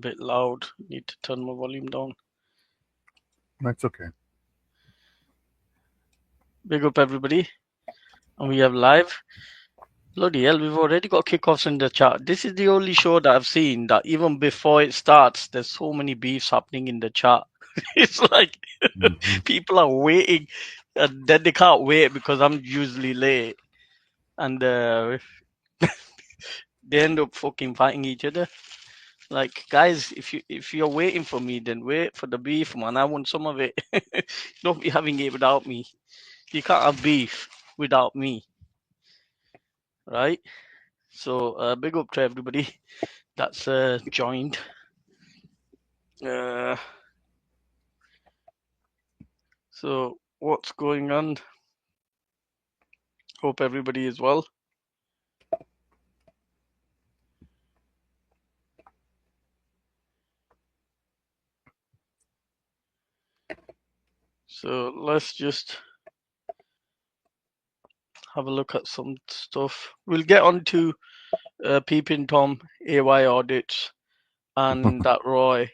bit loud. Need to turn my volume down. That's okay. Big up everybody. And we have live. Bloody hell, we've already got kickoffs in the chat. This is the only show that I've seen that even before it starts, there's so many beefs happening in the chat. It's like people are waiting and then they can't wait because I'm usually late. And they end up fucking fighting each other. Like, guys, if you're waiting for me, then wait for the beef, man. I want some of it. Don't be having it without me. You can't have beef without me, right? So big up to everybody that's joined. So what's going on? Hope everybody is well. So let's just have a look at some stuff. We'll get on to Peeping Tom, AY audits, and that Roy.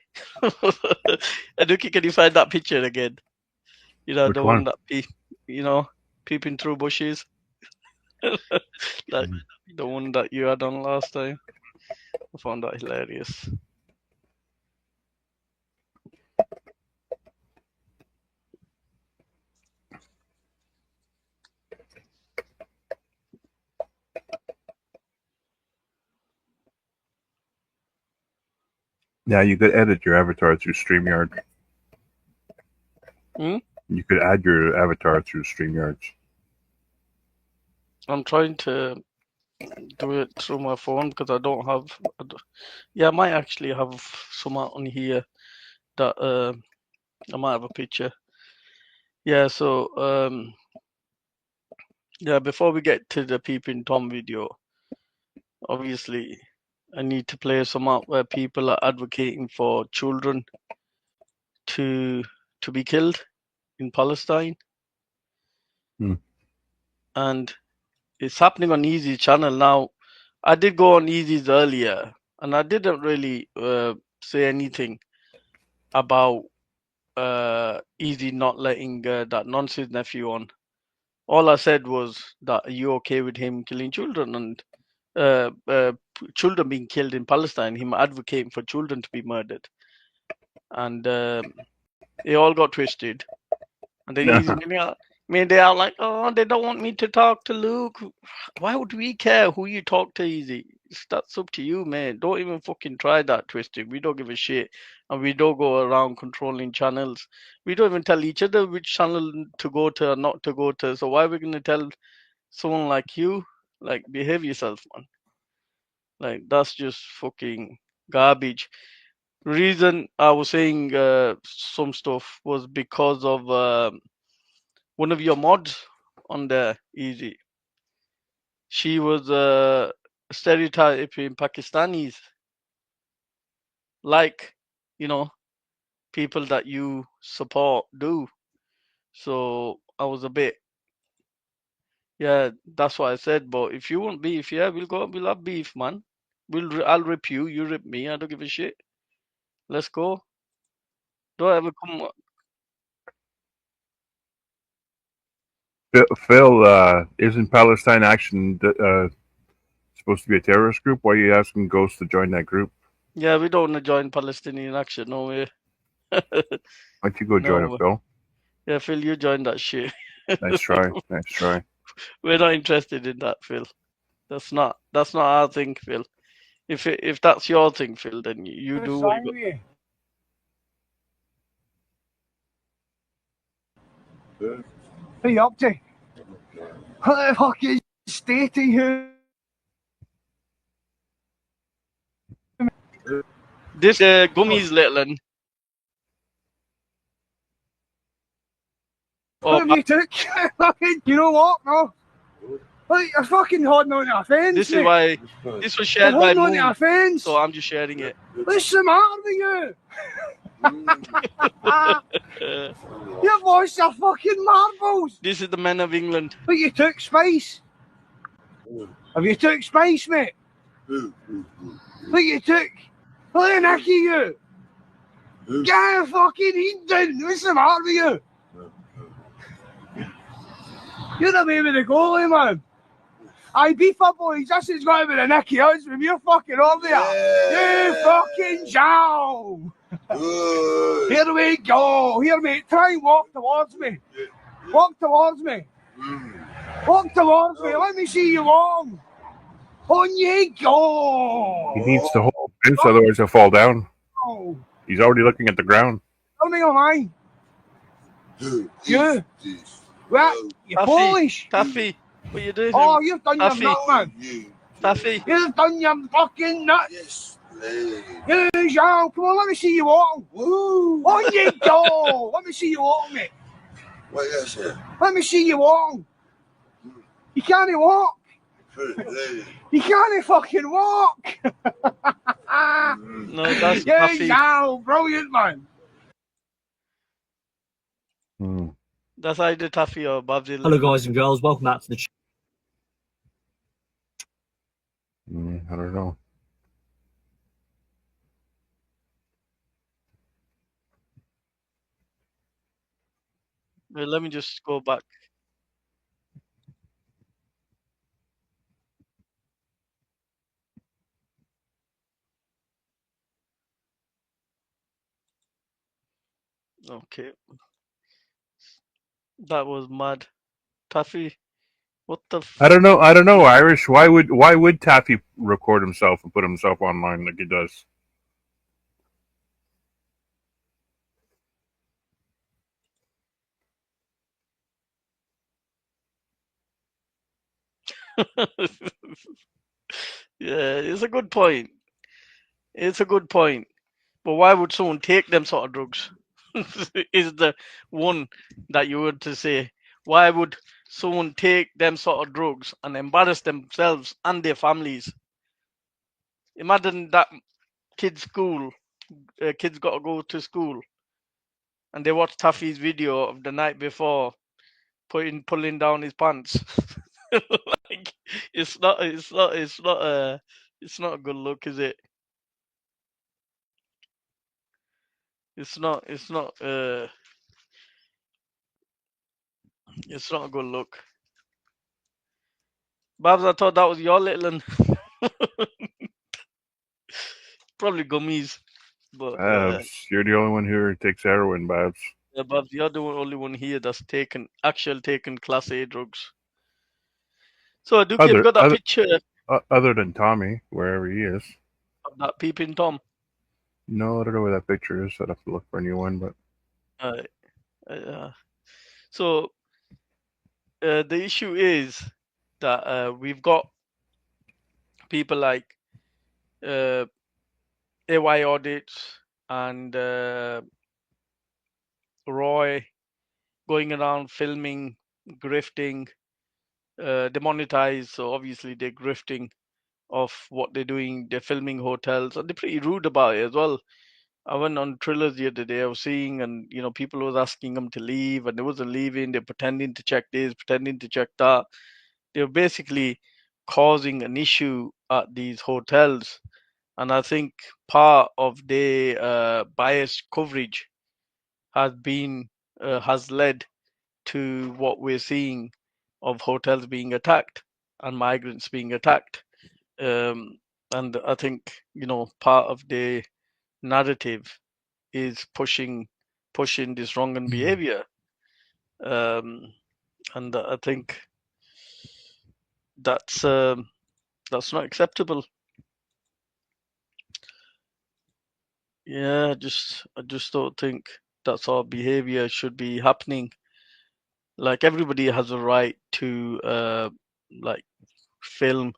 Aduki, can you find that picture again? You know, Which the one that peeping through bushes. Like the one that you had on last time. I found that hilarious. Yeah, you could edit your avatar through StreamYard. You could add your avatar through StreamYard. I'm trying to do it through my phone because I don't have. Yeah, I might actually have some on here that I might have a picture. Yeah, so yeah, before we get to the Peeping Tom video, obviously I need to play some out where people are advocating for children to be killed in Palestine. And it's happening on Easy's channel now. I did go on Easy's earlier, and I didn't really say anything about Easy not letting that nonsense nephew on. All I said was that are you okay with him killing children and children being killed in Palestine, him advocating for children to be murdered. And it all got twisted. And then Easy, they are like, oh, they don't want me to talk to Luke. Why would we care who you talk to, Easy? That's up to you, man. Don't even fucking try that twisting. We don't give a shit. And we don't go around controlling channels. We don't even tell each other which channel to go to or not to go to. So why are we going to tell someone like you? Like, behave yourself, man. Like, that's just fucking garbage. Reason I was saying some stuff was because of one of your mods on there, Easy. She was stereotyping Pakistanis, like, people that you support do. So I was a bit, yeah, that's what I said. But if you want beef, yeah, we'll have beef, man. I'll rip you, you rip me. I don't give a shit. Let's go. Don't ever come. Phil, isn't Palestine Action supposed to be a terrorist group? Why are you asking Ghost to join that group? Yeah, we don't want to join Palestinian Action. No way. Why don't you go join it, Phil? Yeah, Phil, you join that shit. Nice try. Nice try. We're not interested in that, Phil. That's not our thing, Phil. If that's your thing, Phil, then you do what you got. What are you up to? What the fuck is stating here? This gummies, little one. What have you took? You know what, bro? Like, you're fucking holding on to a fence. This is why this was shared by Moon, so I'm just sharing it. What's the matter with you? You've lost your fucking marbles. This is the men of England. But you took space. Have you took space, mate? But you took Look at Nicky, you. Get a fucking heat down. What's the matter with you? You're the way with the goalie, man. I beef up, boys. This has got to be the Nicky husband. You're fucking over there. You fucking jow. Here we go. Here, mate. Try and walk towards me. Walk towards me. Walk towards me. Let me see you walk. On you go. He needs to hold fence, otherwise he'll fall down. Oh. He's already looking at the ground. Tell me on mine. You. What? You're Taffy, Polish. Taffy, what you doing? Oh, you've done Taffy. your nut, man. Taffy. You've done your fucking nut. You, Joe. Come on, let me see you walk. On you go. Let me see you walk, mate. What you say? Let me see you walk. You can't walk. You can't fucking walk. No, that's Yeah, Taffy. Joe. Brilliant, man. That's either Taffy or Babs. Hello, guys and girls. Welcome back to the I don't know. Well, let me just go back. Okay. That was mad. Taffy, what the I don't know. Irish. Why would Taffy record himself and put himself online like he does? Yeah, it's a good point. It's a good point. But why would someone take them sort of drugs? Is the one that you were to say. Why would someone take them sort of drugs and embarrass themselves and their families? Imagine that kids got to go to school and they watch Taffy's video of the night before pulling down his pants. Like, it's not a good look, is it? It's not a good look. Babs, I thought that was your little one. Probably gummies. But Babs, you're the only one who takes heroin, Babs. yeah, Babs, you're the only one here that's taken Class A drugs. So Duke, you've got that picture Other than Tommy, wherever he is. of that peeping Tom. No, I don't know where that picture is. I'd have to look for a new one, but So the issue is that we've got people like AY Audits and Roy going around filming, grifting, demonetized. So obviously they're grifting off what they're doing. They're filming hotels and they're pretty rude about it as well. I went on Thrillers the other day. I was seeing, and people was asking them to leave, and they wasn't leaving. They're pretending to check this, pretending to check that. They're basically causing an issue at these hotels, and I think part of their biased coverage has led to what we're seeing of hotels being attacked and migrants being attacked. And I think part of the narrative is pushing this wrong behavior, and I think that's not acceptable. Yeah, I just don't think that sort of behavior should be happening. Like, everybody has a right to like film,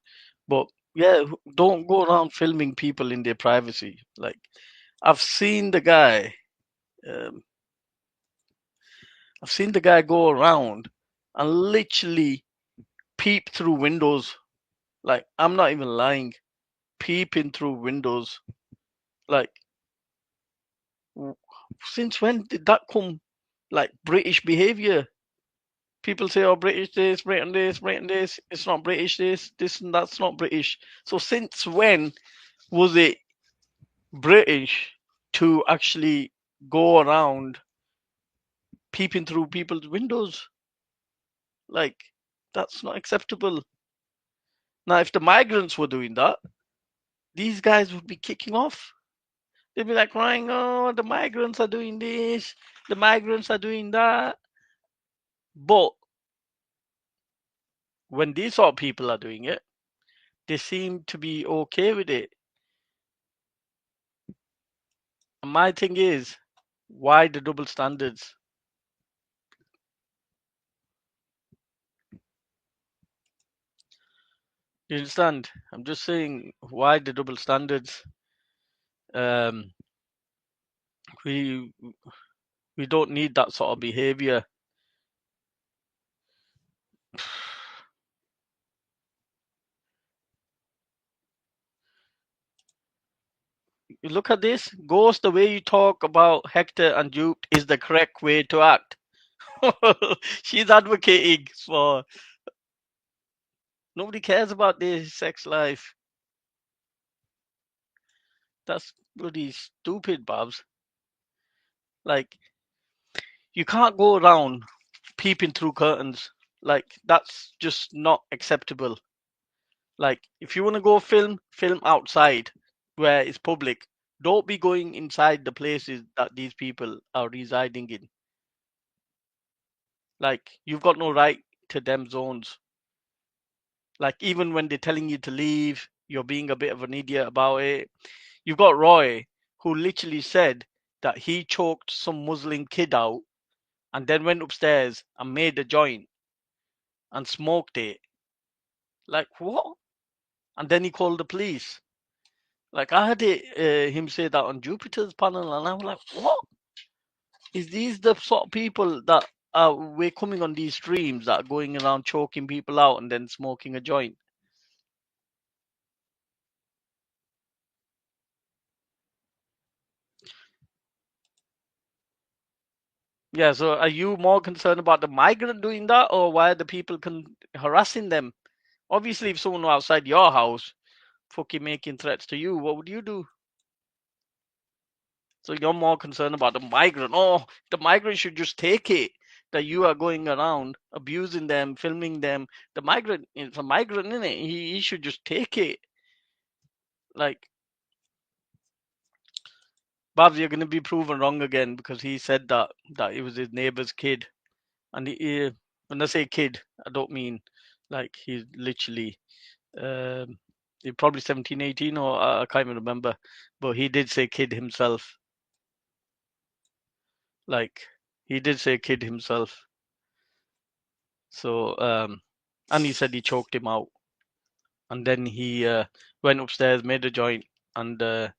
but yeah, don't go around filming people in their privacy. Like, I've seen the guy. Um, I've seen the guy go around and literally peep through windows. Like, I'm not even lying. Peeping through windows. Like, since when did that come? Like, British behavior. People say, oh, British this, Britain this, Britain this. It's not British this and that's not British. So since when was it British to actually go around peeping through people's windows. Like, that's not acceptable. Now, if the migrants were doing that, these guys would be kicking off. They'd be like crying, oh, the migrants are doing this, the migrants are doing that. But when these sort of people are doing it, they seem to be okay with it. And my thing is, why the double standards? You understand? I'm just saying, why the double standards? Um, we we don't need that sort of behavior. You look at this, Ghost. The way you talk about Hector and Duke is the correct way to act. She's advocating for nobody cares about their sex life. That's bloody stupid, Babs. Like, you can't go around peeping through curtains. Like, that's just not acceptable. Like, if you want to go film, film outside where it's public. Don't be going inside the places that these people are residing in. Like, you've got no right to them zones. Like, even when they're telling you to leave, you're being a bit of an idiot about it. You've got Roy, who literally said that he choked some Muslim kid out and then went upstairs and made a joint and smoked it. Like, what? And then he called the police. Like, I heard him say that on Jupiter's panel, and I'm like, what? Is these the sort of people that we're coming on these streams that are going around choking people out and then smoking a joint? Yeah, so are you more concerned about the migrant doing that, or why are the people harassing them? Obviously, if someone were outside your house fucking making threats to you, what would you do? So you're more concerned about the migrant. Oh, the migrant should just take it that you are going around abusing them, filming them. The migrant is a migrant, isn't it? He should just take it. Like, Babs, you're going to be proven wrong again because he said that it was his neighbor's kid. And when I say kid, I don't mean like he's literally, um, he's probably 17, 18, or I can't even remember. But he did say kid himself. Like, he did say kid himself. So, and he said he choked him out. And then he went upstairs, made a joint, and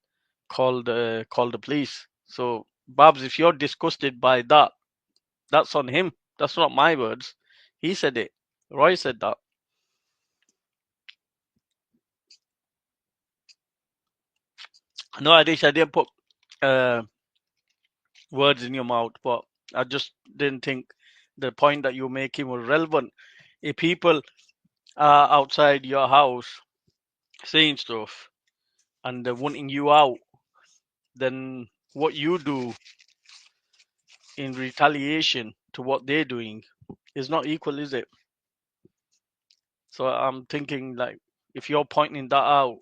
called the police. So, Babs, if you're disgusted by that, that's on him. That's not my words. He said it. Roy said that. No, Adish, I didn't put uh, words in your mouth, but I just didn't think the point that you're making was relevant. If people are outside your house saying stuff and they're wanting you out, then what you do in retaliation to what they're doing is not equal, is it? So I'm thinking, like, if you're pointing that out,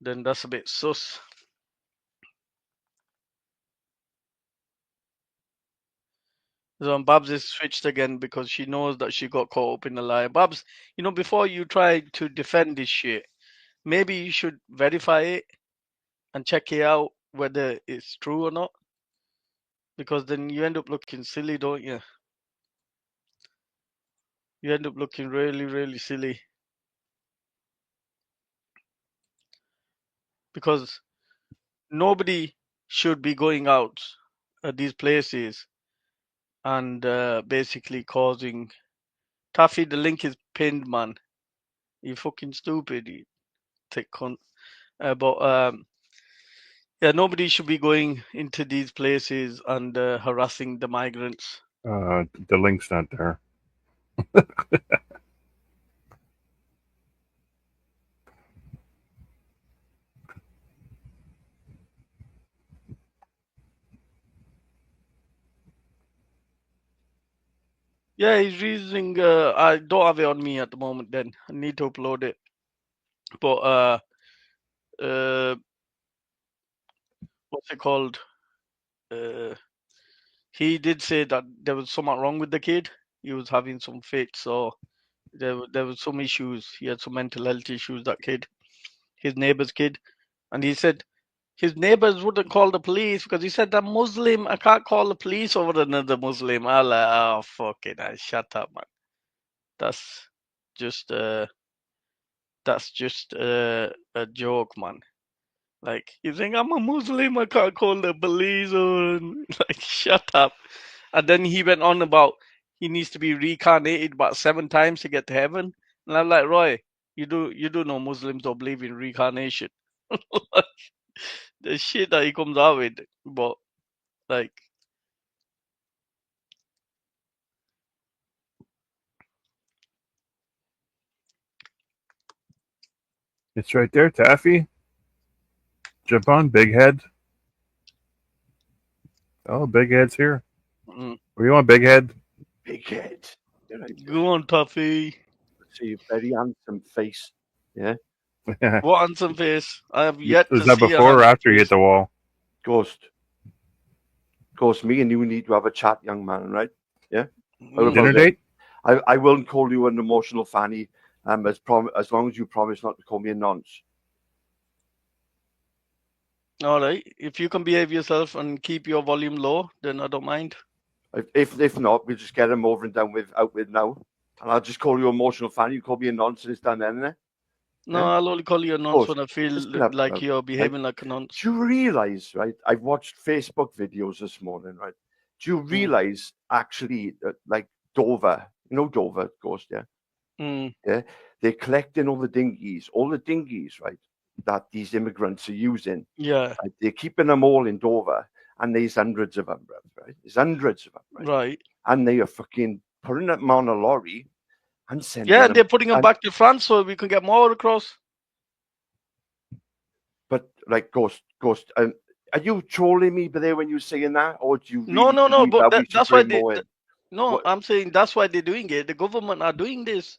then that's a bit sus. So Babs is switched again because she knows that she got caught up in a lie. Babs, before you try to defend this shit, maybe you should verify it and check it out whether it's true or not. Because then you end up looking silly, don't you? You end up looking really, really silly. Because nobody should be going out at these places and basically causing. Taffy, the link is pinned, man. You fucking stupid, you thick cunt. But yeah, nobody should be going into these places and harassing the migrants. The link's not there. Yeah, he's using. I don't have it on me at the moment. Then I need to upload it. But uh, what's it called? Uh, he did say that there was something wrong with the kid. He was having some fits, so there was some issues. He had some mental health issues. That kid, his neighbor's kid, and he said his neighbors wouldn't call the police because he said I'm Muslim. I can't call the police over another Muslim. I like, oh fucking hell, shut up, man. That's just a joke, man. Like you think I'm a Muslim, I can't call the police on. Like shut up. And then he went on about he needs to be reincarnated about 7 times to get to heaven. And I'm like, Roy, you do know Muslims don't believe in reincarnation. The shit that he comes out with, but like It's right there, Taffy. Jump on, big head. Oh, big head's here. mm, Where you want, big head? Big head. go on, Tuffy. See a very handsome face. Yeah. What handsome face? I have yet Was to that see a before or handsome after you hit face. the wall? Ghost. Ghost, me and you need to have a chat, young man, right? Yeah. How Mm. about Dinner it? date? I won't call you an emotional fanny, as long as you promise not to call me a nonce. All right. If you can behave yourself and keep your volume low, then I don't mind. If not, we'll just get him over and done with out with now. And I'll just call you emotional fanny. You call me a nonce and it's done then, innit? No, Yeah. I'll only call you a nonce Ghost, when I feel listen up, like bro. you're behaving like a nonce. Do you realise, right? I've watched Facebook videos this morning, right? Do you realise actually that, like Dover, you know Dover, Ghost, yeah? Mm. Yeah, they're collecting all the dinghies, right? That these immigrants are using. Yeah. Right? They're keeping them all in Dover, and there's hundreds of them, right? There's hundreds of them, right? Right. And they are fucking putting them on a lorry and sending Yeah, them. and they're putting them and- back to France so we can get more across. But like Ghost, are you trolling me there when you're saying that, or do you No, really no, no. believe But that we should that's why bring they. more in? No, What? I'm saying that's why they're doing it. The government are doing this.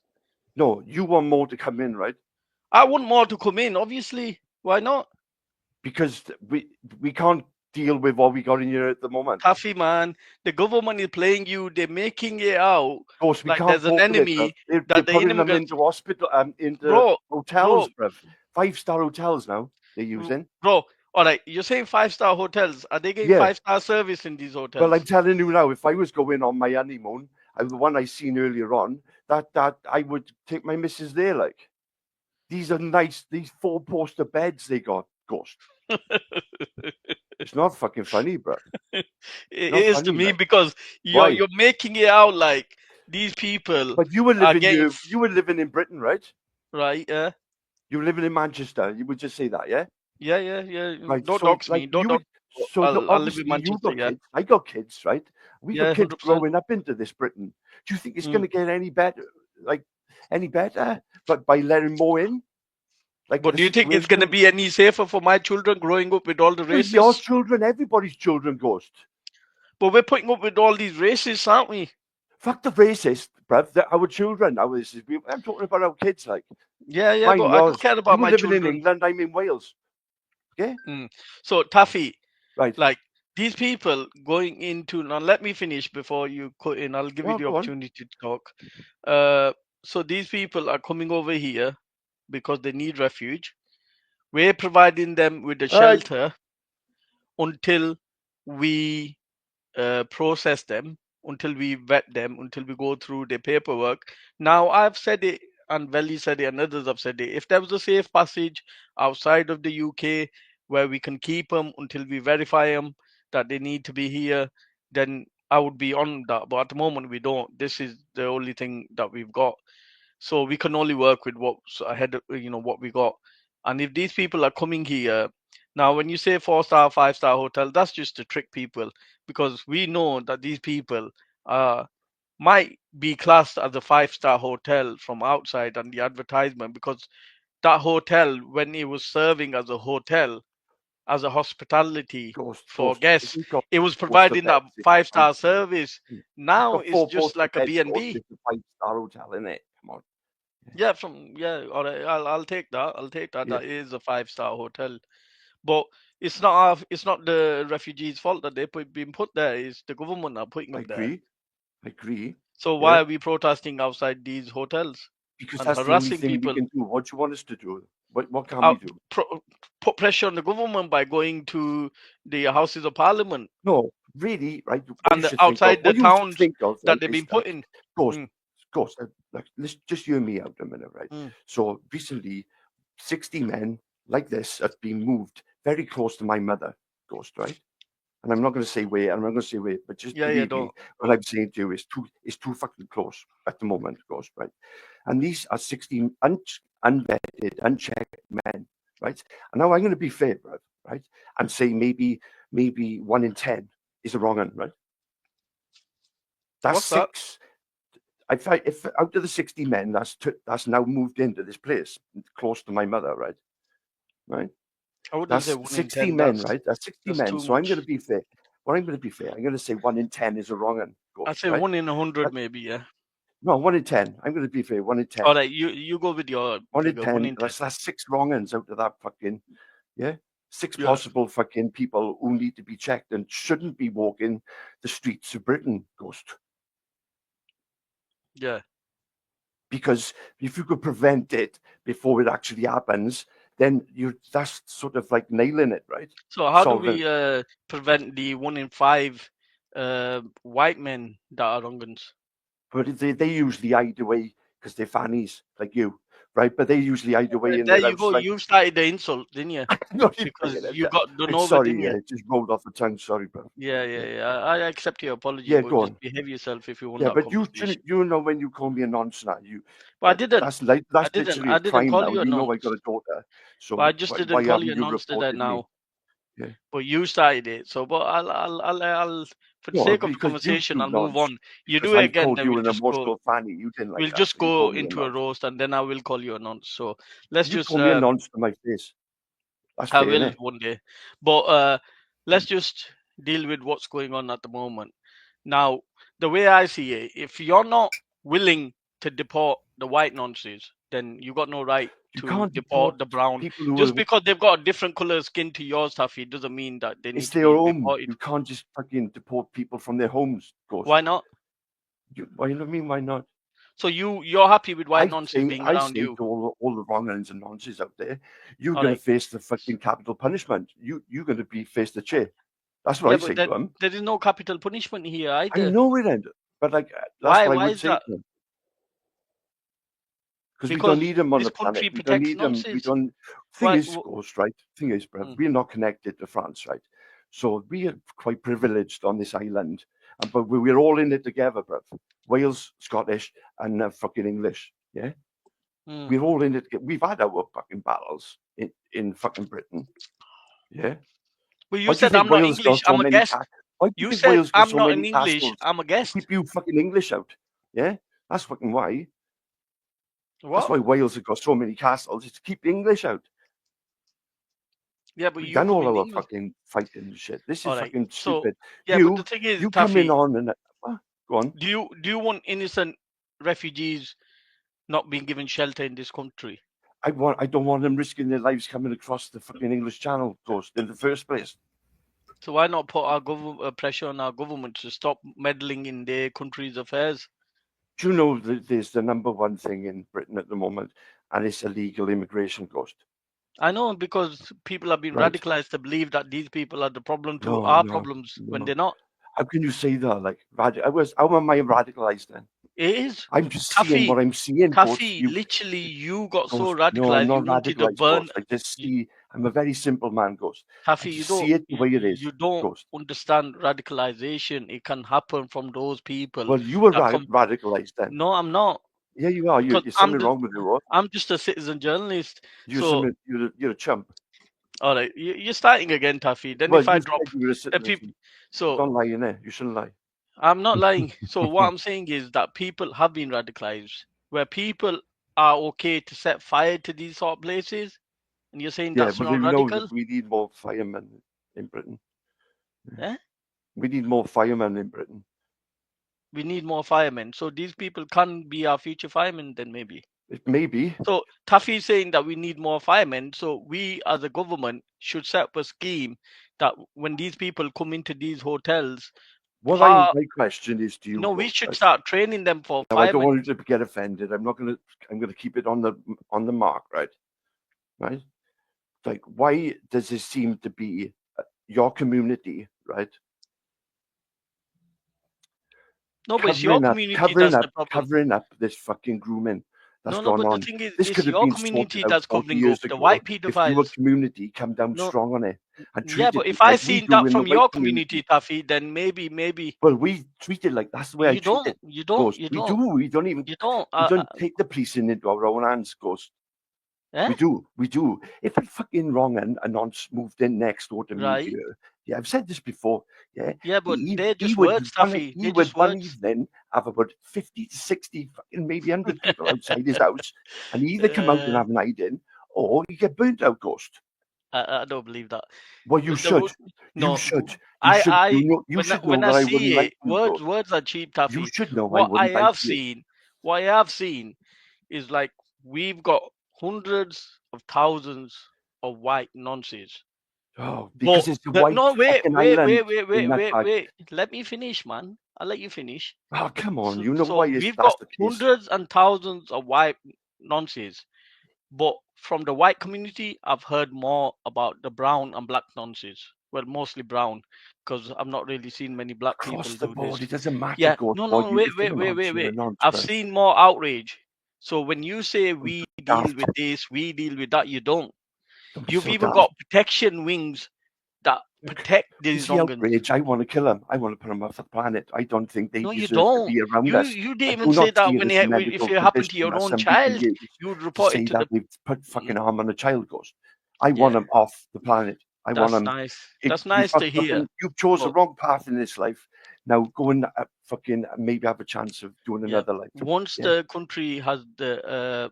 No, you want more to come in, right? I want more to come in, obviously. Why not? Because we can't deal with what we got in here at the moment. Taffy, man, the government is playing you. They're making it out Of course, we like can't there's an cope with it, enemy bruv. They're that the putting them immigrants. into hospital, into Bro, hotels, bruv. 5-star hotels now they're using. Bro, all right. You're saying 5-star hotels. Are they getting Yeah. 5-star service in these hotels? Well, I'm telling you now, if I was going on my honeymoon, the one I seen earlier on, that I would take my missus there. Like, these are nice. These 4-poster beds they got, Ghost. It's not fucking funny, bro. It Not is funny, to me like. because Why? you're making it out like these people But you were are living getting you were living in Britain, right? right. Yeah, You were living in Manchester. You would just say that, yeah? yeah. Right. Don't so, dox like, me. Don't you dox. would. So I'll live in obviously you Manchester. got Yeah, kids. I got kids, right? We yeah, got kids 100%. growing up into this Britain. Do you think it's Mm. going to get any better? Like any better? But by letting more in, like. But do you think it's going to be any safer for my children growing up with all the With your racists? children, everybody's children, Ghost. But we're putting up with all these racists, aren't we? Fuck the racist, bruv. They're our children. I'm talking about our kids, like. Yeah, Mine, but I don't yours. care about You were my living children. in England. I'm in Wales. Okay. So Taffy, Right. like these people going into now. Let me finish before you cut in. I'll give you the Go on. opportunity to talk. So these people are coming over here because they need refuge. We're providing them with a shelter until we process them, until we vet them, until we go through the paperwork. Now, I've said it, and Veli said it, and others have said it. If there was a safe passage outside of the UK where we can keep them until we verify them that they need to be here, then I would be on that. But at the moment, we don't. This is the only thing that we've got. So we can only work with what's ahead of, what we got. And if these people are coming here, now when you say 4-star, 5-star hotel, that's just to trick people because we know that these people might be classed as a 5-star hotel from outside on the advertisement because that hotel, when it was serving as a hotel, as a hospitality Ghost, for Ghost. guests. You've got It was poster providing that beds, if you 5-star fancy it. service. You've Now got it's 4 just poster like a beds, Ghost. B&B. It's a 5-star hotel, innit? Come on. Yeah, all right. I'll take that. I'll take that. Yeah. That is a 5-star hotel, but it's not the refugees' fault that been put there. It's the government are putting I them there. agree. So Yeah. why are we protesting outside these hotels Because and that's the only harassing thing people? we can do. What do you want us to do? What can we do? Put pressure on the government by going to the Houses of Parliament No, really, right? What and you should outside the what you should towns think of, that right, they've is been that put in. Ghost, Ghost, like, let's just hear me out a minute, right? Mm. So recently, 60 men like this have been moved very close to my mother, Ghost, right? And I'm not going to say where, I'm not going to say where, but just believe me, what I'm saying to you is too fucking close at the moment, Ghost, right? And these are 16 unvetted, unchecked men, right? And now I'm going to be fair, right? And say maybe 1 in 10 is the wrong one, right? That's What's 6. If out of the 60 men, that's now moved into this place close to my mother, right? Right. I wouldn't That's say 1 in 60 10. men, right? That's 60 that's men. too So I'm going to much. be fair. Well, I'm going to be fair. I'm going to say 1 in 10 is a wrong one. I say right? 1 in 100, maybe. Yeah. No, 1 in 10. I'm going to be fair. 1 in 10. All right, you go with your 1 in figure. 10. 1 in 10. That's 6 wrong ones out of that fucking, yeah. 6 Yeah. possible fucking people who need to be checked and shouldn't be walking the streets of Britain, Ghost. Yeah. Because if you could prevent it before it actually happens, then that's sort of like nailing it, right? So how do Solving. we prevent the 1 in 5 white men that are wrong ones? But they usually hide away because they're fannies like you, right? But they usually hide away in There their you house. go. Like, You started the insult, didn't you? not even Because bringing it you up. got done I'm over, sorry, didn't you? it just rolled off the tongue. Sorry, bro. Yeah. I accept your apology, Yeah, but go just on. behave yourself if you want Yeah, that but conversation. you know when you call me a nonce now, But I didn't. that's I didn't. literally I a didn't crime call now. you a You know I nonce. got a daughter, so But I just didn't why call you a haven't you nonce, did I reported me? now? Yeah. But you started it. So, but I'll for the No, sake of the because you conversation, do I'll move nonce. on. You Because do it I again, called then you an emotional fanny. You didn't like we'll that. just So you go called me a into a nonce. roast, and then I will call you a nonce. So let's You just call me a nonce to my face. That's I fair, will innit? one day. But let's just deal with what's going on at the moment. Now, the way I see it, if you're not willing to deport the white nonces, then you got no right You to can't deport deport the brown. people who Just are. because they've got a different color skin to yours, Taffy, doesn't mean that they It's need to their be home. deported. You can't just fucking deport people from their homes, Ghost. Why not? Why do you mean? Why not? So you're happy with white nonces being around say you? to all the wrong ends and nonsense out there, you're All going right. to face the fucking capital punishment. You're going to be face the chair. That's what Yeah, I say but to them. there is no capital punishment here I either. know it ain't, but like that's Why? what I Why would is say that? to them. Because we don't Because need them on this the planet. country We don't protects need them. We nonces. don't. Why? Ghost, right? Thing is, bruv, Mm. we're not connected to France, right? So we are quite privileged on this island, but we're all in it together, bruv. Wales, Scottish, and fucking English. Yeah, we're all in it. We've had our fucking battles in fucking Britain. Yeah. But you Why do you said think I'm not Wales got English. so I'm a many? guest. Why do you You think said Wales got I'm so not many an English. castles? I'm a To guest. keep you fucking English out. Yeah, that's fucking why. What? That's why Wales have got so many castles. It's to keep the English out. Yeah, but We've you done come all in our English. fucking fighting and shit. This is All right. fucking So stupid. yeah, but the thing is, you come in Taffy, on and go on. do you want innocent refugees not being given shelter in this country? I don't want them risking their lives coming across the fucking English Channel, Ghost, in the first place. So why not put our pressure on our government to stop meddling in their country's affairs? Do you know that there's the number one thing in Britain at the moment, and it's illegal immigration, Ghost? I know, because people have been Right. radicalized to believe that these people are the problem to No, our no, problems when no. they're not. How can you say that? Like, how am I radicalized then? It is. I'm just seeing what I'm seeing, Ghost. Taffy, literally, you got so Ghost. No, I'm radicalized. You not wanted to radicalized, burn. Ghost. I just see. I'm a very simple man, Ghost. I Taffy, just see it the way it is, you don't Ghost. understand radicalization. It can happen from those people. Well, you were that come. radicalized then. No, I'm not. Yeah, you are. Because There's something wrong with you, what? I'm just a citizen journalist. You're a chump. All right, you're starting again, Taffy. Then Well, if I you drop, said you were a citizen. so Don't lie in there. You shouldn't lie. I'm not lying. So what I'm saying is that people have been radicalized, where people are okay to set fire to these sort of places. And you're saying Yeah, that's but not you know radical? that we need more firemen in Britain. Eh? We need more firemen in Britain. We need more firemen. So these people can be our future firemen then maybe. Maybe. So Taffy is saying that we need more firemen. So we as a government should set up a scheme that when these people come into these hotels, My question is to you. no, we should start training them for Now, I don't firemen. want you to get offended. I'm going to keep it on the mark, right? Right? Like, why does this seem to be your community, right? No, but it's your community that's the problem. Covering up this fucking grooming that's No, gone but on. the thing is, This it's could have your been community sorted out that's 40 covering up years the ago white if your pedophiles. community come down No, strong on it and treat yeah, it but if like I we seen do that in from the your white community, Taffy, then maybe. Well, we treat it like that's the way I treat it. You don't. We do. We don't even. You don't. We don't take the policing into our own hands, Ghost. Eh? We do. If a fucking wrong and a nonce moved in next door to me Right. here, yeah, I've said this before. Yeah, Yeah, but they're just would words, Taffy. he They're would just one words. evening have about 50 to 60, fucking maybe 100 people outside his house, and either come out and have an hide-in, or you get burnt out, Ghost. I don't believe that. Well, you should. No, You should. when should when know I that I see wouldn't it, like you, Ghost. words are cheap, Taffy. You should know I What I wouldn't like have you. seen, what I have seen, is like we've got hundreds of thousands of white nonces. Oh, because But it's a white fucking island in that bag. wait. Let me finish, man. I'll let you finish. Oh, come on. So, You know why we've that's got the case. hundreds and thousands of white nonces. But from the white community, I've heard more about the brown and black nonces. Well, mostly brown, because I've not really seen many black Across people the do board, this. it doesn't matter. Yeah, Ghost, no, what you, wait. if you're a nonce, you're a nonce, I've right? seen more outrage. So when you say we deal daft. with this, we deal with that, you don't. Don't be You've so even daft. got protection wings that protect You these see wrong'uns. outrage. I want to kill them. I want to put them off the planet. I don't think they No, you deserve to don't. be around us. You I didn't do even say not that see it when as a if medical it happened to condition your that own somebody can child, use you would to report say it to that the. they've put fucking harm on a child, Ghost. I Yeah, want them off the planet. I want that's them. nice. That's nice to hear. You've chose the But wrong path in this life. Now go and fucking maybe have a chance of doing yeah, another life. once the country has the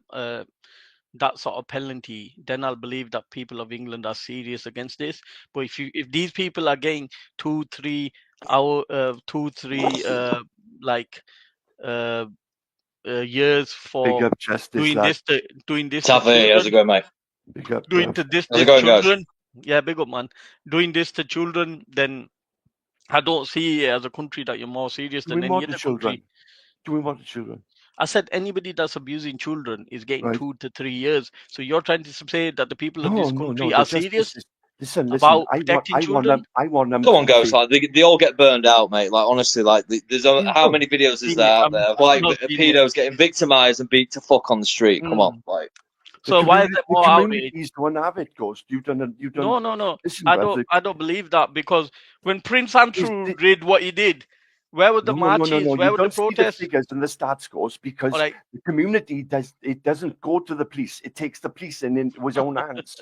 that sort of penalty, then I'll believe that people of England are serious against this. But if these people are getting 2-3 years for Big up justice, doing lad. this to Taffy, children, how's it going, mate? Big up. doing to this How's to it going, guys? children, yeah, big up, man. Doing this to children, then I don't see it as a country that you're more serious than any other country. Doing what to children? I said anybody that's abusing children is getting Right. 2 to 3 years. So you're trying to say that the people of this country No. are serious Listen. about I protecting want children? them. I want them. Come on, guys. Like they all get burned out, mate. Like honestly, like there's how many videos is there out there? Like pedos getting victimized and beat to fuck on the street. Come on, like. So why is there more outrage? He's the one to have it, Ghost. You've done. No. Listen, I don't believe that, because when Prince Andrew did what he did, where were the marches? Where were the protests? You don't see the figures and the stats, Ghost, because the community doesn't go to the police. It takes the police into his own hands.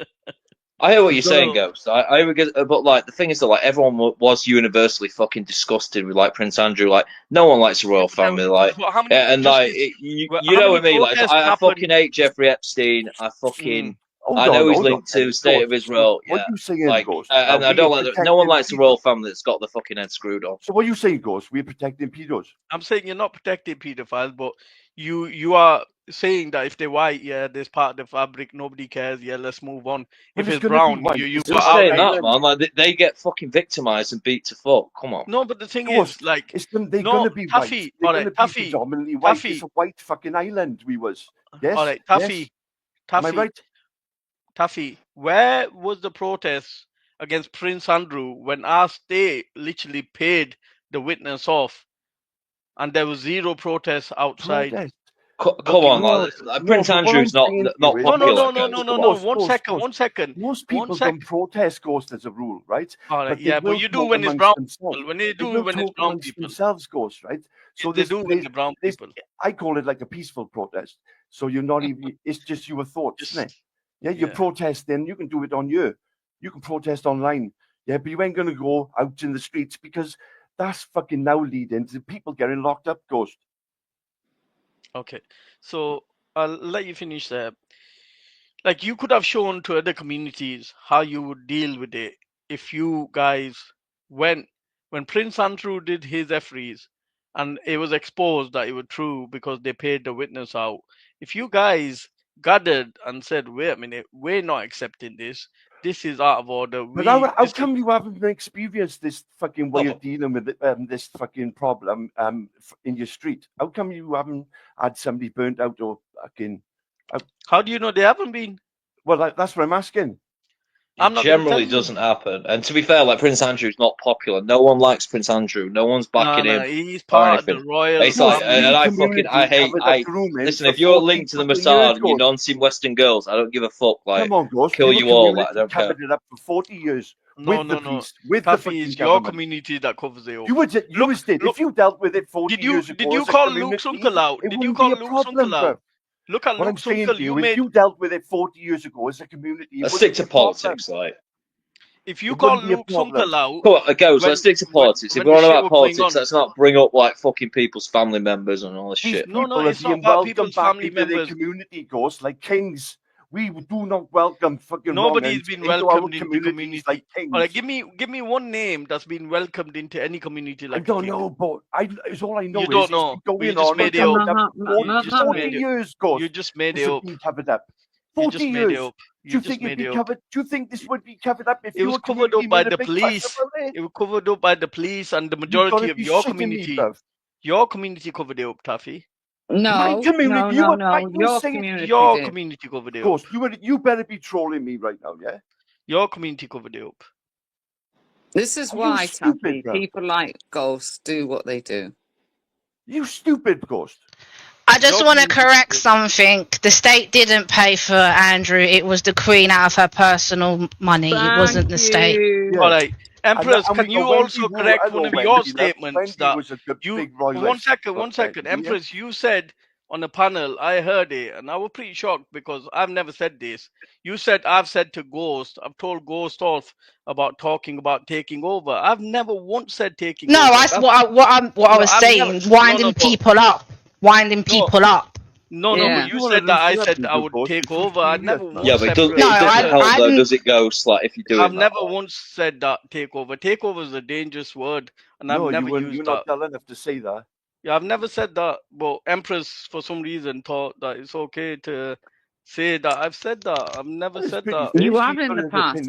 I hear what you're saying, Ghost. I get, but like the thing is that like everyone was universally fucking disgusted with like Prince Andrew. Like no one likes the royal family. Like and like you know what I mean. Like I fucking hate Jeffrey Epstein. I fucking. I know he's linked to State of Israel. What you saying, like, Ghost? and I don't like. No one likes the royal family that's got the fucking head screwed off. So what you saying, Ghost? We're protecting pedos. I'm saying you're not protecting pedophiles, but you are saying that if they're white, yeah, there's part of the fabric, nobody cares. Yeah, let's move on. If it's brown, you've got saying that, man. Like they get fucking victimized and beat to fuck. Come on. No, but the thing is, like, they're gonna be white. They're gonna be predominantly white. It's a white fucking island. We was. Yes. All right, Taffy. Am I right? Taffy, where was the protest against Prince Andrew when our state literally paid the witness off, and there was zero protest outside? Come on, like, Prince Andrew's not popular. No. One second. Most people don't protest, Ghost, as a rule, right? All right, yeah, but you do when it's brown people. When they do when it's brown people themselves, Ghost, right? So they do when the brown people. I call it like a peaceful protest. So you're not even. It's just your thoughts, isn't it? Yeah, you're protesting. You can do it on you. You can protest online. Yeah, but you ain't gonna go out in the streets because that's fucking now leading to people getting locked up, Ghost. Okay, so I'll let you finish there. Like, you could have shown to other communities how you would deal with it if you guys when Prince Andrew did his FREs and it was exposed that it was true because they paid the witness out. If you guys gathered and said, "Wait a minute, we're not accepting this. This is out of order." But how come you haven't experienced this fucking way of dealing with it, this fucking problem in your street? How come you haven't had somebody burnt out or fucking? How do you know they haven't been? Well, that's what I'm asking. I'm not generally doesn't happen. And to be fair, like Prince Andrew's not popular. No one likes Prince Andrew. No one's backing him. He's part of the royal. It's like, and I hate. Listen, if you're linked to the Mossad and you're non-seem Western girls, I don't give a fuck. Like, come on, Ghost, kill you all. Like, I don't care. Covered it up for 40 years. No. With Taffy, it's your community that covers it up. You did. If you dealt with it 40 years ago, did you call Luke's uncle out? Did you call Luke's uncle out? Look at what Luke's I'm saying uncle. To you, if you dealt with it 40 years ago as a community, let's stick to politics, like. If you call Luke's uncle out, cool, it goes. Let's stick to politics. If we're on about politics, let's not bring up like fucking people's family members and all this shit. No, it's not about people's family members. Community goes like kings. We do not welcome fucking. Nobody's been welcomed into community. Like kings. All right, give me one name that's been welcomed into any community like. I don't know, but it's all I know. You don't know. You just made it up. 40 years ago. You just made it up. Covered up. 40 years. Do you think it'd be covered? Do you think this would be covered up if it was covered up by the police? It was covered up by the police and the majority of your community. Your community covered it up, Taffy. No, your community. Your community covered it up. Of course, you better be trolling me right now, yeah? Your community covered it up. This is why, Taffy, people like Ghost do what they do. You stupid Ghost. I just want to correct something. The state didn't pay for Andrew. It was the Queen out of her personal money. It wasn't the state. Yeah. All right. Empress, can you also correct one of your statements that you... One second. Empress, you said on the panel, I heard it, and I was pretty shocked because I've never said this. You said, I've said to Ghost, I've told Ghost off about talking about taking over. I've never once said taking over. No, that's what I was saying, winding people up. Winding people up. No, but you said that I said that I would take over. I never once but it doesn't help though, does it, Ghost? Like, if you do I've never once said that take over. Take over is a dangerous word, and I've never used that. You're not telling enough to say that. Yeah, I've never said that. But Empress, for some reason, thought that it's okay to say that I've said that. I've never said that. You have in the past.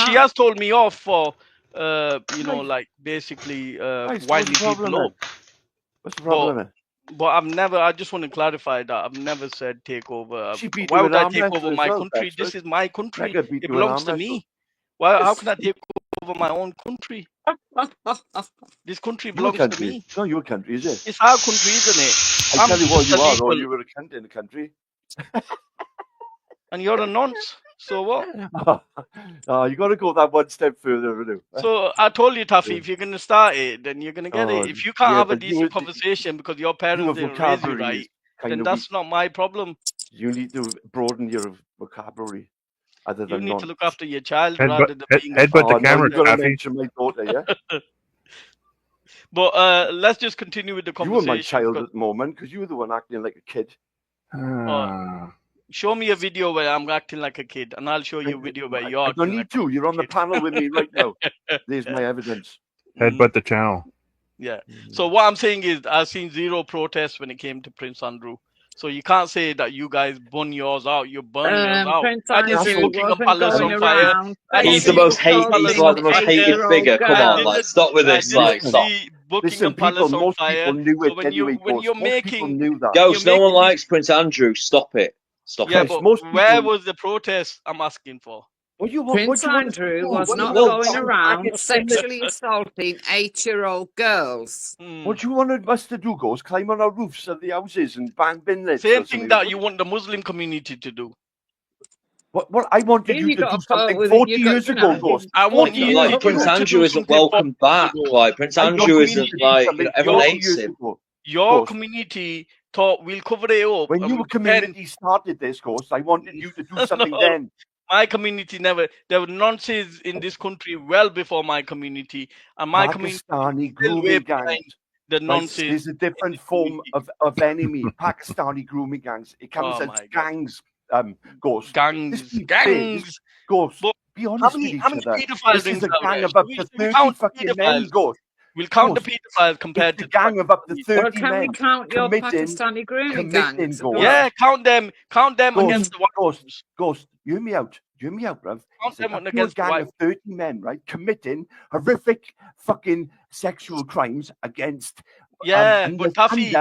She has told me off for, like basically winding people up. What's the problem? But I've never. I just want to clarify that I've never said take over. Why would I take over my country? This is my country. It belongs to me. Why? How can I take over my own country? This country belongs to me. It's not your country, is it? It's our country, isn't it? I tell you what you are, or you were a cunt in the country. And you're a nonce. So what? You got to go that one step further. So I told you, Taffy, if you're going to start it, then you're going to get it. If you can't have a decent conversation because your parents didn't raise you right, then that's not my problem. You need to broaden your vocabulary. Other than you need to look after your child rather than being headbutt the camera, Taffy. My daughter, yeah? But let's just continue with the conversation. You were my child at the moment because you were the one acting like a kid. Show me a video where I'm acting like a kid, and I'll show you a video where you're acting. I don't need to. You're on the panel with me right now. There's my evidence. Headbutt the channel. Yeah. So what I'm saying is, I've seen zero protests when it came to Prince Andrew. So you can't say that you guys burn yours out. You're burning yours out. Prince I just see Buckingham Palace on fire. He's the most hated. He's like the most hated figure. Come on, like stop with this. Like stop. Buckingham Palace on fire. So when you're making Ghost, no one likes Prince Andrew. Stop it. Stop it. But where was the protest I'm asking for? Prince Andrew was not going around sexually assaulting 8-year-old girls. What do you want us to do, Ghost? Climb on our roofs of the houses and bang bin lids? Same thing that you want the Muslim community to do. What I wanted you to do something 40 years ago, Ghost. I want you like Prince Andrew isn't welcome back. Like Prince Andrew isn't like everyone hates him. Your community thought we'll cover it up. When your community started this, Ghost, I wanted you to do something then. My community never. There were nonsense in this country well before my community, and my Pakistani grooming gangs. The nonsense. There's a different form of enemy. Pakistani grooming gangs. It comes as gangs. Ghost. Gangs. Ghost. But be honest with each other. Pedophiles This is a gang of up to 30 fucking men, Ghost. We'll count the pedophiles compared to the gang of up to 30 well, can men. we count your Pakistani grooming gangs? Yeah, count them against the Ghost, you hear me out. You hear me out, bruv. Count them against a gang of 30 men, right, committing horrific fucking sexual crimes against. But Tuffy,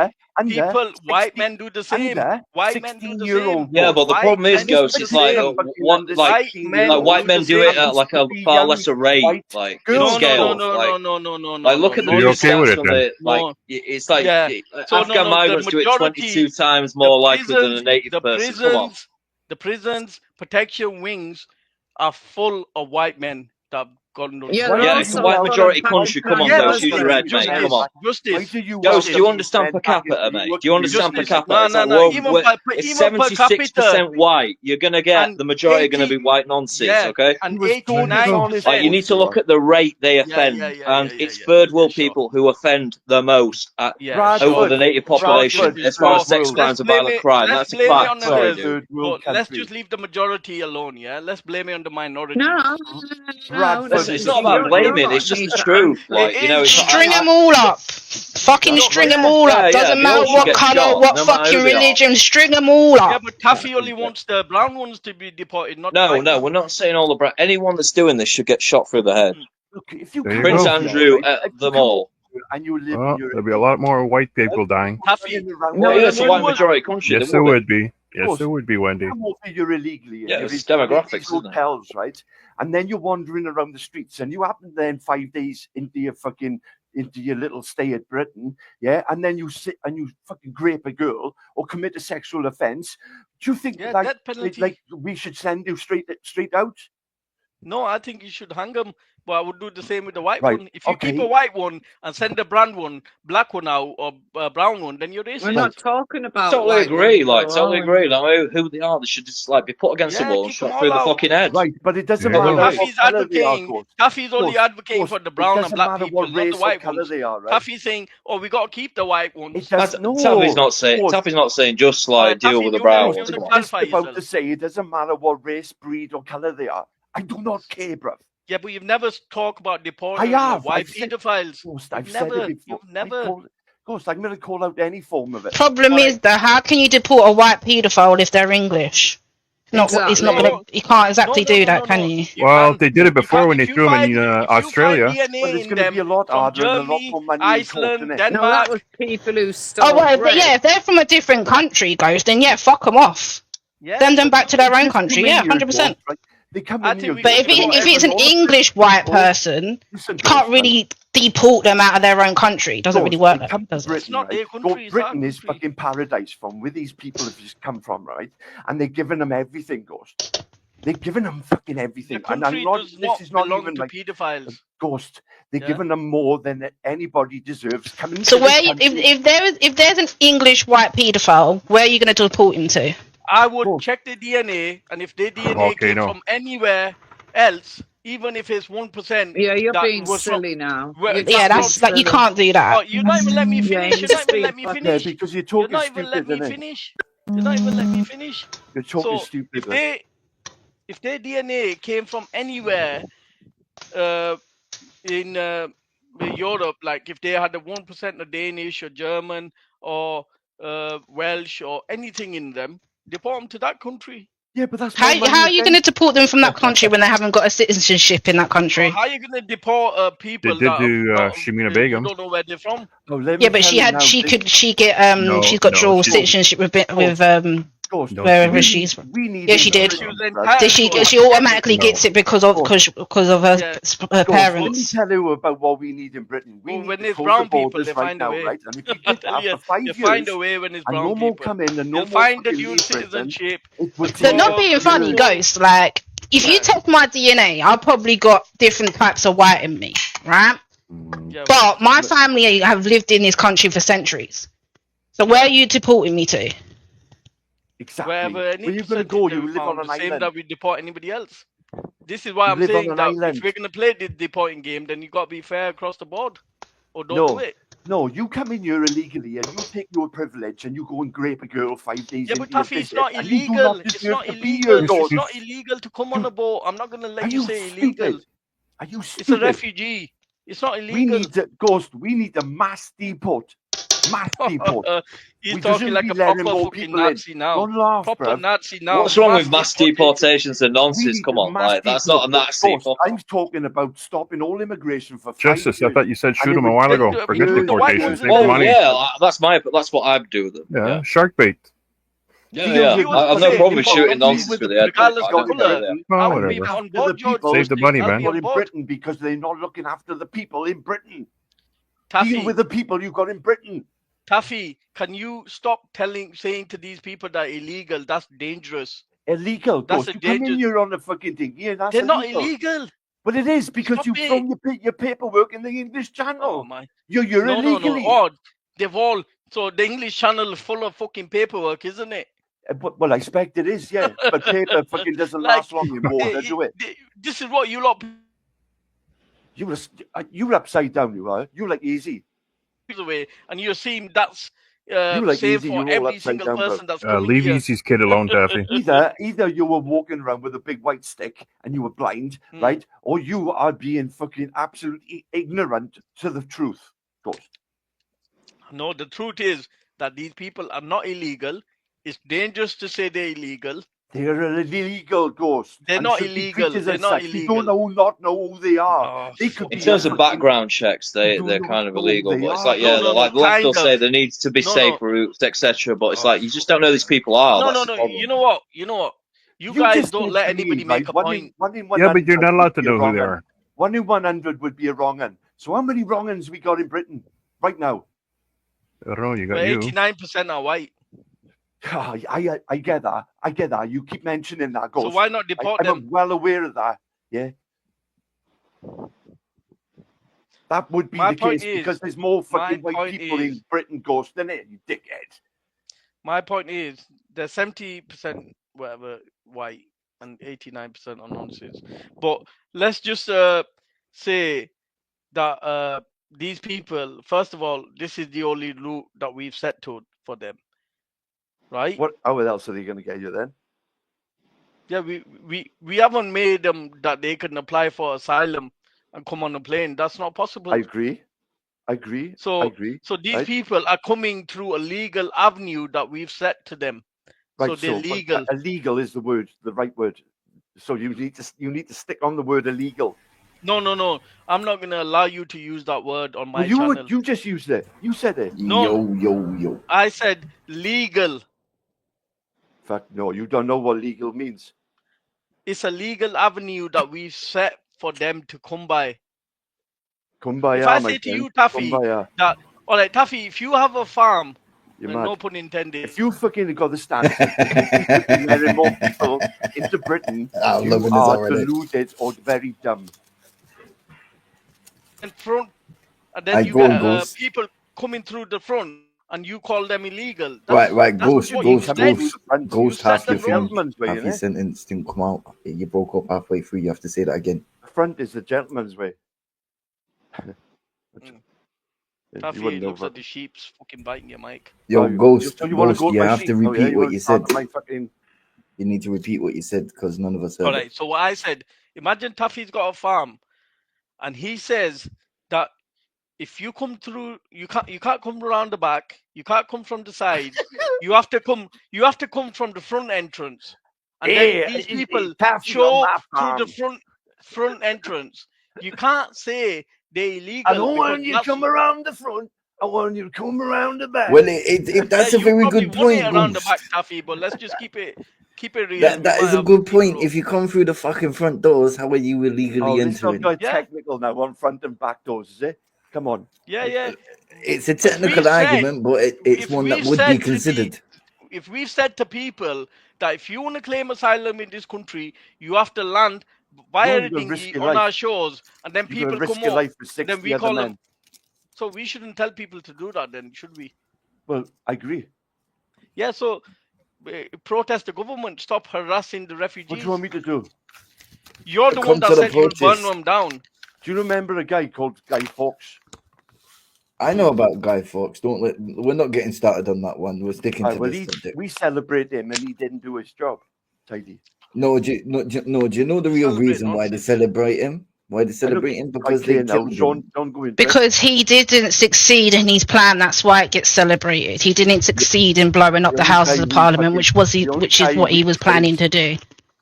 white men do the same. White men do the same. Yeah, but the problem is, Ghost, it's like white men do it at like a far lesser rate, like scale. No. Like, look at the stats from the like. It's like Afghan migrants do it 22 times more likely than a native person. Come on. The prisons, protection wings are full of white men that got no. It's a white majority country. Come on, Ghost, use your head, mate. Come on. Ghost, do you understand per capita, mate? Do you understand per capita? No. It's 76% white. You're gonna get the majority going to be white nonsense, okay? And 89%. Like, you need to look at the rate they offend, and it's third world people who offend the most over the native population as far as sex crimes and violent crime. That's a fact. Sorry, dude. Let's just leave the majority alone, yeah? Let's blame it on the minority. No. It's not about blaming, it's just the truth. Like, you know, string them all up. Fucking string them all up. Doesn't matter what colour, what fucking religion, string them all up. Yeah, but Taffy only wants the brown ones to be deported, not No, we're not saying all the brown. Anyone that's doing this should get shot through the head. Look, if you Prince Andrew, them all. And you live there'll be a lot more white people dying. It's a white majority country. Yes, there would be. Yes, there would be, Wendy. You're illegally. Yeah, it's demographics, isn't it? Hotels, right? And then you're wandering around the streets, and you happen then 5 days into your little stay at Britain, yeah, and then you sit and you fucking grape a girl or commit a sexual offence. Do you think like we should send you straight out? No, I think you should hang them. But I would do the same with the white one. If you keep a white one and send a black one out or a brown one, then you're racist. We're not talking about. Totally agree. Like who they are, they should just like be put against the wall and shot through the fucking head. Right, but it doesn't matter. Taffy's only advocating for the brown and black people, not the white ones. Taffy's saying, "Oh, we got to keep the white ones." Taffy's not saying just like deal with the brown ones. About to say it doesn't matter what race, breed, or color they are. I do not care, bruv. Yeah, but you've never talked about deporting white pedophiles. I've said it before. You've never. Ghost, I'm going to call out any form of it. Problem is, though, how can you deport a white paedophile if they're English? It's not gonna. You can't exactly do that, can you? Well, they did it before when they threw them in Australia. Well, it's going to be a lot harder and a lot more money. Iceland, Denmark. No, that was people who stole. Oh well, but yeah, if they're from a different country, Ghost, then yeah, fuck them off. Send them back to their own country. Yeah, 100%. But if it's an English white person, you can't really deport them out of their own country. It doesn't really work like that, does it? It's not their country. Britain is fucking paradise from where these people have just come from, right? And they're giving them everything, Ghost. They're giving them fucking everything. And this is not even like pedophiles. Ghost. They're giving them more than anybody deserves. So if there's an English white paedophile, where are you going to deport him to? I would check the DNA, and if the DNA came from anywhere else, even if it's 1%. Yeah, you're being silly now. That's like you can't do that. Oh, you're not even let me finish. You're not even let me finish. Because you're talking stupid. You're not even let me finish. You're not even let me finish. You're talking stupid. If their DNA came from anywhere in Europe, like if they had a 1% of Danish or German or Welsh or anything in them, deport them to that country. Yeah, but that's how are you going to deport them from that country when they haven't got a citizenship in that country? Well, how are you going to deport people? They did do Shamina Begum. You don't know where they're from. Yeah, but she's got dual citizenship with wherever she's from. Yeah, she did. She automatically gets it because of her parents. Let me tell you about what we need in Britain. When there's brown people, they find a way. Right? And if you did that for 5 years, they find a way when there's brown people. Come in and they'll find the dual citizenship. They're not being funny, Ghost. Like, if you test my DNA, I've probably got different types of white in me, right? But my family have lived in this country for centuries. So where are you deporting me to? Exactly. Wherever any you're going to go, you live on an island. Same that we deport anybody else. This is why I'm saying that if we're going to play the deporting game, then you got to be fair across the board, or don't do it. No, you come in here illegally and you take your privilege and you go and grape a girl 5 days. Yeah, but into your Taffy, it's visit, not and you do illegal. It's deserve not to be illegal. here, Ghost. It's not illegal to come on a boat. I'm not gonna let Are you you say illegal. stupid? Are you It's a stupid? refugee. It's not We illegal. need to, Ghost. We need to mass deport. Mass deport. He's We talking shouldn't like be a letting proper more fucking people in. Nazi now. Don't laugh, Proper bruv. Nazi now. What's wrong with mass deportations and We nonsense? need Come to on, mass like that's not a deport. Nazi. Ghost, I'm talking about stopping all immigration for 5 Justice, I years. thought you said And shoot it him a would while take ago. the- Forget the white deportation. ones Save in the Oh money. yeah, that's what I'd do with them. Yeah, shark bait. Yeah, Deal yeah. with I have no the- problem with the- shooting the- nonsense through the head, but regardless I of don't the agree with colour. them. Oh, I would whatever. be on After board, the George. people- Save the money, I'll man. be on in board. Britain because they're not looking after the people in Britain. Taffy, Deal with the people you've got in Britain. Taffy, can you stop saying to these people that illegal? That's dangerous. Illegal, That's Ghost. a You come in dangerous. here on the fucking thing. Yeah, that's They're not illegal. illegal. But it is because Stop you've it. thrown your paperwork in the English Channel. Oh my. You're No. illegally. Oh, they've all. So the English Channel is full of fucking paperwork, isn't it? Well, I expect it is, yeah. But paper fucking doesn't last long in water, do it? This is what you lot. You're upside down, you are. You're like easy. Away, and you're seeing that's You like same easy, for you're all every upside single down, bro. person that's coming Leave here. Easy's kid alone, Taffy. Either you were walking around with a big white stick and you were blind, right? Or you are being fucking absolutely ignorant to the truth, Ghost. No, the truth is that these people are not illegal. It's dangerous to say they're illegal. They're illegal, Ghost. They're not illegal. They're not illegal. You don't know who they are. They could In be terms of background checks, they're kind of illegal. But it's like, yeah, like the left will say there needs to be safe routes, etc. But it's like you just don't know who these people are. No. You know what? You guys don't let anybody make a point. Yeah, but you're not allowed to know who they are. 1 in 100 would be a wrong un. So how many wrong uns we got in Britain right now? I don't know. You got you. 89% are white. I get that. I get that. You keep mentioning that, Ghost. So why not deport them? I'm well aware of that. Yeah. That would be the case because there's more fucking white people in Britain, Ghost, than it, you dickhead. My point is there's 70% whatever white and 89% are nonsense. But let's just say that these people, first of all, this is the only route that we've set to for them. Right? How else are they going to get you then? Yeah, we haven't made them that they can apply for asylum and come on a plane. That's not possible. I agree. So these people are coming through a legal avenue that we've set to them. Right, so they're legal. Illegal is the right word. So you need to stick on the word illegal. No. I'm not going to allow you to use that word on my channel. You just used it. You said it. No. Yo. I said legal. Fuck no, you don't know what legal means. It's a legal avenue that we've set for them to come by. Kumbaya, if I say to you, Taffy, that all right, Taffy, if you have a farm, no pun intended. If you fucking got the stance of letting more people into Britain, you are deluded or very dumb. And then you get people coming through the front, and you call them illegal. Right, Ghost, half your sentence didn't come out. You broke up halfway through. You have to say that again. The front is the gentleman's way. Taffy looks at the sheep's fucking biting your mic. Yo, Ghost, you have to repeat what you said. You need to repeat what you said because none of us heard. All right, so what I said, imagine Taffy's got a farm, and he says that if you come through, you can't come around the back, you can't come from the side, you have to come from the front entrance. And then these people show through the front entrance. You can't say they're illegal. I don't want you to come around the front. I want you to come around the back. Well, that's a very good point, around the back, Taffy, but let's just keep it real. That is a good point. If you come through the fucking front doors, how are you illegally entering? It's technical now on front and back doors, is it? Come on. Yeah. It's a technical argument, but it's one that would be considered. If we've said to people that if you want to claim asylum in this country, you have to land via dinghy on our shores, and then people come up, then we call them. So we shouldn't tell people to do that, then, should we? Well, I agree. Yeah, so protest the government, stop harassing the refugees. What do you want me to do? You're the one that said you'll burn them down. Do you remember a guy called Guy Fawkes? I know about Guy Fawkes. We're not getting started on that one. We're sticking to this subject. We celebrate him, and he didn't do his job. Tidy. No, do you know the real reason why they celebrate him? Why they celebrate him? Because they killed him. Because he didn't succeed in his plan. That's why it gets celebrated. He didn't succeed in blowing up the Houses of Parliament, which is what he was planning to do.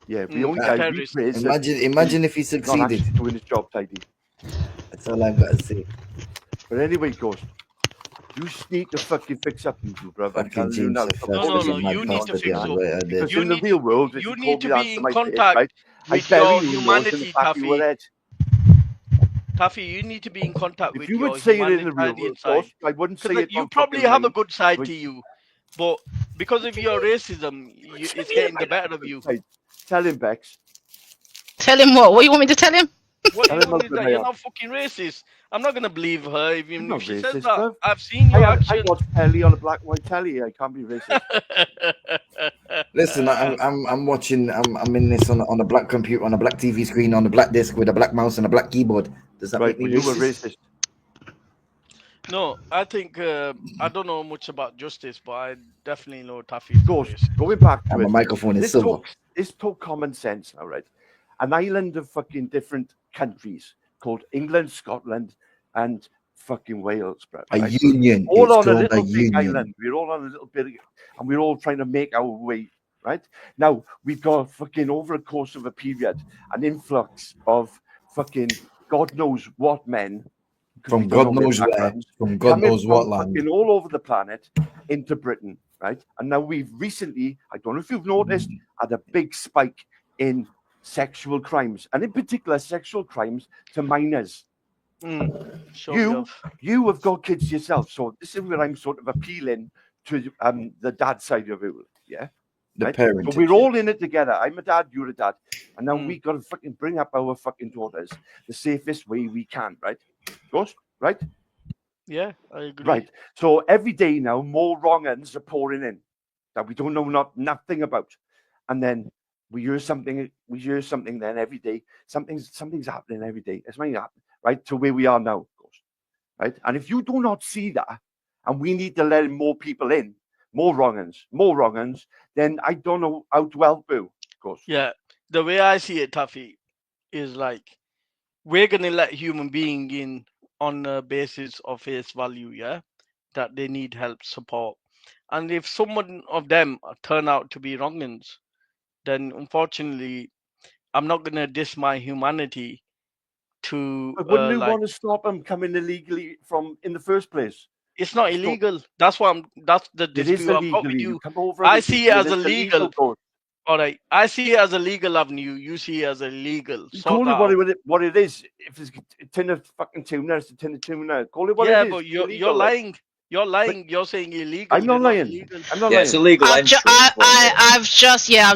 Yeah, the only guy we praise. Imagine if he succeeded doing his job, Tidy. That's all I've got to say. But anyway, Ghost, you need to fucking fix up, you brother. I'm telling you now. No, you need to fix up. Because in the real world, you need to be in contact with your humanity, Taffy. Taffy, you need to be in contact with your humanitarian side. I wouldn't say it. You probably have a good side to you, but because of your racism, it's getting the better of you. Tell him, Bex. Tell him what? What do you want me to tell him? What you want is that you're not fucking racist. I'm not gonna believe her even if she says that. Bro. I've seen your action. I watch telly on a black and white telly. I can't be racist. Listen, I'm watching. I'm in this on a black computer, on a black TV screen, on a black disc with a black mouse and a black keyboard. Does that make me racist? You were racist. No, I think I don't know much about justice, but I definitely know Taffy. Going back to it, microphone is silver. This talk common sense now, right? An island of fucking different countries called England, Scotland, and fucking Wales, bro. A union. All on a little big island. We're all on a little bit, and we're all trying to make our way, right? Now, we've got fucking over a course of a period, an influx of fucking God knows what men. From God knows where. From God knows what land. All over the planet into Britain, right? And now we've recently, I don't know if you've noticed, had a big spike in sexual crimes, and in particular sexual crimes to minors. You have got kids yourself, so this is where I'm sort of appealing to the dad side of it, yeah. The parent. So we're all in it together. I'm a dad, you're a dad, and now we got to fucking bring up our fucking daughters the safest way we can, right? Ghost, right? Yeah, I agree. Right. So every day now, more wrong ends are pouring in that we don't know nothing about, and then we hear something. Then every day, something's happening every day. It's something happening, right? To where we are now, Ghost, right? And if you do not see that, and we need to let more people in, more wrong ends, then I don't know how to help you, Ghost. Yeah, the way I see it, Taffy, is like we're gonna let human being in on the basis of face value, yeah, that they need help, support, and if someone of them turn out to be wrong-uns, then unfortunately, I'm not gonna diss my humanity to. But wouldn't you want to stop them coming illegally from in the first place? It's not illegal. That's the dispute I've got with you. I see it as illegal. All right, I see it as a legal avenue. You see it as illegal. Call it what it is. If it's a tin of fucking tuna, it's a tin of tuna. Call it what it is. Yeah, but you're lying. You're lying. You're saying illegal. I'm not lying. I'm not lying. It's illegal. I've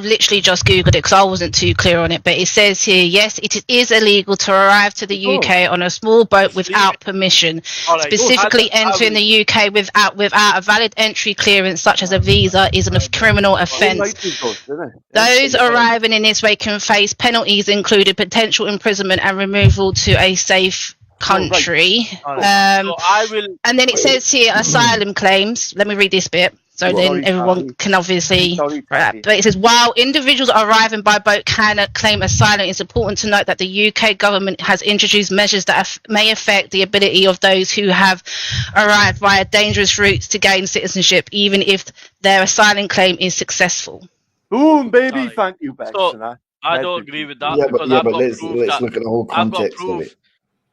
literally just Googled it because I wasn't too clear on it. But it says here, yes, it is illegal to arrive to the UK on a small boat without permission. Right. Specifically, entering the UK without a valid entry clearance, such as a visa, is a criminal offence. Those arriving in this way can face penalties, including potential imprisonment and removal to a safe country. And then it says here asylum claims. Let me read this bit so then everyone can obviously. But it says while individuals arriving by boat can claim asylum, it's important to note that the UK government has introduced measures that may affect the ability of those who have arrived via dangerous routes to gain citizenship, even if their asylum claim is successful. Boom, baby! Thank you, Bex. I don't agree with that. But let's look at the whole context of it.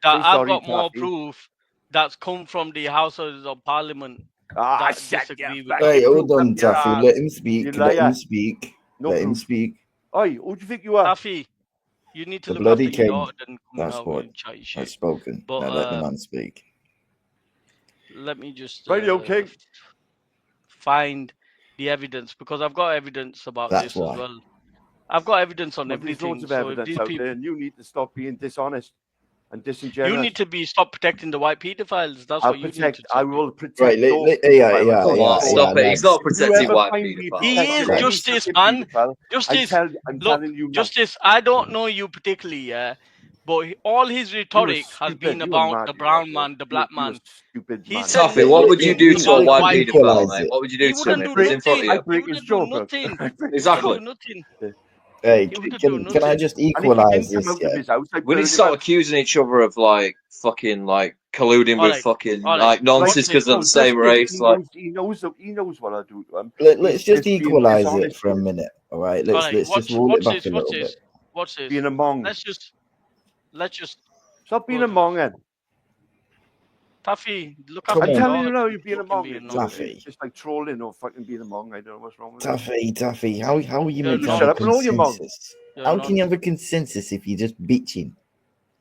I've got more proof that's come from the Houses of Parliament. Hey, hold on, Taffy. Let him speak. Let him speak. Let him speak. Oi, who do you think you are? Taffy, you need to the look bloody after king. your daughter and come That's out what and chat shit. I've spoken. But, now let the man speak. Let me just okay. find the evidence because I've got evidence about this as well. I've got evidence on everything. There's loads of evidence out there, and you need to stop being dishonest and disingenuous. You need to stop protecting the white pedophiles. That's what you need to do. I will protect. Right, stop it. He's not protecting white pedophiles. He is Justice, man. Justice. I'm telling you, Justice. I don't know you particularly, yeah, but all his rhetoric has been about the brown man, the black man. He said, Tuffy, what would you do to a white paedophile, mate? What would you do to him if he was in front of you? He wouldn't do nothing. Exactly. Hey, can I just equalise this? Yeah? We need to start accusing each other of like fucking like colluding with fucking like nonsense because they're the same race. Like he knows what I do to him. Let's just equalise it for a minute, all right? Let's just roll it back a little bit. Watch this. Being a Mong. Let's just stop being a Mong, then. Tuffy, look up. I'm telling you now, you're being a Mong. Tuffy. It's just like trolling or fucking being a Mong. I don't know what's wrong with Tuffy, how are you meant to shut have up a and all your Mong. consensus? How can you have a consensus if you're just bitching?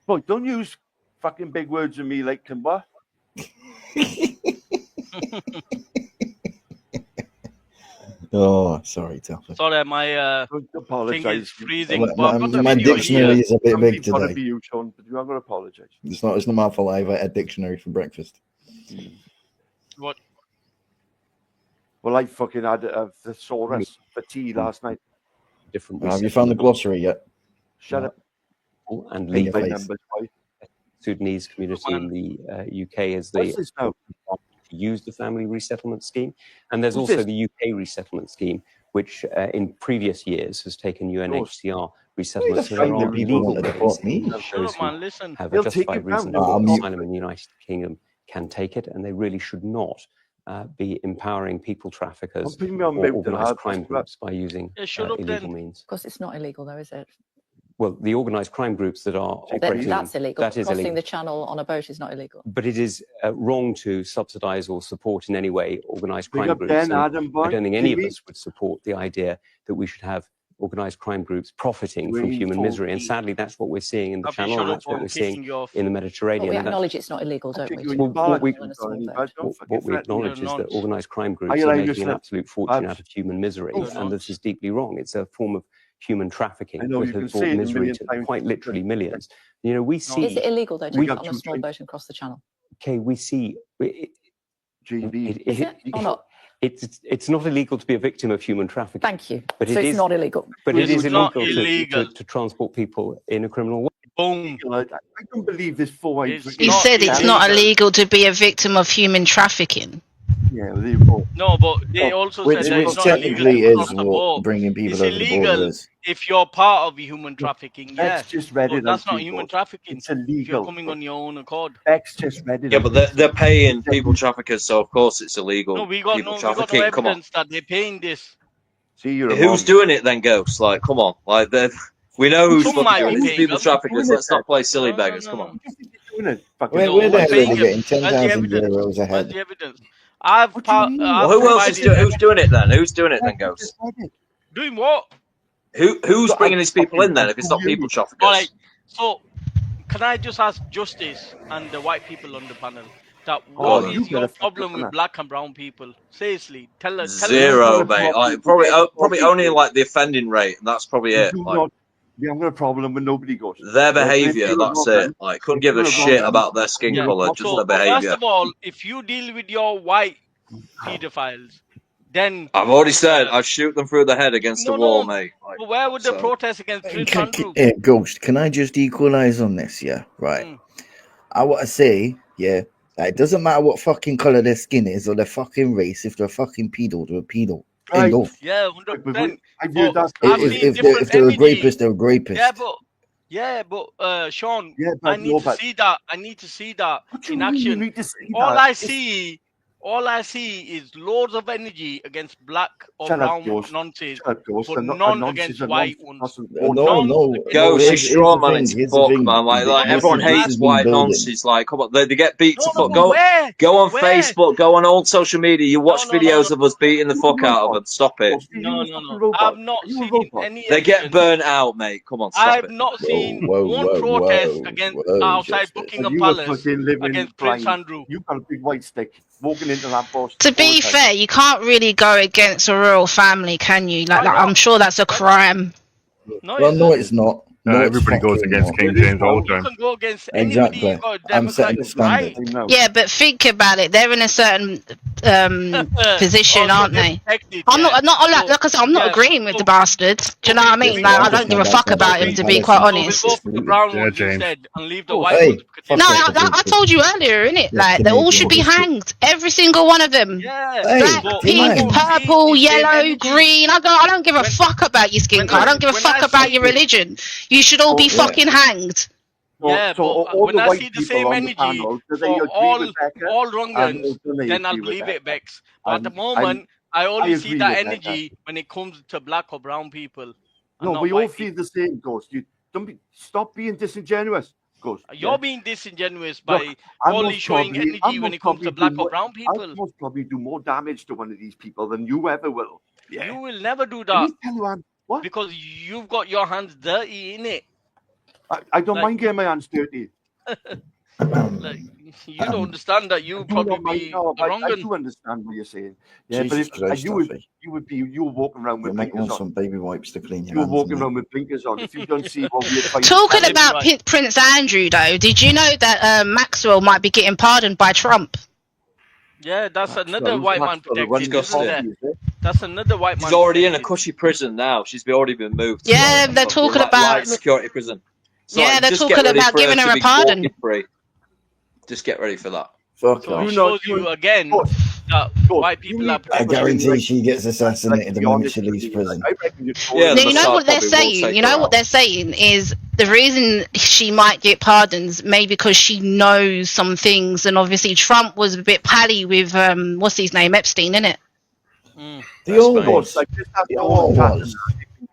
Boy, don't use fucking big words with me like Kimber. Oh, sorry, Tuffy. Sorry, my thing is freezing. My dictionary is a bit big today. Be you, Sean, but you have to apologise. It's not my fault. I ate a dictionary for breakfast. What? Well, I fucking had a thesaurus for tea last night. Different. Have you found the glossary yet? Shut up. And legal Sudanese community in the UK is to use the family resettlement scheme, and there's also the UK resettlement scheme, which in previous years has taken UNHCR resettlement. So there are legal ways those who have a justified reason for asylum in the United Kingdom can take it, and they really should not be empowering people traffickers or organised crime groups by using illegal means. Of course, it's not illegal, though, is it? Well, the organised crime groups that are operating... That's illegal. That is Crossing illegal. the channel on a boat is not illegal. But it is wrong to subsidise or support in any way organised crime groups. I don't think any of us would support the idea that we should have organised crime groups profiting from human misery. And sadly, that's what we're seeing in the Channel, and that's what we're seeing in the Mediterranean. But we acknowledge it's not illegal, don't we? What we acknowledge is that organised crime groups are making an absolute fortune out of human misery, and this is deeply wrong. It's a form of human trafficking that has brought misery to quite literally millions. You know, we see... Is it illegal, though, to get on a small boat and cross the channel? Okay, we see... Is it or not? It's not illegal to be a victim of human trafficking. Thank you. But so it's not illegal. But it is illegal to transport people in a criminal way. Boom. I don't believe this four. He said it's not illegal to be a victim of human trafficking. Yeah, no, but they also said that it's not technically illegal is what bringing people over the border is. If you're part of human trafficking, X just read it. That's not human trafficking. It's illegal. If you're coming on your own accord. X just read it. Yeah, but they're paying people traffickers, so of course it's illegal. No, we got no evidence that they're paying this. See, who's doing it then, Ghost? Like, come on, like we know who's fucking doing it. It's people traffickers. Let's not play silly beggars. Come on. Where the hell are they getting 10,000 euros ahead? Where's the evidence? Who else is doing? Who's doing it then? Who's doing it then, Ghost? Doing what? Who's bringing these people in then? If it's not people traffickers. All right. So, can I just ask Justice and the white people on the panel that what is your problem with black and brown people? Seriously, tell us. Zero, mate. Like, probably only like the offending rate, and that's probably it. Like, we haven't got a problem when nobody goes. Their behaviour, that's it. Like, couldn't give a shit about their skin colour, just their behaviour. First of all, if you deal with your white paedophiles, then I've already said I'd shoot them through the head against the wall, mate. Like, but where would the protest against Prince Andrew? Ghost, can I just equalise on this? Yeah, right. I want to say, yeah, it doesn't matter what fucking colour their skin is or their fucking race. If they're a fucking pedo, they're a pedo. Right. Yeah, 100%. If they're a rapist, they're a rapist. Yeah, but Sean, yeah, I need to see that. I need to see that in action. All I see is loads of energy against black or brown nonsense, but none against white ones. No. Ghost is straw man. It's fuck, man. Like everyone hates white nonsense. Like, come on, they get beat to fuck. Go on Facebook, go on old social media. You watch videos of us beating the fuck out of them. Stop it. No. I've not seen any. They get burnt out, mate. Come on, stop it. I've not seen one protest against outside Buckingham Palace against Prince Andrew. You got a big white stick. Walking into that boss. To be fair, you can't really go against a royal family, can you? Like I'm sure that's a crime. No, it's not. No, everybody goes against King James all the time. You can go against anybody. Exactly. I'm setting the standard. Yeah, but think about it. They're in a certain position, aren't they? I'm not like I said, I'm not agreeing with the bastards. Do you know what I mean? Like, I don't give a fuck about him, to be quite honest. So we'll go for the brown ones instead and leave the white ones. No, I told you earlier, innit? Like, they all should be hanged. Every single one of them. Black, pink, purple, yellow, green. I don't give a fuck about your skin color. I don't give a fuck about your religion. You should all be fucking hanged. Yeah, but when I see the same energy for all wrong ones, then I'll believe it, Bex. But at the moment, I only see that energy when it comes to black or brown people. No, we all feel the same, Ghost. You stop being disingenuous, Ghost. You're being disingenuous by only showing energy when it comes to black or brown people. I must probably do more damage to one of these people than you ever will. Yeah. You will never do that. What? Because you've got your hands dirty, innit? I don't mind getting my hands dirty. Like, you don't understand that you probably be the wrong one. I do understand what you're saying. Yeah, Jesus but if you were walking around with blinkers on. Some baby wipes to clean your hands. You were walking around with blinkers on. If you don't see what we're fighting. Talking about Prince Andrew, though, did you know that Maxwell might be getting pardoned by Trump? Yeah, that's another white man protected, isn't there? That's another white man. She's already in a cushy prison now. She's already been moved. Yeah, they're talking about security prison. So yeah, they're talking about giving her a pardon. Just get ready for that. So it shows you again that white people are. I guarantee she gets assassinated the moment she leaves prison. Yeah, you know what they're saying? You know what they're saying is the reason she might get pardons, maybe because she knows some things, and obviously Trump was a bit pally with what's his name, Epstein, innit? The old ones. The old ones.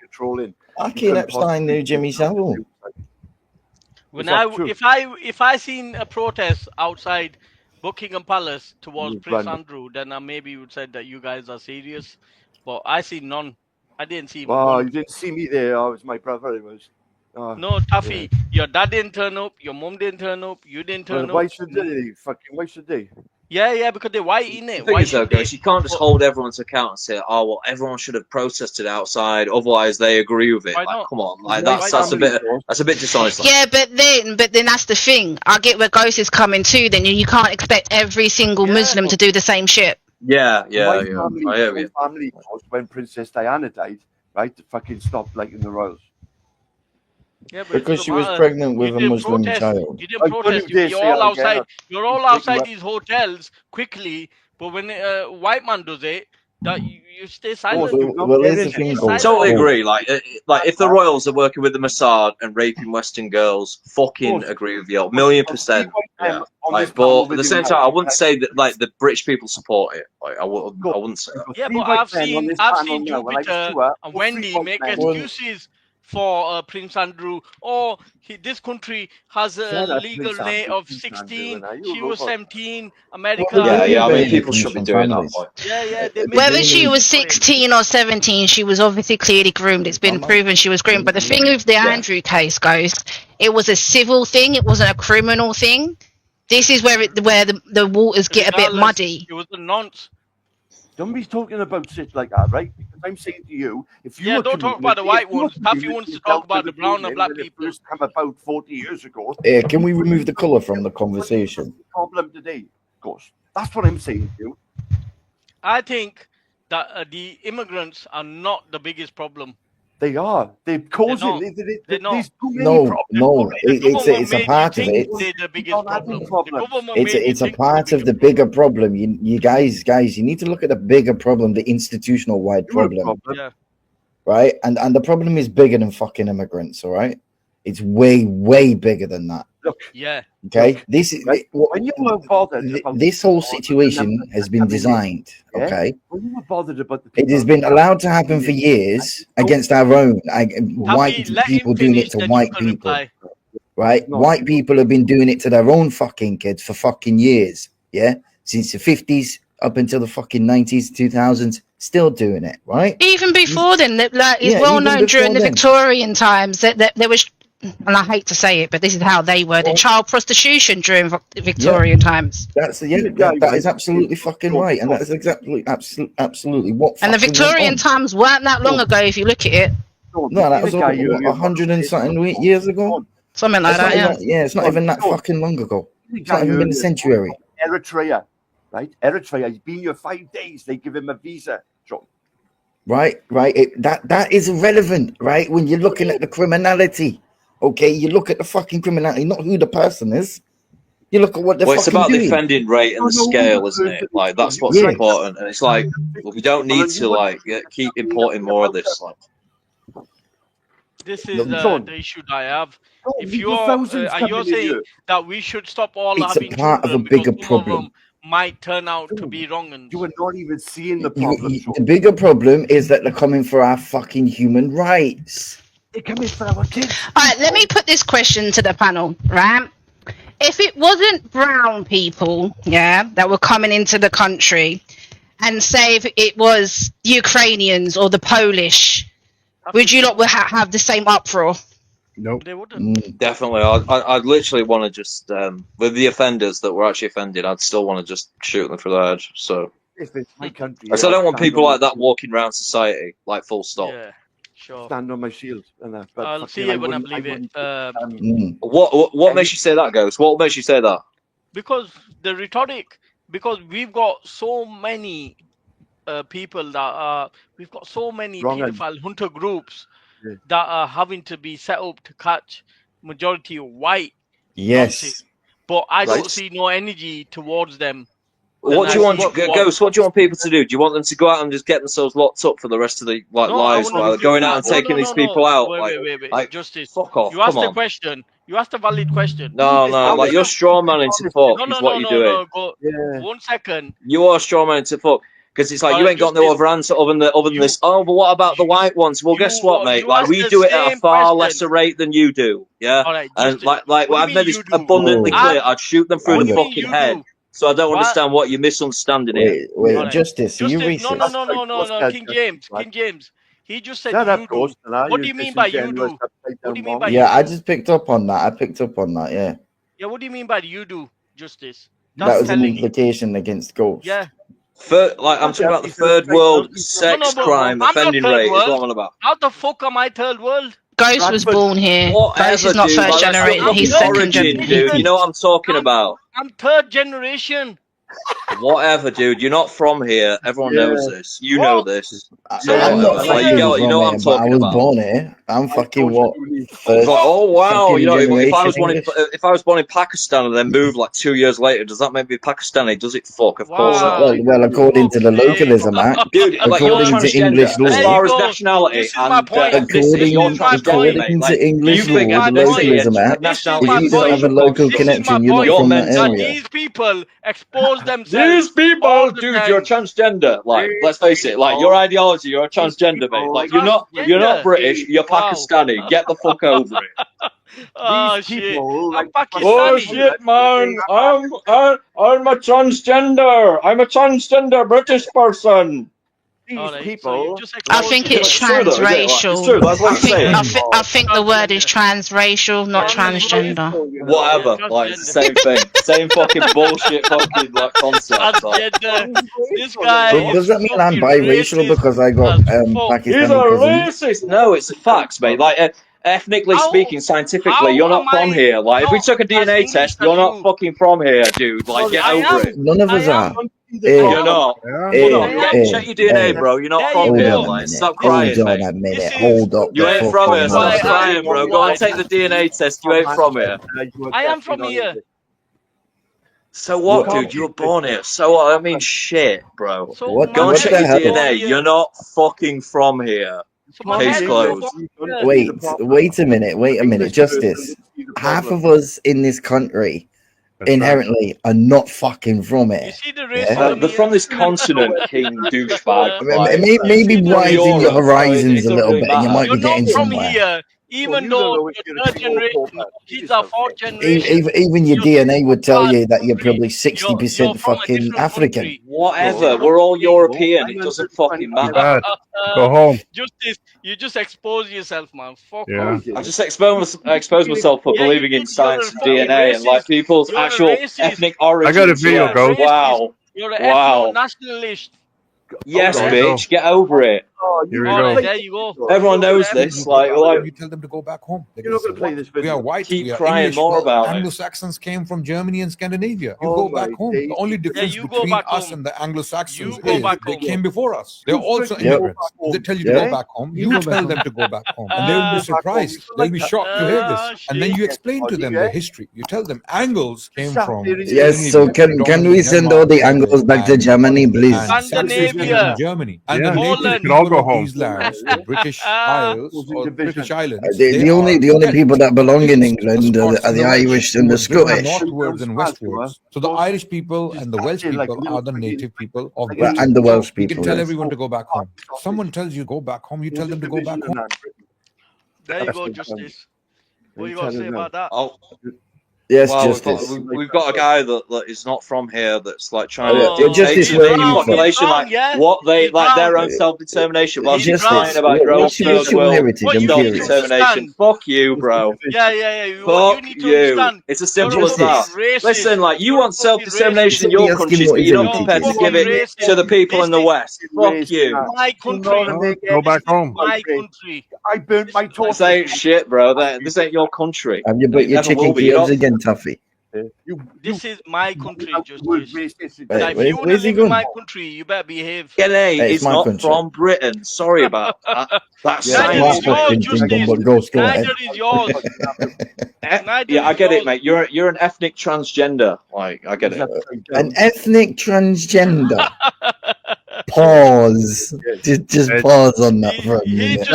Controlling. Aki Epstein knew Jimmy Savile. When if I seen a protest outside Buckingham Palace towards Prince Andrew, then I maybe would say that you guys are serious. But I see none. I didn't see. Well, you didn't see me there. I was my brother. It was. No, Taffy, your dad didn't turn up. Your mom didn't turn up. You didn't turn up. Why should they? Why should they? Yeah, because they're white, innit? The thing is, though, guys, you can't just hold everyone to account and say, "Oh, well, everyone should have protested outside, otherwise they agree with it." Like, come on, like that's a bit dishonest. Yeah, but then that's the thing. I get where Ghost is coming to. Then you can't expect every single Muslim to do the same shit. Yeah. My family, when Princess Diana died, right, to fucking stop liking the royals. Yeah, but because she was pregnant with a Muslim child. You didn't protest. You're all outside these hotels quickly. But when a white man does it, that you stay silent. Totally agree. Like if the royals are working with the Mossad and raping Western girls, fucking agree with you, 1,000,000%. Yeah. Like, but at the same time, I wouldn't say that like the British people support it. Like, I wouldn't say that. Yeah, but I've seen Jupiter and Wendy make excuses for Prince Andrew. Oh, this country has a legal age of 16. She was 17. America. Yeah. I mean, people should be doing that. Yeah. Whether she was 16 or 17, she was obviously clearly groomed. It's been proven she was groomed. But the thing with the Andrew case goes, it was a civil thing. It wasn't a criminal thing. This is where the waters get a bit muddy. It was a nonce. Don't be talking about shit like that, right? Because I'm saying to you, if you don't talk about the white ones. Taffy wants to talk about the brown and black people. First come about 40 years ago. Yeah, can we remove the colour from the conversation? Problem today, of course. That's what I'm saying to you. I think that the immigrants are not the biggest problem. They are. They're causing. They're not. No. It's a part of it. It's a part of the bigger problem. You guys, you need to look at the bigger problem, the institutional wide problem. Right? And the problem is bigger than fucking immigrants, all right? It's way bigger than that. Look, okay. Look, this is when you were bothered. This whole situation has been designed. Okay. When you were bothered about it has been allowed to happen for years against our own white people doing it to white people. Right? White people have been doing it to their own fucking kids for fucking years. Yeah, since the 50s up until the fucking 90s, 2000s. Still doing it, right? Even before then, it's well known during the Victorian times that there was. And I hate to say it, but this is how they were. The child prostitution during Victorian times. That is absolutely fucking right, and that is absolutely what. And the Victorian times weren't that long ago, if you look at it. No, that was 100 and something years ago. Something like that. Yeah, it's not even that fucking long ago. It's not even been a century. Eritrea. right? Eritrea, he's been here 5 days. They give him a visa, John. Right. That is irrelevant, right? When you're looking at the criminality, okay, you look at the fucking criminality, not who the person is. You look at what they're it's fucking about doing. the offending rate and the scale, isn't it? Like that's what's important. And it's like, well, we don't need to like keep importing more of this. Like, this is the issue that I have. If you're saying that we should stop all having part children of a bigger because some of problem. them might turn out to be wrong. And you are not even seeing the problem. The bigger problem is that they're coming for our fucking human rights. They're coming for our kids. All right, let me put this question to the panel, right? If it wasn't brown people, that were coming into the country, and say if it was Ukrainians or the Polish, would you not have the same uproar? Nope. They wouldn't. Definitely. I'd literally want to just, with the offenders that were actually offended, I'd still want to just shoot them through the head. So, if it's my country, I don't want people like that walking around society, like full stop. Yeah, sure. Stand on my shield. And but I'll see it when I believe it. What makes you say that, Ghost? What makes you say that? Because the rhetoric, because we've got so many people that are, we've got so many pedophile hunter groups that are having to be set up to catch majority of white. Yes. Nonsense. But I don't see no energy towards them. What do you want, Ghost? What do you want people to do? Do you want them to go out and just get themselves locked up for the rest of the lives while going out and taking these people out? Wait. Justice. Fuck off. You asked a question. You asked a valid question. No, like you're strawmanning to fuck is what you're doing. No. 1 second. You are strawmanning to fuck. Because it's like, you ain't got no other answer other than this. Oh, but what about the white ones? Well, guess what, mate? Like, we do it at a far lesser rate than you do. Yeah? Right, and like I've made this abundantly clear. I'd shoot them through the fucking head. So I don't understand what you're misunderstanding here. Wait, Justice, are you racist? No, King James. He just said you do. What do you mean by you do? What do you mean by you do? Yeah, I just picked up on that. Yeah. Yeah, what do you mean by you do, Justice? That was an implication against Ghost. Yeah. I'm talking about the third world sex crime offending rate. Is what I'm on about. How the fuck am I third world? Ghost was born here. Ghost is not first generation. He's second generation. Dude. You know what I'm talking about? I'm third generation. Whatever, dude. You're not from here. Everyone knows this. You know this. So I'm not you know what I'm talking about. I was born here. I'm fucking what? Oh wow! You know, if I was born in Pakistan and then moved like 2 years later, does that make me Pakistani? Does it? Fuck, of course. Well, according to the Localism Act, dude, like you're English law, as far as nationality and ethnicity, you're transgender. According to English law, the Localism Act, if you don't have a local connection, you're not from that area. These people expose themselves. These people, dude, you're transgender. Like, let's face it. Like, your ideology, you're a transgender, mate. Like, you're not British. You're Pakistani. Get the fuck over it. Oh shit! I'm Pakistani. Oh shit, man! I'm a transgender. I'm a transgender British person. People. I think it's transracial. It's true. That's what I'm saying. I think the word is transracial, not transgender. Whatever. Like, it's the same thing. Same fucking bullshit fucking like concept. Transgender. This guy. Does that mean I'm biracial because I got Pakistani? He's a racist. No, it's the facts, mate. Like. Ethnically speaking, scientifically, you're not from here. Like, if we took a DNA test, you're not fucking from here, dude. Like, get over it. None of us are. You're not. Check your DNA, bro. You're not from here. Like, stop crying, mate. Hold up. You ain't from here. Stop crying, bro. Go and take the DNA test. You ain't from here. I am from here. So what, dude? You were born here. So what? I mean, shit, bro. Go and check your DNA. You're not fucking from here. Case closed. Wait a minute. Justice. Half of us in this country inherently are not fucking from it. You see the race they're from this continent, king douchebag. Maybe widen your horizons a little bit and you might be getting somewhere. Here. Even though you're third generation, kids are fourth generation. Even your DNA would tell you that you're probably 60% fucking African. Whatever, we're all European. It doesn't fucking matter. Go home. You just expose yourself, man. Fuck off. I just expose myself for believing in science and DNA and like people's actual ethnic origins. I got a video, Ghost. Wow. You're an ethno-nationalist. Yes, bitch. Get over it. Here we go. There you go. Everyone knows this. You tell them to go back home. You're not going to play this video. We are white. Keep we are crying English. more about it. Anglo-Saxons came from Germany and Scandinavia. You go back home. The only difference between us and the Anglo-Saxons is they came before us. They're also immigrants. They tell you to go back home. You tell them to go back home, and they will be surprised. They'll be shocked to hear this. And then you explain to them the history. You tell them Angles came from. Yes. So can we send all the Angles back to Germany, please? Scandinavia, Germany, and the Poland. native people of these lands, the British Isles or British Islands. The only people that belong in England are the Irish and the Scottish. Northwards and westwards. So the Irish people and the Welsh people are the native people of Britain. And the Welsh people. You can tell everyone to go back home. If someone tells you go back home, you tell them to go back home. There you go, Justice. What are you going to say about that? Yes, well, Justice. We've got a guy that is not from here that's like trying to Justice population, what they like their own self-determination. While she's crying about growing third world self-determination. Fuck you, bro. Yeah. Fuck you. It's as simple as that. Listen, like you want self-determination in your countries, but you're not prepared to give it to the people in the West. Fuck you. My country. Go back home. My country. I burnt my toast. This ain't shit, bro. This ain't your country. But you're chicken cubes again, Tuffy. This is my country, Justice. Wait, if you want to where's he live in going? my country, you better behave. He's not from Britain. Sorry about that. That's Neither is yours, Justice. Neither is yours. Yeah, I get it, mate. You're an ethnic transgender. Like, I get it. An ethnic transgender. Pause. Just pause on that for a minute.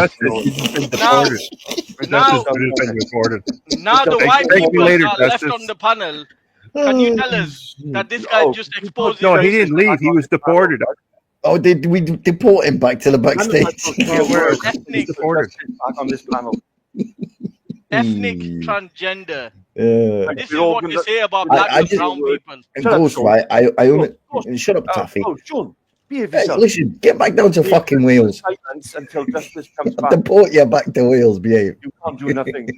Now the white people are left on the panel. Can you tell us that this guy just exposed? No, he didn't leave. He was deported. Oh, did we deport him back to the backstage? Ethnic on this panel. Ethnic transgender. This is what they say about black and brown people. Ghost, right? I only shut up, Taffy. Hey, listen, get back down to fucking Wales. Until justice comes back. Deport you back to Wales, behave. You can't do nothing.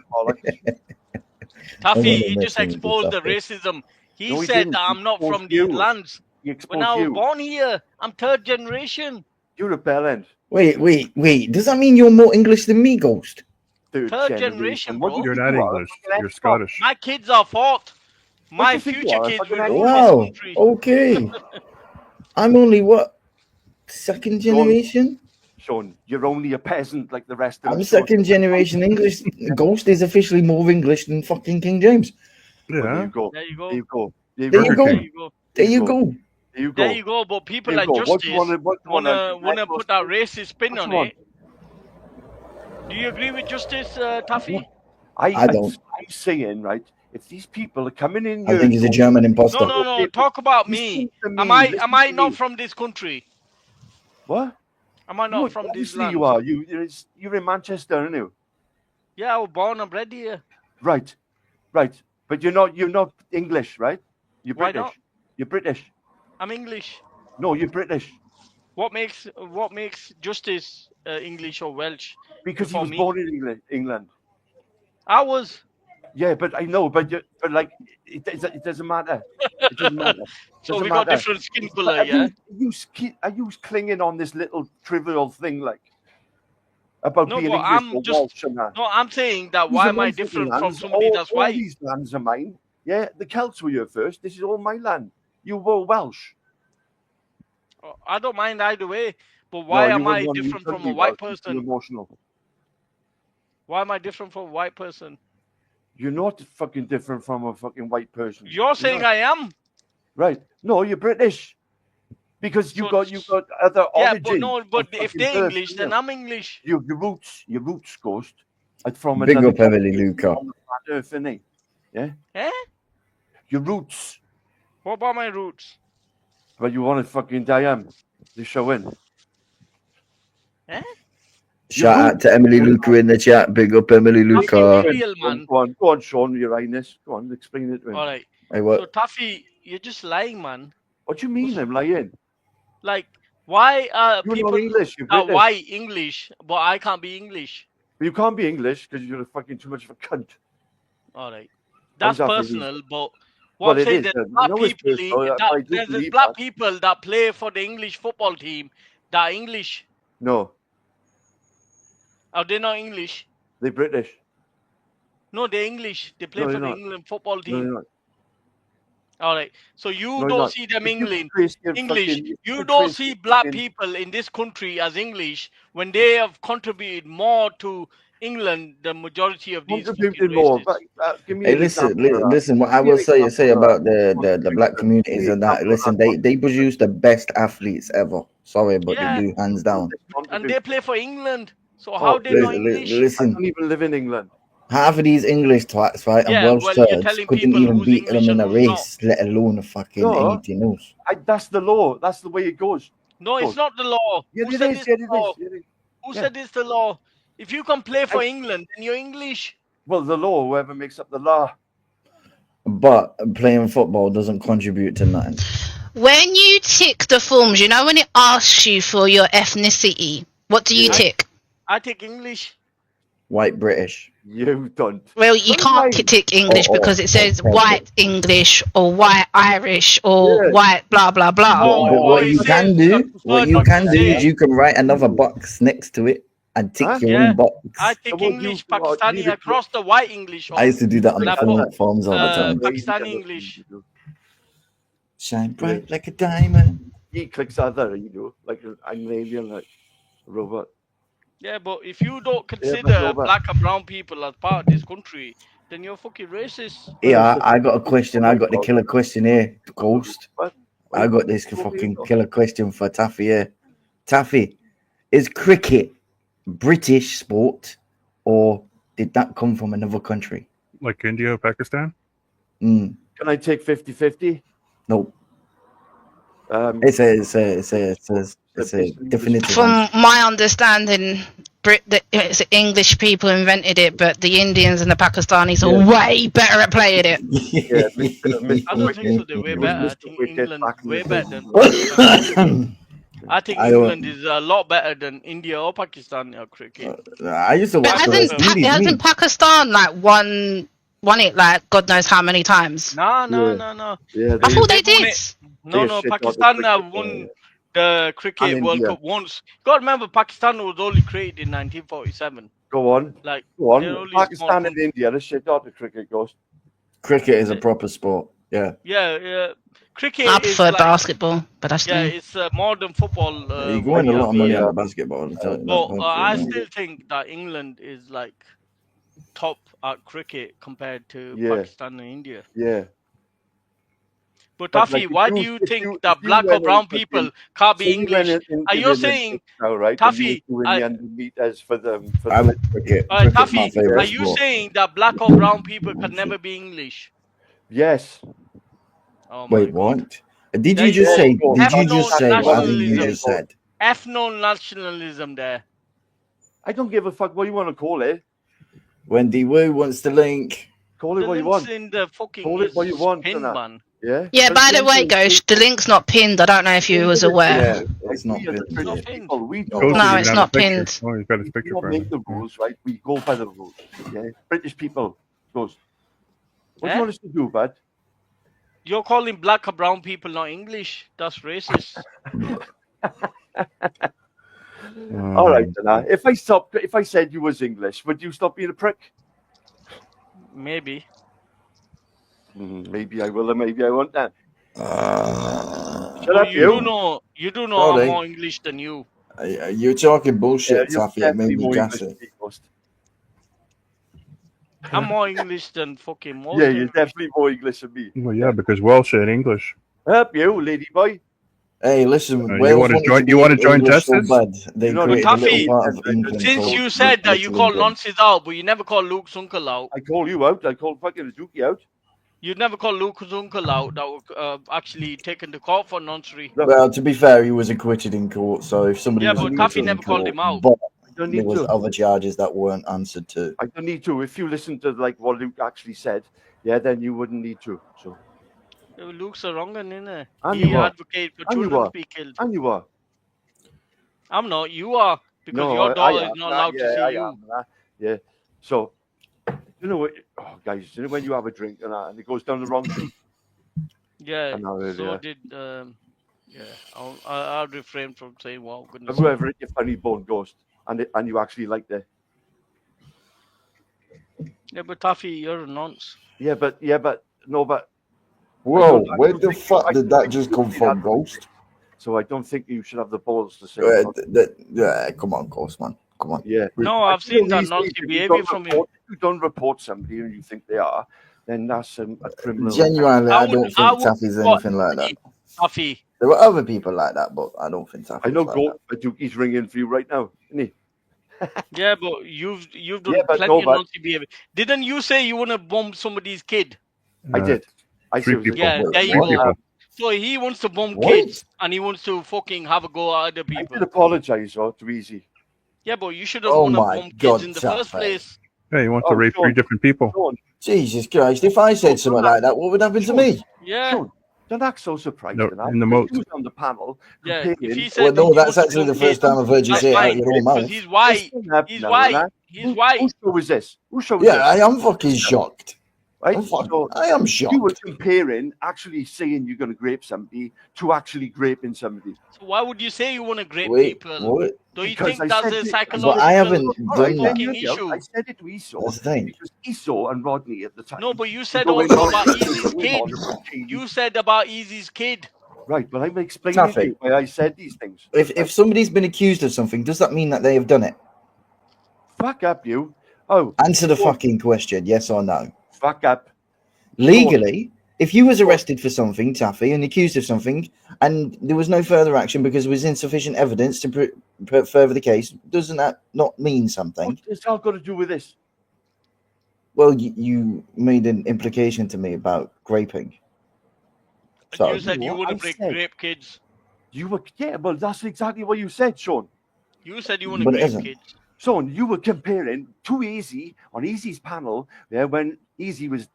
Taffy, he just exposed the racism. He said that I'm not from these lands. When I was born here, I'm third generation. You're a bellend. Wait. Does that mean you're more English than me, Ghost? Third generation, bro. You're not English. You're Scottish. My kids are fourth. My future kids will rule wow. this country. Okay. I'm only what? Second generation? Sean, you're only a peasant like the rest of us. I'm second generation English. Ghost is officially more English than fucking King James. Yeah. There you go. There you go. There you go. There you go. There you go. There you go. But people like Justice wanna put that racist spin on it. Do you agree with Justice, Taffy? I don't. I'm saying, right, if these people are coming in I think he's a German imposter. No. Talk about me. Am I not from this country? What? Am I not from this land? You are. You're in Manchester, aren't you? Yeah, I was born and bred here. Right. But you're not English, right? You're Why British. not? You're British. I'm English. No, you're British. What makes Justice English or Welsh? Because he was born in England. I was. Yeah, but I know, but like it doesn't matter. It doesn't matter. So we got different skin color, yeah. Are you clinging on this little trivial thing like about being English I'm just Welsh and that? No, I'm saying that why am I different from somebody that's white? All these lands are mine. Yeah, the Celts were here first. This is all my land. You were Welsh. I don't mind either way, but why am I different from a white person? Emotional. Why am I different from a white person? You're not fucking different from a fucking white person. You're saying I am. Right. No, you're British. Because you got other origins. But if they're English, then I'm English. Your roots, Ghost, are from Big up Emily Luca. Earth, innit? Yeah? Eh? Your roots. What about my roots? Well, you want to fucking Diane. They show in. Eh? Shout out to Emily Luca in the chat. Big up Emily Luca. Go on, Sean, your highness. Go on, explain it to him. All right. Hey, what? So, Taffy, you're just lying, man. What do you mean I'm lying? Like, why are you're people not English, you're are British. white English, but I can't be English? You can't be English because you're fucking too much of a cunt. All right. That's personal, but what I'm saying, there's black people that play for the English football team that are English. No. Are they not English? They're British. No, they're English. They play No, for they're the not. England football No, team. they're not. All right. So you No, they're don't not. see them If you England trace your English. fucking- if You you don't trace see your black fucking- people in this country as English when they have contributed more to England than majority of these fucking Contributed more. races. But give me Hey, an listen, example of that. listen. What I Give me will an say example of about that. the black communities and that. Listen, they produce the best athletes ever. Sorry, but Yeah. they do, hands down. And they play for England. So Oh, how they not English? I Listen, don't even live in England. half of these English twats, right, and Yeah, Welsh well, you're turds telling couldn't people even who's beat English them in and a who's not. race, let alone a fucking No. anything else. That's the law. That's the way it goes. No, it's not the law. Yeah, Who it said is. it's Yeah, the it law? is. Yeah, it is. Who Yeah. said it's the law? If you can play for England, then you're English. Well, the law, whoever makes up the law. But playing football doesn't contribute to nothing. When you tick the forms, you know when it asks you for your ethnicity, what do you tick? I take English. White British. You don't. Well, you can't tick English because it says white English or white Irish or white blah blah blah. But what you can do is you can write another box next to it and tick your own box. I take English, Pakistani across the white English. I used to do that on the forms all the time. Pakistani English. Shine bright like a diamond. He clicks other, like an alien, like a robot. Yeah, but if you don't consider black and brown people as part of this country, then you're fucking racist. Yeah, I got a question. I got the killer question here, Ghost. I got this fucking killer question for Taffy here. Taffy, is cricket British sport or did that come from another country? Like India, Pakistan? Mm. Can I take 50-50? No. It's a definitive. From my understanding, it's English people invented it, but the Indians and the Pakistanis are way better at playing it. I don't think so. They're way better. I think England way better than Pakistan. I think England is a lot better than India or Pakistan at cricket. I used to watch hasn't Pakistan like won it like God knows how many times? No. Yeah, I thought they did. No, Pakistan won the cricket World Cup once. You gotta remember, Pakistan was only created in 1947. Go on. Go on. Pakistan and India, the shit out of cricket goes. Cricket is a proper sport. Yeah. Yeah. Cricket. I prefer basketball, but that's it's modern football. You're going a lot of money on basketball. But I still think that England is like top at cricket compared to Pakistan and India. Yeah. But Taffy, why do you think that black or brown people can't be English? Are you saying, Taffy? Taffy, are you saying that black or brown people can never be English? Yes. Oh wait, what? Did you just say? Did you just say what you just said? Ethno-nationalism there. I don't give a fuck what you want to call it. Wendy Wu wants the link. Call it what you want. In the fucking call it what you want. man. Yeah. Yeah. By the way, Ghost, the link's not pinned. I don't know if you was aware. Yeah, it's not pinned. No, it's not pinned. Oh, he's got his picture. We don't make the rules, right? We go by the rules. Yeah. British people goes. What do you want us to do, bud? You're calling black or brown people not English. That's racist. All right, then. If I said you was English, would you stop being a prick? Maybe. Maybe I will, and maybe I won't. Then. Shut up, you. You do know I'm more English than you. You're talking bullshit, Taffy. It made me gas it. I'm more English than fucking most. Yeah, you're definitely more English than me. Well, yeah, because Welsh and English. Help you, lady boy. Hey, listen. You want to join Justice? Taffy, since you said that you call nonsense out, but you never call Luke's uncle out. I call you out. I call fucking Zuki out. You never call Luke's uncle out that was actually taken to court for nonsense. Well, to be fair, he was acquitted in court. So if somebody but Taffy never called him out. But there was other charges that weren't answered to. I don't need to. If you listen to like what Luke actually said, then you wouldn't need to. So. Luke's a wrong one, isn't it? He advocates for children to be killed. And you are. I'm not. You are. Because your daughter is not allowed to see you. Yeah. So, you know what? Oh, guys, you know when you have a drink and it goes down the wrong thing? Yeah. So did... I'll refrain from saying, wow, goodness. Have you ever hit your funny bone, Ghost? And you actually liked it? Yeah, but Taffy, you're a nonce. Yeah, but no, but. Whoa, where the fuck did that just come from, Ghost? So I don't think you should have the balls to say. Come on, Ghost, man. Come on. Yeah. No, I've seen that naughty behavior from him. If you don't report somebody and you think they are, then that's a criminal. Genuinely, I don't think Taffy's anything like that. Taffy. There were other people like that, but I don't think Taffy's I know like that. He's ringing for you right now, isn't he? Yeah, but you've done plenty of naughty behavior. Didn't you say you want to bomb somebody's kid? I did. I Three people. Yeah, there you go. So he wants to bomb kids and he wants to fucking have a go at other people. I did apologise, to Easy. Yeah, but you should have want to bomb kids in the first place. Yeah, you want to rape 3 different people. Jesus Christ! If I said something like that, what would happen to me? Yeah. Don't act so surprised. No, in the most. He was on the panel. Yeah, if he said well, no, that's actually the first time I've heard you say it out your own mouth. He's white. He's white. He's white. Whose show was this? Whose show was this? Yeah, I am fucking shocked. Right? I am shocked. You were comparing actually saying you're going to grape somebody to actually graping somebody. So why would you say you want to grape people? What? Do you think that's a psychological But I haven't done that. issue? I said it to Esau. That's the thing. Because Esau and Rodney at the time. No, but you said also about Easy's kid. You said about Easy's kid. Right, but I'm explaining to you why I said these things. If somebody's been accused of something, does that mean that they have done it? Fuck up, you. Oh. Answer the fucking question, yes or no. Fuck up. Legally, if you was arrested for something, Taffy, and accused of something, and there was no further action because there was insufficient evidence to further the case, doesn't that not mean something? What's this all got to do with this? Well, you made an implication to me about graping. So, you said you want to grape kids. Well, that's exactly what you said, Sean. You said you want to grape kids. Sean, you were comparing to Easy on Easy's panel, when Easy was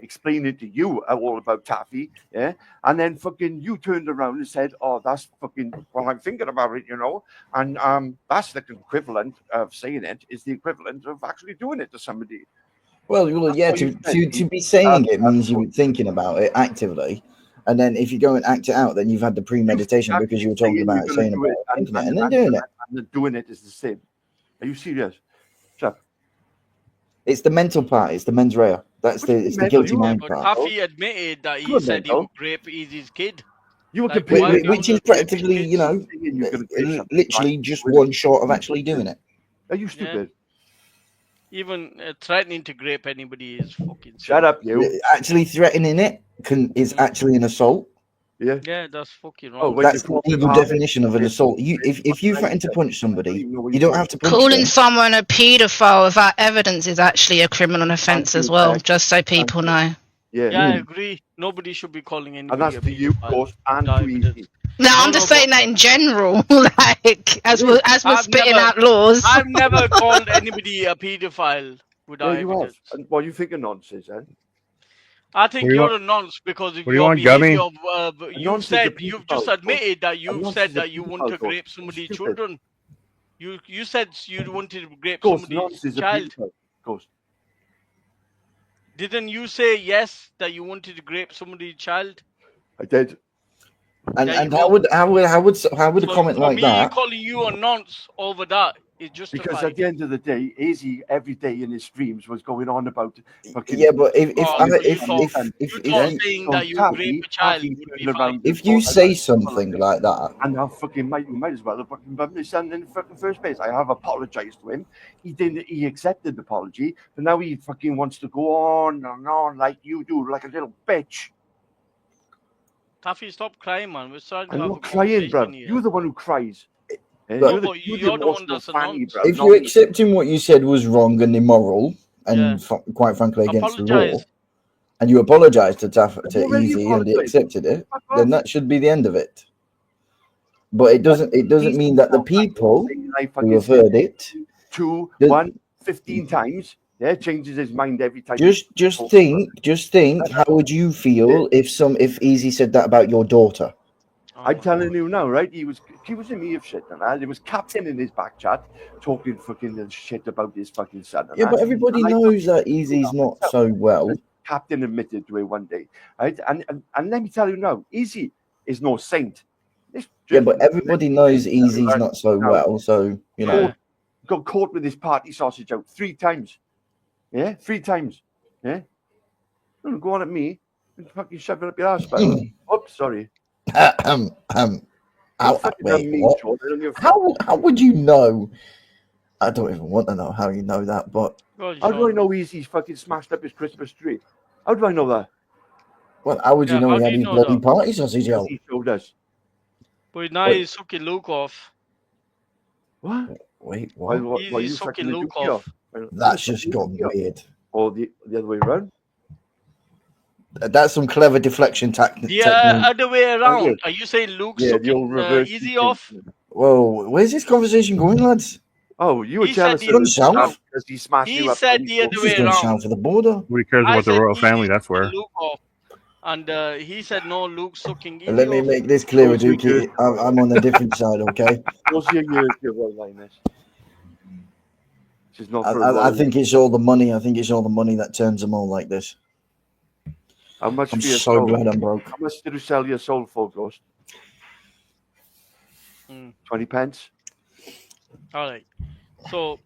explaining to you all about Taffy, yeah, and then fucking you turned around and said, "Oh, that's fucking well, I'm thinking about it, and that's the equivalent of saying it is the equivalent of actually doing it to somebody." Well, yeah, to be saying it means you were thinking about it actively. And then if you go and act it out, then you've had the premeditation because you were talking about it, saying about it, thinking it, and then doing it. And doing it is the same. Are you serious? Shut up. It's the mental part. It's the mens rea. It's the guilty mind part. Taffy admitted that he said he would grape Easy's kid. You were which is practically, literally just one short of actually doing it. Are you stupid? Even threatening to grape anybody is fucking. Shut up, you. Actually threatening it is actually an assault. Yeah. Yeah, that's fucking wrong. That's the legal definition of an assault. If you threaten to punch somebody, you don't have to punch Calling them. someone a paedophile without evidence is actually a criminal offence as well, just so people know. Yeah, I agree. Nobody should be calling anybody. And that's for you, of course, and to Easy. No, I'm just saying that in general, like as we're spitting out laws. I've never called anybody a paedophile without evidence. And what you think of nonsense, then? I think you're a nonce because if your behavior you've just admitted that you said that you want to grape somebody's children. You said you wanted to grape somebody's child. Didn't you say yes that you wanted to grape somebody's child? I did. And how would a comment like that? Calling you a nonce over that is justified. Because at the end of the day, Easy every day in his streams was going on about. Yeah, but if you say something like that, and I fucking might as well have fucking bumped his son in the fucking first place. I have apologized to him. He didn't. He accepted the apology, but now he fucking wants to go on and on like you do, like a little bitch. Taffy, stop crying, man. We're starting to I'm have not a crying, bro. here. You're the one who cries. You're the one that's a nonce. If you're accepting what you said was wrong and immoral, and quite frankly against the law, and you apologise to Easy and he accepted it, then that should be the end of it. But it doesn't mean that the people who have heard it 15 times. Yeah, changes his mind every time. Just think. How would you feel if Easy said that about your daughter? I'm telling you now, right? He was accusing me of shit and that. There was Captain in his back chat talking fucking shit about his fucking son. Yeah, but everybody knows that Easy's not so well. Captain admitted to it one day, right? And let me tell you now, Easy is no saint. Yeah, but everybody knows Easy's not so well, so got caught with his party sausage out 3 times. Yeah, 3 times. Yeah. Don't go on at me and fucking shove it up your ass, pal. Oops, sorry. Wait, what? How would you know? I don't even want to know how you know that, but how do I know he's fucking smashed up his Christmas tree? How do I know that? Well, how would you know he had his bloody party sausage out? He showed us. But now he's sucking Luke off. What? Wait, what? He's sucking Luke off. That's just gone weird. Or the other way around? That's some clever deflection tactic. The other way around. Are you saying Luke's sucking easy off? Whoa, where's this conversation going, lads? Oh, you were jealous of him south because he smashed you up. He said the other way around. South of the border. Who cares about the royal family? That's where. Luke off. And he said, no, Luke's sucking easy Let me make this clear, Dookie. I'm on a different side, okay? What's your royal line? I think it's all the money. I think it's all the money that turns them all like this. How much I'm so glad I'm broke. How much did you sell your soul for, Ghost? 20 pence? All right. So,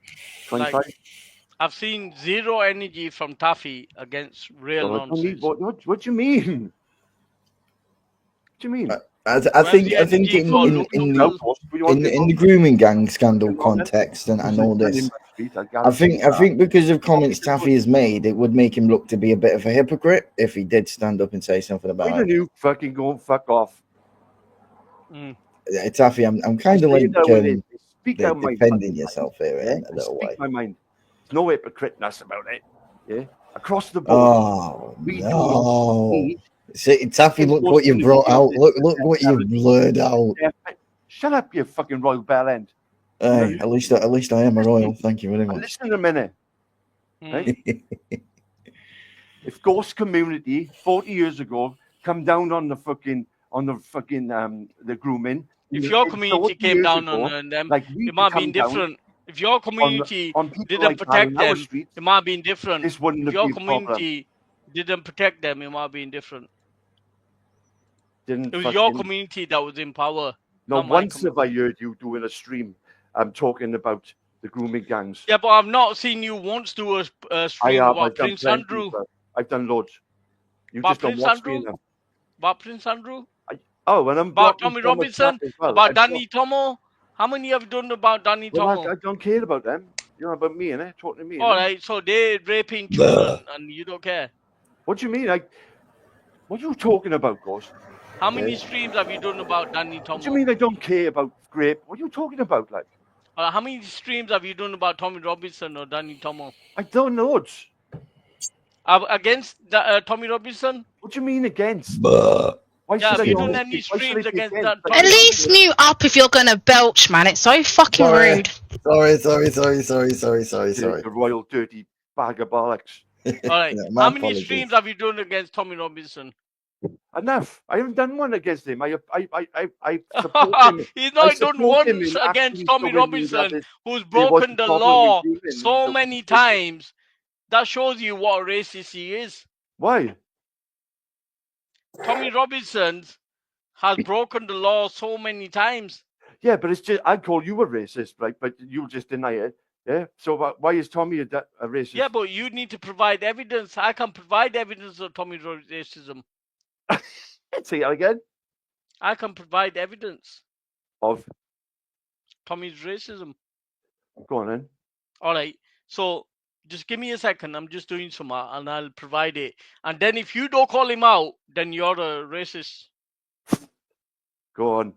25? like, I've seen zero energy from Taffy against real nonsense. What do you mean? What do you mean? I think in the grooming gang scandal context and all this, I think because of comments Taffy has made, it would make him look to be a bit of a hypocrite if he did stand up and say something about it. You fucking go and fuck off. Taffy, I'm kind of like defending yourself here, in a little way. My mind. There's no hypocriteness about it. Yeah, across the board. Oh no. See, Taffy, look what you brought out. Look what you blurred out. Shut up, you fucking royal bell end. Hey, at least I am a royal. Thank you very much. Listen a minute. Right? If Ghost Community 40 years ago come down on the grooming. If your community came down on them, it might have been different. If your community didn't protect them, it might have been different. If your community didn't protect them, it might have been different. It was your community that was in power. No, once have I heard you doing a stream talking about the grooming gangs. Yeah, but I've not seen you once do a stream about Prince Andrew. I've done loads. You about just don't Prince watch Andrew? me enough. About Prince Andrew? And I'm about Tommy Robinson? About Danny Tomo? How many have you done about Danny Tomo? I don't care about them. You're about me, innit? Talking to me. All right, so they're raping children and you don't care. What do you mean? What are you talking about, Ghost? How many streams have you done about Danny Tomo? What do you mean I don't care about grape? What are you talking about, like? How many streams have you done about Tommy Robinson or Danny Tomo? I don't know. Against Tommy Robinson? What do you mean against? Have you done any streams against that? At least mute up if you're gonna belch, man. It's so fucking rude. Sorry. The royal dirty bag of bollocks. All right. How many streams have you done against Tommy Robinson? Enough. I haven't done one against him. I support him. He's not done once against Tommy Robinson, who's broken the law so many times. That shows you what a racist he is. Why? Tommy Robinson has broken the law so many times. Yeah, but it's just, I call you a racist, right? But you just deny it. Yeah. So why is Tommy a racist? Yeah, but you need to provide evidence. I can provide evidence of Tommy's racism. Say that again. I can provide evidence of Tommy's racism. Go on then. All right. So just give me a second. I'm just doing some and I'll provide it. And then if you don't call him out, then you're a racist. Go on.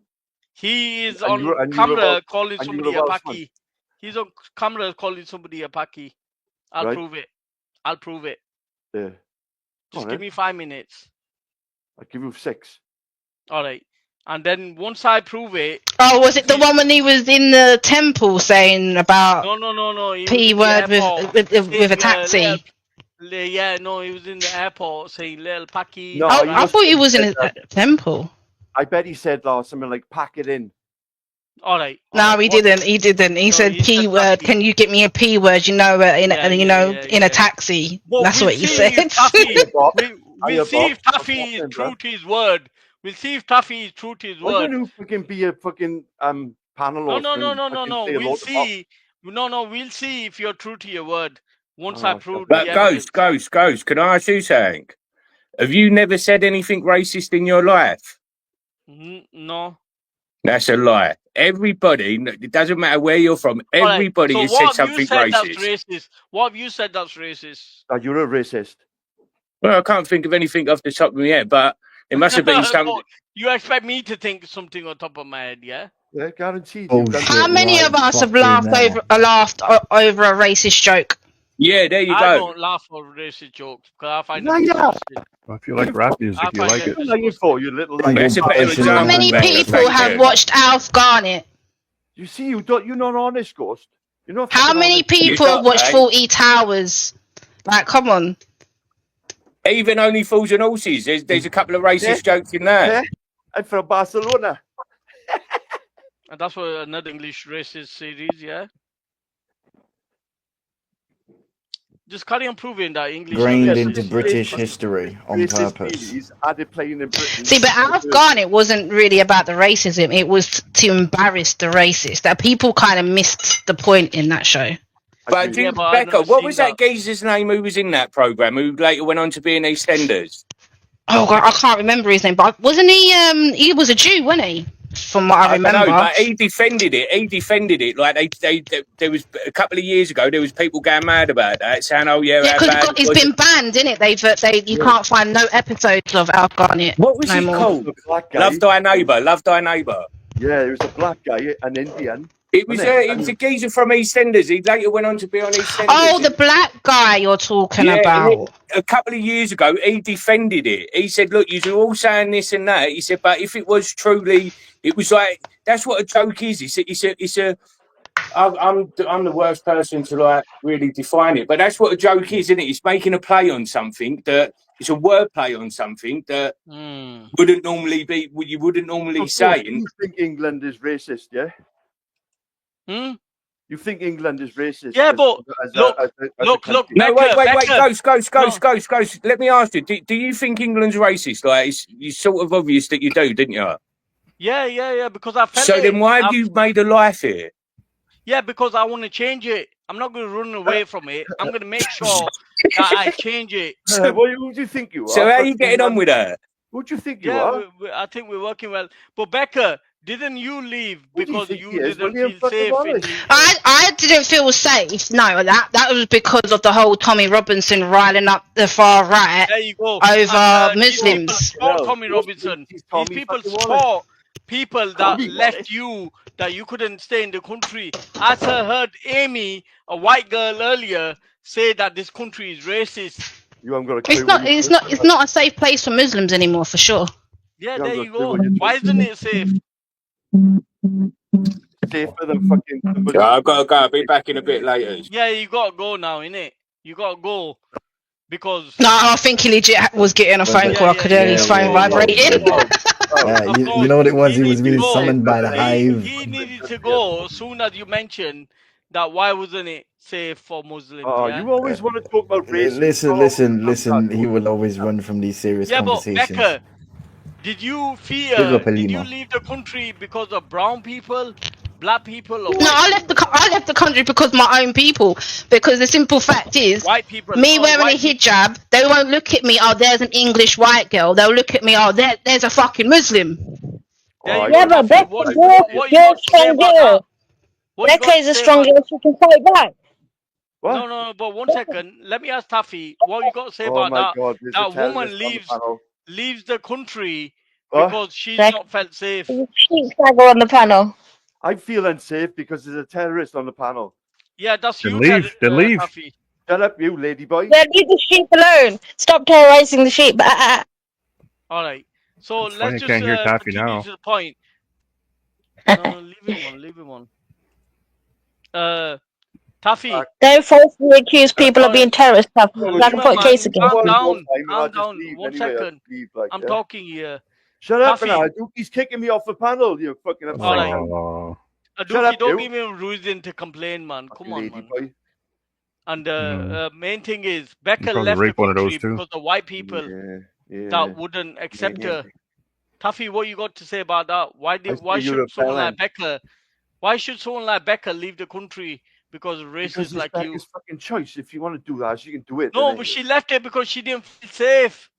He is on camera calling somebody a Paki. He's on camera calling somebody a Paki. I'll prove it. I'll prove it. Yeah. Just give me 5 minutes. I'll give you 6. All right. And then once I prove it... Oh, was it the one when he was in the temple saying about... No. P word with a taxi? Yeah, no, he was in the airport saying little Paki. No, I thought he was in a temple. I bet he said something like, pack it in. All right. No, he didn't. He said P word. Can you get me a P word? In a taxi. That's what he said. We'll see if Taffy is true to his word. We'll see if Taffy is true to his word. Why don't you fucking be a fucking panel? No. We'll see. We'll see if you're true to your word. Once I proved But the evidence. Ghost, can I ask you something? Have you never said anything racist in your life? No. That's a lie. Everybody, it doesn't matter where you're from, everybody has said something racist. What have you said that's racist? You're a racist. Well, I can't think of anything off the top of my head, but it must have been something. You expect me to think something on top of my head, yeah? Yeah, guaranteed. How many of us have laughed over a racist joke? Yeah, there you go. I don't laugh over racist jokes because I find it disgusting. Well, if you like rap music, you like it. How many people have watched Alf Garnett? You see, you're not honest, Ghost. You're not. How many people have watched 40 Towers? Like, come on. Even Only Fools and Horses. There's a couple of racist jokes in there. Yeah. I'm from Barcelona. And that's what another English racist series, yeah? Just carry on proving that English. Grained into British history on purpose. See, but Alf Garnett wasn't really about the racism. It was to embarrass the racist. That people kind of missed the point in that show. But Becca, what was that geezer's name who was in that programme who later went on to be in EastEnders? Oh God, I can't remember his name, but wasn't he? He was a Jew, wasn't he? From what I remember. I don't know, but he defended it. Like there was a couple of years ago, there was people going mad about that, saying, "Oh yeah, because it's been banned, isn't it? You can't find no episodes of Alf Garnett. What was he called? Love Thy Neighbour. Yeah, there was a black guy, an Indian. It was a geezer from EastEnders. He later went on to be on EastEnders. Oh, the black guy you're talking about. A couple of years ago, he defended it. He said, "Look, you're all saying this and that." He said, "But if it was truly, it was like that's what a joke is." I'm the worst person to like really define it, but that's what a joke is, isn't it? It's making a play on something that it's a word play on something that wouldn't normally be. You wouldn't normally say. You think England is racist, yeah? You think England is racist? Yeah, but look. No, wait, Ghost. Let me ask you: do you think England's racist? Like, it's sort of obvious that you do, didn't you? Yeah. Because I felt. So then, why have you made a life here? Yeah, because I want to change it. I'm not going to run away from it. I'm going to make sure that I change it. Who do you think you are? So how are you getting on with that? Who do you think you are? I think we're working well. But Becca, didn't you leave because you didn't feel safe? I didn't feel safe. No, that was because of the whole Tommy Robinson riling up the far right over Muslims. Tommy Robinson. These people support people that left you, that you couldn't stay in the country. As I heard Amy, a white girl earlier, say that this country is racist. It's not a safe place for Muslims anymore, for sure. Yeah, there you go. Why isn't it safe? Safer than fucking. I've got to go. I'll be back in a bit later. Yeah, you got to go now, innit? You got to go. Because... No, I think he legit was getting a phone call. I could hear his phone vibrating. You know what it was? He was being summoned by the hive. He needed to go as soon as you mentioned that. Why wasn't it safe for Muslims? You always want to talk about race. Listen. He will always run from these serious conversations. But Becca, did you fear? Did you leave the country because of brown people, black people? Or no, I left the country because of my own people. Because the simple fact is, white people, me wearing a hijab, they won't look at me. Oh, there's an English white girl. They'll look at me. Oh, there's a fucking Muslim. Yeah, but Becca's strong girl. Becca is a strong girl. She can fight back. What? No, but 1 second. Let me ask Taffy, what you got to say about that? God, that woman leaves the country because she's not felt safe. She's on the panel. I feel unsafe because there's a terrorist on the panel. Yeah, that's you. Then leave. Taffy. Shut up, you lady boy. Yeah, leave the sheep alone. Stop terrorizing the sheep. All right. So It's let's funny, I can't hear just Taffy continue now. to the point. No, leave him one. Taffy. Don't falsely accuse people of being terrorists, Taffy. I can put a case against you. Calm down. 1 second. I'm talking here. Shut up now. He's kicking me off the panel. You fucking upside. All right. Don't give me a reason to complain, man. Come on, man. Boy. And main thing is Becca left the country because the white people that wouldn't accept her. Taffy, what you got to say about that? Why should someone like Becca leave the country because racist Because like you. Becca's fucking choice. If you want to do that, she can do it. No, but she left it because she didn't feel safe.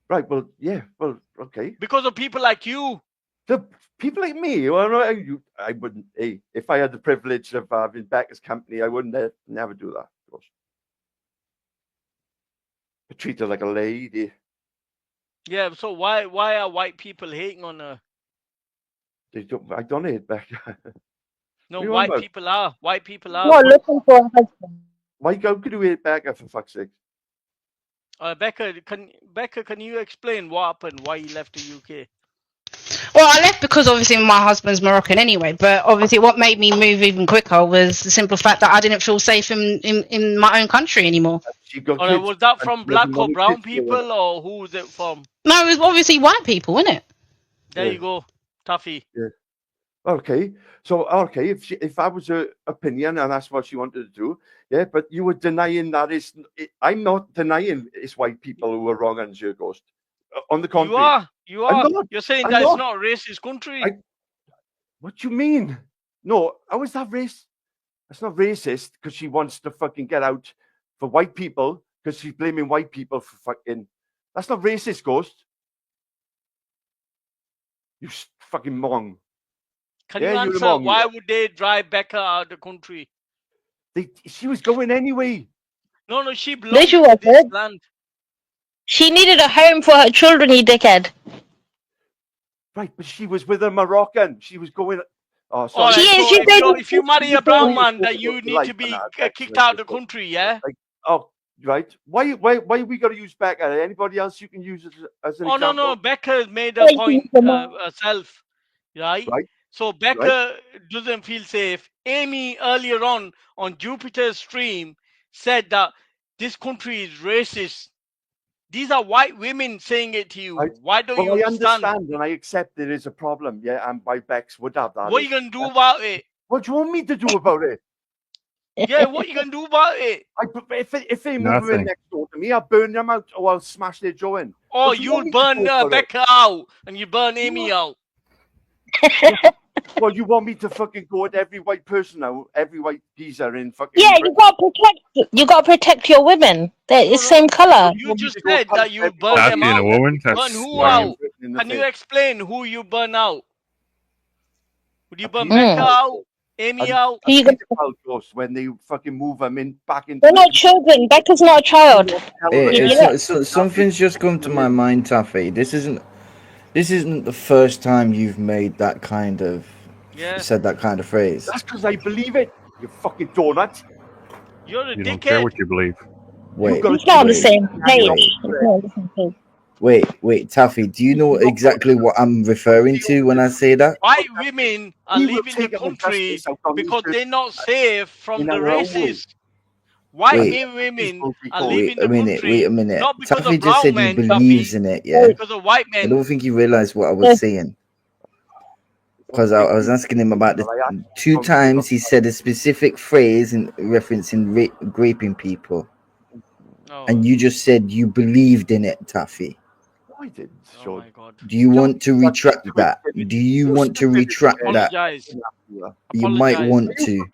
Right. Well, yeah. Well, okay. Because of people like you. The people like me. Well, I wouldn't. Hey, if I had the privilege of having Becca's company, I wouldn't never do that. Of course. I treat her like a lady. Yeah. So why are white people hating on her? I don't hate Becca. No, white people are. White people are. Not looking for a husband. Why could you hate Becca for fuck's sake? Becca, can you explain what happened? Why you left the UK? Well, I left because obviously my husband's Moroccan anyway. But obviously, what made me move even quicker was the simple fact that I didn't feel safe in my own country anymore. Was that from black or brown people, or who was it from? No, it was obviously white people, wasn't it? There you go, Tuffy. Yeah. Okay. So if that was her opinion and that's what she wanted to do, yeah. But you were denying that I'm not denying it's white people who are wrong on your Ghost. On the contrary, you are. You're saying that it's not a racist country. What do you mean? No, how is that race? That's not racist because she wants to fucking get out for white people because she's blaming white people for fucking. That's not racist, Ghost. You fucking mong. Can you answer why would they drive Becca out of the country? She was going anyway. No, she belongs to this land. She needed a home for her children, you dickhead. Right, but she was with a Moroccan. She was going. Oh, sorry. If you marry a brown man, that you need to be kicked out of the country, yeah? Right. Why we got to use Becca? Anybody else you can use as an example? No. Becca made a point herself, right? So Becca doesn't feel safe. Amy earlier on Jupiter's stream said that this country is racist. These are white women saying it to you. Why don't you understand? I understand and I accept there is a problem, yeah, and why Bex would have that. What are you going to do about it? What do you want me to do about it? Yeah, what are you going to do about it? If they move in next door to me, I'll burn them out or I'll smash their jaw in. Oh, you'll burn Becca out and you burn Amy out. Well, you want me to fucking go at every white person now, every white geezer in fucking. Yeah, you got to protect your women. They're the same color. You just said that you burn them out. Burn who out? Can you explain who you burn out? Would you burn Becca out? Amy out? When they fucking move them in back into. They're not children. Becca's not a child. Something's just come to my mind, Taffy. This isn't the first time you've made that kind of said that kind of phrase. That's because I believe it. You fucking donut. You're a dickhead. Don't care what you believe. Wait, it's not on the same page. Wait, Taffy, do you know exactly what I'm referring to when I say that? White women are leaving the country because they're not safe from the racists. White women are leaving the country. Wait a minute. Not because Taffy of just said brown he men, believes in it, yeah? Because of white men. I don't think he realized what I was saying. Because I was asking him about the 2 times he said a specific phrase in referencing raping people. And you just said you believed in it, Taffy. I didn't. Oh my God. Do you want to retract that? Do you want to retract that? You might want to.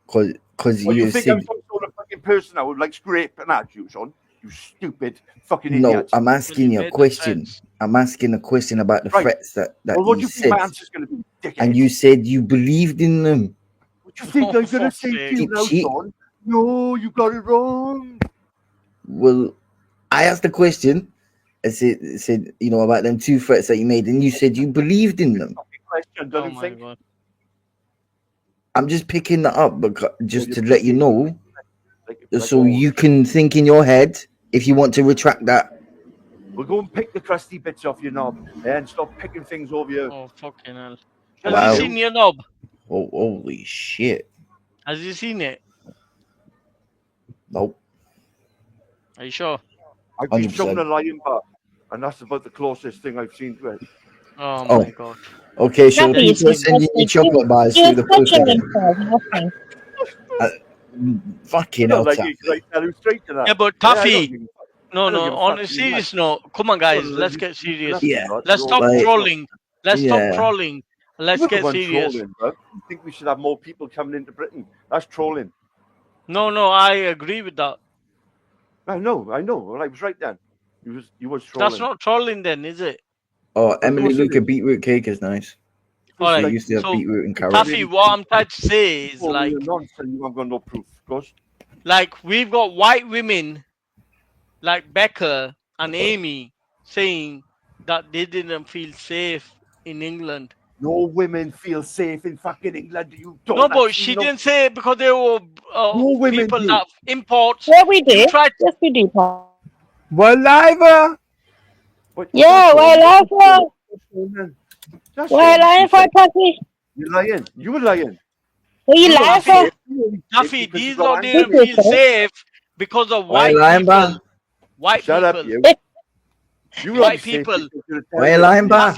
Because you think I'm some sort of fucking person I would like scraping at you, son? You stupid fucking idiot. No, I'm asking you a question. I'm asking a question about the threats that what do you you think said. my answer's going to be, dickhead? And you said you believed in them. What do you think I'm going to say to you now, son? No, you got it wrong. Well, I asked the question. I said, you know, about them 2 threats that you made, and you said you believed in them. Oh my God. I'm just picking that up, but just to let you know, so you can think in your head if you want to retract that. We'll go and pick the crusty bits off your knob and stop picking things over you. Oh, fucking hell. Wow. Has he seen your knob? Oh, holy shit. Has he seen it? Nope. Are you sure? I've been shown a lion bar, and that's about the closest thing I've seen to it. Oh my God. Okay, so people sending you chocolate bars through the post. Fucking hell. Yeah, but Taffy. No, on a serious note, come on, guys, let's get serious. Yeah. Let's stop trolling. Let's stop trolling. Let's get serious. Trolling, bro. You think we should have more people coming into Britain? That's trolling. No, I agree with that. I know. Well, I was right then. You was trolling. That's not trolling then, is it? Oh, Emily Luca beetroot cake is nice. All right. They used to have beetroot and carrot. Taffy, what I'm trying to say is like, you haven't got no proof, Ghost. Like we've got white women, like Becca and Amy, saying that they didn't feel safe in England. No women feel safe in fucking England. You don't. No, but she didn't say it because they were people that imports. Yeah, we do. Yes, we do. We're live. Yeah, we're live. We're lying for Taffy. You're lying. You were lying. Are you lying for? Taffy, these lot didn't feel safe because of white people. White Shut people. up, you. White people. Why are you lying, Bar?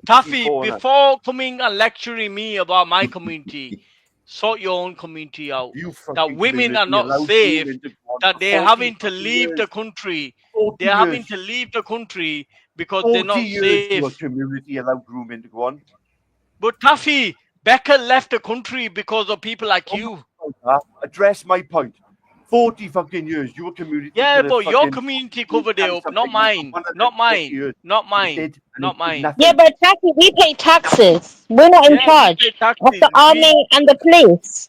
Taffy, before coming and lecturing me about my community, sort your own community out. That women are not safe, that they're having to leave the country. They're having to leave the country because they're not safe. Your community allowed grooming to go on. But Taffy, Becca left the country because of people like you. Address my point. 40 fucking years, your community. Yeah, but your community covered it up, not mine. Not mine. Not mine. Not mine. Yeah, but Taffy, we pay taxes. We're not in charge of the army and the police.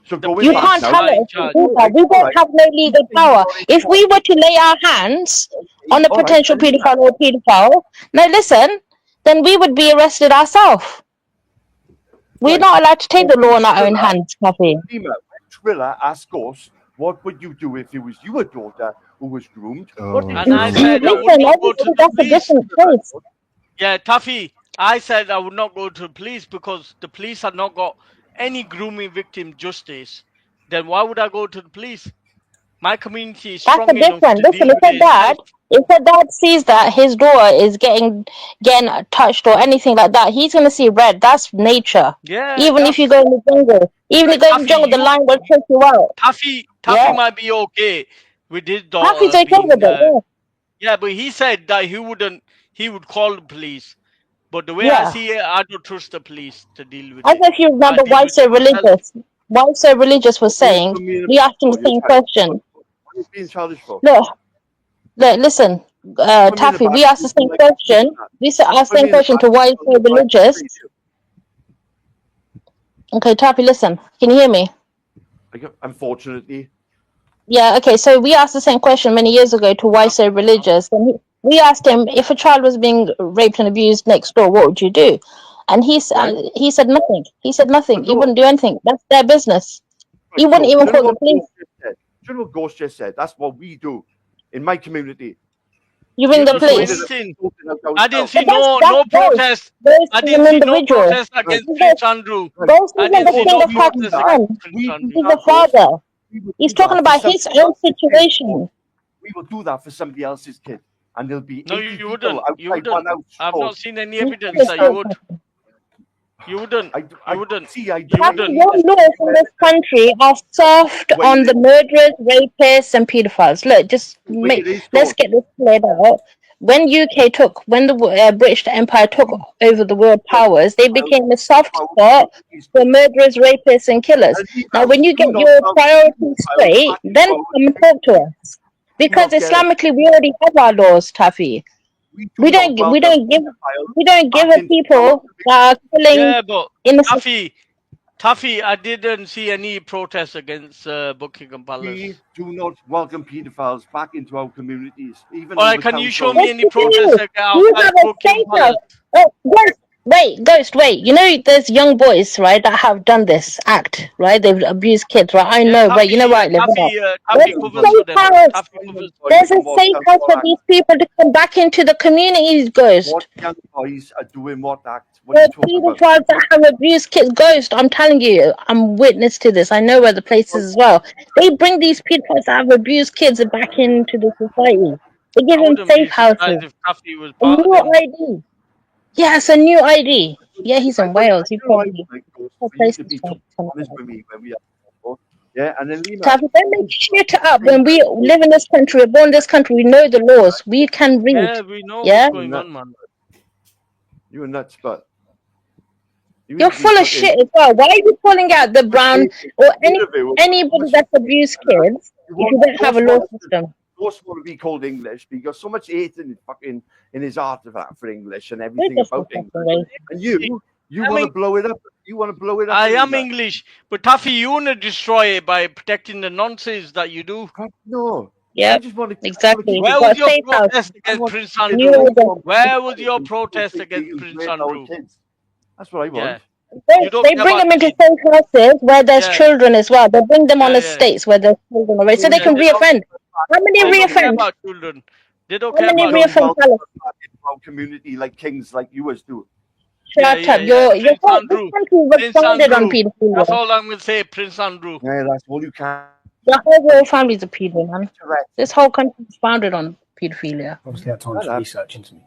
So you can't tell us to do that. We don't have no legal power. If we were to lay our hands on a potential paedophile or paedophile, now listen, then we would be arrested ourselves. We're not allowed to take the law in our own hands, Taffy. Triller asked us, what would you do if it was your daughter who was groomed? And I said I would not go to the police. Yeah, Taffy, I said I would not go to the police because the police have not got any grooming victim justice. Then why would I go to the police? My community is strong enough to deal with it. If a dad sees that his daughter is getting touched or anything like that, he's gonna see red. That's nature. Yeah. Even if you go in the jungle, the lion will take you out. Taffy might be okay with his daughter. Taffy's okay with it. Yeah, but he said that he would call the police. But the way I see it, I don't trust the police to deal with it. I don't know if you remember Why So Religious. Why So Religious was saying, we asked him the same question. What are you being childish for? Look, listen, Taffy, we asked the same question. We asked the same question to Why So Religious. Okay, Taffy, listen. Can you hear me? Unfortunately. Yeah, okay, so we asked the same question many years ago to Why So Religious. And we asked him, if a child was being raped and abused next door, what would you do? And he said nothing. He said nothing. He wouldn't do anything. That's their business. He wouldn't even call the police. Do you know what Ghost just said? That's what we do in my community. You ring the police. I didn't see no protest. I didn't see no protest against Prince Andrew. I didn't see no protest against Prince Andrew. He's a father. He's talking about his own situation. We will do that for somebody else's kid. And there'll be no, you wouldn't. You wouldn't. I've not seen any evidence that you would. You wouldn't. You wouldn't. You wouldn't. Your laws in this country are soft on the murderers, rapists, and pedophiles. Look, let's get this cleared out. When the British Empire took over the world powers, they became a soft spot for murderers, rapists, and killers. Now, when you get your priorities straight, then come and talk to us. Because Islamically, we already have our laws, Taffy. We don't give a people that are killing innocent. Taffy, I didn't see any protests against Buckingham Palace. We do not welcome pedophiles back into our communities. Even all right, can you show me any protests outside Buckingham Palace? Ghost, wait. You know, there's young boys, right, that have done this act, right? They've abused kids, right? I know, right? You know where I live. There's a safe house for these people to come back into the communities, Ghost. What young boys are doing what act? The pedophiles that have abused kids, Ghost, I'm telling you, I'm witness to this. I know where the place is as well. They bring these pedophiles that have abused kids back into the society. They give them safe houses. A new ID. Yeah, it's a new ID. Yeah, he's in Wales. He probably. Yeah, and then Taffy, don't make shit up. When we live in this country, we're born in this country, we know the laws. We can read. Yeah, we know what's going on, man. You're nuts, but You're full of shit as well. Why are you calling out the brown or anybody that's abused kids if you don't have a law system? Ghost want to be called English because so much hate in his heart for English and everything about English. And you want to blow it up. You want to blow it up. I am English, but Taffy, you want to destroy it by protecting the nonsense that you do. No. Yeah, exactly. Where was your protest against Prince Andrew? Where was your protest against Prince Andrew? That's what I want. They bring them into safe houses where there's children as well. They bring them on estates where there's children already, so they can reoffend. How many reoffend? They don't care about children. Community like kings like you as do. Shut up! Your country was founded on pedophilia. That's all I'm going to say, Prince Andrew. Yeah, that's all you can. The whole royal family's a pedo, man. This whole country is founded on pedophilia. Obviously, had time to research into me.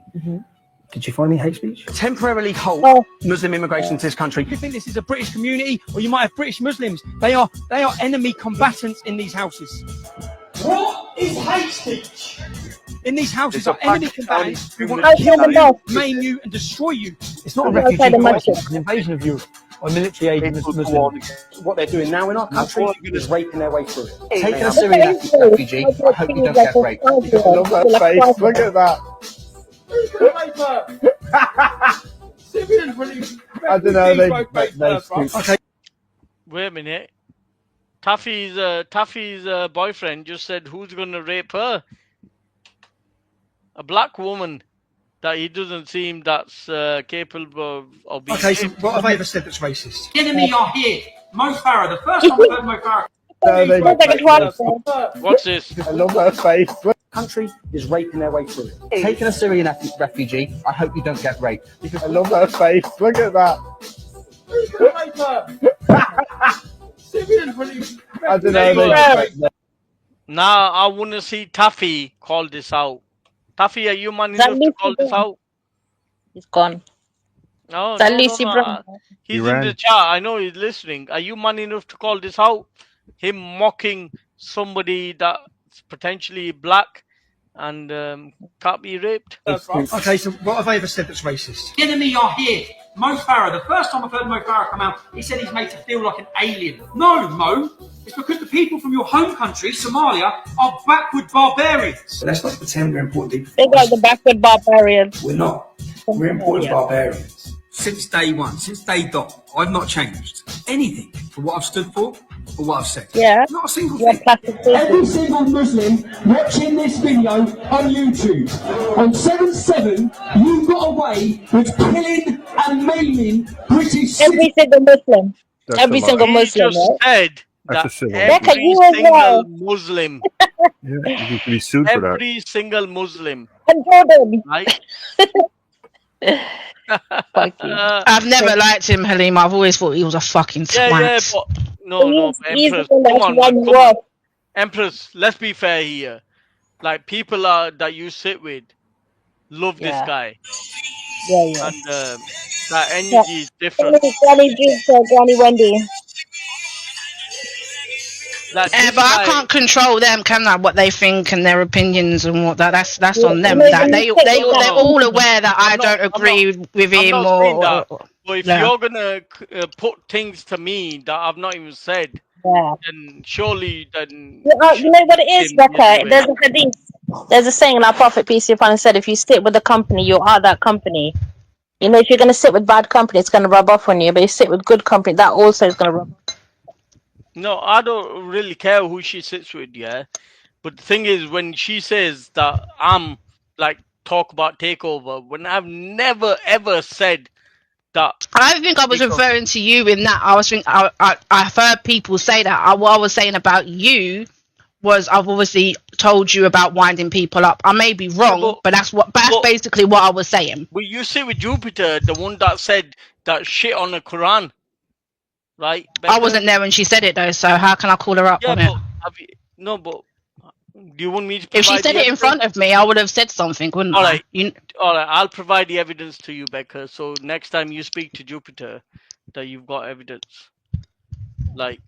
Did you find any hate speech? Temporarily halt Muslim immigration to this country. You think this is a British community, or you might have British Muslims? They are enemy combatants in these houses. What is hate speech? In these houses are enemy combatants who want to kill you, maim you, and destroy you. It's not a refugee crisis, it's an invasion of Europe. Or military aid Muslims. What they're doing now in our country is raping their way through it. Taking a Syrian refugee, I hope you don't get raped. I love that face, look at that. I don't know, they okay. Wait a minute. Taffy's boyfriend just said, who's going to rape her? A black woman that he doesn't seem that's capable of being. Okay, so what have I ever said that's racist? The enemy are here. Mo Farah, the first time I heard Mo Farah. What's this? I love her face. Country is raping their way through it. Taking a Syrian refugee, I hope you don't get raped. I love her face. Look at that. I don't know. Now I want to see Taffy call this out. Taffy, are you man enough to call this out? He's gone. No. He's in the chat. I know he's listening. Are you man enough to call this out? Him mocking somebody that's potentially black and can't be raped. Okay, so what have I ever said that's racist? The enemy are here. Mo Farah, the first time I've heard Mo Farah come out, he said he's made to feel like an alien. No, Mo. It's because the people from your home country, Somalia, are backward barbarians. So let's not pretend we're important. They got the backward barbarians. We're not. We're important barbarians. Since day one, since day dot, I've not changed anything for what I've stood for or what I've said. Yeah. Not a single thing. Every single Muslim watching this video on YouTube, on 7/7, you got away with killing and maiming British. Every single Muslim. Every single Muslim. Just said that's that every single Muslim. Yeah, you can be sued for that. Every single Muslim. And Jordan. Right? I've never liked him, Halim. I've always thought he was a fucking twat. Yeah, but no, Empress. Come on. Empress, let's be fair here. Like, people that you sit with love this guy. Yeah. And that energy is different. Granny Wendy. But I can't control them, can I? What they think and their opinions and what that's on them. That they're all aware that I don't agree with him or. But if you're gonna put things to me that I've not even said, then surely then. You know what it is, Becca? There's a hadith. There's a saying in our Prophet peace be upon him said, if you sit with the company, you are that company. You know, if you're gonna sit with bad company, it's gonna rub off on you. But you sit with good company, that also is gonna rub off. No, I don't really care who she sits with, yeah. But the thing is, when she says that I'm like talk about takeover, when I've never ever said that. I don't think I was referring to you in that. I was thinking, I've heard people say that. What I was saying about you was I've obviously told you about winding people up. I may be wrong, but that's basically what I was saying. Well, you sit with Jupiter, the one that said that shit on the Quran. Right, I wasn't there when she said it though, so how can I call her up on it? But do you want me to? If she said it in front of me, I would have said something, wouldn't I? All right, I'll provide the evidence to you, Becca. So next time you speak to Jupiter, that you've got evidence. Like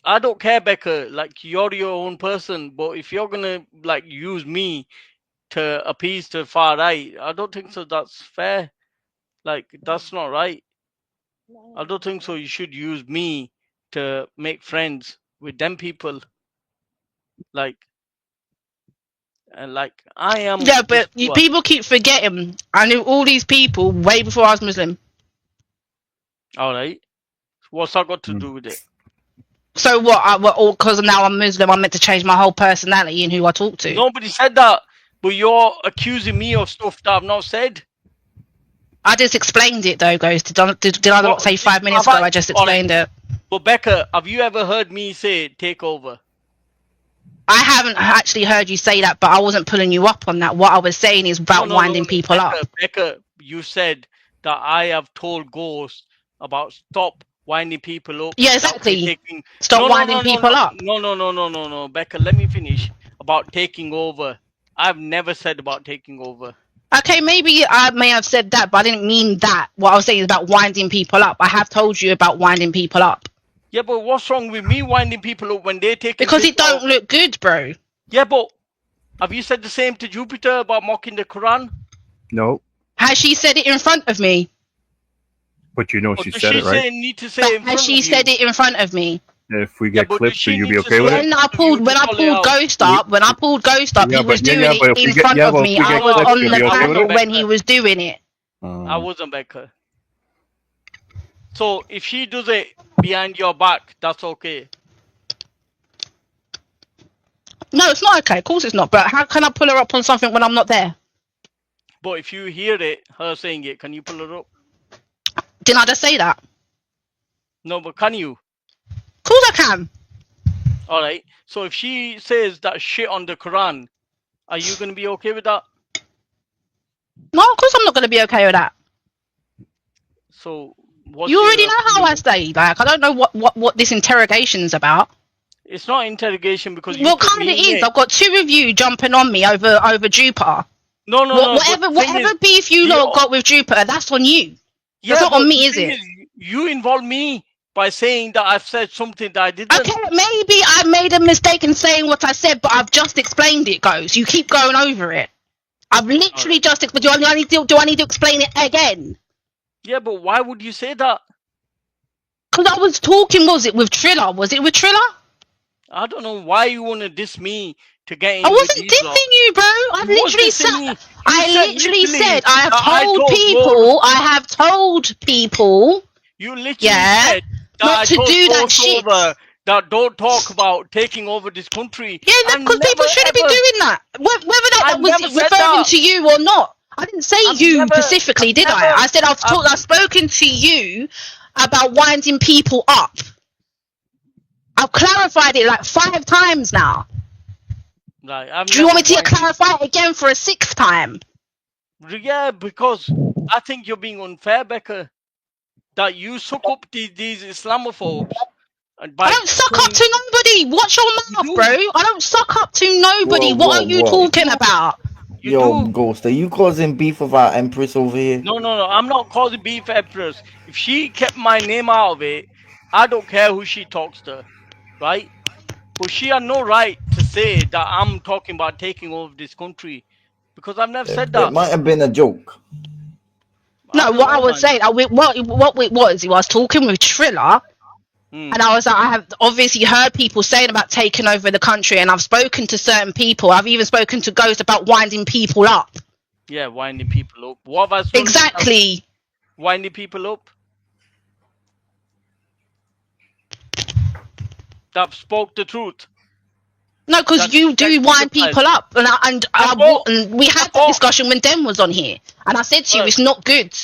I don't care, Becca. Like, you're your own person, but if you're gonna like use me to appease the far right, I don't think so. That's fair. Like, that's not right. I don't think so. You should use me to make friends with them people. Like I am. Yeah, but people keep forgetting. I knew all these people way before I was Muslim. All right. What's that got to do with it? So what? Because now I'm Muslim, I'm meant to change my whole personality and who I talk to. Nobody said that, but you're accusing me of stuff that I've not said. I just explained it though, Ghost. Did I not say 5 minutes ago? I just explained it. But Becca, have you ever heard me say take over? I haven't actually heard you say that, but I wasn't pulling you up on that. What I was saying is about winding people up. Becca, you said that I have told Ghost about stop winding people up. Yeah, exactly. Stop winding people up. No, Becca, let me finish. About taking over. I've never said about taking over. Okay, maybe I may have said that, but I didn't mean that. What I was saying is about winding people up. I have told you about winding people up. Yeah, but what's wrong with me winding people up when they're taking? Because it don't look good, bro. Yeah, but have you said the same to Jupiter about mocking the Quran? No. Has she said it in front of me? But you know she said it, right? Has she said it in front of me? If we get clips, will you be okay with it? When I pulled Ghost up, he was doing it in front of me. I was on the panel when he was doing it. I wasn't, Becca. So if she does it behind your back, that's okay. No, it's not okay. Of course it's not. But how can I pull her up on something when I'm not there? But if you hear it, her saying it, can you pull her up? Didn't I just say that? No, but can you? Of course I can. All right. So if she says that shit on the Quran, are you going to be okay with that? No, of course I'm not going to be okay with that. So you already know how I say. Like, I don't know what this interrogation is about. It's not interrogation because well, kind of is. I've got two of you jumping on me over Jupiter. No. Whatever beef you lot got with Jupiter, that's on you. That's not on me, is it? You involve me by saying that I've said something that I didn't. Okay, maybe I made a mistake in saying what I said, but I've just explained it, Goes. You keep going over it. I've literally just explained. Do I need to explain it again? Yeah, but why would you say that? Because I was talking, was it with Triller? I don't know why you want to diss me to get in. I wasn't dissing you, bro. I literally said I have told people. You literally said that not to do that shit. That don't talk about taking over this country. Yeah, because people shouldn't be doing that. Whether that was referring to you or not. I didn't say you specifically, did I? I said I've spoken to you about winding people up. I've clarified it like 5 times now. Like, do you want me to clarify it again for a 6th time? Yeah, because I think you're being unfair, Becca. That you suck up these Islamophobes. I don't suck up to nobody. Watch your mouth, bro. I don't suck up to nobody. What are you talking about? Yo, Ghost, are you causing beef with our Empress over here? No. I'm not causing beef, Empress. If she kept my name out of it, I don't care who she talks to, right? But she had no right to say that I'm talking about taking over this country because I've never said that. It might have been a joke. No, what I was saying, what it was talking with Triller. And I was like, I have obviously heard people saying about taking over the country, and I've spoken to certain people. I've even spoken to Ghost about winding people up. Yeah, winding people up. What have I spoken exactly? Winding people up. That spoke the truth. No, because you do wind people up, and we had that discussion when Den was on here, and I said to you, it's not good.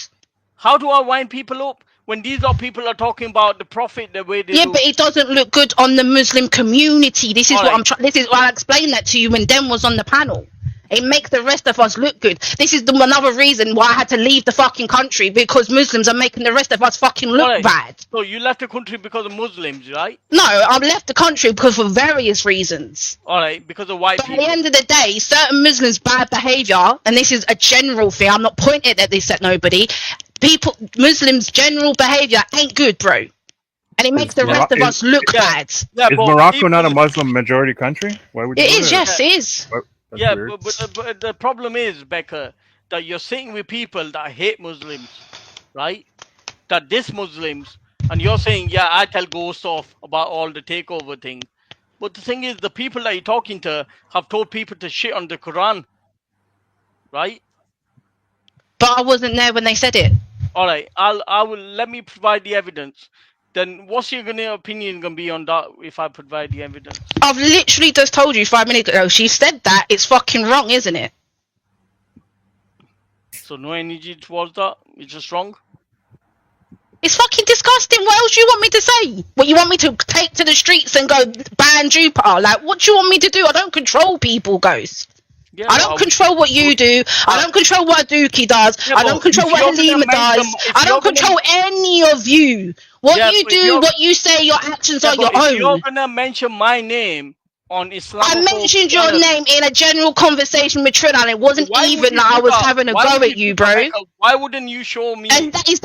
How do I wind people up? When these people are talking about the Prophet the way they do. But it doesn't look good on the Muslim community. This is This is why I explained that to you when Den was on the panel. It makes the rest of us look good. This is another reason why I had to leave the fucking country, because Muslims are making the rest of us fucking look bad. So you left the country because of Muslims, right? No, I left the country because for various reasons. All right, because of white people. At the end of the day, certain Muslims' bad behavior, and this is a general thing. I'm not pointing at this at nobody. Muslims' general behavior ain't good, bro. And it makes the rest of us look bad. Yeah, is Morocco not a Muslim majority country? Why would you it is, yes, it is. Yeah, but the problem is, Becca, that you're sitting with people that hate Muslims, right? that this Muslims, and you're saying, yeah, I tell ghosts off about all the takeover thing. But the thing is, the people that you're talking to have told people to shit on the Quran, right? But I wasn't there when they said it. All right, let me provide the evidence. Then what's your opinion gonna be on that if I provide the evidence? I've literally just told you 5 minutes ago. She said that. It's fucking wrong, isn't it? So no energy towards that. It's just wrong. It's fucking disgusting. What else do you want me to say? What, you want me to take to the streets and go ban Jupiter? Like, what do you want me to do? I don't control people, Ghost. Yeah, I don't control what you do. I don't control what Dookie does. Yeah, I don't control what Halima does. I don't control any of you. What you do, what you say, your actions are your own. If you're gonna mention my name on Islam, I mentioned your name in a general conversation with Trina, and it wasn't even that I was having a go at you, bro. Why wouldn't you show me? And that's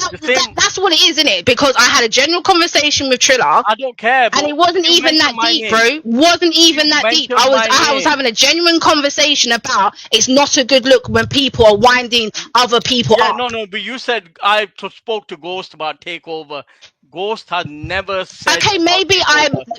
what it is, isn't it? Because I had a general conversation with Trilla. I don't care, and it wasn't even that deep, bro. Wasn't even that deep. I was having a genuine conversation about it's not a good look when people are winding other people up. No, but you said I spoke to Ghost about takeover. Ghost had never said. Okay, maybe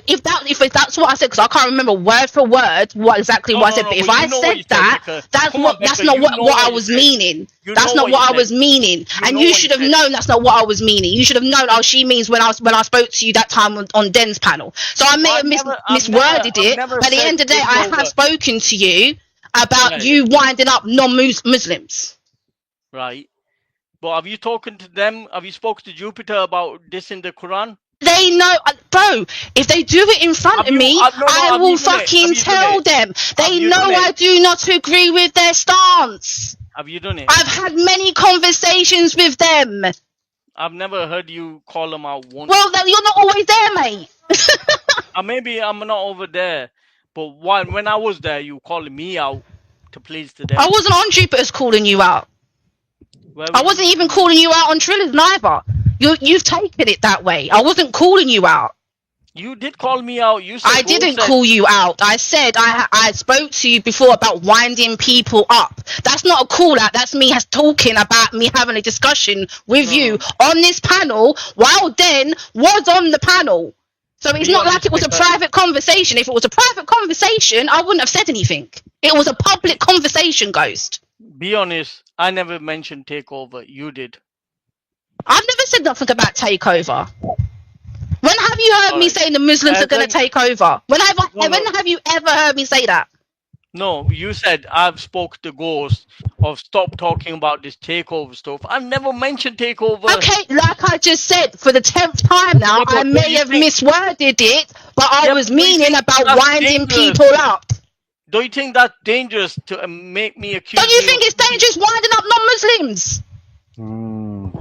if that's what I said, because I can't remember word for word what I said. But if I said that, that's not what I was meaning. That's not what I was meaning, and you should have known that's not what I was meaning. You should have known. Oh, she means when I spoke to you that time on Den's panel. So I may have misworded it. But at the end of the day, I have spoken to you about you winding up non-Muslims. Right. But have you spoken to them? Have you spoken to Jupiter about this in the Quran? They know, bro. If they do it in front of me, I will fucking tell them. They know I do not agree with their stance. Have you done it? I've had many conversations with them. I've never heard you call them out once. Well, you're not always there, mate. Maybe I'm not over there. But when I was there, you calling me out to please to them. I wasn't on Jupiter's calling you out. I wasn't even calling you out on Trilla's neither. You've taken it that way. I wasn't calling you out. You did call me out. You said I didn't call you out. I said I spoke to you before about winding people up. That's not a call out. That's me talking about me having a discussion with you on this panel while Den was on the panel. So it's not like it was a private conversation. If it was a private conversation, I wouldn't have said anything. It was a public conversation, Ghost. Be honest, I never mentioned takeover. You did. I've never said nothing about takeover. When have you heard me saying the Muslims are going to take over? When have you ever heard me say that? No, you said I've spoke to Ghost of stop talking about this takeover stuff. I've never mentioned takeover. Okay, like I just said, for the 10th time now, I may have misworded it, but I was meaning about winding people up. Don't you think that's dangerous to make me accuse? Don't you think it's dangerous winding up non-Muslims?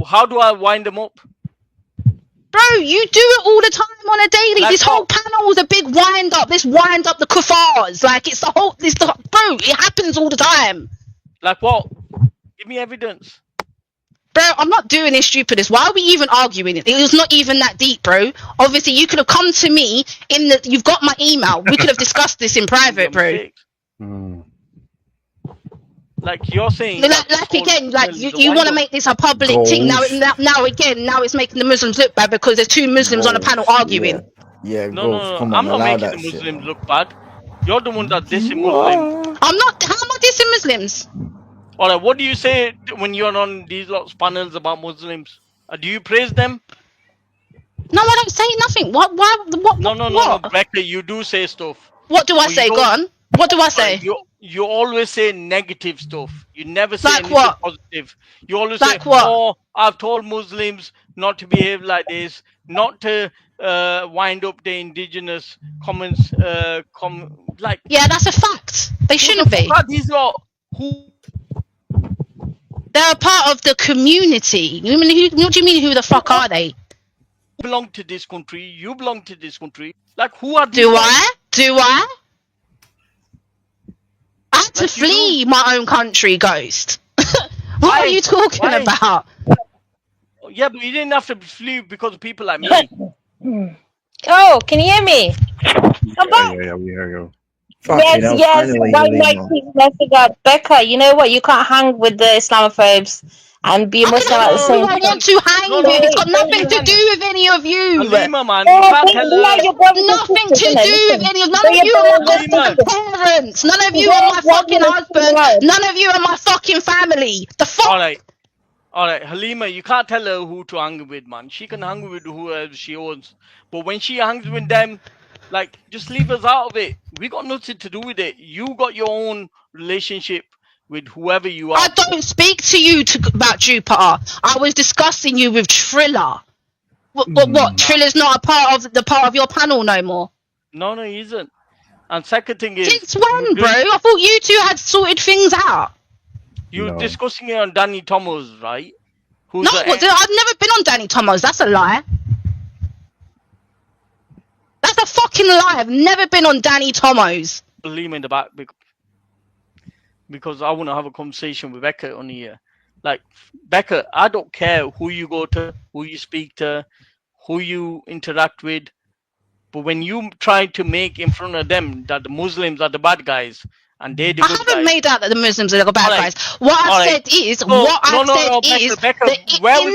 How do I wind them up? Bro, you do it all the time on a daily. This whole panel is a big wind up. Let's wind up the kuffars. Like bro, it happens all the time. Like what? Give me evidence. Bro, I'm not doing this stupidness. Why are we even arguing it? It was not even that deep, bro. Obviously, you could have come to me you've got my email. We could have discussed this in private, bro. Like you're saying, like again, like you want to make this a public thing now. Now it's making the Muslims look bad because there's two Muslims on a panel arguing. Yeah, no. I'm not making the Muslims look bad. You're the one that dissing Muslims. I'm not. How am I dissing Muslims? Alright, what do you say when you're on these lots panels about Muslims? Do you praise them? No, I don't say nothing. What? No, Becca, you do say stuff. What do I say? Go on. What do I say? You always say negative stuff. You never say anything positive. You always say, "Oh, I've told Muslims not to behave like this, not to wind up the indigenous comments." Yeah, that's a fact. They shouldn't be. These are who. They're a part of the community. What do you mean? Who the fuck are they? You belong to this country. You belong to this country. Like who are? Do I? I had to flee my own country, Ghost. What are you talking about? Yeah, but you didn't have to flee because of people like me. Oh, can you hear me? Come back. Yeah, we hear you. Yes. Why my team message up, Becca? You know what? You can't hang with the Islamophobes. and be Muslim at the same time. I want to hang with. It's got nothing to do with any of you. Halima, man, you can't tell her. Nothing to do with any of. None of you are my fucking parents. None of you are my fucking husband. None of you are my fucking family. The fuck. All right, Halima, you can't tell her who to hang with, man. She can hang with whoever she wants, but when she hangs with them, like, just leave us out of it. We got nothing to do with it. You got your own relationship with whoever you are. I don't speak to you about Jupiter. I was discussing you with Triller. What? Triller's not a part of your panel no more? No, he isn't. And second thing is... Since when, bro? I thought you two had sorted things out. You're discussing it on Danny Thomas, right? I've never been on Danny Thomas. That's a lie. That's a fucking lie. I've never been on Danny Thomas. Leave me in the back because I want to have a conversation with Becca on here. Like, Becca, I don't care who you go to, who you speak to, who you interact with. But when you try to make in front of them that the Muslims are the bad guys and they're the good guys. I haven't made out that the Muslims are the bad guys. What I said is, the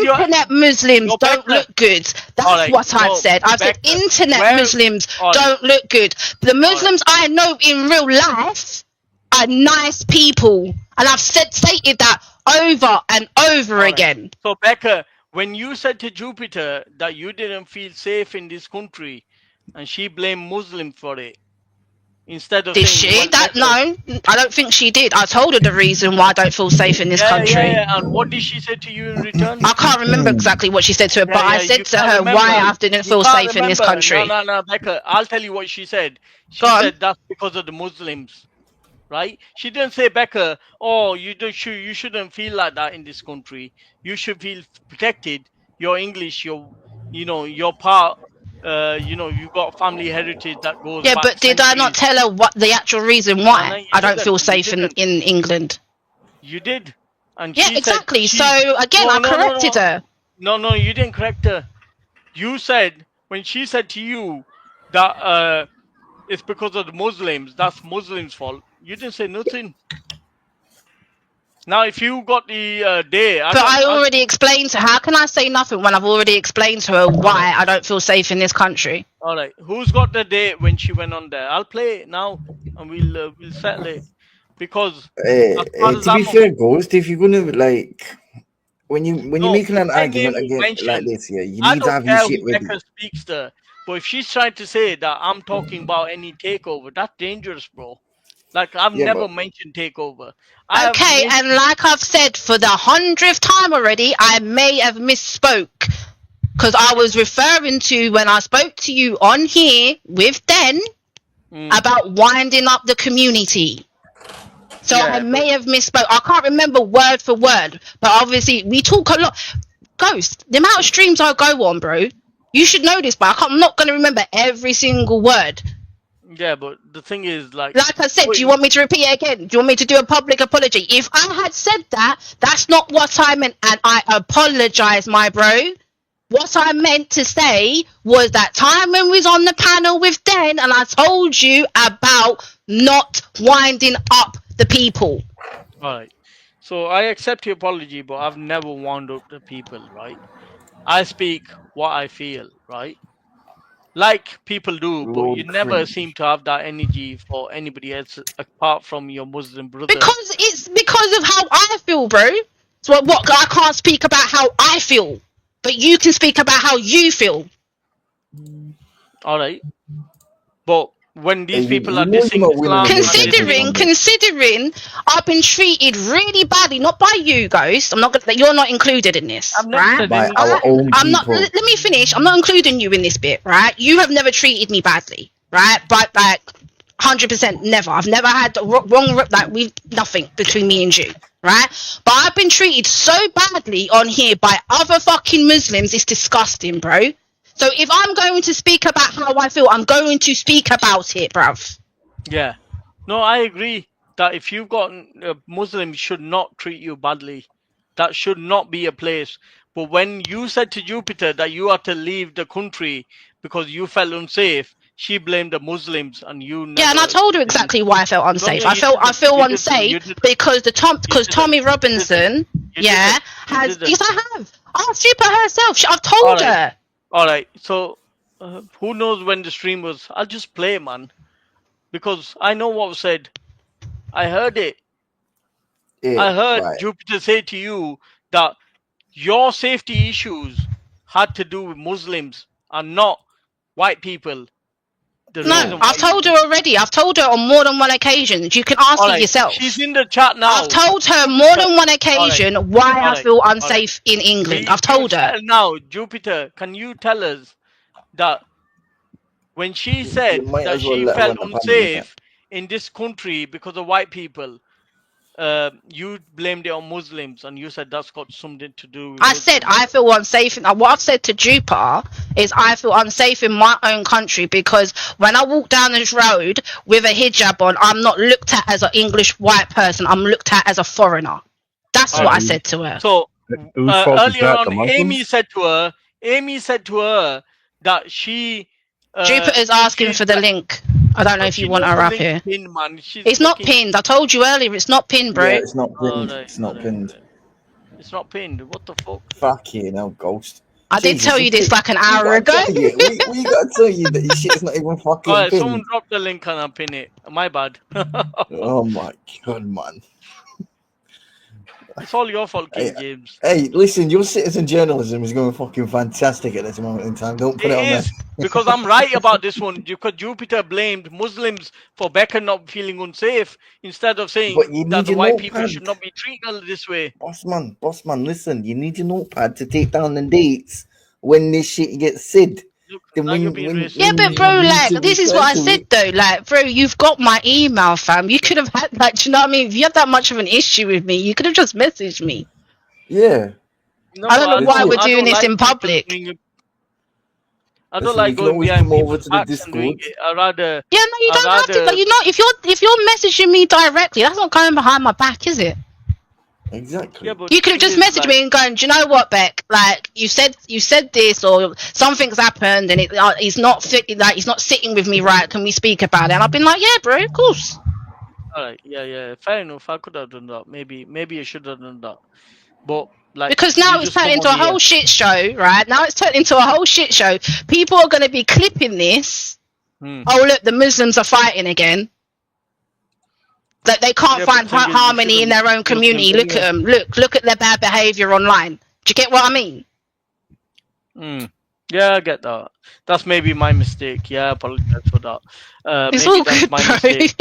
internet Muslims don't look good. That's what I've said. I've said internet Muslims don't look good. The Muslims I know in real life are nice people. And I've stated that over and over again. So, Becca, when you said to Jupiter that you didn't feel safe in this country, and she blamed Muslims for it, instead of did she? No, I don't think she did. I told her the reason why I don't feel safe in this country. Yeah. And what did she say to you in return? I can't remember exactly what she said to her, but I said to her why I didn't feel safe in this country. No, Becca, I'll tell you what she said. She said that's because of the Muslims. Right? She didn't say, Becca, you shouldn't feel like that in this country. You should feel protected. You're English. You're part. You got family heritage that goes. Yeah, back but did I not tell her what the actual reason why I don't feel safe in England? You did. And yeah, exactly. So again, I corrected her. No, you didn't correct her. You said when she said to you that it's because of the Muslims. That's Muslims' fault. You didn't say nothing. Now, if you got the day... I already explained to her. How can I say nothing when I've already explained to her why I don't feel safe in this country? All right. Who's got the date when she went on there? I'll play it now, and we'll settle it. Because... to be fair, Ghost, if you're going to, when you're making an argument against like this, you need to have your shit ready. Becca speaks to her, but if she's trying to say that I'm talking about any takeover, that's dangerous, bro. I've never mentioned takeover. Okay, and like I've said for the 100th time already, I may have misspoke. Because I was referring to when I spoke to you on here with Den about winding up the community. So I may have misspoke. I can't remember word for word. But obviously, we talk a lot. Ghost, the amount of streams I go on, bro. You should know this, but I'm not going to remember every single word. Yeah, but the thing is, like I said, do you want me to repeat it again? Do you want me to do a public apology? If I had said that, that's not what I meant, and I apologize, my bro. What I meant to say was that time when we was on the panel with Den, and I told you about not winding up the people. All right. So I accept your apology, but I've never wound up the people, right? I speak what I feel, right? Like people do, but you never seem to have that energy for anybody else apart from your Muslim brother. Because it's because of how I feel, bro. So what I can't speak about how I feel, but you can speak about how you feel. All right, but when these people are dissing Islam, considering I've been treated really badly, not by you, Ghost. I'm not gonna. You're not included in this, right? By our own I'm not. people. Let me finish. I'm not including you in this bit, right? You have never treated me badly, right? But 100% never. I've never had wrong. We've nothing between me and you, right? But I've been treated so badly on here by other fucking Muslims. It's disgusting, bro. So if I'm going to speak about how I feel, I'm going to speak about it, bruv. Yeah. No, I agree that if you've got Muslims should not treat you badly. That should not be a place. But when you said to Jupiter that you had to leave the country because you felt unsafe, she blamed the Muslims and you never... Yeah, and I told her exactly why I felt unsafe. I feel unsafe because Tommy Robinson yes, I have. Ask Jupiter herself. I've told her. All right. So, who knows when the stream was? I'll just play, man, because I know what was said. I heard it. I heard Jupiter say to you that your safety issues had to do with Muslims and not white people. No, I've told her already. I've told her on more than one occasion. You can ask her yourself. She's in the chat now. I've told her more than one occasion why I feel unsafe in England. I've told her. Now, Jupiter, can you tell us that when she said that she felt unsafe in this country because of white people, you blamed it on Muslims, and you said that's got something to do with I said I feel unsafe. What I've said to Jupiter is I feel unsafe in my own country because when I walk down this road with a hijab on, I'm not looked at as an English white person. I'm looked at as a foreigner. That's what I said to her. So earlier on, Amy said to her that she. Jupiter's asking for the link. I don't know if you want her up here. Pinned, man. It's not pinned. I told you earlier. It's not pinned, bro. Yeah, it's not pinned. It's not pinned. It's not pinned. What the fuck? Fuck you, no ghost. I did tell you this like an hour ago. We gotta tell you that your shit's not even fucking pinned. Someone drop the link and I'll pin it. My bad. Oh my god, man. It's all your fault, King James. Hey, listen, your citizen journalism is going fucking fantastic at this moment in time. Don't put it on there. Because I'm right about this one. Because Jupiter blamed Muslims for Becca not feeling unsafe instead of saying that the white people should not be treated this way. Bossman, listen, you need your notepad to take down the dates when this shit gets said. But bro, like, this is what I said though. Like, bro, you've got my email, fam. You could have had that. Do you know what I mean? If you had that much of an issue with me, you could have just messaged me. Yeah. No, I don't know why we're doing this in public. I don't like going behind people's backs and doing it. I rather. Yeah, no, you don't have to. Like, you know, if you're messaging me directly, that's not going behind my back, is it? Exactly. Yeah, you could have just messaged me and gone, do you know what, Beck? Like you said this, or something's happened, and he's not sitting with me, right? Can we speak about it? And I've been like, yeah, bro, of course. All right, yeah, fair enough. I could have done that. Maybe I should have done that. But like, because now it's turned into a whole shit show, right? Now it's turned into a whole shit show. People are going to be clipping this. Oh, look, the Muslims are fighting again. That they can't find harmony in their own community. Look at them. Look at their bad behavior online. Do you get what I mean? Yeah, I get that. That's maybe my mistake. Yeah, I apologize for that. It's all good, my mistake.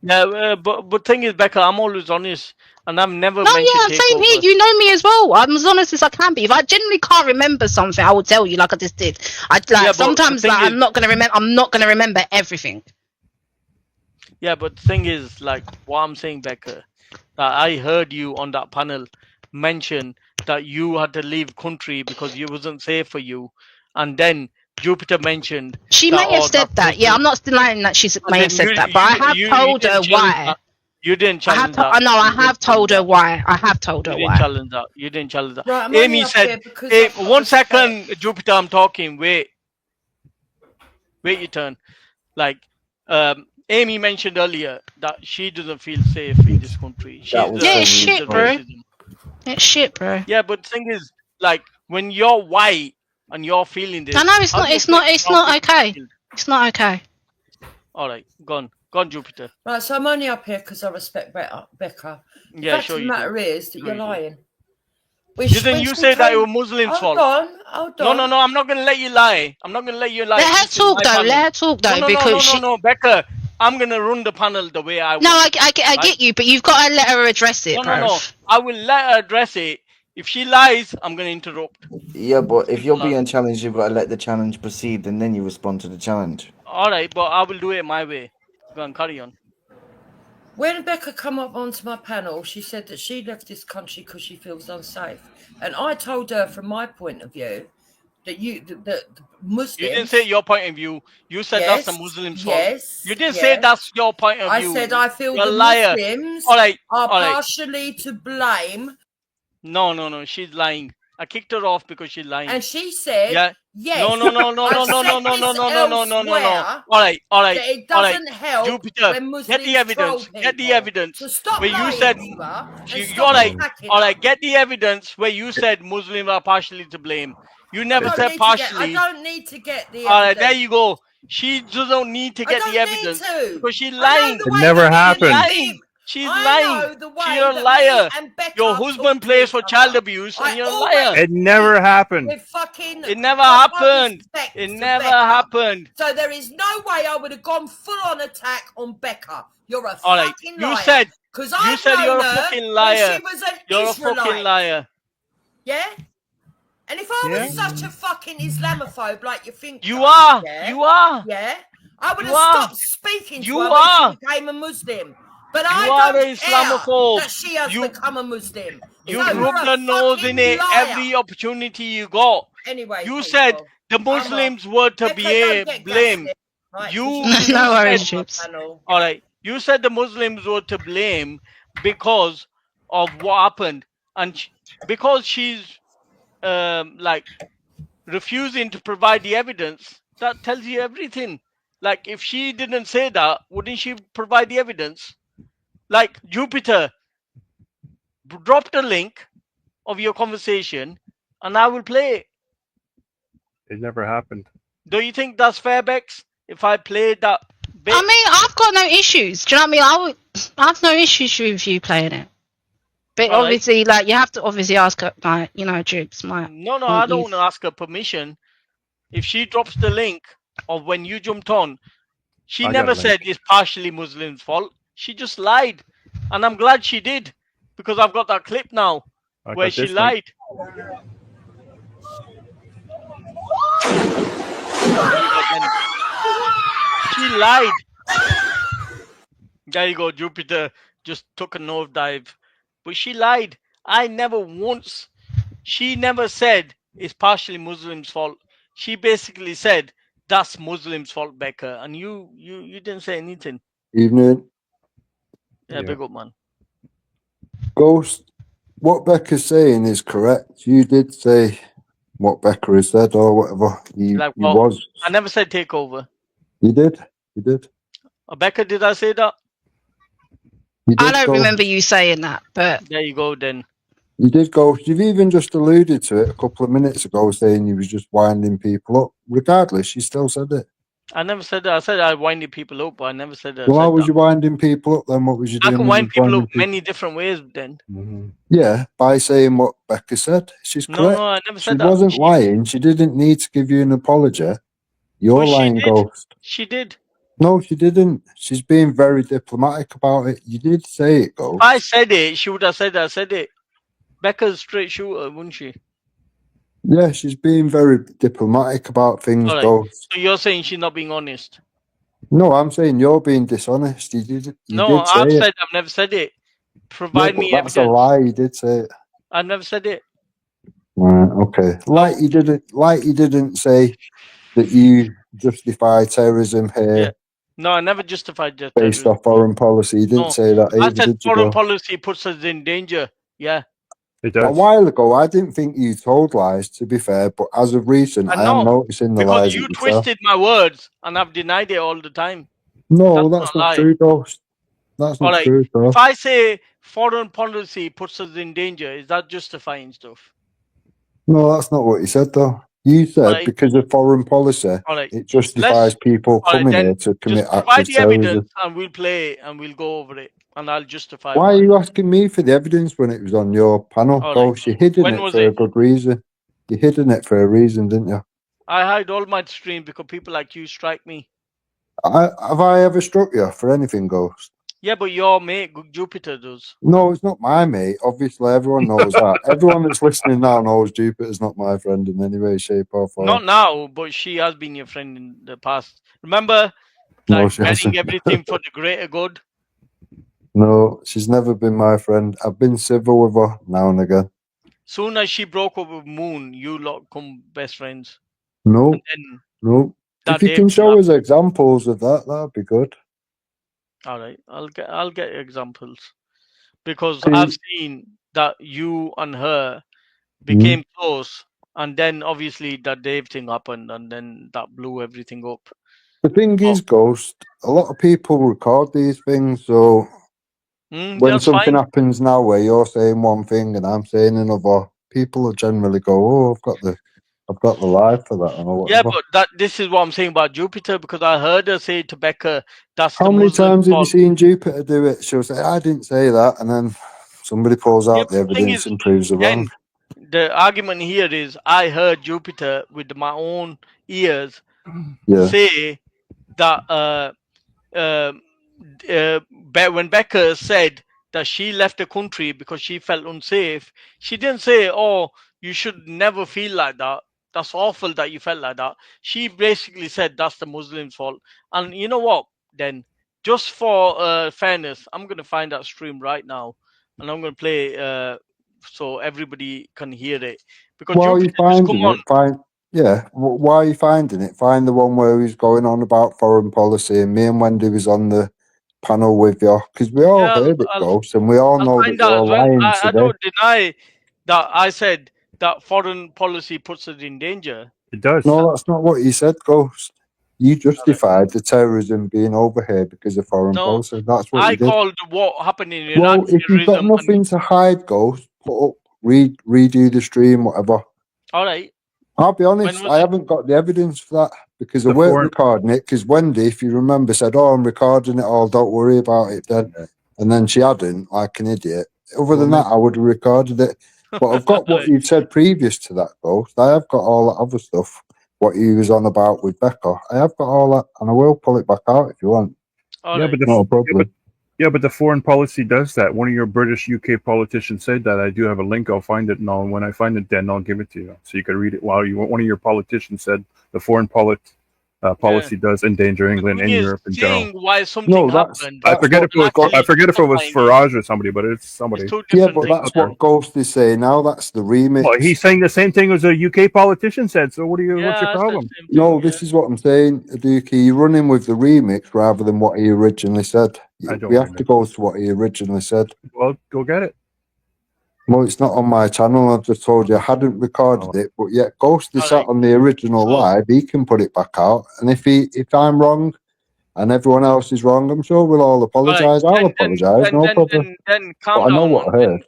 Yeah, but thing is, Becca, I'm always honest, and I've never mentioned same here. You know me as well. I'm as honest as I can be. If I genuinely can't remember something, I will tell you, like I just did. Sometimes I'm not gonna remember. I'm not gonna remember everything. Yeah, but the thing is, like, what I'm saying, Becca, that I heard you on that panel mention that you had to leave country because it wasn't safe for you, and then Jupiter mentioned she may have said that. Yeah, I'm not denying that she may have said that, but I have told her why. You didn't challenge that. No, I have told her why. I have told her why. You didn't challenge that. Right, Amy said, hey, 1 second, Jupiter, I'm talking. Wait your turn. Like, Amy mentioned earlier that she doesn't feel safe in this country. It's shit, bro. It's shit, bro. Yeah, but the thing is, like, when you're white and you're feeling this, I know it's not okay. It's not okay. All right, go on, Jupiter. Right, so I'm only up here because I respect Becca. Yeah, sure. The matter is that you're lying. Didn't you say that it was Muslims' fault? Hold on. No, I'm not gonna let you lie. Let her talk though. Because no, Becca. I'm gonna run the panel the way I want. No, I get you, but you've got to let her address it. No. I will let her address it. If she lies, I'm gonna interrupt. Yeah, but if you're being challenged, you've got to let the challenge proceed, and then you respond to the challenge. All right, but I will do it my way. Go on, carry on. When Becca come up onto my panel, she said that she left this country because she feels unsafe, and I told her from my point of view that the Muslims. You didn't say your point of view. You said that's the Muslims' fault. Yes. You didn't say that's your point of view. I said I feel the Muslims are partially to blame. No. She's lying. I kicked her off because she's lying. And she said, yeah. Yes. No. All right. That it doesn't help Jupiter, when Muslims get the evidence. troll Get the people. evidence. So stop where lying you said, to her and all stop right. attacking All her. right. Get the evidence where you said Muslims are partially to blame. You never said partially. I don't need to get the evidence. All right. There you go. She doesn't need to get the evidence because she's lying. It never happened. She's lying. You're a liar. Your husband plays for child abuse and you're a liar. It never happened. It never happened. It never happened. So there is no way I would have gone full on attack on Becca. You're a All right. fucking liar. You said you're a fucking liar. She was an You're Israelite. a fucking liar. Yeah? And if I was such a fucking Islamophobe like you think you are, yeah, I would have stopped speaking to her when she became a Muslim. But I don't care that she has become a Muslim. You rub your nose in it every opportunity you got. Anyway, you said the Muslims were to be blamed. No worries, Chips. All right. You said the Muslims were to blame because of what happened, and because she's like refusing to provide the evidence. That tells you everything. Like if she didn't say that, wouldn't she provide the evidence? Like Jupiter, drop the link of your conversation, and I will play it. It never happened. Do you think that's fair, Bex? If I played that bit? I mean, I've got no issues. Do you know what I mean? I have no issues with you playing it. But obviously, like, you have to obviously ask her, like, you know, Jupes. No, I don't want to ask her permission. If she drops the link of when you jumped on, she never said it's partially Muslims' fault. She just lied. And I'm glad she did, because I've got that clip now where she lied. She lied. There you go, Jupiter just took a nosedive. But she lied. She never said it's partially Muslims' fault. She basically said that's Muslims' fault, Becca. And you didn't say anything. Evening. Yeah, big up, man. Ghost, what Becca's saying is correct. You did say what Becca has said or whatever. I never said takeover. You did? You did? Becca, did I say that? I don't remember you saying that, but... There you go, then. You did, Ghost. You've even just alluded to it a couple of minutes ago, saying you was just winding people up. Regardless, you still said it. I never said that. I said I winded people up, but I never said that. Well, how was you winding people up then? What was you doing? I can wind people up many different ways then. Mm-hmm. Yeah, by saying what Becca said. She's correct. No, I never said that. She wasn't lying. She didn't need to give you an apology. You're lying, Ghost. She did. No, she didn't. She's being very diplomatic about it. You did say it, Ghost. If I said it, she would have said I said it. Becca's a straight shooter, wouldn't she? Yeah, she's being very diplomatic about things, right. Ghost. So you're saying she's not being honest? No, I'm saying you're being dishonest. You did I've never said it. Provide me that's evidence. A lie. You did say it. I've never said it. Right. Okay. Like you didn't say that you justify terrorism here. Yeah. No, I never justified terrorism. Based off foreign policy. You didn't say that either, I said foreign policy puts us in danger. Yeah. It does. A while ago, I didn't think you told lies, to be fair, but as of recent, I am noticing the lies. Because you twisted my words, and I've denied it all the time. No, that's not true, Ghost. That's not true, though. If I say foreign policy puts us in danger, is that justifying stuff? No, that's not what you said, though. You said because of foreign policy, it justifies people coming here to commit acts of terrorism. Provide the evidence, and we'll play it, and we'll go over it, and I'll justify. Why are you asking me for the evidence when it was on your panel? Ghost, you hidden it for a good reason. You hidden it for a reason, didn't you? I hide all my streams because people like you strike me. Have I ever struck you for anything, Ghost? Yeah, but your mate Jupiter does. No, it's not my mate. Obviously, everyone knows that. Everyone that's listening now knows Jupiter's not my friend in any way, shape, or form. Not now, but she has been your friend in the past. Remember, like betting everything for the greater good. No, she's never been my friend. I've been civil with her now and again. Soon as she broke up with Moon, you lot come best friends. No, no. If you can show us examples of that, that'd be good. All right, I'll get examples because I've seen that you and her became close, and then obviously that Dave thing happened, and then that blew everything up. The thing is, Ghost, a lot of people record these things, so when something happens now where you're saying one thing and I'm saying another, people will generally go, "Oh, I've got the live for that," or whatever. Yeah, but this is what I'm saying about Jupiter, because I heard her say to Becca, "That's How the many Muslim times have you fault." seen Jupiter do it? She'll say, "I didn't say that," and then somebody pulls out the evidence and proves her wrong. The argument here is I heard Jupiter with my own ears say that when Becca said that she left the country because she felt unsafe, she didn't say, "Oh, you should never feel like that. That's awful that you felt like that." She basically said that's the Muslims' fault. And you know what? Then, just for fairness, I'm gonna find that stream right now, and I'm gonna play so everybody can hear it. Because While Jupiter you're just come finding on. it, why are you finding it? Find the one where he's going on about foreign policy, and me and Wendy was on the panel with you, because we all heard it, Ghost, and we all know that you're lying I today. don't deny that I said that foreign policy puts us in danger. It does. No, that's not what you said, Ghost. You justified the terrorism being over here because of foreign policy. That's what you did. Called what happened in Well, Iran if you've got terrorism. nothing to hide, Ghost, put up, redo the stream, whatever. All right. I'll be honest, I haven't got the evidence for that because I weren't recording it. Because Wendy, if you remember, said, "Oh, I'm recording it all. Don't worry about it." Then, and then she hadn't, like an idiot. Other than that, I would have recorded it. But I've got what you'd said previous to that, Ghost. I have got all that other stuff. What he was on about with Becca, I have got all that, and I will pull it back out if you want. But no problem. But the foreign policy does that. One of your British UK politicians said that. I do have a link. I'll find it, and when I find it, then I'll give it to you, so you can read it. While one of your politicians said the foreign policy does endanger England and Europe in general. Why something happened? I forget if it was Farage or somebody, but it's somebody. Yeah, but that's what Ghost is saying now. That's the remix. Well, he's saying the same thing as a UK politician said. So what's your problem? No, this is what I'm saying, Aduki. You're running with the remix rather than what he originally said. We have to go to what he originally said. Well, go get it. Well, it's not on my channel. I just told you I hadn't recorded it, but yet Ghost is sat on the original live. He can put it back out, and if I'm wrong and everyone else is wrong, I'm sure we'll all apologise. I'll apologise, no problem. Then calm but down. I know what I heard.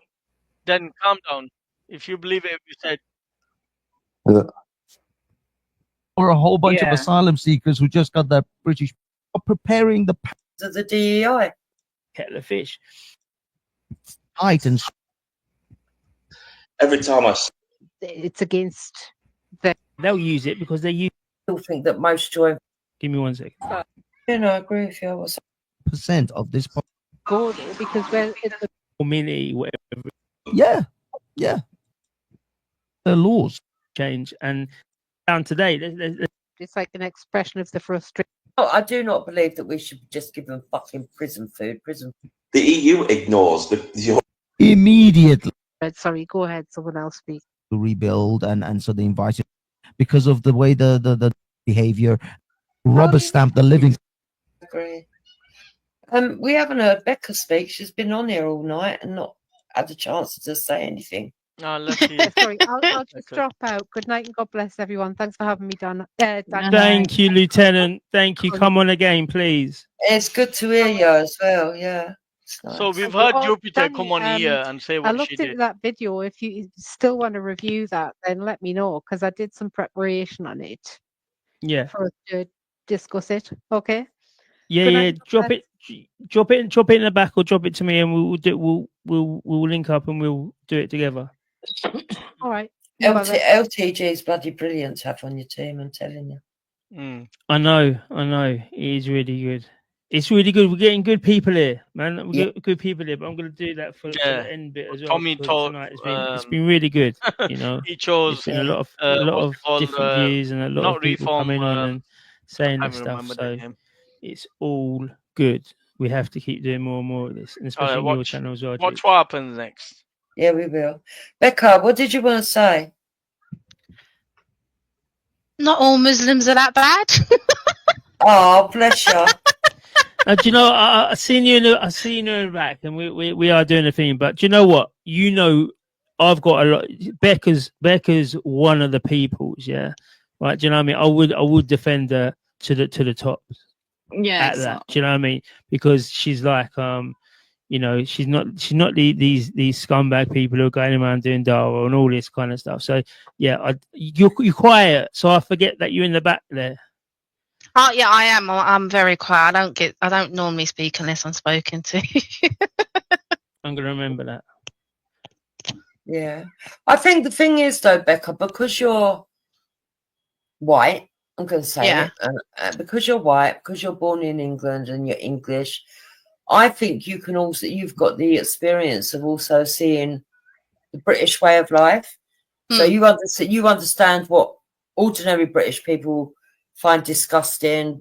Then calm down. If you believe it, you said. Or a whole bunch of asylum seekers who just got their British preparing the DEI. kettle of fish. Items. Every time it's against they'll use it because they use. I think that most join. Give me 1 second. Yeah, no, I agree with you. Percent of this go there because it's a community, whatever. Yeah. The laws change, and down today, it's like an expression of the frustration. Oh, I do not believe that we should just give them fucking prison food. The EU ignores the immediately. Sorry, go ahead. Someone else speak. To rebuild, and so they invited because of the way the behavior, rubber stamp the living. I agree. We haven't heard Becca speak. She's been on here all night and not had a chance to say anything. Sorry, I'll just drop out. Good night and God bless everyone. Thanks for having me, Dan. Thank you, Lieutenant. Thank you. Come on again, please. It's good to hear you as well. Yeah. Nice. So we've heard Jupiter come on here and say what I looked into that video. If you still want to review that, then let me know because I did some preparation on it. Yeah. For us to discuss it. Okay. Yeah. Drop it in the back, or drop it to me, and we'll link up and we'll do it together. All right. LTG is bloody brilliant to have on your team. I'm telling you. I know. It is really good. It's really good. We're getting good people here, man. We get good people here, but I'm going to do that for the end bit as well. Tommy told tonight. It's been really good. You know, he chose a lot of different views and a lot of people coming on and saying this stuff. So it's all good. We have to keep doing more and more of this, and especially on your channel as well. Watch what happens next. Yeah, we will. Becca, what did you want to say? Not all Muslims are that bad. Oh, bless you. Do you know? I seen you in the back, and we are doing a thing. But do you know what? You know I've got a lot. Becca's one of the peoples, yeah. Right? Do you know what I mean? I would defend her to the top. Yeah, at exactly. that. Do you know what I mean? Because she's like, you know, she's not these scumbag people who are going around doing Dara and all this kind of stuff. So yeah, you're quiet, so I forget that you're in the back there. Oh yeah, I am. I'm very quiet. I don't normally speak unless I'm spoken to. I'm gonna remember that. Yeah, I think the thing is though, Becca, because you're white, I'm going to say it, because you're white, because you're born in England and you're English, I think you can also, you've got the experience of also seeing the British way of life. So you understand what ordinary British people find disgusting,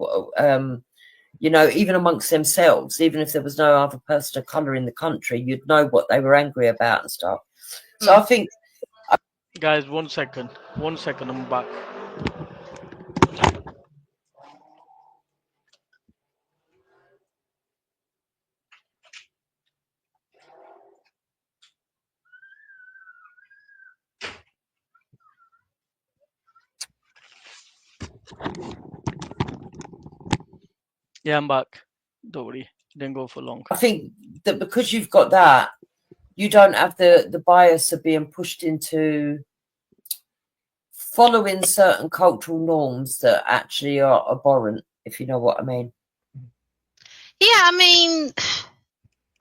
you know, even amongst themselves, even if there was no other person of colour in the country, you'd know what they were angry about and stuff. So I think... Guys, 1 second. 1 second, I'm back. Yeah, I'm back. Don't worry. Didn't go for long. I think that because you've got that, you don't have the bias of being pushed into following certain cultural norms that actually are abhorrent, if you know what I mean. Yeah, I mean,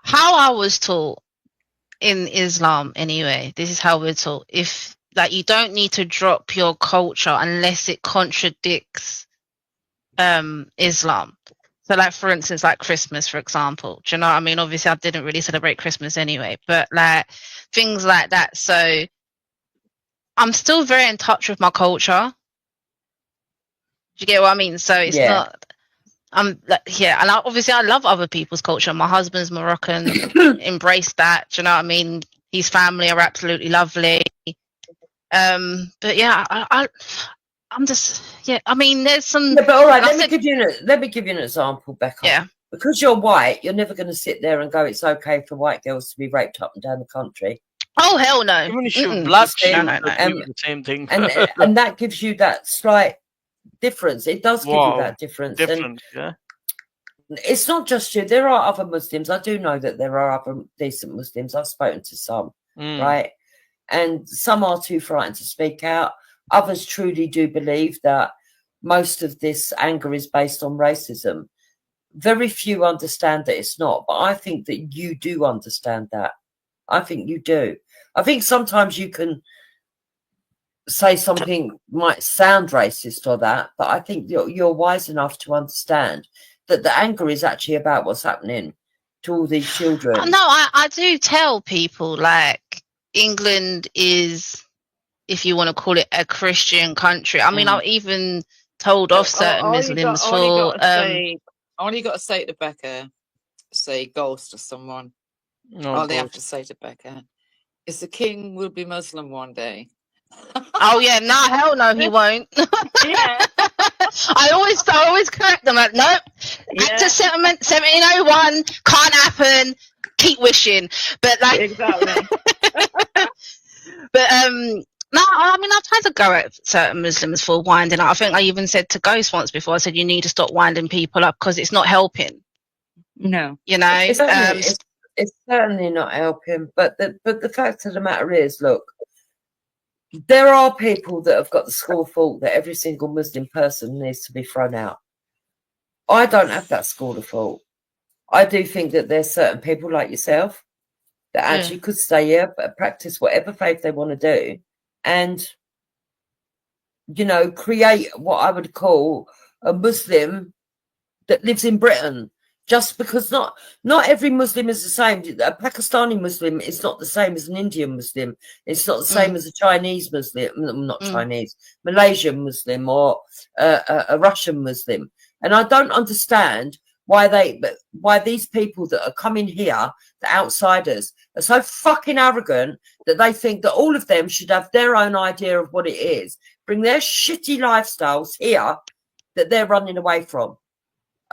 how I was taught in Islam anyway, this is how we're taught. If like you don't need to drop your culture unless it contradicts Islam. So like for instance, like Christmas, for example. Do you know what I mean? Obviously I didn't really celebrate Christmas anyway, but like things like that. So I'm still very in touch with my culture. Do you get what I mean? So it's not I'm like, yeah, and obviously I love other people's culture. My husband's Moroccan, embrace that. Do you know what I mean? His family are absolutely lovely. But yeah, I'm just I mean, there's some. Yeah, but all right, let me give you an example, Becca. Yeah. Because you're white, you're never going to sit there and go, "It's okay for white girls to be raped up and down the country." Oh hell no! Even if you're black, the same thing. and that gives you that slight difference. It does give you that difference. Yeah. It's not just you. There are other Muslims. I do know that there are other decent Muslims. I've spoken to some, right? And some are too frightened to speak out. Others truly do believe that most of this anger is based on racism. Very few understand that it's not, but I think that you do understand that. I think you do. I think sometimes you can say something might sound racist or that, but I think you're wise enough to understand that the anger is actually about what's happening to all these children. No, I do tell people like England is, if you want to call it, a Christian country. I mean, I've even told off certain Muslims for. All you got to say to Becca, say ghost to someone. All they have to say to Becca is the king will be Muslim one day. Oh yeah, no, hell no, he won't. Yeah. I always correct them like, nope. Act of Settlement 1701 can't happen. Keep wishing, but like exactly. But no, I mean I've tried to go at certain Muslims for winding up. I think I even said to Ghost once before. I said you need to stop winding people up because it's not helping. No, you know, it's certainly not helping. But the fact of the matter is, look, there are people that have got the school of thought that every single Muslim person needs to be thrown out. I don't have that school of thought. I do think that there's certain people like yourself that actually could stay here, but practice whatever faith they want to do, and you know, create what I would call a Muslim that lives in Britain. Just because not every Muslim is the same. A Pakistani Muslim is not the same as an Indian Muslim. It's not the same as a Chinese Muslim, not Chinese, Malaysian Muslim or a Russian Muslim. And I don't understand why these people that are coming here, the outsiders, are so fucking arrogant that they think that all of them should have their own idea of what it is, bring their shitty lifestyles here that they're running away from.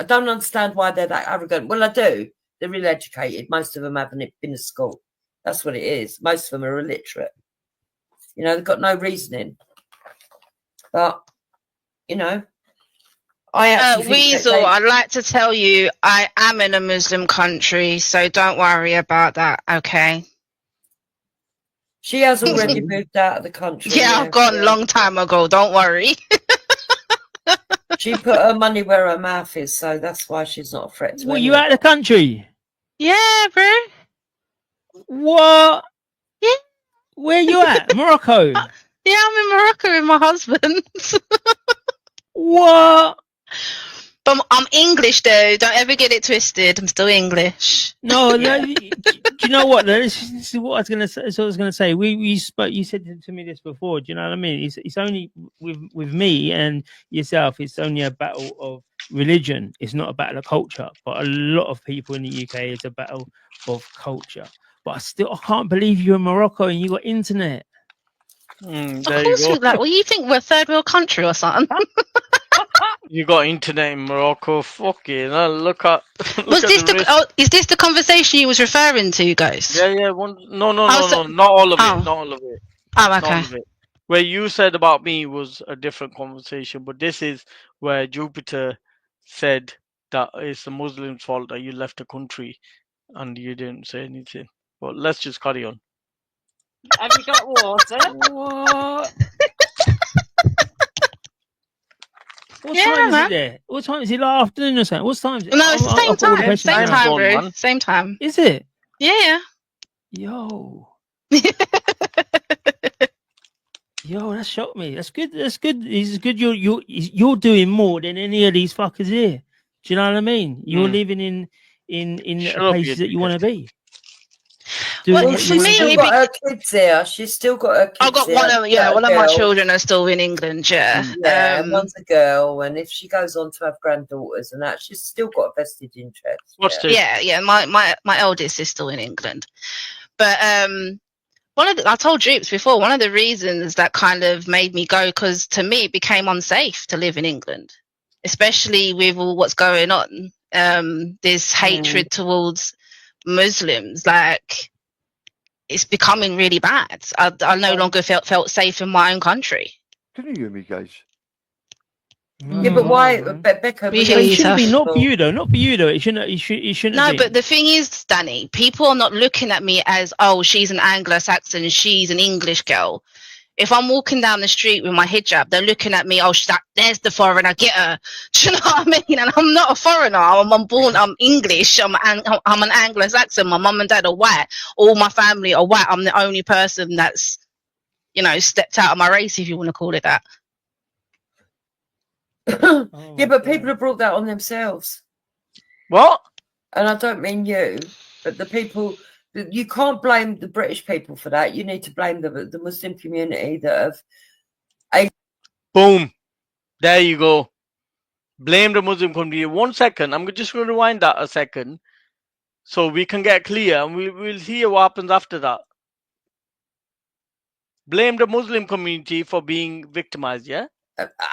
I don't understand why they're that arrogant. Well, I do. They're ill educated. Most of them haven't been to school. That's what it is. Most of them are illiterate. You know, they've got no reasoning. But, you know, I actually Weasel, I'd like to tell you I am in a Muslim country, so don't worry about that, okay? She has already moved out of the country. Yeah, I've gone a long time ago, don't worry. She put her money where her mouth is, so that's why she's not a threat to you out of the country? Yeah, bro. What? Yeah. Where you at? Morocco? Yeah, I'm in Morocco with my husband. What? But I'm English though. Don't ever get it twisted. I'm still English. No, no. Do you know what? This is what I was gonna say. So I was gonna say. We spoke. You said to me this before. Do you know what I mean? It's only with me and yourself. It's only a battle of religion. It's not a battle of culture. But a lot of people in the UK, it's a battle of culture. But I can't believe you're in Morocco and you got internet. Of course, well, you think we're a third world country or something? You got internet in Morocco. Fucking look at. Is this the conversation you was referring to, Ghost? Yeah. No, not all of it. Not all of it. Oh, okay. Where you said about me was a different conversation, but this is where Jupiter said that it's the Muslims' fault that you left the country, and you didn't say anything. But let's just carry on. Have you got water? What? What time is it there? What time is it? Like afternoon or something? What time is it? No, it's the same time. Same time, bro. Same time. Is it? Yeah. Yo. Yo, that shocked me. That's good. That's good. It's good. You're doing more than any of these fuckers here. Do you know what I mean? You're living in places that you want to be. Well, she's still got her kids there. She's still got her kids. I've got one of my children are still in England. Yeah, and one's a girl. And if she goes on to have granddaughters and that, she's still got a vested interest. Yeah. My eldest is still in England, but I told Droops before, one of the reasons that kind of made me go, because to me it became unsafe to live in England, especially with all what's going on. This hatred towards Muslims, like, it's becoming really bad. I no longer felt safe in my own country. Can you hear me, guys? Yeah, but why, Becca? It shouldn't be. Not for you though. Not for you though. It shouldn't. It shouldn't. No, be. but the thing is, Danny, people are not looking at me as, oh, she's an Anglo-Saxon, she's an English girl. If I'm walking down the street with my hijab, they're looking at me, oh, there's the foreigner, get her. Do you know what I mean? And I'm not a foreigner. I'm English. I'm an Anglo-Saxon. My mum and dad are white. All my family are white. I'm the only person that's, stepped out of my race, if you want to call it that. Yeah, but people have brought that on themselves. What? And I don't mean you, but the people. You can't blame the British people for that. You need to blame the Muslim community that have. Boom. There you go. Blame the Muslim community. 1 second. I'm just going to rewind that a second so we can get clear, and we'll see what happens after that. Blame the Muslim community for being victimized, yeah?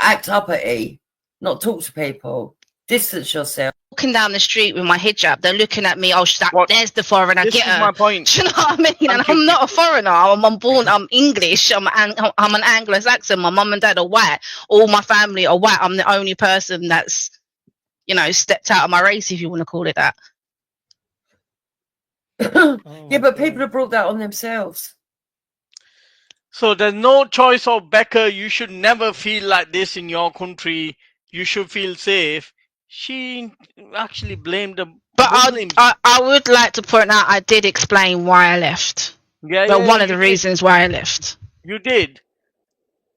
Act uppity, not talk to people. Distance yourself. Walking down the street with my hijab, they're looking at me, oh, there's the foreigner, get her. My point. Do you know what I mean? And I'm not a foreigner. I'm English. I'm an Anglo-Saxon. My mum and dad are white. All my family are white. I'm the only person that's, stepped out of my race, if you want to call it that. Yeah, but people have brought that on themselves. So there's no choice of Becca. You should never feel like this in your country. You should feel safe. She actually blamed the Muslims. I would like to point out I did explain why I left. One of the reasons why I left. You did.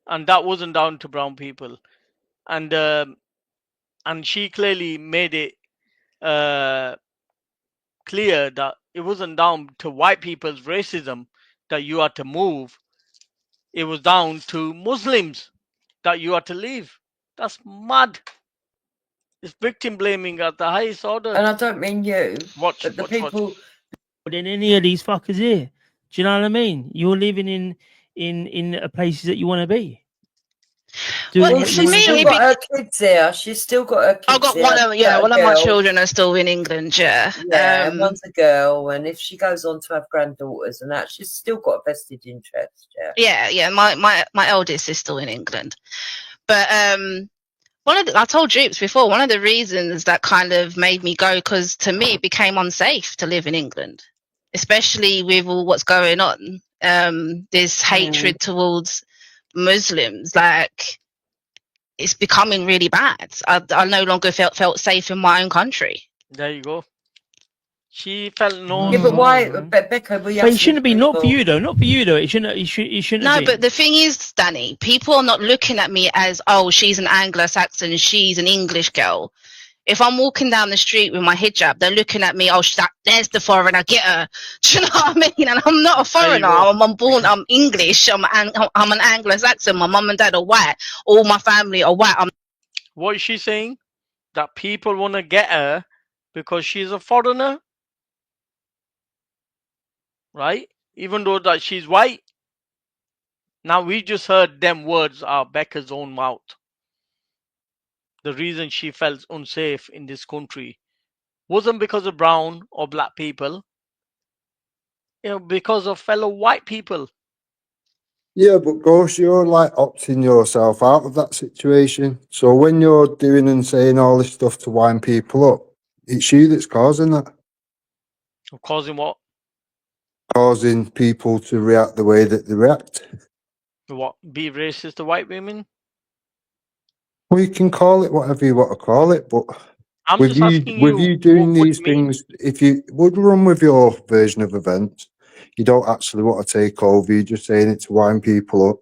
And that wasn't down to brown people. And she clearly made it clear that it wasn't down to white people's racism that you had to move. It was down to Muslims that you had to leave. That's mad. It's victim blaming at the highest order. And I don't mean you. Watch. People. Than any of these fuckers here. Do you know what I mean? You're living in places that you want to be. Well, she's still got her kids there. She's still got her kids. I've got one of my children are still in England. Yeah, and one's a girl, and if she goes on to have granddaughters and that, she's still got a vested interest. Yeah. My eldest is still in England, but I told Droops before, one of the reasons that kind of made me go, because to me it became unsafe to live in England, especially with all what's going on. This hatred towards Muslims, like, it's becoming really bad. I no longer felt safe in my own country. There you go. She felt no. Yeah, but why, Becca? But it shouldn't be, not for you though. Not for you though. It shouldn't. It shouldn't. No, be. but the thing is, Danny, people are not looking at me as, oh, she's an Anglo-Saxon, she's an English girl. If I'm walking down the street with my hijab, they're looking at me, oh, there's the foreigner, get her. Do you know what I mean? And I'm not a foreigner. I'm English. I'm an Anglo-Saxon. My mum and dad are white. All my family are white. What is she saying? That people want to get her because she's a foreigner? Right? Even though that she's white. Now we just heard them words out of Becca's own mouth. The reason she felt unsafe in this country wasn't because of brown or black people. Because of fellow white people. Yeah, but Ghost, you're like opting yourself out of that situation. So when you're doing and saying all this stuff to wind people up, it's you that's causing that. Causing what? Causing people to react the way that they react. What? Be racist to white women? Well, you can call it whatever you want to call it, but I'm with just asking you doing these things, if you would run with your version of events, you don't actually want to take over. You're just saying it to wind people up.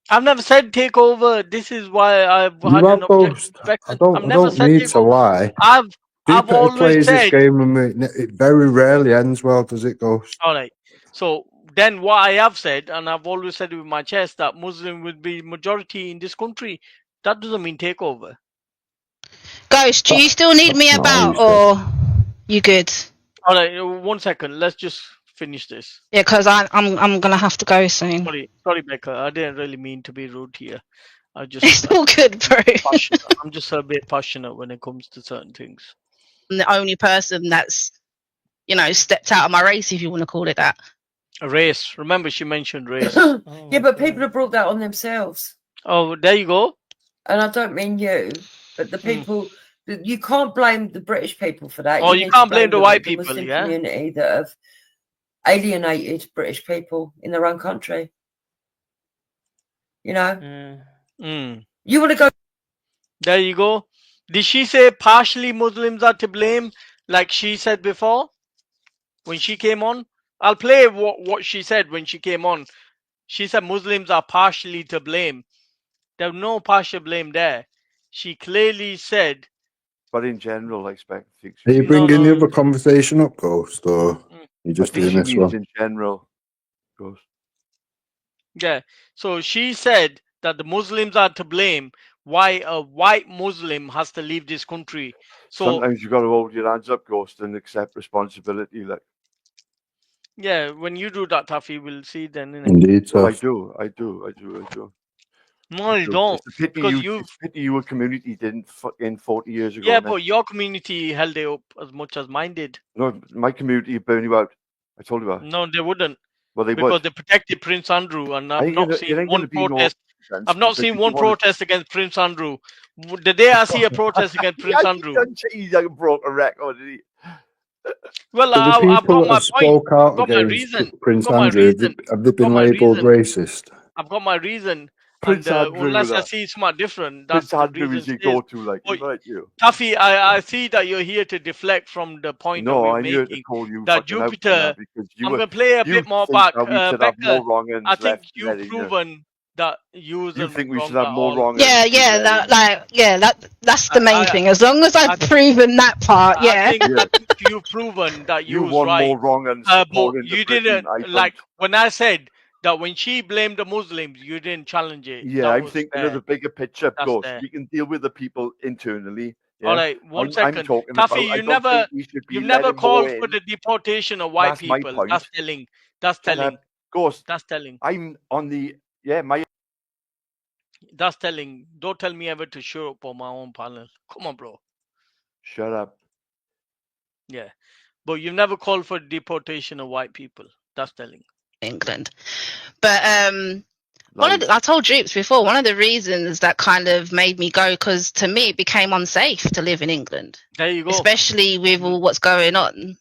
I've never said take over. This is why I've You had have an objection. I don't need to lie. I've always plays said. This game and it very rarely ends well, does it, Ghost? All right. So then what I have said, and I've always said it with my chest, that Muslim will be majority in this country. That doesn't mean takeover. Ghost, do you still need me about, or you good? All right, 1 second. Let's just finish this. Yeah, because I'm gonna have to go soon. Sorry, Becca. I didn't really mean to be rude here. I just it's all good, bro. I'm just a bit passionate when it comes to certain things. I'm the only person that's, stepped out of my race, if you want to call it that. A race. Remember, she mentioned race. Yeah, but people have brought that on themselves. Oh, there you go. And I don't mean you, but the people. You can't blame the British people for that. Oh, you can't blame the white people, Muslim yeah? community that have alienated British people in their own country. You know? You want to go... There you go. Did she say partially Muslims are to blame, like she said before, when she came on? I'll play what she said when she came on. She said Muslims are partially to blame. There's no partial blame there. She clearly said... But in general, I expect... Are you bringing the other conversation up, Ghost, or you just doing this one? In general, Ghost. Yeah. So she said that the Muslims are to blame. Why a white Muslim has to leave this country. So sometimes you got to hold your hands up, Ghost, and accept responsibility. Like, yeah, when you do that, Taffy, we'll see then. Innit? Indeed, well, I do. No, you don't. It's a pity your community didn't in 40 years ago. Yeah, but your community held it up as much as mine did. No, my community burn you out. I told you about. No, they wouldn't. Well, they because would. they protected Prince Andrew, and I've not seen one protest. I've not seen one protest against Prince Andrew. The day I see a protest against Prince Andrew, he broke a record. Did he? Well, I've got my point. I've got my reason. Prince Andrew, have they been labelled racist? I've got my reason. Prince and Andrew, unless I see something different, that's Prince Andrew is your go-to, like, you. Taffy, I see that you're here to deflect from the point that we're making. Here to call you that Jupiter. I'm gonna play a bit more back. Becca, I think you've proven that you think we should have more wrong. That's the main thing. As long as I've proven that part, I think you've proven that you was right. More wrong but you didn't like when I said that when she blamed the Muslims, you didn't challenge it. Yeah, I'm thinking of the bigger picture, Ghost. We can deal with the people internally. Yeah? All right, 1 second. Taffy, you never called for the deportation of white people. That's telling. That's telling. Ghost. That's telling. I'm on the That's telling. Don't tell me ever to show up on my own panel. Come on, bro. Shut up. Yeah. But you've never called for deportation of white people. That's telling. England. But I told Droops before, one of the reasons that kind of made me go, because to me it became unsafe to live in England. There you go. Especially with all what's going on.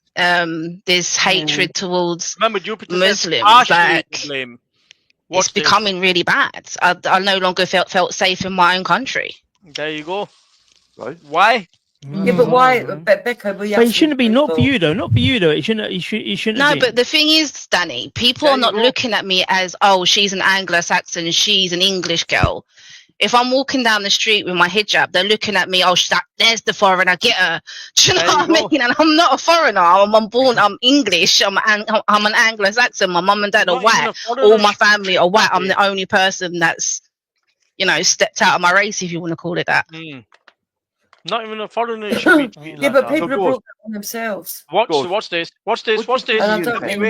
This hatred towards Muslims. It's becoming really bad. I no longer felt safe in my own country. There you go. Right? Why? Yeah, but why, Becca? But it shouldn't be not for you though. Not for you though. It shouldn't. It shouldn't. No, be. but the thing is, Danny, people are not looking at me as, oh, she's an Anglo-Saxon, she's an English girl. If I'm walking down the street with my hijab, they're looking at me, oh, there's the foreigner, get her. Do you know what I mean? And I'm not a foreigner. I'm English. I'm an Anglo-Saxon. My mum and dad are white. All my family are white. I'm the only person that's, stepped out of my race, if you want to call it that. Not even a foreigner should be yeah, but people have brought that on themselves. Watch this. And I don't mean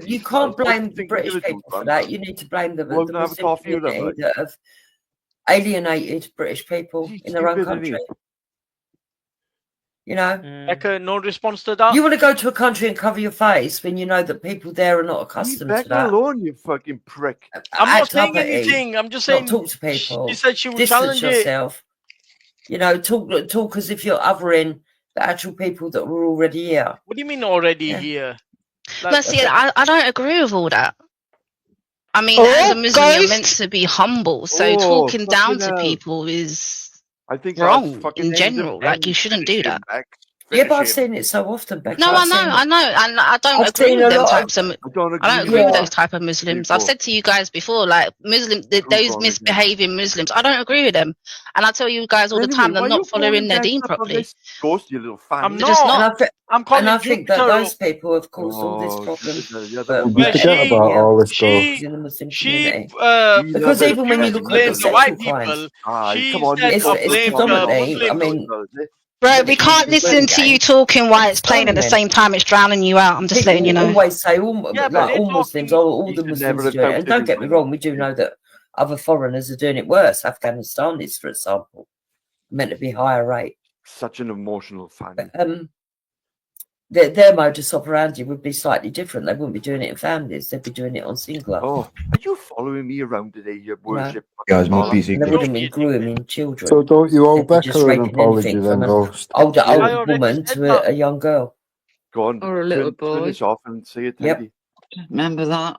you can't blame the British people for that. You need to blame the Muslim community that have alienated British people in their own country. Becca, no response to that. You want to go to a country and cover your face when you know that people there are not accustomed to that. alone, you fucking prick. I'm not saying anything. I'm just saying. Talk to people. She said she would Distance challenge yourself. Talk as if you're othering the actual people that were already here. What do you mean already here? I don't agree with all that. I mean, as a Muslim, you're meant to be humble. So talking down to people is wrong in general. Like, you shouldn't do that. Yeah, but I've seen it so often, Becca. No, I know, and I don't agree with them types of. I don't agree with those type of Muslims. I've said to you guys before, like those misbehaving Muslims, I don't agree with them, and I tell you guys all the time, they're not following their deen properly. Ghost, you little fan. I'm not. And I think that those people have caused all this problem. We forget about all this stuff. In the Muslim community. Because even when you look at the white people, it's predominantly. I mean. Bro, we can't listen to you talking while it's playing at the same time. It's drowning you out. I'm just letting you know. Always say all Muslims, all the Muslims do it. And don't get me wrong, we do know that other foreigners are doing it worse. Afghanistanis, for example, meant to be higher rate. Such an emotional fan. Their modus operandi would be slightly different. They wouldn't be doing it in families. They'd be doing it on singular. Oh, are you following me around today? You worship. Guys, more busy. They wouldn't be grooming children. So don't you owe Becca an apology then, Ghost? Older woman to a young girl. Go on. Or a little boy. Finish off and say it. Yep. Remember that.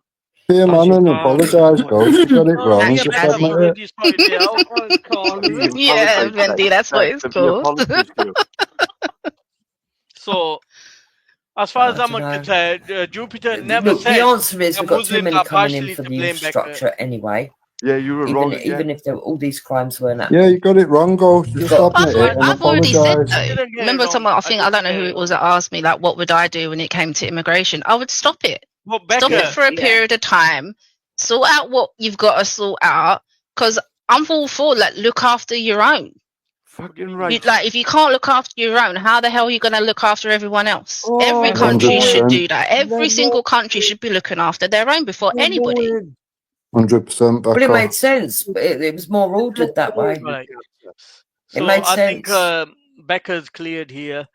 Be a man and apologise, Ghost. You got it wrong. Just admit it. Yeah, Wendy, that's what it's called. So, as far as I'm concerned, Jupiter never said. The answer is we've got too many coming in for the infrastructure anyway. Yeah, you were wrong. Even if all these crimes weren't happening. Yeah, you got it wrong, Ghost. Just admit it and I've already said apologise. though. Remember, I don't know who it was that asked me, like, what would I do when it came to immigration? I would stop it. Well, Becca, stop it for a period of time. Sort out what you've got to sort out. Because I'm all for, like, look after your own. Fucking right. If you can't look after your own, how the hell are you going to look after everyone else? Every country should do that. Every single country should be looking after their own before anybody. 100%. But it made sense. It was more ordered that way. Right. It made sense. I think Becca's cleared here.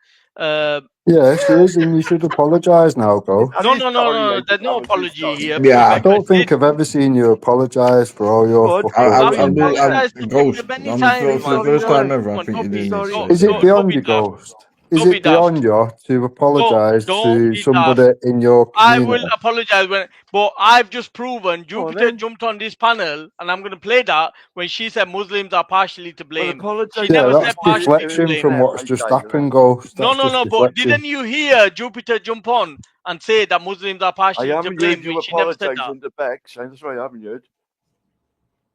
Yeah, she is, and you should apologise now, Ghost. No. There's no apology here. Yeah, I don't think I've ever seen you apologise for all your fucking Ghost. For the first time ever, I think you're doing this. Is it beyond you, Ghost? Is it beyond you to apologise to somebody in your community? I will apologise, but I've just proven Jupiter jumped on this panel, and I'm going to play that when she said Muslims are partially to blame. She never said partially to blame. From what's just happened, Ghost. No, but didn't you hear Jupiter jump on and say that Muslims are partially to blame? She never said that. The back. That's right, I haven't heard.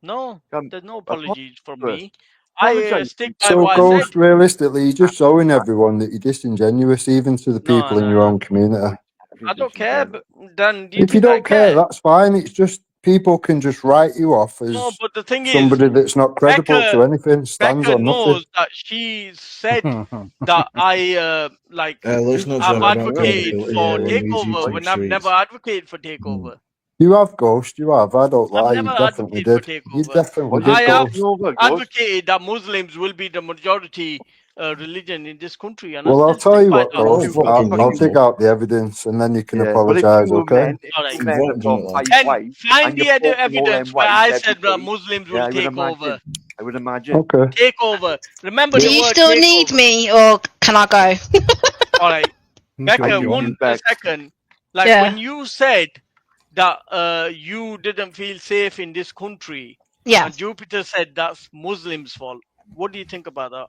No, there's no apologies from me. I stick by so what Ghost, I said. realistically, you're just showing everyone that you're disingenuous, even to the people in your own community. I don't care, but then if you don't care, that's fine. It's just people can just write you off as but the thing somebody that's not credible to anything, stands on nothing. Knows that she said that I I've advocated for takeover when I've never advocated for takeover. You have, Ghost. You have. I don't lie. I've You never definitely advocated for did. You takeover. definitely did, I have Ghost. advocated that Muslims will be the majority religion in this country, and I Well, I'll still tell stick you by what, that. Ghost. I'll dig out the evidence, and then you can apologise, okay? Then find the evidence where I said that Muslims will take over. I would imagine. Okay. Take over. Remember Do the you word still take need over. me, or can I go? All right, Becca, you. one second. Like Yeah. when you said that you didn't feel safe in this country, Yeah. and Jupiter said that's Muslims' fault. What do you think about that?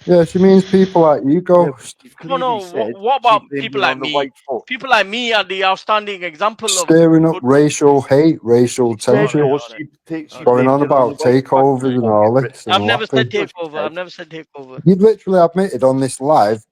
Yeah, she means people like you, Ghost. No. What about people like me? People like me are the outstanding example of Stirring up racial hate, racial tension, going on about takeovers and all this. And I've never said laughing. takeover. I've never said takeover. You literally admitted on this live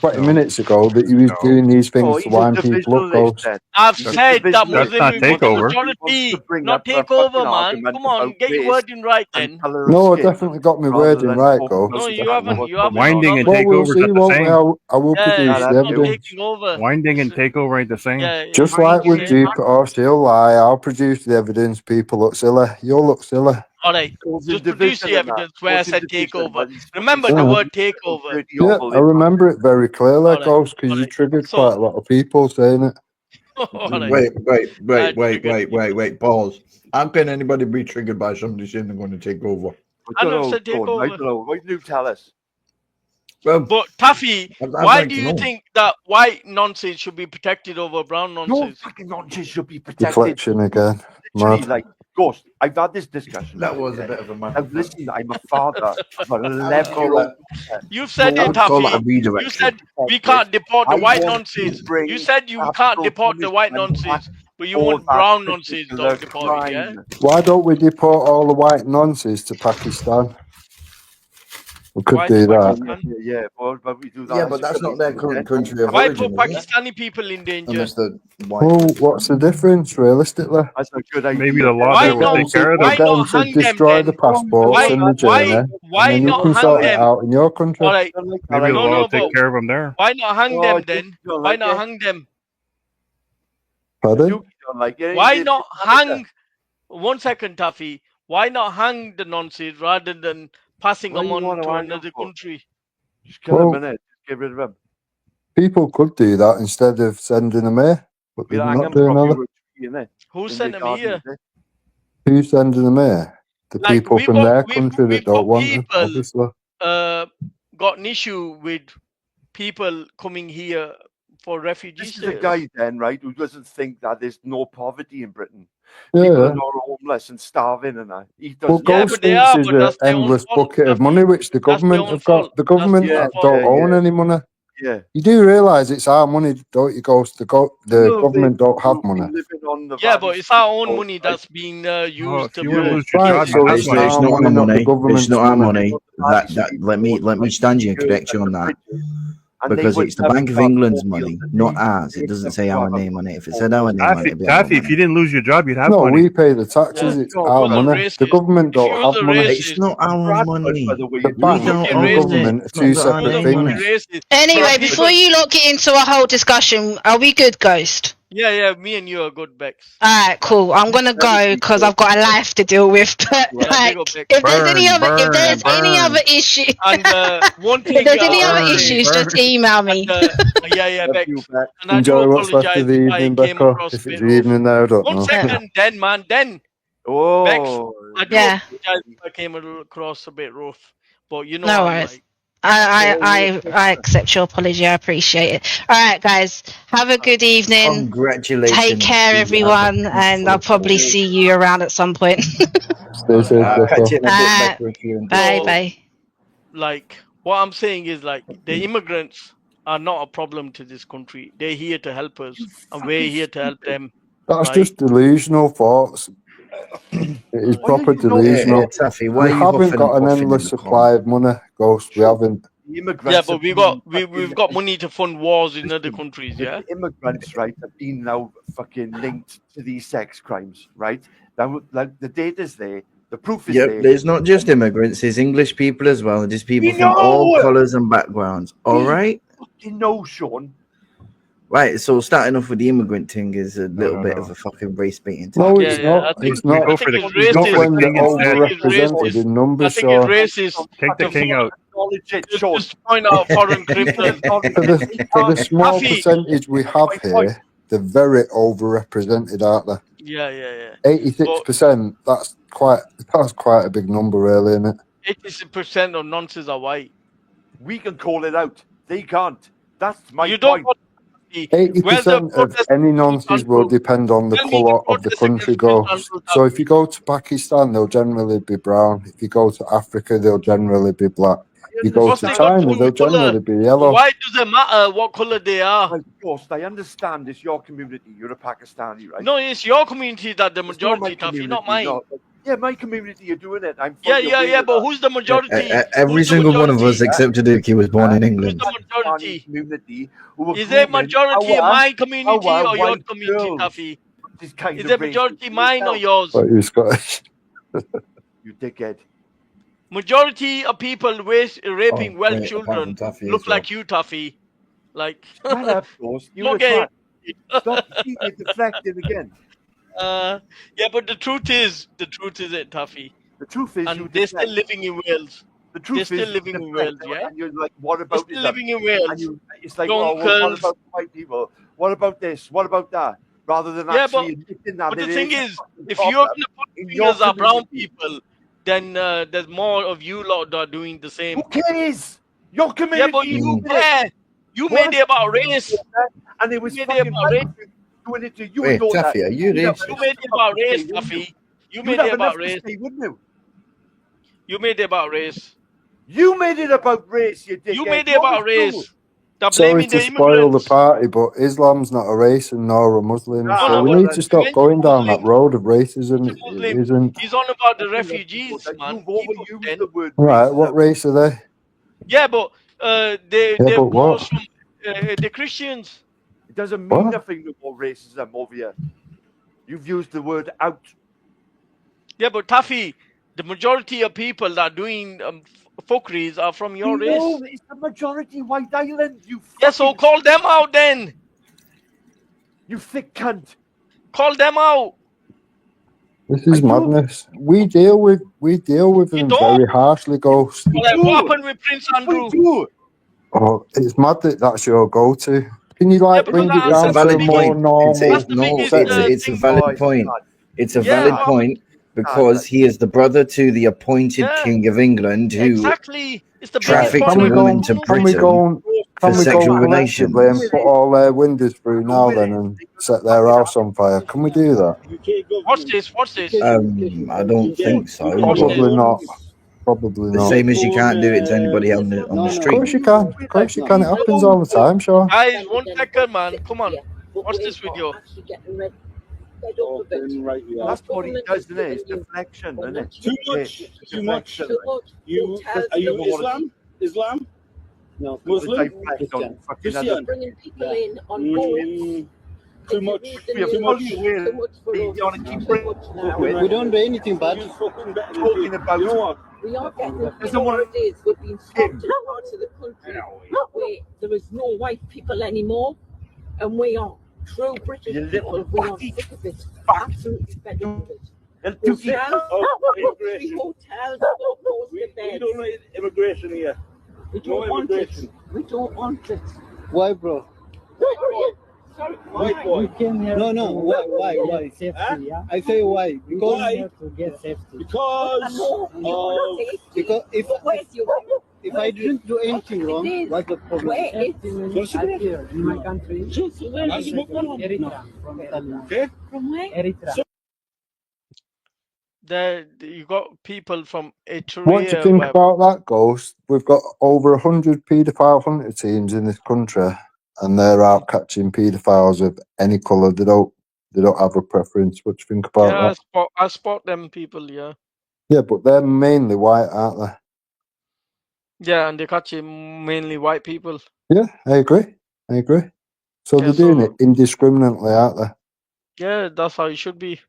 20 minutes ago that you was doing these things to wind people up, Ghost. I've said that Muslim not will be the takeover. majority, not takeover, man. Come on, get your wording right then. No, I definitely got my wording right, Ghost. No, you haven't. You haven't. Winding and Well, we'll takeover is see, not the won't we? same. I will produce it's the not evidence. taking over. Winding and takeover ain't the same. Yeah, Just like with Jupiter, she'll lie. I'll produce the evidence. People look silly. You'll look silly. All right, just produce the evidence where I said takeover. Remember the word takeover. Yeah, I remember it very clearly, Ghost, because you triggered quite a lot of people saying it. Wait, pause. How can anybody be triggered by somebody saying they're going to take over? I never said take over. I don't know. Why do you tell us? Well, but Taffy, I'd why like do to you know. think that white nonsense should be protected over brown No nonsense? fucking nonsense should be protected. Deflection again. Literally, Mad. like, Ghost, I've had this discussion. That was a bit of a man. Now, listen, I'm a father of an 11-year-old. You said I it, would call Taffy. it a redirection. You said we can't deport the I white want nonsense. to bring You said you can't deport the white nonsense, but you for want that brown nonsense particular not deported, yeah? crime. Why don't we deport all the white nonsense to Pakistan? We could Why do to that. Pakistan? Yeah, but we do that. Yeah, but that's not their current country of Why origin, put is it? Pakistani people in danger? Unless the white. Well, what's the difference, realistically? That's a good idea. Maybe the law Why there will not? take care of Why them. not hang them destroy then? the passports and the journey, and Why then you not can hang sort it them? out in your country. All right. Maybe the law will but take care of them there. why not hang Oh, them you then? don't Why like not it? hang them? Pardon? You don't like it. Why not hang? 1 second, Taffy. Why not hang the nonsense rather than passing What do them you on want to to hang them another for? country? Just kill Well, him, innit? Just get rid of him. People could do that instead of sending them here, but We'll they're hang not him doing from that. your tree, innit? Who In sent the them here? garden, Who's sending them here? The Like people we've from got their we've country that we've don't got want them, people obviously. got an issue with people coming here for refugee This is a status. guy then, right, who doesn't think that there's no poverty in Britain. Yeah, People yeah. are not homeless and starving and that. He Well, doesn't. Yeah, Ghost but they thinks are, there's but an that's their own endless fault. bucket of money which the That's their government own have got. fault. The That's government their own fault. don't own any money. Yeah. You do realise it's our money, don't you, Ghost? The government don't have money. Living on the Yeah, valley but it's our own street, money that's being Oh, used if to you want to build. lose your Right, job, so you have it's money. It's our not money, our not the money. It's government's not our money. money. Let me stand you in correction on that. Because it's the Bank of England's money, not ours. It doesn't say our name on it. If it said our name on it, it'd be our Taffy, if money. you didn't lose your job, you'd have No, money. we pay the taxes. Yeah. It's our You're the money. The racist. government don't You're have the money. It's racist. not our money. By the way, The you bank don't and the own it. government are It's two not our separate name You're on the things. fucking racist. Anyway, People- before you lot get into a whole discussion, are we good, Ghost? Yeah, me and you are good, Bex. All right, cool. I'm gonna go because I've got a life to deal with. But Yeah, like, big up, Bex. if there's any other, if Burn, there's any burn. other issue, And one if thing there's any I other want to say, issues, just email me. yeah, Bex. And I do Enjoy what's left apologize of the if I evening, came Becca. across a If it's bit rough. evening there, I don't 1 know. second, then, man, then. Oh, Bex, I do Yeah. apologize if I came across a bit rough, but you know No what I'm worries. like. I accept your apology. I appreciate it. All right, guys. Have a good evening. Congratulations. Take care, everyone, and I'll probably see you around at some point. Stay safe, I'll catch you in a Becca. bit, Becca, if you Bye, So, bye. like, what I'm saying is, like, the immigrants are not a problem to this country. They're here to help us, and we're here to help them. That's right? just delusional thoughts. It is proper delusional. Taffy, why We are you haven't huffing got and an puffing in endless the supply of money, Ghost. We haven't. Yeah, but we've got money to fund wars in other countries, yeah? The immigrants, right, have been now fucking linked to these sex crimes, right? Now, like, the data's there, the proof is Yep, there. there's not just immigrants, there's English people as well. There's people We from all know! colours and backgrounds. All right? Fucking know, Sean. Right, so starting off with the immigrant thing is a little bit of a fucking race baiting No, tactic. it's not. It's not. I think it's It's not racist. when they're I think it's overrepresented racist. in numbers. I think it's racist. Take the king out. Just to point out foreign criminals. For the small Taffy. percentage we have here, they're very overrepresented, aren't they? Yeah. 86%. That's quite a big number, really, isn't it? 80% of nonsense are white. We can call it out. They can't. That's my You don't point. 80% of any nonsense will depend on the colour of the country goes. So if you go to Pakistan, they'll generally be brown. If you go to Africa, they'll generally be black. If you go to China, they'll generally be yellow. Why does it matter what colour they are? Of course, I understand it's your community. You're a Pakistani, right? No, it's your community that the majority, Taffy, not mine. Yeah, my community, you're doing it. I'm yeah, but who's the majority? Every single one of us, except Taduki, was born in England. Majority. Is it majority my community or your community, Taffy? Is it majority mine or yours? But you're Scottish. You dickhead. Majority of people raping Welsh children look like you, Taffy. Like, shut up, boss. You're okay. Stop deflecting again. Yeah, but the truth is it, Taffy. The truth is, and they're still living in Wales. The truth they're still living in Wales, yeah. And you're like, what about they're still living in Wales? It's like, well, what about white people? What about this? What about that? Rather than actually admitting that. But the thing is, if you're going to put fingers at brown people, then there's more of you lot that are doing the same. Who cares? Your community. Yeah, but you made it about race. And it was fucking race. Doing it to you. Wait, Taffy, are you racist? You made it about race, Taffy. You made it about race. You made it about race. You made it about race, you dickhead. You made it about race. Sorry to spoil the party, but Islam's not a race and nor a Muslim. So we need to stop going down that road of racism. It isn't. He's on about the refugees, man. Right, what race are they? Yeah, but they're more from the Christians. It doesn't mean nothing about racism over here. You've used the word out. Yeah, but Taffy, the majority of people that are doing fuckeries are from your race. No, it's the majority white island. Yeah, so call them out then. You thick cunt. Call them out. This is madness. We deal with them very harshly, Ghost. Well, what happened with Prince Andrew? Oh, it's mad that that's your go-to. Can you bring it down to a more normal? It's a valid point. It's a valid point. Because he is the brother to the appointed King of England who trafficked women to Britain for sexual relations. And put all their windows through now then and set their house on fire. Can we do that? Watch this. I don't think so. Probably not. Probably the not. Same as you can't do it to anybody on the street. Of course you can. Of course you can. It happens all the time, sure. Guys, 1 second, man. Come on. Watch this video. That's what he does, isn't it? It's deflection, isn't it? Too much. Are you Islam? No. Muslim? Christian? Bringing people in on board. Too much. We don't do anything bad. Talking about, you know what? We are getting nowadays. We're being stopped in parts of the country where there is no white people anymore, and we are true British people. We are sick of it. Absolutely fed up of it. Hotels, we don't need immigration here. We don't want it. We don't want it. Why, bro? Sorry, why? No. Why? Safety, yeah? I say why. Because we have to get safety. Because if I didn't do anything wrong, what's the problem? Here in my country. Eritrea. From Italy. From where? Eritrea. You got people from Eritrea. What do you think about that, Ghost? We've got over 100 paedophile hunter teams in this country, and they're out catching paedophiles of any colour. They don't have a preference. What do you think about that? I spot them people, yeah. Yeah, but they're mainly white, aren't they? Yeah, and they're catching mainly white people. Yeah, I agree. So they're doing it indiscriminately, aren't they? Yeah, that's how it should be.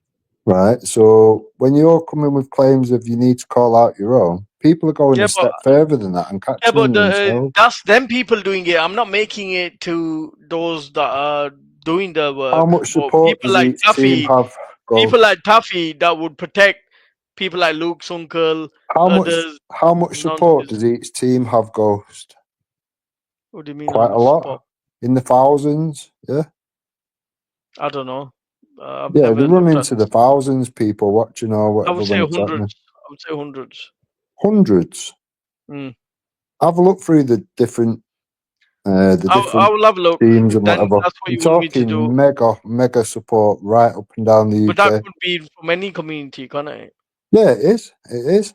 Right, so when you're coming with claims of you need to call out your own, People are going a step further than that and catching them themselves. That's them people doing it. I'm not making it to those that are doing the work. How much support does each team have? People like Taffy that would protect people like Luke's uncle. How much support does each team have, Ghost? What do you mean? Quite a lot. Support? In the thousands, yeah. I don't know. They run into the thousands, people watching or whatever. I would say hundreds. I would say hundreds. Hundreds. Have a look through the different, I will have a look. teams and Then whatever. that's what You're you want me to talking do. mega support right up and down the UK. But that could be from any community, can't it? Yeah, it is. It is.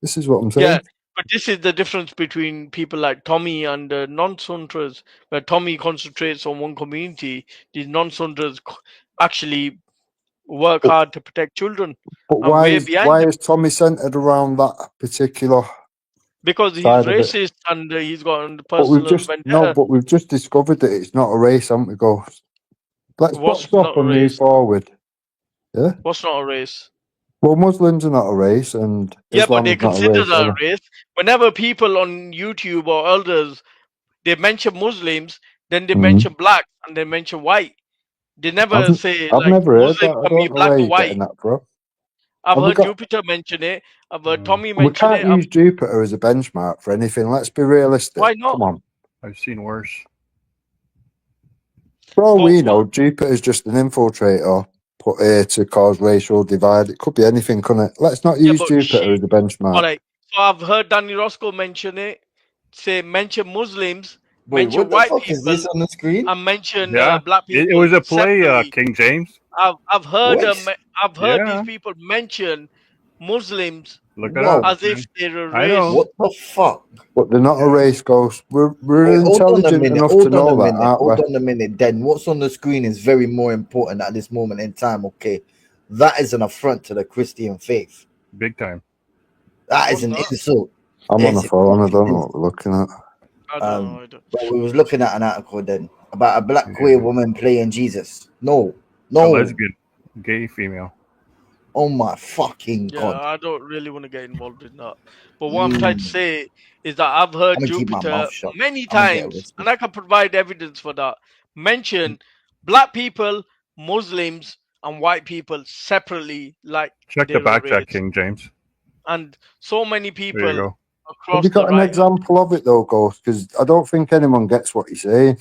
This is what I'm saying. Yeah, but this is the difference between people like Tommy and non-Suntrers, where Tommy concentrates on one community. These non-Suntrers actually work hard to protect children. But why is Tommy centered around that particular? Because he's racist and he's got a personal vendetta. No, but we've just discovered that it's not a race, haven't we, Ghost? Let's stop and move forward. Yeah. What's not a race? Well, Muslims are not a race, and Islam but they is not consider a race. that a race. Whenever people on YouTube or elders, they mention Muslims, then they mention black and they mention white. They never say I've never heard that. I can be don't know black where or you're white. getting that from. I've heard Jupiter mention it. I've heard Tommy mention We can't use Jupiter as a benchmark for anything. Let's be realistic. Why not? Come on. I've seen worse. For all we know, Jupiter is just an infiltrator put here to cause racial divide. It could be anything, couldn't it? Let's not use Jupiter as a benchmark. All right. So I've heard Danny Roscoe mention it. Say mention Muslims, mention what the white fuck people, is this on the screen? and mention black people. It was a play, separately. King James. I've heard I've heard Yeah. these people mention Muslims Look it up. as if they're a I race. know. What the fuck? But they're not a race, Ghost. We're Hold on a intelligent minute. enough to Hold on know a that, minute. aren't Hold we? on a minute. Then what's on the screen is very more important at this moment in time. Okay, that is an affront to the Christian faith. Big time. That is an insult. I'm on the phone. I don't know what we're looking at. But we was looking at an article then about a black queer woman playing Jesus. No. A lesbian, gay female. Oh my fucking god! I don't really want to get involved in that. But what I'm trying to say is that I've heard I'm gonna keep my Jupiter mouth shut. many I'm gonna get times, and I can provide evidence for that, mention black people, Muslims, and white people separately, like Check the they're a back check, race. King James. And so many There you people go. across Have you got the an right. example of it though, Ghost? Because I don't think anyone gets what you're saying.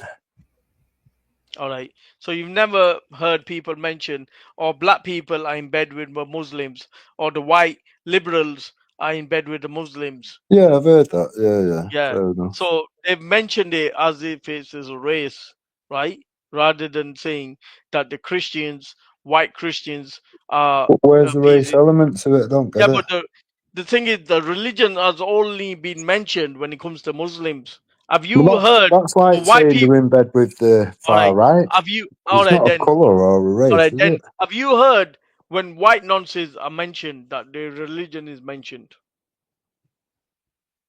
All right. So you've never heard people mention, or black people are in bed with the Muslims, or the white liberals are in bed with the Muslims. Yeah, I've heard that. Yeah. Yeah. Fair enough. So they've mentioned it as if it's a race, right? Rather than saying that the Christians, white Christians, are. But where's the race element to it? I don't get Yeah, it. but the thing is, the religion has only been mentioned when it comes to Muslims. Have you Well, heard? that's like white saying people. they're in bed with the far right. Have you? It's All right not then. a colour or a race, All right is then. it? Have you heard when white nonces are mentioned that their religion is mentioned?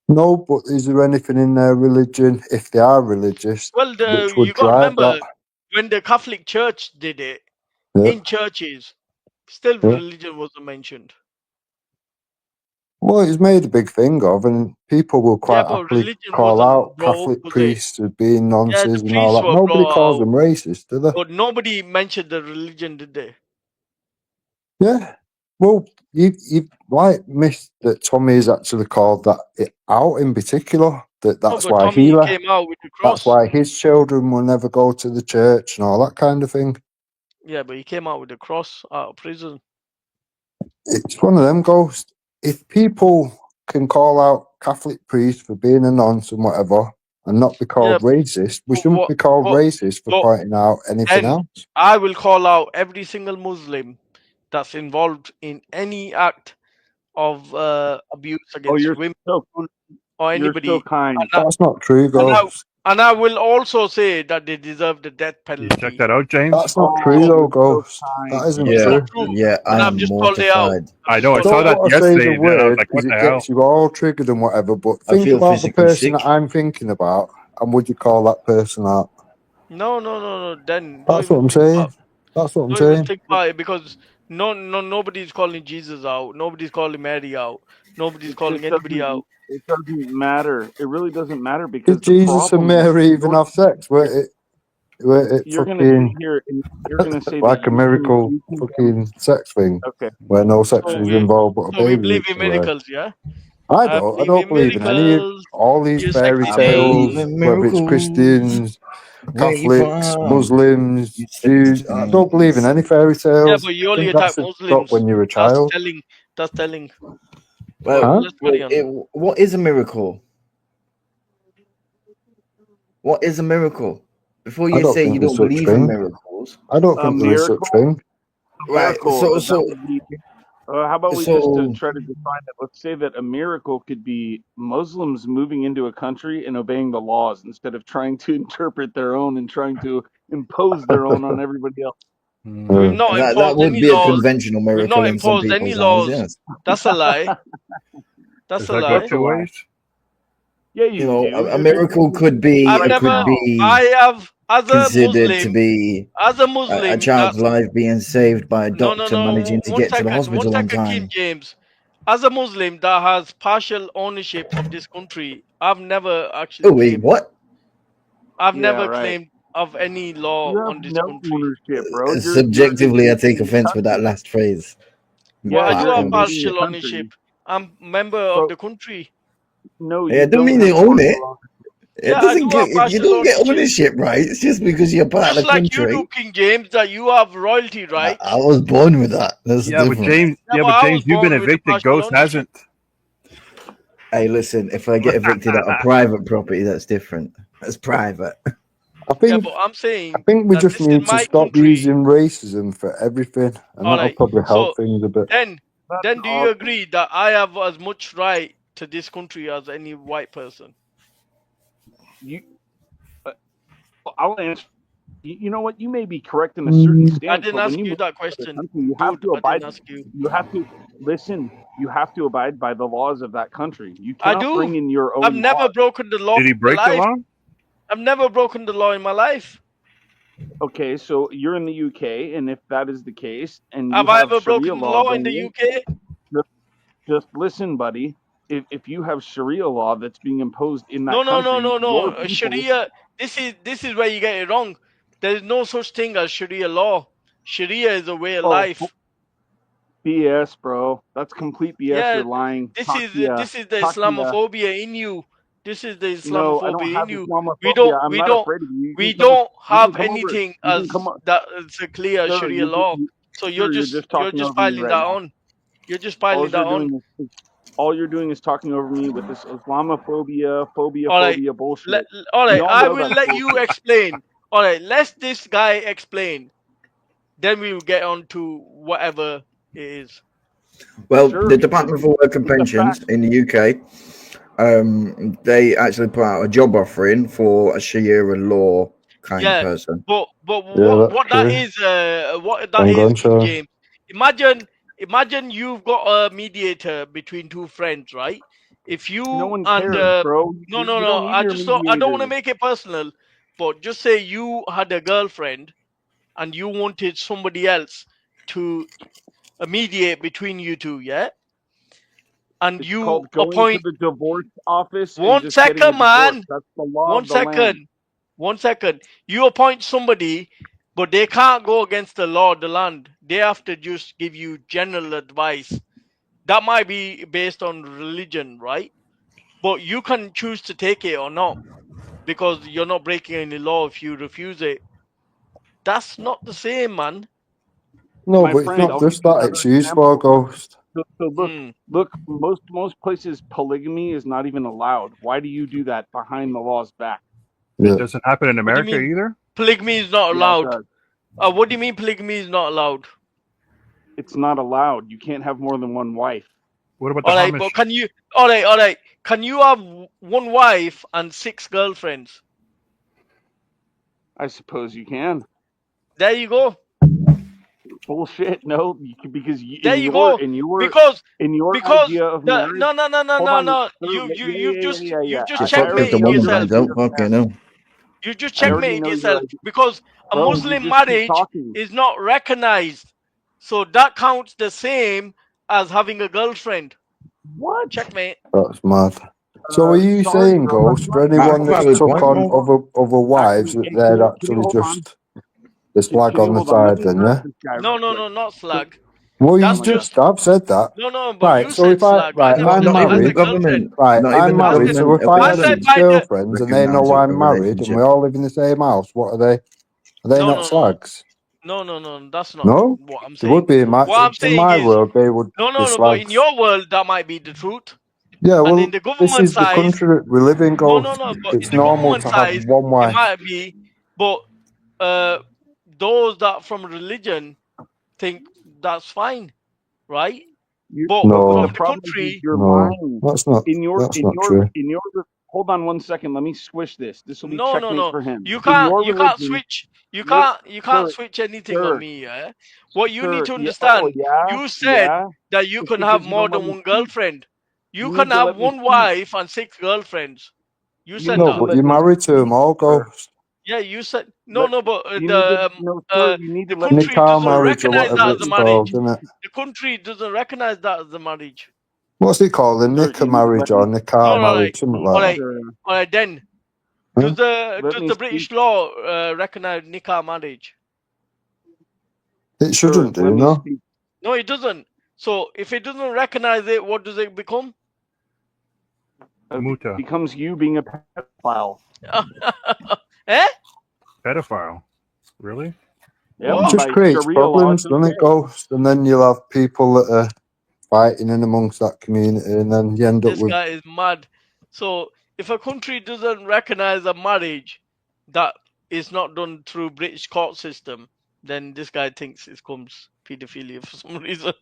No, but is there anything in their religion, if they are religious, Well, which would you got to drive remember that? when the Catholic Church did it Yeah. in churches, still Yeah. religion wasn't mentioned. Well, it's made a big thing of, and people will quite but happily religion call wasn't out brought up, Catholic was it? priests as being Yeah, nonsense the and all priests that. were Nobody brought calls out, them racist, do they? but nobody mentioned the religion, did they? Yeah. Well, you like missed that Tommy has actually called that it out in particular. That's but why Tommy he left. came out with the That's cross. why his children will never go to the church and all that kind of thing. Yeah, but he came out with the cross out of prison. It's one of them, Ghost. If people can call out Catholic priests for being a nonce and whatever, and not be called racist, we shouldn't be called racist for pointing out anything Then else. I will call out every single Muslim that's involved in any act of abuse against women or anybody. so kind. That's not true, Ghost. And I will also say that they deserve the death penalty. Check that out, James. That's not true, though, Ghost. That isn't true. Yeah, And I'm I've just called it out. mortified. I know. I I saw don't that want to say yesterday, the and I was word like, because "What it the hell?" gets you all triggered and whatever, but I think feel about the physically person sick. that I'm thinking about, and would you call that person out? No. Then don't That's what even I'm think about. saying. That's what I'm Don't even saying. think about it because Nobody's calling Jesus out. Nobody's calling Mary out. Nobody's calling anybody out. It doesn't matter. It really doesn't matter because Did Jesus and Mary even have sex? Were it you're going to fucking sit here and you're going to say like that a miracle fucking sex thing Okay. where no sex was involved but a So we baby? believe in was miracles, yeah? I don't believe in any of all these You're fairy sexy tales, days. whether it's Christians, Catholics, Muslims, Jews. I don't believe in any fairy tales. Yeah, but you I only think attack that's a Muslims. when you're a That's child. telling. That's telling. Well, Huh? Let's carry on. what is a miracle? What is a miracle? Before I you don't say think you there's don't such believe in thing. miracles, I don't think there is such thing. right? Miracle, So that would be. How about we just try to define it? Let's say that a miracle could be Muslims moving into a country and obeying the laws instead of trying to interpret their own and trying to impose their own on everybody else. We've not that imposed would any be a laws. conventional We've miracle not in some imposed any people's eyes. laws. Yes, That's a lie. That's a lie. That's a lie. Yeah, you know, do. a miracle could be I have, as a considered Muslim, to be as a a Muslim, child's life being saved by a no, doctor managing to get to the hospital on King time. James. As a Muslim that has partial ownership of this country, I've never actually Oh wait, claimed. what? I've Yeah, never right. claimed of any law You have on this no country. ownership, bro. Subjectively, I take offense with that last phrase. Well, I do you're have invading a partial country. ownership. I'm member of the country. No, Yeah, you don't mean have you own it. partial It Yeah, I doesn't. do have You partial don't get ownership. ownership, right? It's just because you're part Just of the like you do, country. King James, that you have royalty rights. I was born with that. That's different. But James, you've been evicted. Ghost hasn't. Hey, listen, if I get evicted out of private property, that's different. That's private. I think. But I'm saying. I think we that just this is need to my stop country. using racism for everything, and that'll Alright, probably help so things a bit. then do you agree that I have as much right to this country as any white person? I'll answer. You know what? You may be correct in a certain stance. I didn't but ask when you move that to question. the country, you have Dude, to I abide. didn't ask you. You have to listen. You have to abide by the laws of that country. You I cannot do. bring in your own. I've never laws. broken the law. Did he break the law? I've never broken the law in my life. Okay, so you're in the UK, and if that is the case, and you Have I have ever Sharia broken the law law in going the in, UK? just listen, buddy. If you have Sharia law that's being imposed in that No. country, your people, Sharia. This is where you get it wrong. There is no such thing as Sharia law. Sharia is a way of life. BS, bro. That's complete BS. Yeah, You're lying. this is the Islamophobia in you. This is the No, I don't Islamophobia have in you. Islamophobia. I'm not afraid of you. We don't You can have come over. anything You as can come up. that is a clear Sir, Sharia law. So you're just talking over me piling right that now. on. You're just piling that on. All you're doing is talking over me with this Islamophobia, phobia bullshit. All right. We all I know will that's let bullshit. you explain. All right. Let this guy explain. Then we will get on to whatever it is. Well, the Department for Work and Pensions in the UK, they actually put out a job offering for a Sharia law kind of person. But Yeah, what that is, King James. Imagine you've got a mediator between two friends, right? If you No one cares, bro. no, You don't need I your don't want to mediator. make it personal, but just say you had a girlfriend and you wanted somebody else to mediate between you two, yeah? And It's you called going appoint to the divorce office and one just getting a second, divorce. man. That's the law of the land. 1 second. You appoint somebody, but they can't go against the law of the land. They have to just give you general advice. That might be based on religion, right? But you can choose to take it or not, because you're not breaking any law if you refuse it. That's not the same, man. No, My but it's friend, not I'll just give you that. another It's used example. for Ghost. So look. Most places polygamy is not even allowed. Why do you do that behind the law's back? Yeah. It doesn't happen in What do you America mean? either. Polygamy is not Yeah, it allowed. does. What do you mean polygamy is not allowed? It's not allowed. You can't have more than one wife. What about the Amish? But can you? All right. Can you have one wife and 6 girlfriends? I suppose you can. There you go. Bullshit. No, because There you go. Because idea of marriage. No. You've just checkmated yourself. You just checkmated yourself because a Muslim marriage is not recognized. So that counts the same as having a girlfriend. What? Checkmate. That's mad. So are you saying, Ghost, for anyone that's took on other wives, that they're actually just the slag on the side then, yeah? No, not slag. Well, you just have said that. No, but Right, you so said if I, slag. right, I'm married, right, I'm married, so if I have 6 girlfriends and they know I'm married and we all live in the same house, what are they? Are they not slags? No, that's not No? what I'm They saying. would be in my, What I'm saying my is, world, they would be no, slags. but in your world, that might be the truth. Yeah, well, and in the this government is the side, country that we live in, Ghost. but It's in the normal government to have side, one wife. it might be, but those that from religion think that's fine, right? But No. from the country, Your No, mind. that's not true. Hold on 1 second. Let me squish this. This will be no, checkmate for him. you In your can't religion, switch. You sir, can't switch anything sir, on me. Yeah? What you sir, need to yeah, understand, yeah, you said yeah. that you It's can have because you more don't let than me one speak. girlfriend. You You can need to have let me one speak. wife and 6 girlfriends. You You said need No, to that. but let you're me married to them all, sir. Ghost. Yeah, you said no, but You need to, no, sir, you need to let me country Nikah doesn't marriage or recognize whatever that as a it's marriage. called, isn't it? The country doesn't recognize that as a marriage. What's it called? The Sir, Nikah you need to marriage let or me Nikah No, marriage, something like that. all right. Then Huh? does Let me the speak. British law recognize nikah marriage? It shouldn't Sir, do, let me no? speak. No, it doesn't. So if it doesn't recognize it, what does it become? Muta. Becomes you being a pedophile. Eh? Pedophile. Really? Yep, It just by creates Sharia law, problems, it's doesn't it, okay. Ghost? And then you'll have people that are fighting in amongst that community, and then you end up This with. guy is mad. So if a country doesn't recognize a marriage that is not done through British court system, then this guy thinks it comes pedophilia for some reason.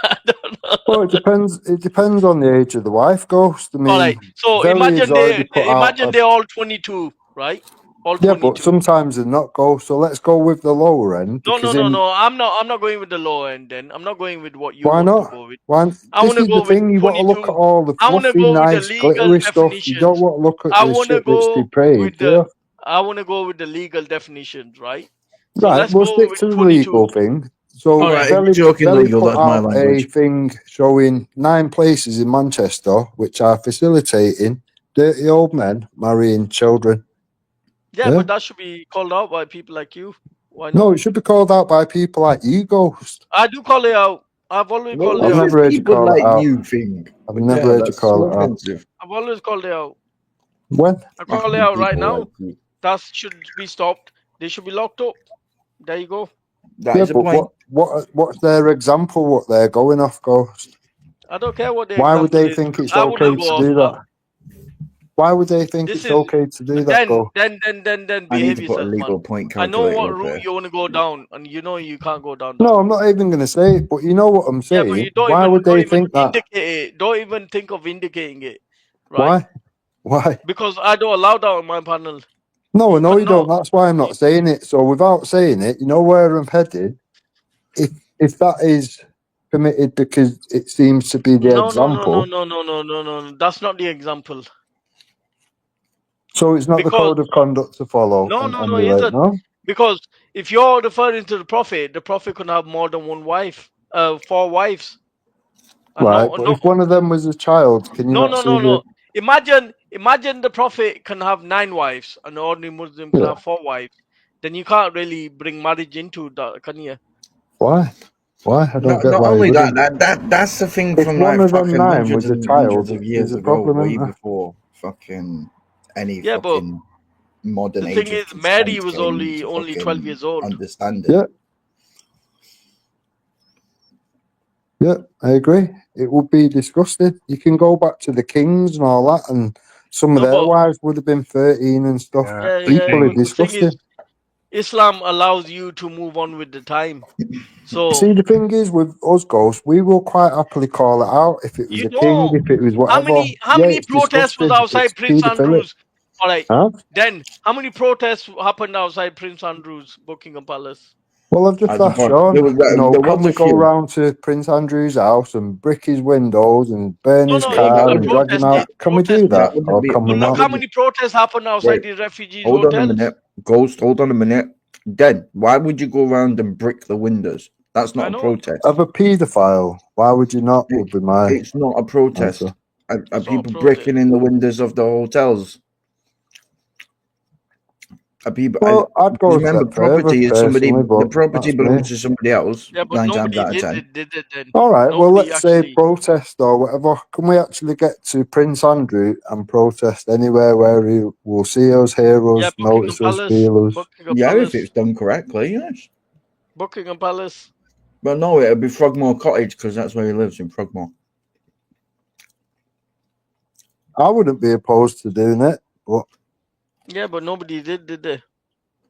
I don't know. Well, it depends. It depends on the age of the wife, Ghost. I mean, All right. So Zelly has already put out. they're all 22, right? All Yeah, 22. but sometimes they're not, Ghost. So let's go with the lower end. No. Because I'm not going with the low end. Then I'm not going with what you why want not? to go with. Why? I This want to is go the with thing. You want to look at 22. all the I want to fluffy, go with the nice, legal glittery stuff. You definitions. don't want to look at I the want to shit that's go depraved, with do you? I want to go with the legal definitions, right? So Right, let's we'll go stick with to the 22. legal thing. So All right. Zelly put out a thing showing 9 places in Manchester which are facilitating dirty old men marrying children. Yeah, but that should be called out by people like you. Why not? No, it should be called out by people like you, Ghost. I do call it out. I've always called it I've out. never heard you call it out. I've never heard you that's call so it out. offensive. I've always called it out. When? I call it out right now. That should be stopped. They should be locked up. There you go. Yeah, but what's their example? What they're going off, Ghost? I don't care what the Why would example they is. think it's I okay wouldn't go to off do that. that? Why would they think This it's is okay to do that, Ghost? then I need behave to put a yourself, legal man. point I know calculator what up route here. you want to go down, and you know you can't go down that. No, I'm not even going to say it, but you know what I'm Yeah, saying. but you don't Why even would they think that? indicate it. Don't even think of indicating it, right? Why? Because I don't allow that on my panel. No, I know you don't. That's why I'm not saying it. So without saying it, you know where I'm headed. If that is permitted because it seems to be the example. No. That's not the example. So it's not the code of conduct to follow. No, it Anyway, isn't. no. Because if you're referring to the prophet can have more than one wife, 4 wives. Right, but if one of them was a child, can you not see the? Imagine the prophet can have 9 wives and the ordinary Muslim can have 4 wives. Then you can't really bring marriage into that, can you? Why? Why? I don't get not why. only that's the thing If from one like of them fucking 9 was a child, hundreds of there's years a ago, problem, way isn't there? before fucking any Yeah, but fucking modern the age thing of is, consent Mary was came only into 12 fucking years old. understanding. Yeah. Yeah, I agree. It would be disgusting. You can go back to the kings and all that, and some of their wives would have been 13 and stuff. Equally The thing disgusting. is, Islam allows you to move on with the time. So See, the thing is with us, Ghosts, we will quite happily call it out if it was a king, if it was whatever. how many it's protests was disgusting. outside It's Prince paedophilic. Andrews? All right. Huh? Then how many protests happened outside Prince Andrews, Buckingham Palace? Well, I've just asked Sean, can we go round to Prince Andrew's house and brick his windows and burn his car and drag him out? Can we do that, or can we not? Look how many protests happened outside the refugees Hold on a hotels. minute. Ghost, hold on a minute. Then why would you go around and brick the windows? That's not a protest. Of a paedophile, why would you not? Would be my. It's not a protest. answer. Are people breaking in the windows of the hotels? Are people? Well, I'd go a remember, step further, property is somebody. personally, The but property that's belongs me. to somebody else. Yeah, but 9 times nobody out of did 10. it then. All right, well, Nobody let's say protest or whatever. Can we actually get to Prince Andrew and protest anywhere where he will see us, hear us, notice us, feel us? Yeah, if it's done correctly, yes. Buckingham Palace. Well, no, it'll be Frogmore Cottage because that's where he lives, in Frogmore. I wouldn't be opposed to doing it, but Yeah, but nobody did they?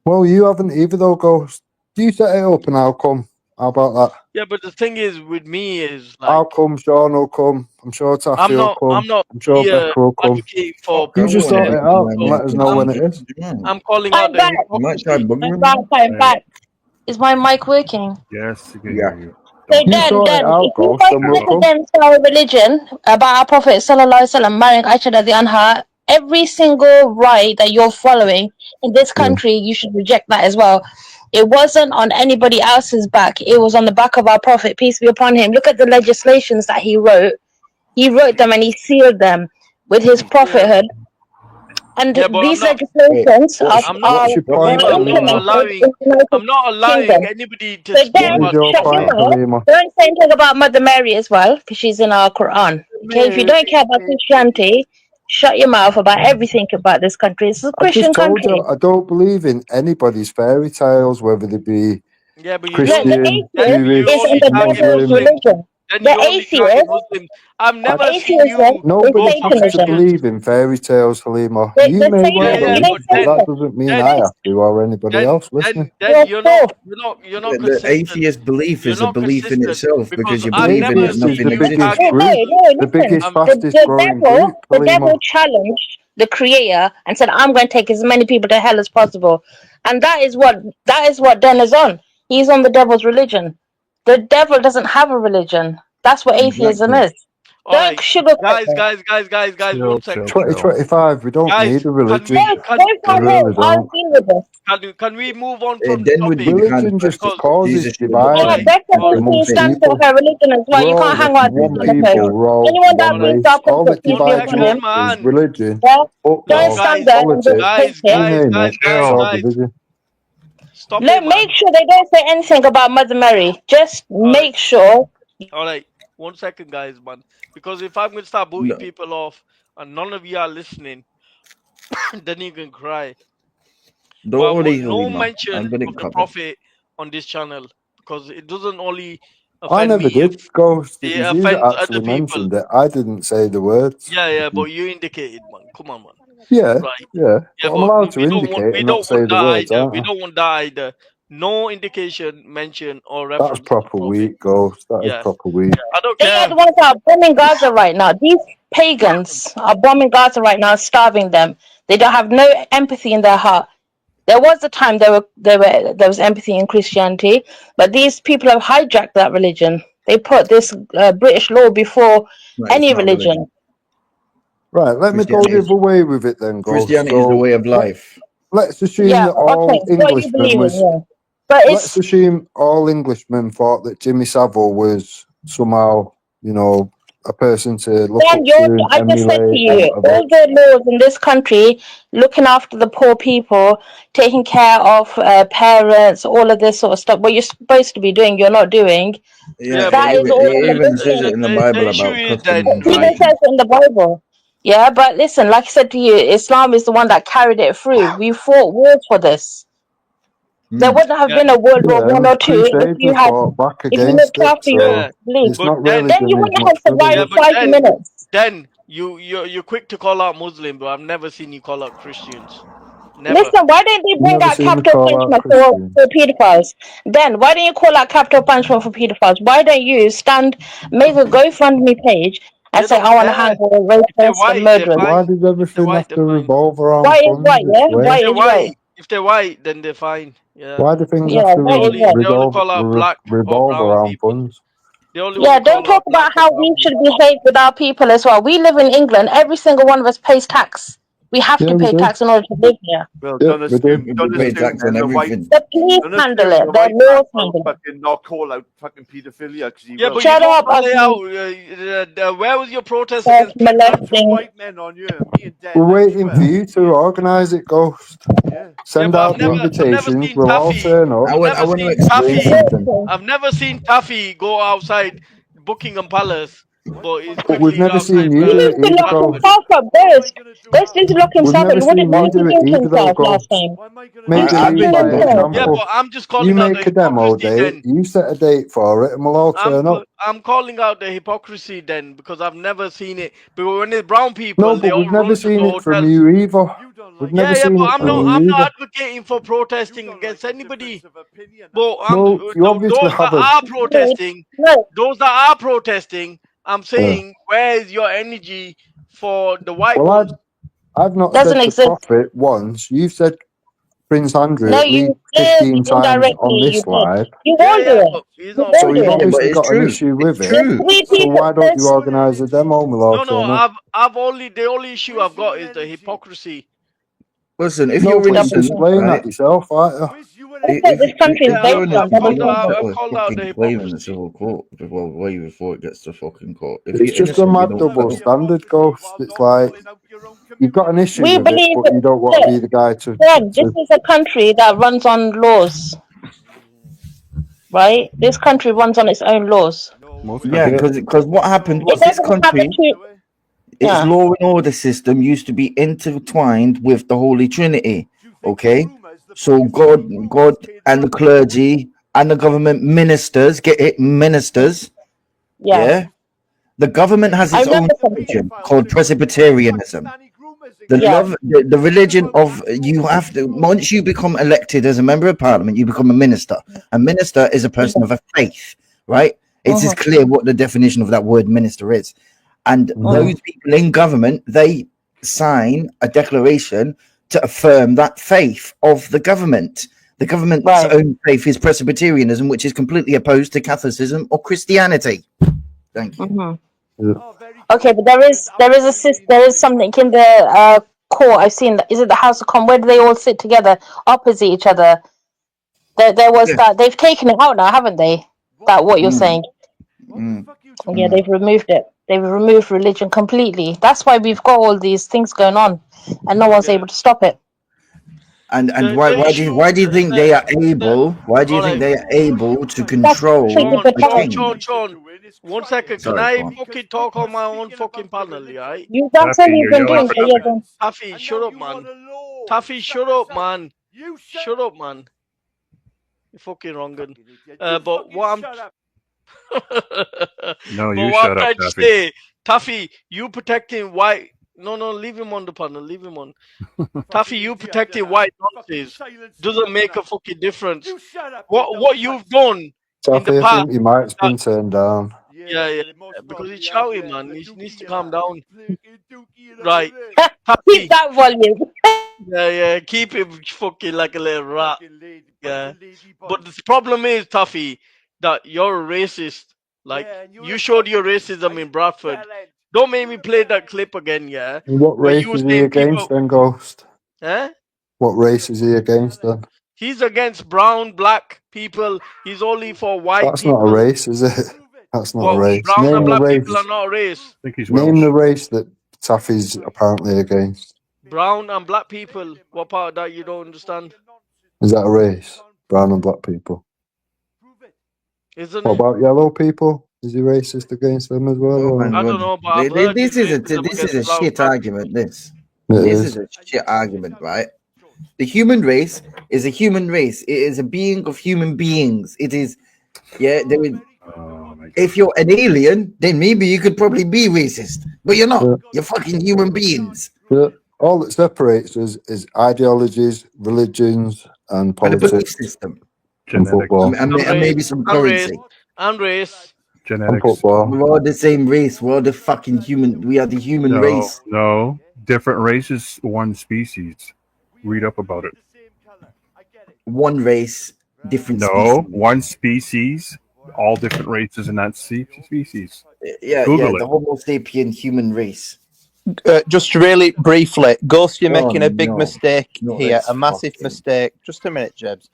well, you haven't either, though, Ghost. You set it up and I'll come. How about that? Yeah, but the thing is, with me is like I'll come. Sean will come. I'm sure Taffy will come. I'm not I'm sure here Becca will come. advocating for You just sort it out and let us know when it is. I'm calling out the hypocrisy. I'm back. Is my mic working? Yes, you can hear you. So You Dan, sort it out, if you Ghost, fight and we'll come. against our religion about our Prophet Sallallahu Alaihi Wasallam marrying Aisha radiallahu anha, every single right that you're following in this country, you should reject that as well. It wasn't on anybody else's back. It was on the back of our Prophet, peace be upon him. Look at the legislations that he wrote. He wrote them and he sealed them with his prophethood. And these legislations are implemented in the I'm not allowing Kingdom. anybody to So speak then, about shut your mouth. Don't say anything about Mother Mary as well, because she's in our Quran. Okay, if you don't care about Christianity, shut your mouth about everything about this country. It's a I Christian just told country. you, I don't believe in anybody's fairy tales, whether they be Christian, The atheist Jewish, is in the devil's Muslim. religion. The atheist, I've never seen atheism you Nobody is has to Satanism. believe in fairy tales, Halima. The You may well Satanism, believe, you know but that Satan. doesn't mean I have to or anybody else listening. Then you're not The consistent. atheist belief is a not belief in consistent itself because you The believe in it, atheist is nothing the biggest exists. group, the biggest, fastest growing group, The Halima. devil challenged the creator and said, I'm going to take as many people to hell as possible. And that is what Den is on. He's on the devil's religion. The devil doesn't have a religion. That's what atheism is. Don't sugarcoat it. Guys, 1 second. 2025, we don't need a religion. I'll deal with this. Can we move on from the Then topic? Religion just causes dividing Becca amongst stands for people. her religion as well. We're You all can't hang just on one to the people, we're all Anyone that one believes race. our All prophet, that peace be divides upon him, us is religion, don't football, stand there and just politics, take you it. name it. It's all division. Make sure they don't say anything about Mother Mary. Just make sure. All right, 1 second, guys, man. Because if I'm going to start booting people off and none of you are listening, then you can cry. Don't But I worry, want no Halima. mention I'm of going to the cover. prophet on this channel because it doesn't only I offend never me. did, Ghost. It It was you that offends actually other people. mentioned it. I didn't say the words. Yeah, but you indicated, man. Come on, man. Yeah, Right. yeah. But I'm allowed to we don't indicate want, we and don't not say want the that words, either. aren't We I? don't want that either. No indication, mention, or That's reference. proper weak, Ghost. That is Yeah. proper weak. I don't They care. are the ones that are bombing Gaza right now. These pagans are bombing Gaza right now, starving them. They don't have no empathy in their heart. There was a time there was empathy in Christianity, but these people have hijacked that religion. They put this British law before any religion. Right, let me go the other way with it then, Ghost. Christianity is the way of life. Let's assume that all Englishmen was. Let's assume all Englishmen thought that Jimmy Savile was somehow, a person to look up to, I just said to emulate, you, or whatever. all the laws in this country, looking after the poor people, taking care of parents, all of this sort of stuff, what you're supposed to be doing, you're not doing. Yeah, That is all it even says it in the Bible about custom and It even says it in the Bible. Yeah, but listen, like I said to you, Islam is the one that carried it through. We fought wars for this. There wouldn't have been a World War One or two if you had, if you looked after your beliefs. It's not really Then you doing wouldn't much have good, is survived it? 5 minutes. Then you're quick to call out Muslim, but I've never seen you call out Christians. Never. Listen, why don't they bring Never out seen me capital call out punishment for pedophiles? Then why don't you call out capital punishment for pedophiles? Why don't you make a GoFundMe page and say, I want to hang all rapists and murderers? Why does everything have to revolve around White is funds? white, yeah? It's weird. White is white. If they're white, then they're fine. Yeah. Why do things Yeah, have to white is white. revolve around funds? Yeah, don't talk about how we should behave with our people as well. We live in England. Every single one of us pays tax. We have to pay tax in order to live here. Well, don't assume Pay then tax on the white, everything. The police don't handle assume it. the The white man laws will handle it. fucking not call out fucking paedophilia because he Yeah, will. but Shut you up, don't call it ugly. out. Where was your protest Self against Two molesting. white men on you, me and Dan. We're waiting for you to organise it, Ghost. Yeah. Send but out the invitations. seen We'll all Taffy. turn up. I want to Explain explain something. I've never seen Taffy go outside Buckingham Palace, but he's But we've quickly never seen outside. you He do needs it to either, lock Ghost. himself up, Ghost. Ghost needs to lock We've himself up. never What seen did you he do do it to either, though, himself last Ghost. time? Make I've believe been by in Yeah, example. but I'm just You calling out the make a demo hypocrisy date, then. you set a date for it, and we'll all turn up. I'm calling out the hypocrisy then because I've never seen it. But when it's brown people, No, they but all we've never run to the seen it from hotels. you either. We've never Yeah, seen but it I'm from you not either. advocating for protesting against anybody. But No, you obviously those that haven't. are protesting, I'm saying, where is your energy for the white Well, ones? I've not Doesn't said to exist. profit once. You've said Prince Andrew No, at least you did 15 times indirectly. on You this did. live. You won't do it. But he's You not So won't do you've it. obviously but it's got an true. issue with it. There's three So people. why don't you organise a demo, my lord? No, Turner? the only issue I've got is the hypocrisy. Listen, if No, you're but you innocent, explain right? that yourself, aren't you? That's what this country is If you're based on. innocent, Double you don't standard. put I've a called out the fucking claim in the hypocrisy. civil court way before it gets to fucking court. If It's you're just a innocent, you mad don't double put. standard, Ghost. It's like you've got an issue We with it, believe but you don't want to be that, the guy to. Dad, this is a country that runs on laws, right? This country runs on its own laws. Yeah, because what happened was It this doesn't have country, to. its Yeah. law and order system used to be intertwined with the Holy Trinity. Okay, so God, and the clergy and the government ministers get it, ministers. Yeah, the government has I its own remember something. religion called Presbyterianism. The religion of you have to once you become elected as a member of parliament, you become a minister. A minister is a person of a faith, right? It's Uh-huh. clear what the definition of that word minister is. And those people in government, they sign a declaration to affirm that faith of the government. The government's own faith is Presbyterianism, which is completely opposed to Catholicism or Christianity. Thank you. Mm-hmm. Okay, but there is something in the court. I've seen. Is it the House of Commons? Where do they all sit together opposite each other? There was that. They've taken it out now, haven't they? That what you're saying? Yeah, they've removed it. They've removed religion completely. That's why we've got all these things going on, and no one's able to stop it. And why do you think they are able? Why do you think they are able to control the king? Sean, 1 second. Can I fucking talk on my own fucking panel, right? That's all you've been doing. So yeah, then. Taffy, shut up, man. Taffy, shut up, man. Shut up, man. You're fucking wrong. But what I'm No, but you what shut I'm up, trying to Taffy. say, Taffy, you protecting white. No, leave him on the panel. Leave him on. Taffy, you protecting white nonsense doesn't make a fucking difference. What you've done in Taffy, the I past. think he might have been turned down. Yeah, because he's shouting, man. He needs to calm down. Right. Keep that volume. Yeah, keep him fucking like a little rat. Yeah. But the problem is, Taffy, that you're a racist. Like, you showed your racism in Bradford. Don't make me play that clip again, yeah? What Where race you were is he saying against then, Ghost? Eh? What race is he against then? He's against brown, black people. He's only for white That's people. not a race, is it? That's not a race. Brown and Name the black race. people are not a race. I think he's Name the race that Taffy's apparently against. Brown and black people. What part of that you don't understand? Is that a race? Brown and black people. Isn't What it? about yellow people? Is he racist against them as well? or- I don't know, but I've heard This is against a brown shit black argument. This is. is a shit argument, right? The human race is a human race. It is a being of human beings. It is, yeah. If you're an alien, then maybe you could probably be racist, but you're not. Yeah. You're fucking human beings. Yeah. All that separates us is ideologies, religions, and And the politics. belief system. And football. And maybe some currency. And race. And genetics. football. We're all the same race. We're all the fucking human. We are the human race. No, different races, one species. Read up about it. One race, different No, species. one species, all different races in that species. Yeah, Google the it. Homo sapien human race. Just really briefly, Ghost, you're making a big mistake here, a massive mistake. Just a minute, Jebs.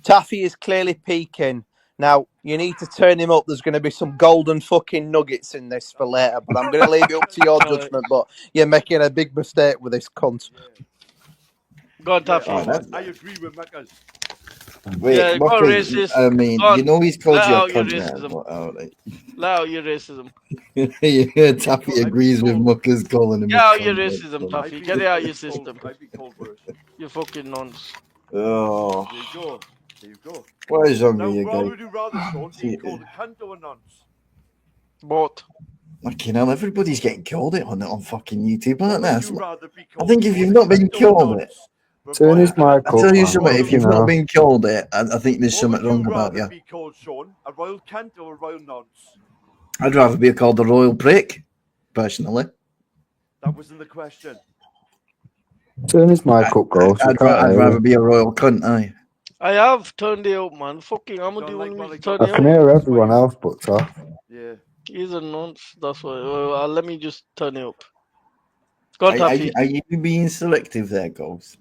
Taffy is clearly peaking. Now, you need to turn him up. There's going to be some golden fucking nuggets in this for later, but I'm going to leave it up to your judgment. But you're making a big mistake with this cunt. Go on, Taffy. I agree with Macca's. Wait, racist. I mean, you know he's called you a cunt racism. now. Right. Allow your racism. Yeah, Taffy agrees with Mucker's calling him. Get out your racism, Taffy. Get it out your system. You fucking nonce. Oh. There you go. There you go. What is wrong Now, with you what guys? would you rather, Sean? Be called a cunt or a nonce? Both. Fucking hell, everybody's getting killed it on fucking YouTube, aren't they? Would you rather be I called think if you've not been killed it, turn his mic I tell you up, something, if you've you not know. been killed it, I think there's something wrong about you. be called, Sean? A royal cunt or a royal nonce? I'd rather be called a royal prick, personally. That wasn't the question. Turn his mic up, Ghost. I'd rather be a royal cunt, aye. I have turned it up, man. Fucking, I'm gonna do one turn I it can up. hear everyone else but Taff. Yeah. He's a nonce, that's why. Let me just turn it up. Go on, Taffy. Are you being selective there, Ghost?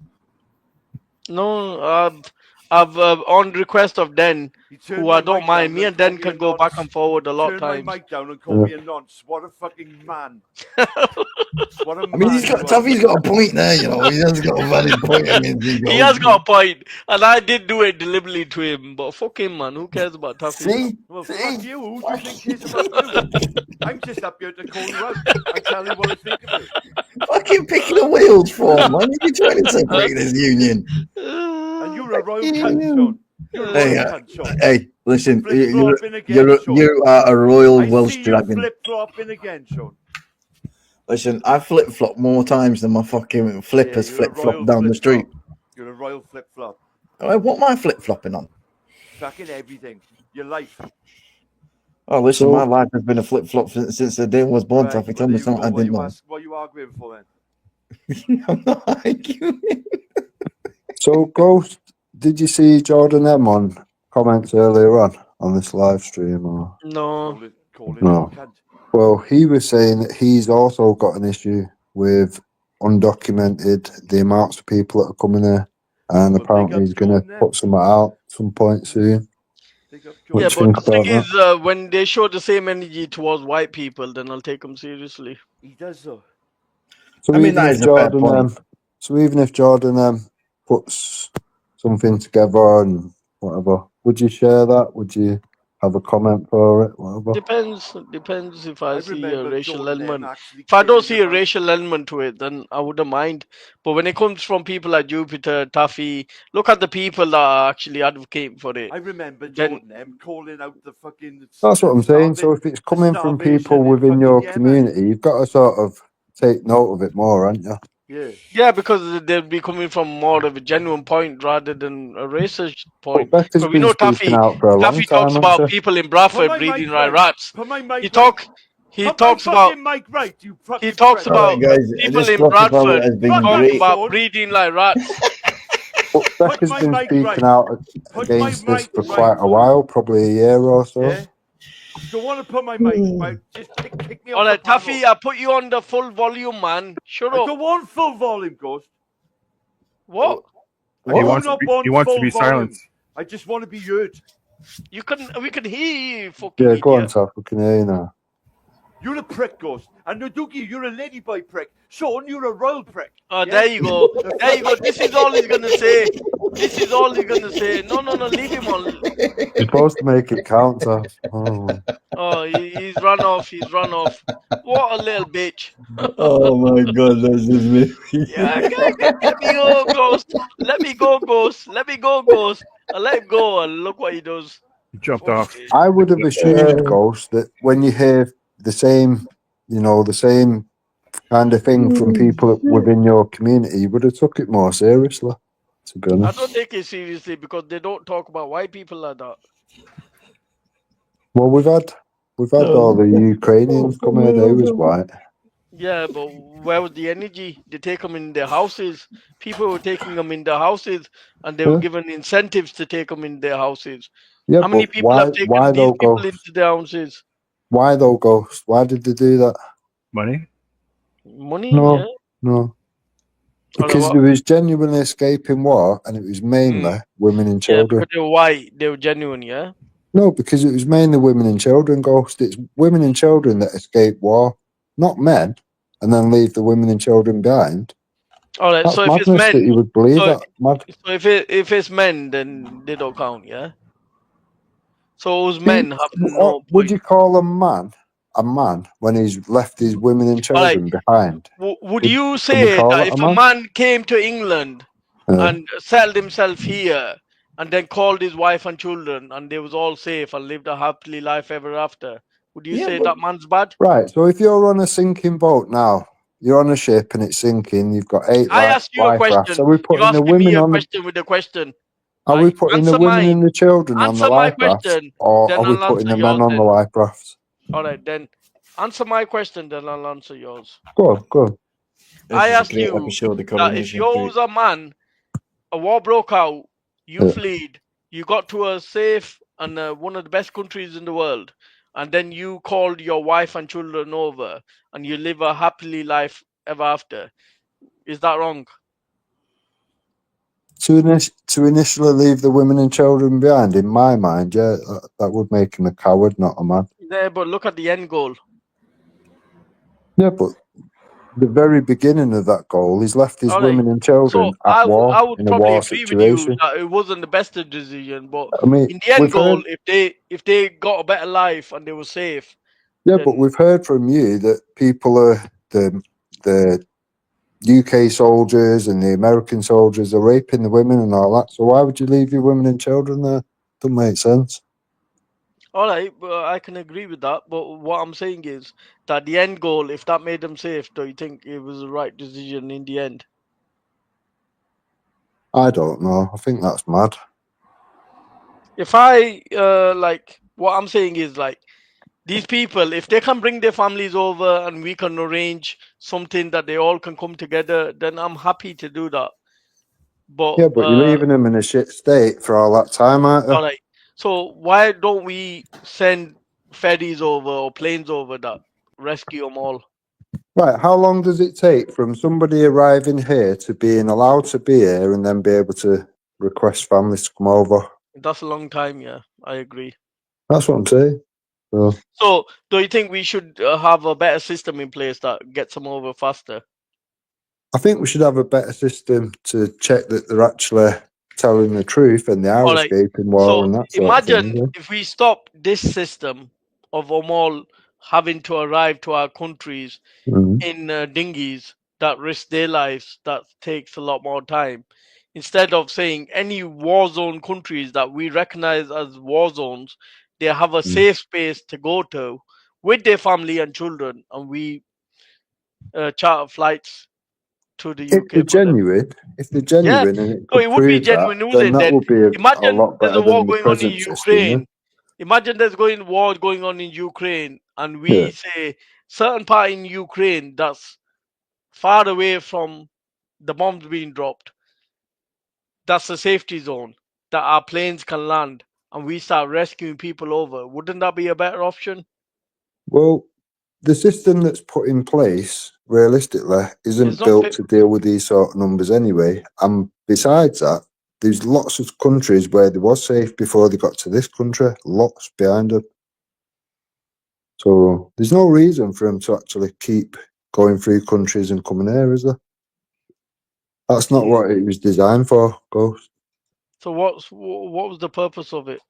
No, I've on request of Den, who I don't mind. Me and Den can go back and forward a lot of times. Turn my mic down and call me a nonce. What a fucking man. What a man. I mean, Taffy's got a point there, you know. He has got a valid point. I mean, he has got a point, and I did do it deliberately to him. But fuck him, man. Who cares about Taffy? See? Well, fuck you. Who do you think cares about you? I'm just up here to call you out and tell you what I think of you. Fucking picking the wheels for, man. You're trying to separate this union. And you're a royal cunt, Sean. You're a royal cunt, Sean. Hey, listen, Flip-flopping again, you are a royal I Welsh see you dragon. flip-flopping again, Sean. Listen, I flip-flop more times than my fucking flippers flip-flop down the street. You're a royal flip-flop. What am I flip-flopping on? Fucking everything. Your life. Oh, listen, my life has been a flip-flop since the day I was born, Taffy. Tell me something I didn't know. What are you arguing for then? I'm not arguing. So, Ghost, did you see Jordan M on comments earlier on this live stream? Or? No. No. Well, he was saying that he's also got an issue with undocumented, the amounts of people that are coming here, and apparently he's going to put some out at some point soon. Yeah, but the thing is, when they show the same energy towards white people, then I'll take them seriously. He does, though. So I mean, that is a fair point. So even if Jordan puts something together and whatever, would you share that? Would you have a comment for it? Whatever. Depends if I see a racial element. If I don't see a racial element to it, then I wouldn't mind. But when it comes from people like Jupiter, Taffy, look at the people that are actually advocating for it. I remember Jordan M calling out the fucking... That's what I'm saying. So if it's coming from people within your community, you've got to sort of take note of it more, haven't you? Yeah, because they'll be coming from more of a genuine point rather than a racist point. Becca's Because we been know speaking out for a long Taffy time, talks hasn't about she? people in Bradford breeding like rats. He talks about people in Bradford talk about breeding like rats. But Becca's been speaking out against this for quite a while, probably a year or so. Yeah? Don't want to put my mic out. Just kick me off. All right, Taffy, I put you on the full volume, man. Shut up. I don't want full volume, Ghost. What? He wants to be silenced. I just want to be heard. We can hear you, fucking Yeah, idiot. go on, Taff. We can hear you now. You're a prick, Ghost. And Nuduki, you're a ladyboy prick. Sean, you're a royal prick. Oh, there you go. There you go. This is all he's gonna say. No, leave him on. You're supposed to make it count, Taff. Oh, he's run off. What a little bitch. Oh my God, that's just me. Yeah, let me go, Ghost. Let me go, Ghost. I let him go, and look what he does. He jumped off. I would have assumed, Ghost, that when you hear the same kind of thing from people within your community, you would have took it more seriously, to be honest. I don't take it seriously because they don't talk about white people like that. Well, we've had all the Ukrainians come here, they was white. Yeah, but where was the energy? They take them in their houses. People were taking them in their houses, and they were given incentives to take them in their houses. Yeah, how many people have taken these people into their houses? Why though, Ghost? Why did they do that? Money. Money? No, Yeah. no. Because there was genuinely escaping war, and it was mainly women and Yeah, children. because they were white, they were genuine, yeah? No, because it was mainly women and children, Ghost. It's women and children that escape war, not men, and then leave the women and children behind. All right, That's so if it's madness that men, you would believe so, that. Mad. so if it's men, then they don't count, yeah? So those men have no Would point. you call a man when he's left his women and All right, children behind? would you Can we say call that it if a man came to England and settled himself here and then called his wife and children and they was all safe and lived a happily life ever after, would you say that man's bad? Right, so if you're on a sinking boat now, you're on a ship and it's sinking, you've got 8 I asked you a life rafts. question. Are we You putting the asking me women a on the question with a question. Are we putting the Answer women mine. and the children on the Answer my life rafts, question, or then are we I'll putting answer the men yours on the then. life rafts? All right, then answer my question, then I'll answer yours. Go on. I asked you that if you was a man, a war broke out, you fled, you got to a safe and one of the best countries in the world, and then you called your wife and children over, and you live a happily life ever after. Is that wrong? To initially leave the women and children behind, in my mind, yeah, that would make him a coward, not a man. Yeah, but look at the end goal. Yeah, but the very beginning of that goal, he's left his All right. women and children So at war, I would in a probably war agree with you situation. that it wasn't the best decision, but I mean, in the end we've goal, heard, if they got a better life and they were safe, yeah, then but we've heard from you that people are the UK soldiers and the American soldiers are raping the women and all that. So why would you leave your women and children there? Doesn't make sense. all right, but I can agree with that. But what I'm saying is that the end goal, if that made them safe, do you think it was the right decision in the end? I don't know. I think that's mad. If I like, what I'm saying is like, these people, if they can bring their families over and we can arrange something that they all can come together, then I'm happy to do that. But Yeah, but you're leaving them in a shit state for all that time, aren't you? all right. So why don't we send ferries over or planes over that rescue them all? Right, how long does it take from somebody arriving here to being allowed to be here and then be able to request families to come over? That's a long time, yeah. I agree. That's what I'm saying. So do you think we should have a better system in place that gets them over faster? I think we should have a better system to check that they're actually telling the truth and they are All right. escaping war So and that sort of imagine thing. if we stop this system of them all having to arrive to our countries in dinghies that risk their lives, that takes a lot more time. Instead of saying any war zone countries that we recognize as war zones, they have a safe space to go to with their family and children, and we charter flights to the If UK they're for them. genuine, Yeah, and it so could it would be prove that, genuine, then wouldn't that it? would be a Imagine lot there's a better war than the going on in present system. Ukraine. Imagine there's war going on in Ukraine, and we Yeah. say certain part in Ukraine that's far away from the bombs being dropped. That's a safety zone that our planes can land, and we start rescuing people over. Wouldn't that be a better option? Well, the system that's put in place, realistically, isn't not built fit. to deal with these sort of numbers anyway. And besides that, there's lots of countries where they was safe before they got to this country, lots behind them. So there's no reason for them to actually keep going through countries and coming here, is there? That's not what it was designed for, Ghost. So what was the purpose of it?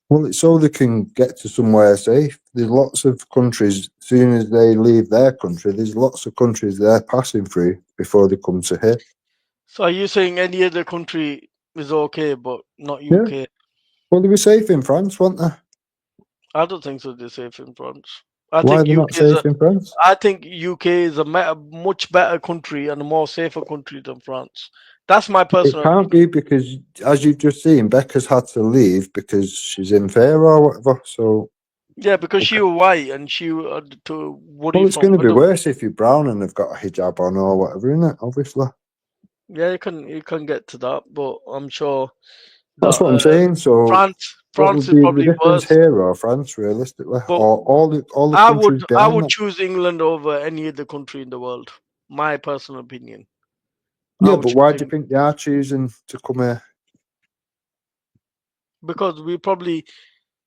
Well, it's so they can get to somewhere safe. There's lots of countries, as soon as they leave their country, there's lots of countries they're passing through before they come to here. So are you saying any other country is okay, but not UK? Yeah. Well, they were safe in France, weren't they? I don't think so. They're safe in France. I Why are think they not safe in France? I think UK is a much better country and a more safer country than France. That's my personal. It can't be because, as you've just seen, Becca's had to leave because she's in fair or whatever. So yeah, because she was white and she to Woody. Well, it's going to be worse if you're brown and they've got a hijab on or whatever, isn't it? Obviously. Yeah, you can get to that, but I'm sure That's what I'm saying. So France what would is be probably the difference worse. here or France, realistically, But or all the I countries would getting choose England over any other country in the world. My personal opinion. Yeah, but why do you think they are choosing to come here? Because we probably,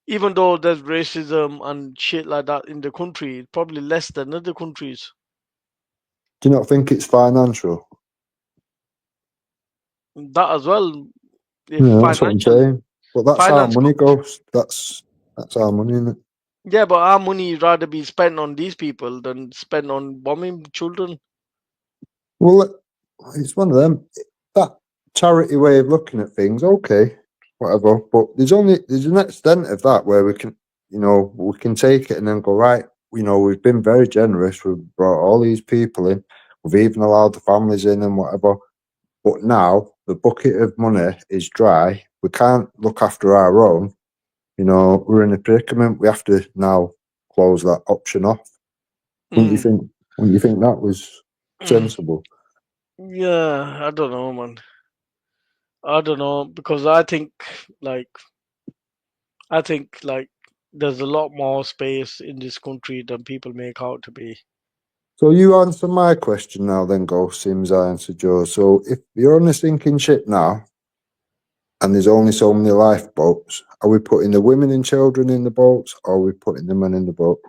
even though there's racism and shit like that in the country, it's probably less than other countries. Do you not think it's financial? That as well. Yeah, that's what I'm saying. But that's how money goes. That's our money, isn't it? Yeah, but our money rather be spent on these people than spent on bombing children. Well, it's one of them. That charity way of looking at things, okay, whatever. But there's an extent of that where we can, we can take it and then go, right, we've been very generous. We've brought all these people in. We've even allowed the families in and whatever. But now the bucket of money is dry. We can't look after our own. We're in a predicament. We have to now close that option off. Wouldn't you think that was sensible? Yeah, I don't know, man. I don't know, because I think like there's a lot more space in this country than people make out to be. So you answer my question now then, Ghost, Sims, I answered yours. So if you're on a sinking ship now and there's only so many lifeboats, are we putting the women and children in the boats or are we putting the men in the boat?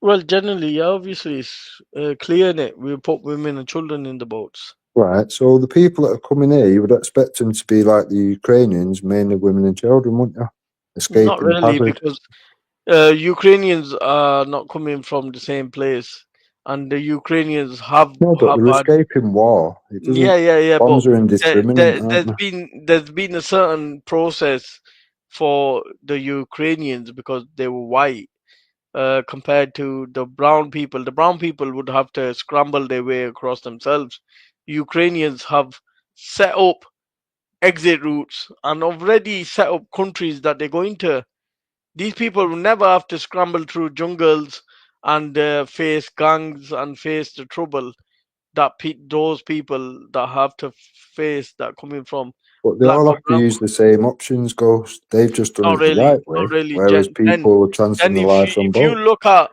Well, generally, obviously, it's clear in it. We put women and children in the boats. Right, so the people that are coming here, you would expect them to be like the Ukrainians, mainly women and children, wouldn't you? Escaping Not really, passage. because Ukrainians are not coming from the same place, and the Ukrainians have No, but they're had. escaping war. It doesn't. Yeah. Bombs But are indiscriminate, aren't they? there's been a certain process for the Ukrainians because they were white. Compared to the brown people. The brown people would have to scramble their way across themselves. Ukrainians have set up exit routes and already set up countries that they're going to. These people will never have to scramble through jungles and face gangs and face the trouble that those people that have to face that coming from. But they all have to use the same options, Ghost. They've just done Not it the really, right way, not really. whereas people are chancing their lives on If you boats. look at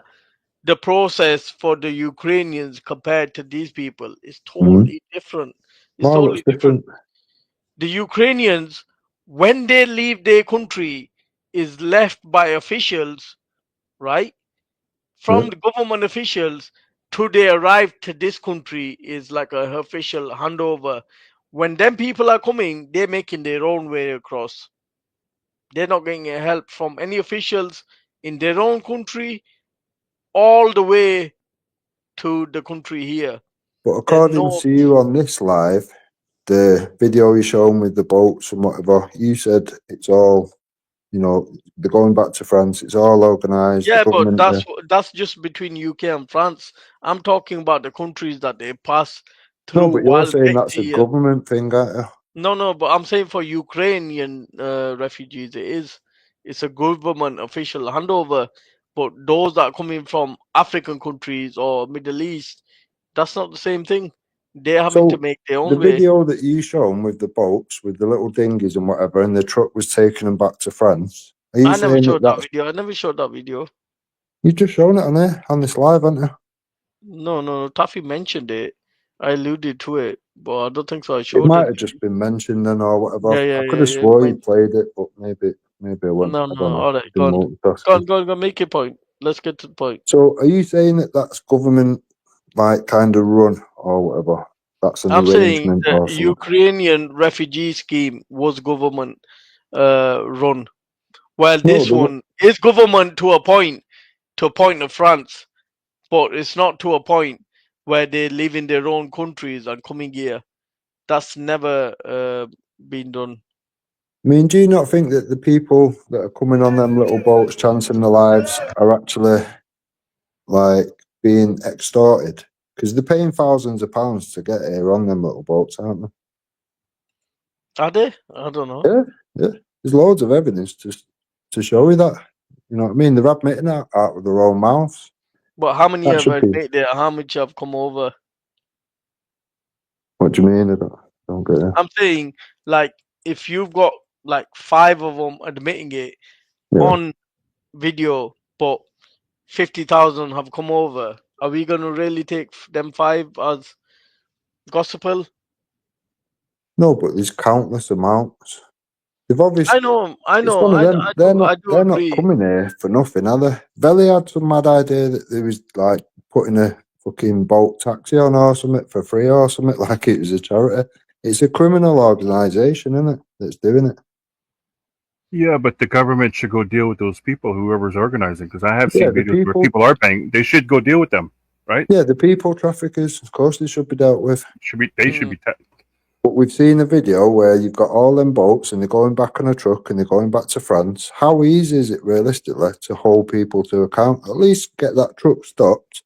the process for the Ukrainians compared to these people, it's Mm-hmm. totally different. It's Wow, totally different. The Ukrainians, when they leave their country, is left by officials, right? From the government officials to they arrive to this country is like a official handover. When them people are coming, they're making their own way across. They're not getting help from any officials in their own country all the way to the country here. But according to you on this live, the video you shown with the boats and whatever, you said it's all, they're going back to France. It's all organised. Yeah, the but government. that's just between UK and France. I'm talking about the countries that they pass through. No, but you're saying that's a government thing, aren't you? No, but I'm saying for Ukrainian refugees, it's a government official handover. But those that are coming from African countries or Middle East, that's not the same thing. They're having to make their own the way. video that you shown with the boats, with the little dinghies and whatever, and the truck was taking them back to France. Are you I never saying showed that video. I never showed that video. You just shown it on there, on this live, haven't you? No. Taffy mentioned it. I alluded to it, but I don't think so. I showed it. It might have just been mentioned then or whatever. Yeah, I could have swore you played it, but maybe I went. No. I don't know. All right, go on. Make your point. Let's get to the point. So, are you saying that that's government, like, kind of run or whatever? That's an arrangement saying or the something? Ukrainian refugee scheme was government run, while this one is government to a point of France, but it's not to a point where they live in their own countries and coming here. That's never been done. I mean, do you not think that the people that are coming on them little boats, chancing their lives, are actually like being extorted? Because they're paying thousands of pounds to get here on them little boats, aren't they? Are they? I don't know. Yeah. There's loads of evidence to show you that. You know what I mean? They're admitting that out of their own mouths. But how many have admitted it? How much have come over? What do you mean? I don't get it. I'm saying, like, if you've got like 5 of them admitting it on video, but 50,000 have come over, are we going to really take them 5 as gospel? No, but there's countless amounts. They've obviously. I know. It's one of them. They're not agree. coming here for nothing, are they? Belly had some mad idea that they was like putting a fucking boat taxi on or something for free or something, like it was a charity. It's a criminal organisation, isn't it, that's doing it? Yeah, but the government should go deal with those people, whoever's organizing, because I have seen videos where people are paying. They should go deal with them, right? Yeah, the people traffickers, of course, they should be dealt with. They should be. But we've seen a video where you've got all them boats and they're going back on a truck and they're going back to France. How easy is it realistically to hold people to account? At least get that truck stopped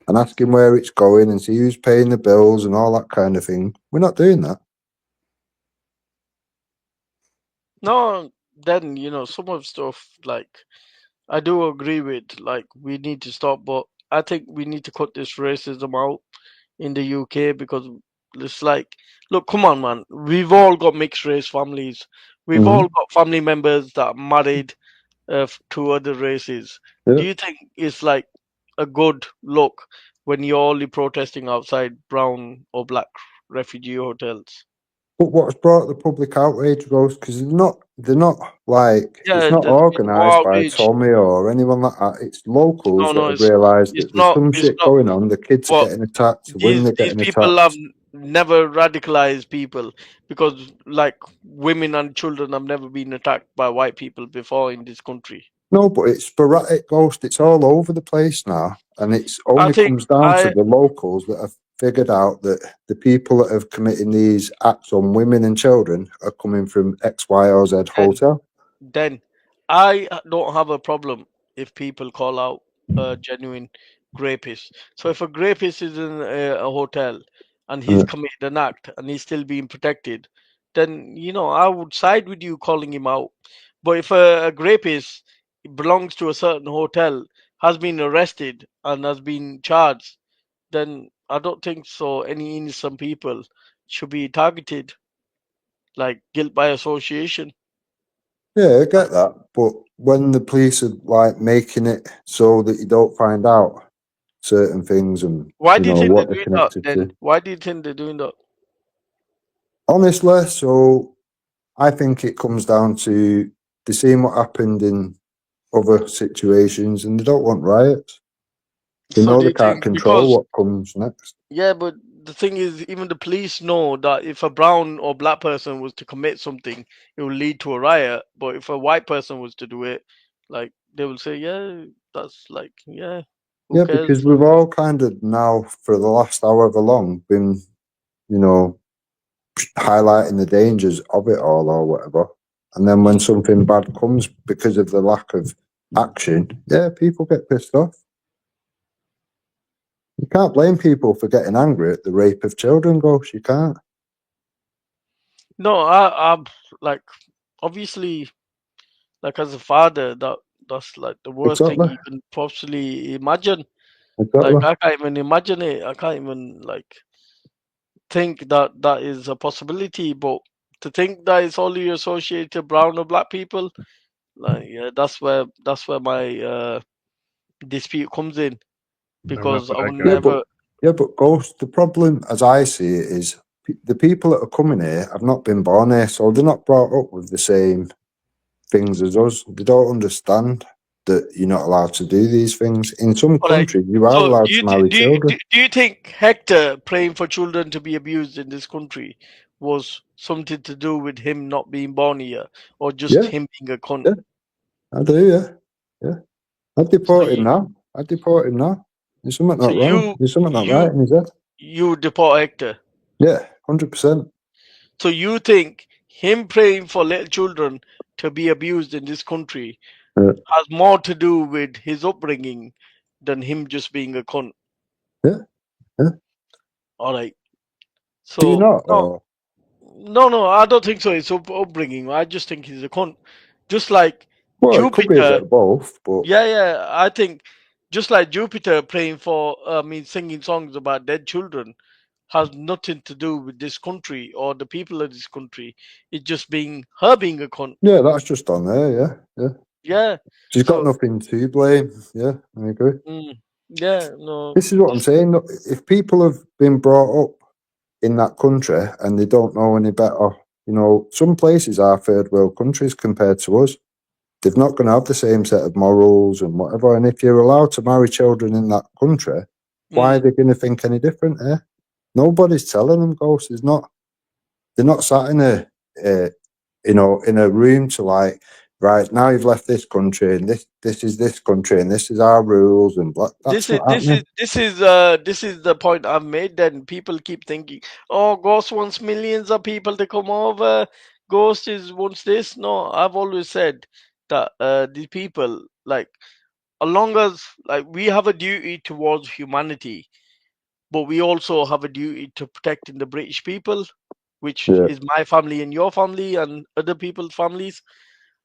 and ask him where it's going and see who's paying the bills and all that kind of thing. We're not doing that. No, then, some of stuff, like, I do agree with, like, we need to stop, but I think we need to cut this racism out in the UK, because it's like, look, come on, man. We've all got mixed race families. We've all got family members that are married to other races. Yeah. Do you think it's like a good look when you're only protesting outside brown or black refugee hotels? But what's brought the public outrage, Rose, because they're not like, it's not there's been organised by outrage. Tommy or anyone like that. It's locals that have it's realised that there's some it's shit not. going on. The kids are Well, getting attacked, the women are these getting people attacked. have never radicalized people, because like women and children have never been attacked by white people before in this country. No, but it's sporadic, Ghost. It's all over the place now, and it's only comes down to the locals that have figured out that the people that have committing these acts on women and children are coming from X, Y, or Z hotel. Then I don't have a problem if people call out a genuine rapist. So if a rapist is in a hotel and he's committed an act and he's still being protected, then I would side with you calling him out. But if a rapist belongs to a certain hotel, has been arrested and has been charged, then I don't think so any innocent people should be targeted, like guilt by association. Yeah, I get that, but when the police are like making it so that you don't find out certain things and Why do you think what they're they're doing that connected then? to. Why do you think they're doing that? Honestly, so I think it comes down to they're seeing what happened in other situations and they don't want riots. They know they can't control what comes next. Yeah, but the thing is, even the police know that if a brown or black person was to commit something, it will lead to a riot. But if a white person was to do it, like they will say, yeah, that's like, yeah, who Yeah, cares? because we've all kind of now for the last however long been, highlighting the dangers of it all or whatever. And then when something bad comes because of the lack of action, yeah, people get pissed off. You can't blame people for getting angry at the rape of children, Ghost. You can't. No, I'm like, obviously, like as a father, that's like the worst thing you can possibly imagine. Like I can't even imagine it. I can't even like think that that is a possibility. But to think that it's only associated brown or black people, like yeah, that's where my dispute comes in, because I would never. Yeah, but Ghost, the problem as I see it is the people that are coming here have not been born here, so they're not brought up with the same things as us. They don't understand that you're not allowed to do these things. In some countries, you are allowed to marry children. Do you think Hector praying for children to be abused in this country was something to do with him not being born here, or just him being a cunt? Yeah, I do, yeah. I'd deport him now. There's something not wrong. There's something not right in his head. You deport Hector? Yeah, 100%. So you think him praying for little children to be abused in this country has more to do with his upbringing than him just being a cunt? Yeah. All right. So do you not? No, I don't think so. It's upbringing. I just think he's a cunt. Just like Jupiter. It could be a bit of both, but yeah. I think just like Jupiter praying for, singing songs about dead children has nothing to do with this country or the people of this country. It's just being her being a cunt. Yeah, that's just on there. Yeah. She's got nothing to blame. Yeah, I agree. Yeah, no. This is what I'm saying. Look, if people have been brought up in that country and they don't know any better, some places are third world countries compared to us. They're not going to have the same set of morals and whatever. And if you're allowed to marry children in that country, why are they going to think any different? Nobody's telling them, Ghost. They're not sat in a room to like, right, now you've left this country and this is this country and this is our rules and blah. That's not happening. This is the point I've made. Then people keep thinking, oh, Ghost wants millions of people to come over. Ghost wants this. No, I've always said that these people, like, as long as like we have a duty towards humanity, but we also have a duty to protecting the British people, which is my family and your family and other people's families.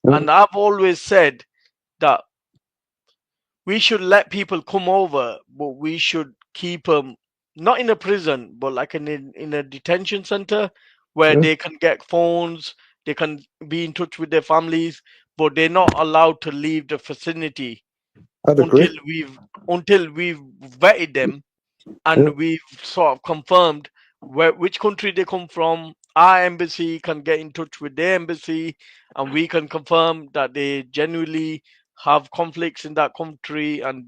And I've always said that we should let people come over, but we should keep them not in a prison, but like in a detention center where they can get phones, they can be in touch with their families, but they're not allowed to leave the vicinity until we've vetted them and we've sort of confirmed which country they come from. Our embassy can get in touch with their embassy, and we can confirm that they genuinely have conflicts in that country, and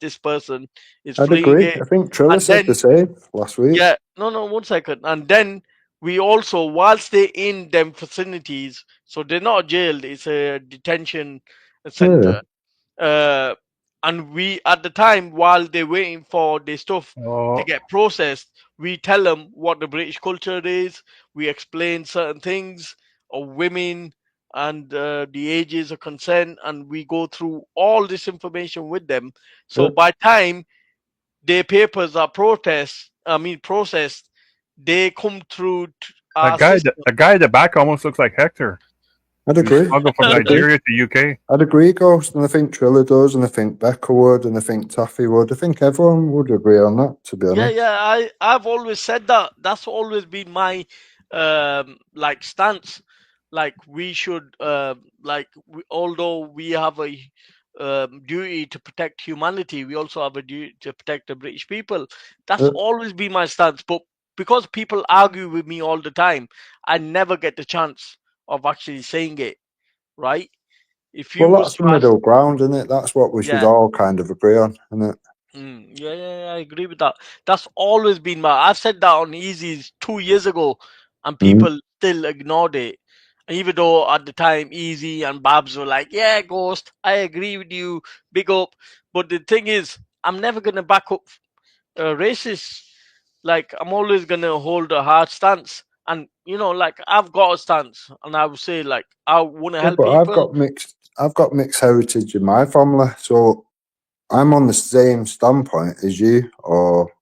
this person is I'd fleeing agree. it. I think Triller said the same last week. Yeah, no, 1 second. And then we also, whilst they're in them facilities, so they're not jailed, it's a detention center. And we, at the time, while they're waiting for their stuff to get processed, we tell them what the British culture is. We explain certain things of women and the ages of consent, and we go through all this information with them. So by time their papers are processed, they come through our system. The guy at the back almost looks like Hector. I'd agree. I'll go from Nigeria to UK. I'd agree, Ghost, and I think Triller does, and I think Becca would, and I think Taffy would. I think everyone would agree on that, to be honest. I've always said that. That's always been my like stance. Like we should although we have a duty to protect humanity, we also have a duty to protect the British people. That's always been my stance. But because people argue with me all the time, I never get the chance of actually saying it. Right? If you that's the middle ground, isn't it? That's what we should all kind of agree on, isn't it? I agree with that. That's always been I've said that on Easy's 2 years ago, and people still ignored it. Even though at the time Easy and Babs were like, "Yeah, Ghost, I agree with you, big up." But the thing is, I'm never gonna back up racists. Like I'm always gonna hold a hard stance, and like I've got a stance, and I would say like I want to help but people. I've got mixed heritage in my family, so I'm on the same standpoint as you or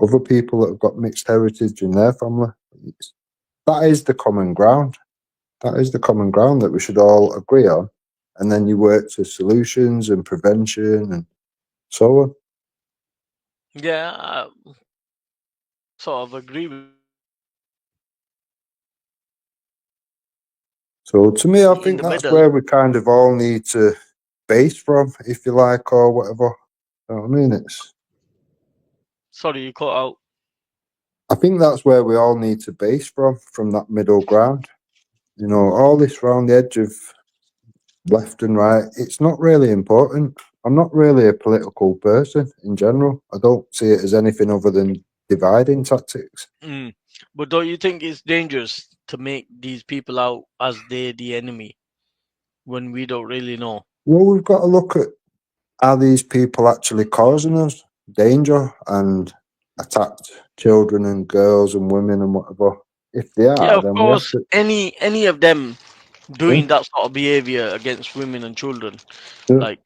other people that have got mixed heritage in their family. That is the common ground. That is the common ground that we should all agree on, and then you work to solutions and prevention and so on. Yeah, I sort of agree with. So to me, I think that's where we kind of all need to base from, if you like, or whatever. You know what I mean? Sorry, you cut out. I think that's where we all need to base from that middle ground. All this round the edge of left and right, it's not really important. I'm not really a political person in general. I don't see it as anything other than dividing tactics. But don't you think it's dangerous to make these people out as they're the enemy when we don't really know? Well, we've got to look at, are these people actually causing us danger and attacked children and girls and women and whatever? If they are, yeah, of then course, we have to... any of them doing that sort of behavior against women and children, like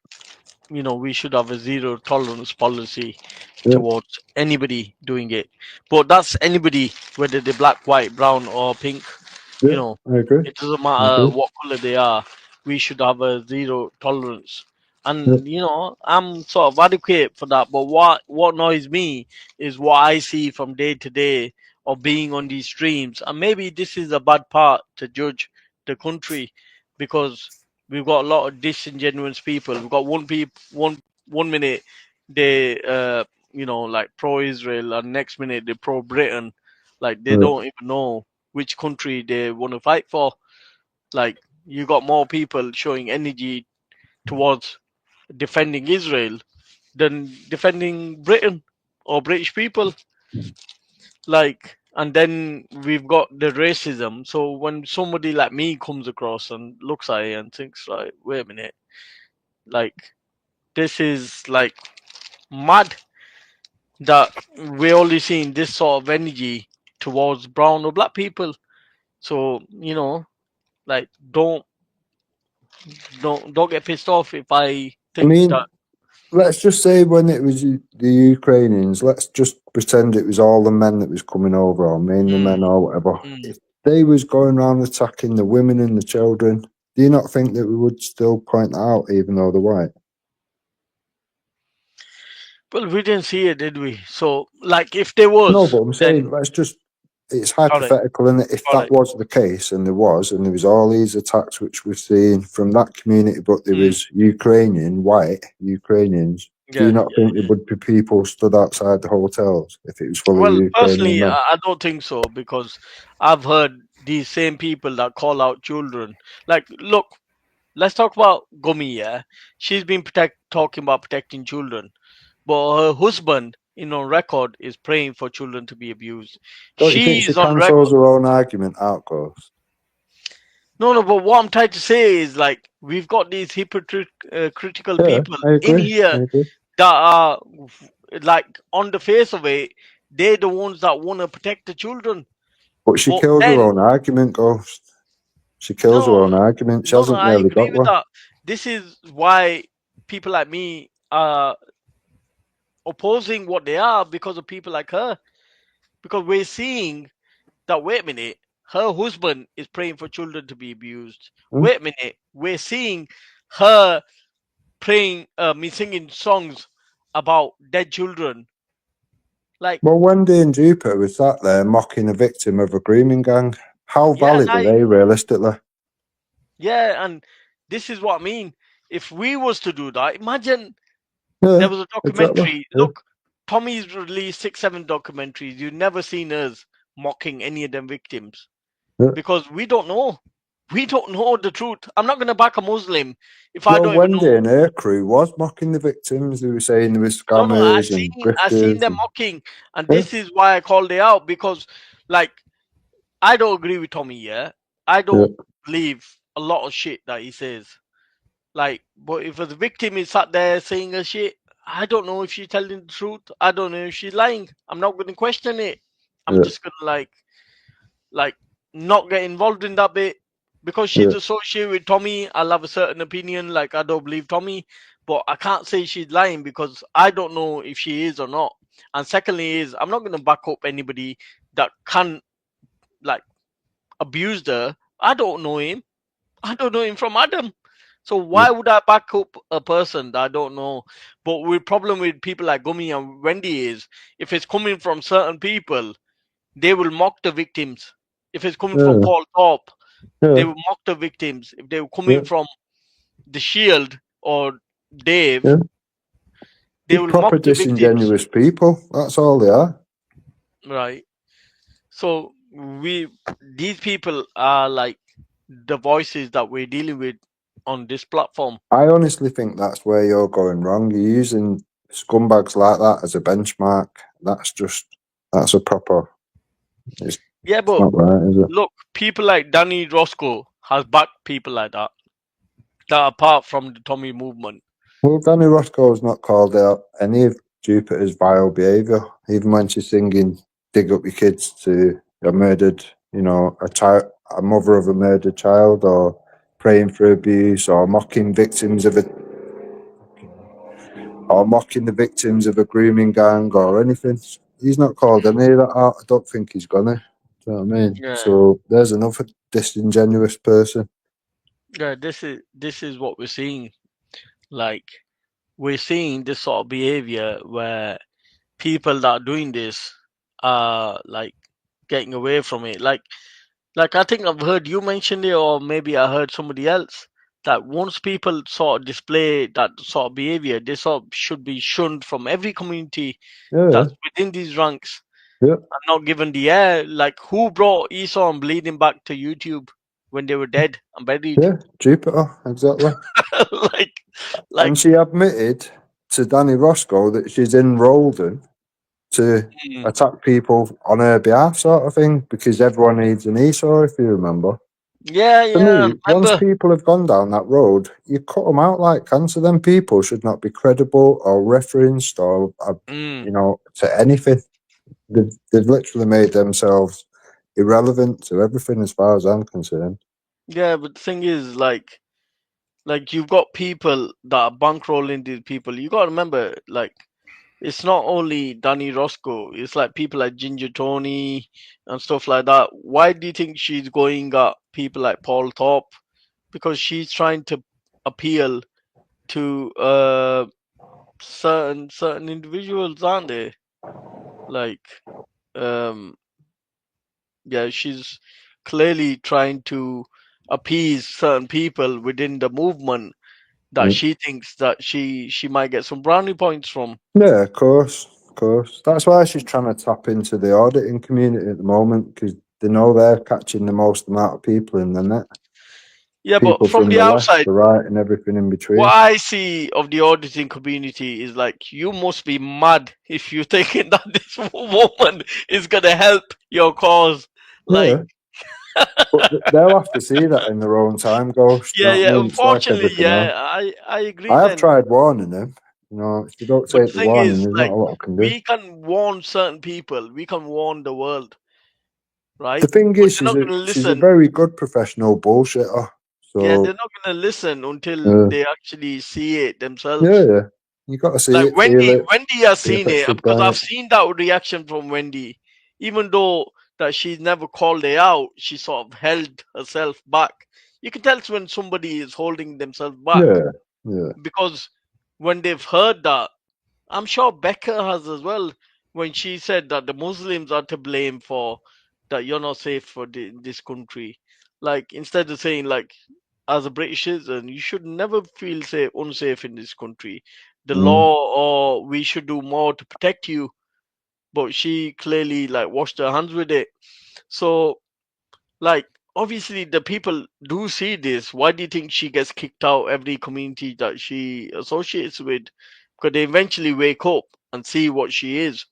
we should have a zero tolerance policy towards anybody doing it. But that's anybody, whether they're black, white, brown, or pink. I agree. It doesn't matter what color they are. We should have a zero tolerance. And you know, I'm sort of advocate for that. But what annoys me is what I see from day to day of being on these streams. And maybe this is a bad part to judge the country, because we've got a lot of disingenuous people. We've got one minute they you know, like pro-Israel, and next minute they're pro-Britain. Like they don't even know which country they want to fight for. Like you got more people showing energy towards defending Israel than defending Britain or British people. Like, and then we've got the racism. So when somebody like me comes across and looks at it and thinks, like, wait a minute, like, this is like mad that we're only seeing this sort of energy towards brown or black people. So, you know, like, don't get pissed off if I think that. Let's just say when it was the Ukrainians, let's just pretend it was all the men that was coming over, or mainly men or whatever. If they was going around attacking the women and the children, do you not think that we would still point that out, even though they're white? Well, we didn't see it, did we? So, like, if there was... No, but I'm saying, let's just... It's hypothetical, and if that was the case, and there was all these attacks which we're seeing from that community, but there was white Ukrainians, do you not think there would be people stood outside the hotels if it was full of Ukrainian personally, men? I don't think so, because I've heard these same people that call out children. Like, look, let's talk about Gumi, yeah? She's been talking about protecting children, but her husband, on record, is praying for children to be abused. Don't you think she cancels her own argument out, Ghost? No, but what I'm trying to say is, like, we've got these hypocritical people in here that are, like, on the face of it, they're the ones that want to protect the children. But she kills her own argument, Ghost. She kills her own argument. She hasn't really got one. That. This is why people like me are opposing what they are, because of people like her. Because we're seeing that, wait a minute, her husband is praying for children to be abused. Wait a minute, we're seeing her praying, singing songs about dead children. Like, well, Wendy and Jupiter was sat there mocking a victim of a grooming gang. How valid are they, realistically? Yeah, and this is what I mean. If we was to do that, imagine there was a documentary. Exactly. Look, Tommy's released 6-7 documentaries. You've never seen us mocking any of them victims. Because we don't know. We don't know the truth. I'm not going to back a Muslim if I don't even know. Wendy and her crew was mocking the victims. They were saying there were scammers and grifters. I seen them mocking, and this is why I called it out, because, like, I don't agree with Tommy, yeah? I don't believe a lot of shit that he says. Like, but if the victim is sat there saying a shit, I don't know if she's telling the truth. I don't know if she's lying. I'm not going to question it. I'm just going to, like, not get involved in that bit. Because she's associated with Tommy, I'll have a certain opinion. Like, I don't believe Tommy, but I can't say she's lying because I don't know if she is or not. And secondly is, I'm not going to back up anybody that can, like, abuse her. I don't know him. I don't know him from Adam. So why would I back up a person that I don't know? But the problem with people like Gumi and Wendy is, if it's coming from certain people, they will mock the victims. If it's coming from Paul Thorpe, they will mock the victims. If they were coming from The Shield or Dave, they will mock the disingenuous people. That's all they are. Right. So these people are like the voices that we're dealing with on this platform. I honestly think that's where you're going wrong. You're using scumbags like that as a benchmark. That's a proper... Yeah, but not right, is it? Look, people like Danny Roscoe has backed people like that apart from the Tommy movement. Well, Danny Roscoe's not called out any of Jupiter's vile behaviour, even when she's singing "Dig Up Your Kids" to a murdered, a mother of a murdered child, or praying for abuse, or mocking the victims of a grooming gang or anything. He's not called any of that out. I don't think he's gonna. Do you know what I mean? Yeah. So there's another disingenuous person. Yeah, this is what we're seeing. like we're seeing this sort of behavior where people that are doing this are like getting away from it. Like I think I've heard you mention it, or maybe I heard somebody else, that once people sort of display that sort of behavior, they sort of should be shunned from every community Yeah, that's within these ranks yeah, and not given the air. Like who brought Esau and Bleeding back to YouTube when they were dead and buried? yeah. Jupiter, exactly. like And she admitted to Danny Roscoe that she's enrolled him to attack people on her behalf, sort of thing, because everyone needs an Esau, if you remember. Yeah, To yeah. me, once people have gone down that road, you cut them out like cancer. Then people should not be credible or referenced or, you know, to anything. They've literally made themselves irrelevant to everything as far as I'm concerned. Yeah, but the thing is, like you've got people that are bankrolling these people. You got to remember, like, it's not only Danny Roscoe. It's like people like Ginger Tony and stuff like that. Why do you think she's going at people like Paul Thorpe? Because she's trying to appeal to certain individuals, aren't they? Like, yeah, she's clearly trying to appease certain people within the movement that she thinks that she might get some brownie points from. Yeah, of course, of course. That's why she's trying to tap into the auditing community at the moment, because they know they're catching the most amount of people in the net. Yeah, People but from the the outside, left, the right, and everything in between. what I see of the auditing community is like, you must be mad if you're thinking that this woman is gonna help your cause. Like, yeah. But they'll have to see that in their own time, Ghost. yeah, You know what I mean? It's like unfortunately, everything yeah, else. I agree. I have Then, tried warning them. You know, if you don't but the take the thing warning, is, there's like, not a lot I can do. we can warn certain people, we can warn the world, right? The thing But is, they're not gonna she's a listen. very good professional bullshitter. So Yeah, they're not gonna listen until they actually see it themselves. yeah. You got to see Like it, feel it. Wendy has see if seen it's it good because I've diet. seen that reaction from Wendy. Even though that she's never called it out, she sort of held herself back. You can tell when somebody is holding themselves back Yeah. because when they've heard that, I'm sure Becca has as well. When she said that the Muslims are to blame for that you're not safe for this country, like instead of saying like, as a British citizen, you should never feel unsafe in this country. The law, or we should do more to protect you. But she clearly like washed her hands with it. So, like, obviously the people do see this. Why do you think she gets kicked out every community that she associates with? Because they eventually wake up and see what she is.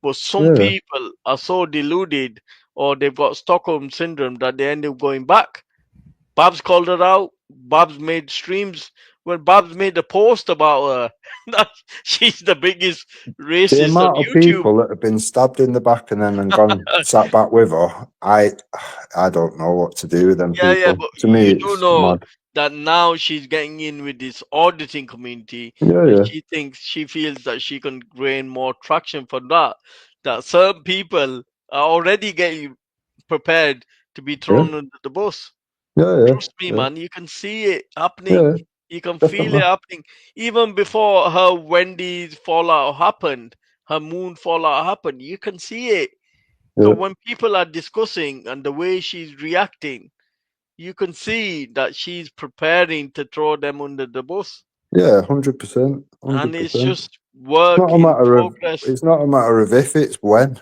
But some Yeah. people are so deluded, or they've got Stockholm syndrome, that they end up going back. Babs called her out. Babs made streams. When Babs made a post about her, that she's the biggest The racist on amount of YouTube. people that have been stabbed in the back and then gone sat back with her, I don't know what to do with them Yeah, people. but To me, you do it's know mad. that now she's getting in with this auditing community, Yeah, and yeah. she feels that she can gain more traction for that. That some people are already getting prepared to be thrown under the bus. Yeah. Trust me, Yeah. man. You can see it happening. Yeah, You can feel it definitely. happening. Even before her Wendy's fallout happened, her moon fallout happened, you can see it. Yeah. Because when people are discussing and the way she's reacting, you can see that she's preparing to throw them under the bus. Yeah, 100%. And it's 100%. just work Not a in matter of progress. it's not a matter of if, it's when.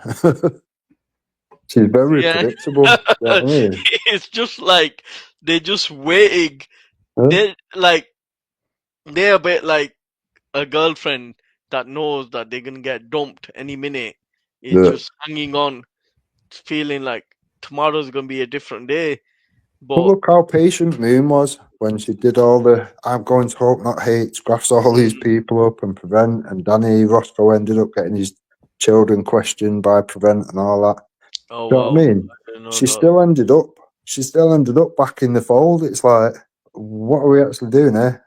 She's very Yeah. predictable. You know what I mean? It's just like they're just waiting. Yeah. They're a bit like a girlfriend that knows that they're gonna get dumped any minute. Is Yeah. just hanging on, feeling like tomorrow's gonna be a different day. But But look how patient Moon was when she did all the I'm going to hope not hate, graphs all these people up and Prevent, and Danny Roscoe ended up getting his children questioned by Prevent and all that. oh You know what I wow, mean? I didn't know She that. still ended up back in the fold. It's like, what are we actually doing here?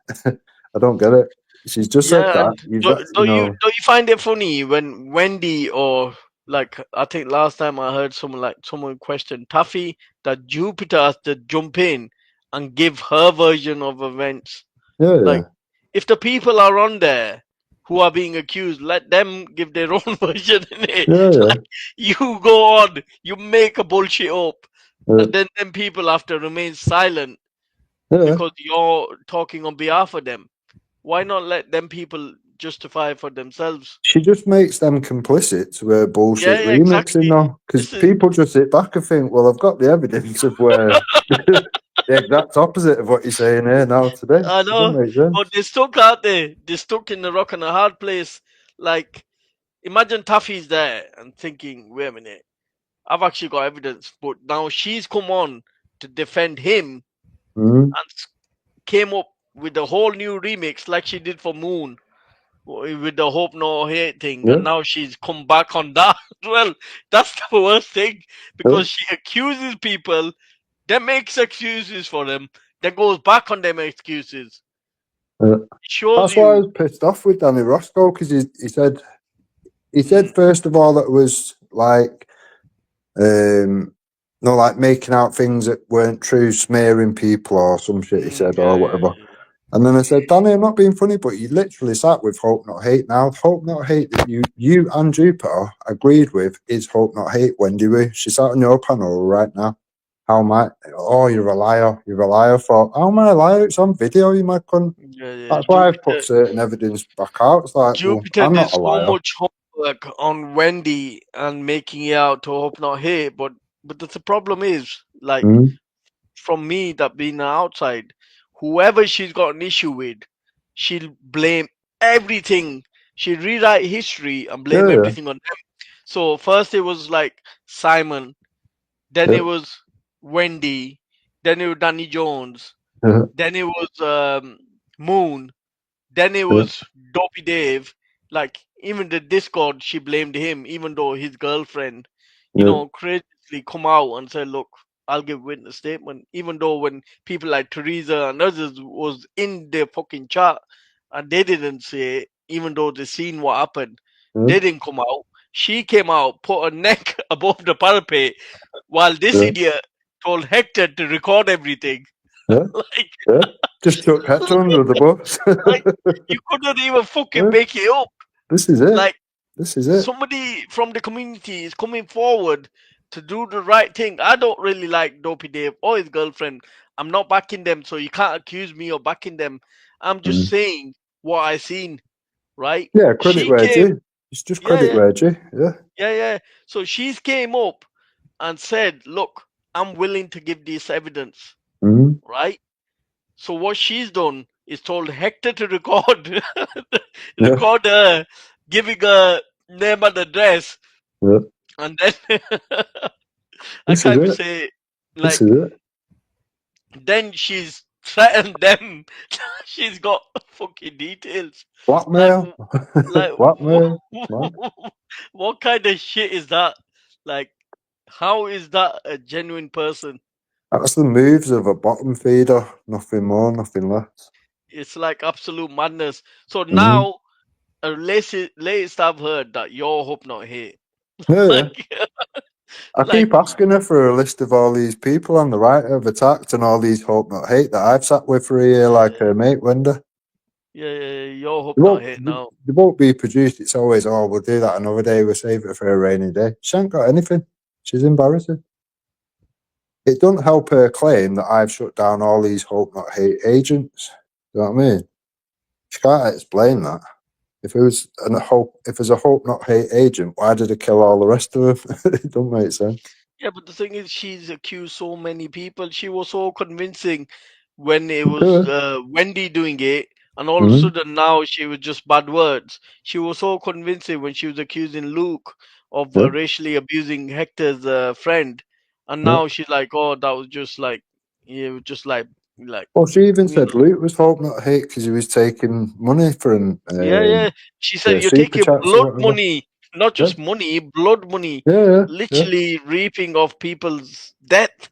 I don't get it. She's just said Yeah, that. and You've got, you know, don't you find it funny when Wendy, or like I think last time I heard someone question Taffy, that Jupiter has to jump in and give her version of events. yeah, Like if the people are on there who are being accused, let them give their own version, innit? Like, you go on, you make a bullshit up, and then people have to remain silent because you're talking on behalf of them. Why not let them people justify for themselves? She just makes them complicit to her bullshit remixing, exactly. though, because people just sit back and think, well, I've got the evidence of where the exact opposite of what you're saying here now today. I know, but they're stuck out there. They're stuck in the rock and a hard place. Like, imagine Taffy's there and thinking, wait a minute, I've actually got evidence, but now she's come on to defend him and came up with a whole new remix like she did for Moon with the Hope No Hate thing, and now she's come back on that. Well, that's the worst thing, because she accuses people, then makes excuses for them, then goes back on them excuses. That's why I was pissed off with Danny Roscoe, because he said first of all that it was like no, like making out things that weren't true, smearing people or some shit he said or whatever. And then I said, Danny, I'm not being funny, but you literally sat with Hope Not Hate now. Hope Not Hate that you and Jupiter agreed with is Hope Not Hate, Wendy Woo. She sat on your panel right now. How am I? Oh, you're a liar. You're a liar for... How am I a liar? It's on video, you might cunt. That's why I've put certain evidence back out. It's like, Jupiter I'm did not a so liar. much homework on Wendy and making it out to Hope Not Hate, but the problem is, like, from me that being outside, whoever she's got an issue with, she'll blame everything. She'll rewrite history and blame everything on them. So first it was like Simon, then it was Wendy, then it was Danny Jones, then it was Moon, then it was Dopey Dave. Like, even the Discord, she blamed him, even though his girlfriend, courageously come out and said, look, I'll give witness statement. Even though when people like Teresa and others was in the fucking chat and they didn't say it, even though they seen what happened, they didn't come out. She came out, put her neck above the parapet, while this idiot told Hector to record everything. Just took Hector under the bus. Like, you couldn't even fucking make it up. This is it. Like, this is it. Somebody from the community is coming forward to do the right thing. I don't really like Dopey Dave or his girlfriend. I'm not backing them, so you can't accuse me of backing them. I'm just saying what I seen, right? Yeah, credit where due. It's just credit where due. Yeah. So she's came up and said, look, I'm willing to give this evidence, right? So what she's done is told Hector to record her, giving her name and address, and then I can't even say, like, then she's threatened them. She's got fucking details. Blackmail. Like, Blackmail. What kind of shit is that? Like, how is that a genuine person? That's the moves of a bottom feeder. Nothing more, nothing less. It's like absolute madness. So now, latest I've heard that you're Hope Not Hate. I keep asking her for a list of all these people on the right who have attacked and all these Hope Not Hate that I've sat with for a year, like her mate Wendy. Yeah, you're Hope Not Hate now. They won't be produced. It's always, we'll do that another day. We'll save it for a rainy day. She ain't got anything. She's embarrassing. It doesn't help her claim that I've shut down all these Hope Not Hate agents. You know what I mean? She can't explain that. If there's a Hope Not Hate agent, why did it kill all the rest of them? It don't make sense. Yeah, but the thing is, she's accused so many people. She was so convincing when it was Wendy doing it, and all of a sudden now she was just bad words. She was so convincing when she was accusing Luke of racially abusing Hector's friend, and now she's like, "Oh, that was just like, like." Well, she even said Luke was Hope Not Hate because he was taking money from. She said you're taking blood money, not just money, blood money. Literally reaping of people's death.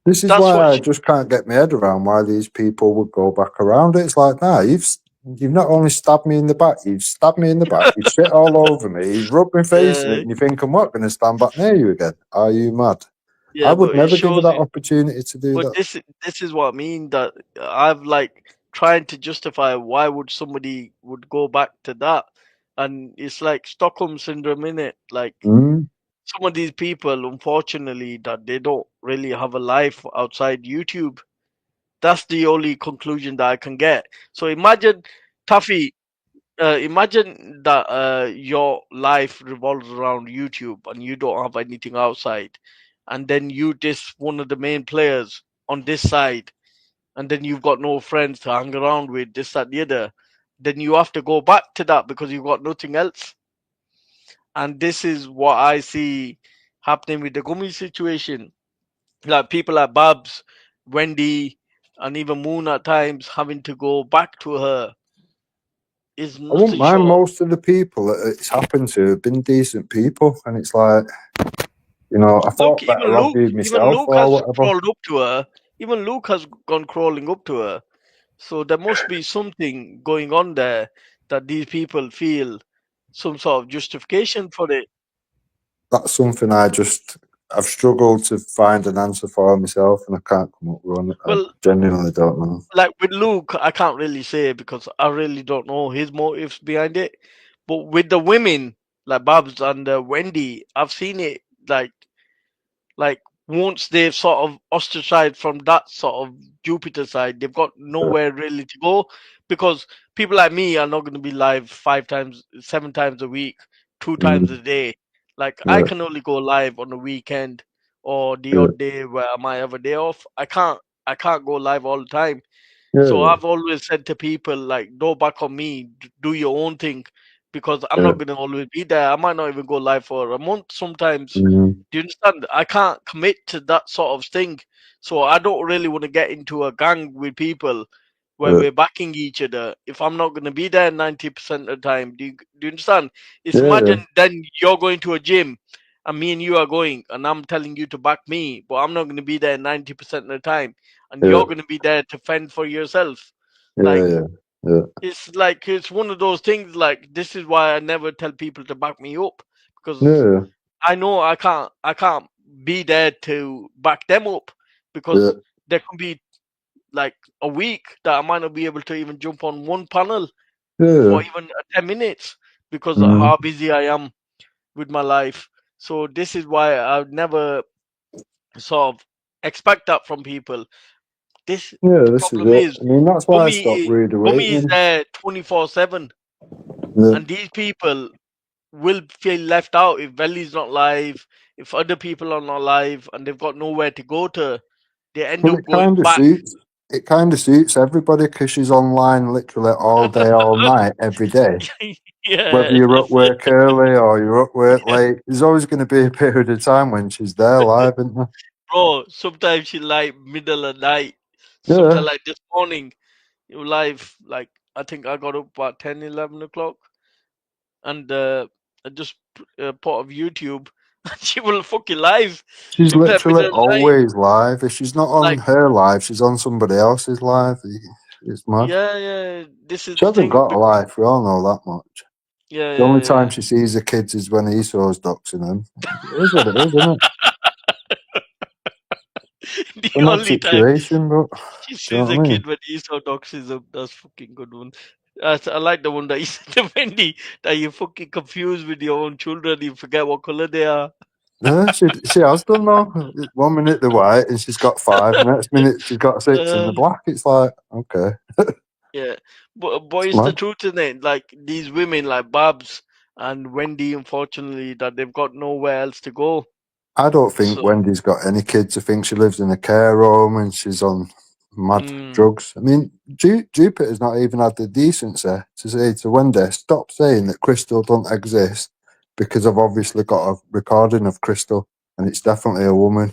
This is why I just can't get my head around why these people would go back around it. It's like, nah, you've not only stabbed me in the back, you've stabbed me in the back, you've shit all over me, you've rubbed my face in it, and you think I'm not going to stand back near you again? Are you mad? I would never give her that opportunity to do that. This is what I mean, that I've like trying to justify why would somebody would go back to that, and it's like Stockholm syndrome, innit? Like some of these people, unfortunately, that they don't really have a life outside YouTube. That's the only conclusion that I can get. So imagine, Taffy, imagine that your life revolves around YouTube and you don't have anything outside, and then you diss one of the main players on this side, and then you've got no friends to hang around with, this, that, the other. Then you have to go back to that because you've got nothing else. And this is what I see happening with the Gummy situation. Like people like Babs, Wendy, and even Moon at times having to go back to her is I wouldn't nothing mind short. most of the people that it's happened to have been decent people, and it's like, you know, I Look, thought better of you myself or Has whatever. crawled up to her. Even Luke has gone crawling up to her. So there must be something going on there that these people feel some sort of justification for it. That's something I've struggled to find an answer for myself, and I can't come up with one. Well, I genuinely don't know. like with Luke, I can't really say because I really don't know his motives behind it. But with the women, like Babs and Wendy, I've seen it like once they've sort of ostracized from that sort of Jupiter side, they've got nowhere really to go, because people like me are not going to be live 5 times, 7 times a week, 2 times a day. Like I can only go live on the weekend or the odd day where I might have a day off. I can't go live all the time. So I've always said to people, like, don't back on me, do your own thing, because I'm not gonna always be there. I might not even go live for a month sometimes. Do you understand? I can't commit to that sort of thing. So I don't really want to get into a gang with people where we're backing each other if I'm not gonna be there 90% of the time. Do you understand? It's imagine then you're going to a gym and me and you are going and I'm telling you to back me, but I'm not gonna be there 90% of the time, and you're going to be there to fend for yourself. Like it's like it's one of those things. Like this is why I never tell people to back me up, because I know I can't be there to back them up, because there can be like a week that I might not be able to even jump on one panel for even 10 minutes because of how busy I am with my life. So this is why I would never sort of expect that from people. This the This is problem it. is I mean, that's why I stopped read Gummy is awakening. there 24/7, and these people will feel left out if Veli's not live, if other people are not live, and they've got nowhere to go to. They end Well, up going back. it kind of suits everybody because she's online literally all day, all night, every day. Whether Yeah, you're at work early or you're at work late, there's always going to be a period of time when she's there live, isn't there? bro. Sometimes she like middle of night. Yeah. Sometimes like this morning, you live. Like I think I got up about 10, 11 o'clock, and I just put of YouTube, and she will fucking live. She's Sometimes literally middle of the night. always live. If she's not on Like her live, she's on somebody else's live. It's mad. yeah. This is She the hasn't thing. got a life. We all know that much. Yeah, The only yeah. time she sees the kids is when Esau's doxing them. It is what it is, isn't it? The An odd only time situation, but she do you know sees what a I mean? kid when he's so doxism, that's fucking good one. I like the one that you said to Wendy, that you fucking confused with your own children, you forget what color they are. Yeah, she has done though. 1 minute they're white and she's got 5. Next minute she's got 6 and they're black. It's like, okay. Yeah, but It's it's the mad. truth, isn't it? Like these women, like Babs and Wendy, unfortunately, that they've got nowhere else to go. I don't think So Wendy's got any kids. I think she lives in a care home and she's on mad drugs. I mean, Jupiter's not even had the decency to say to Wendy, stop saying that Crystal don't exist, because I've obviously got a recording of Crystal and it's definitely a woman.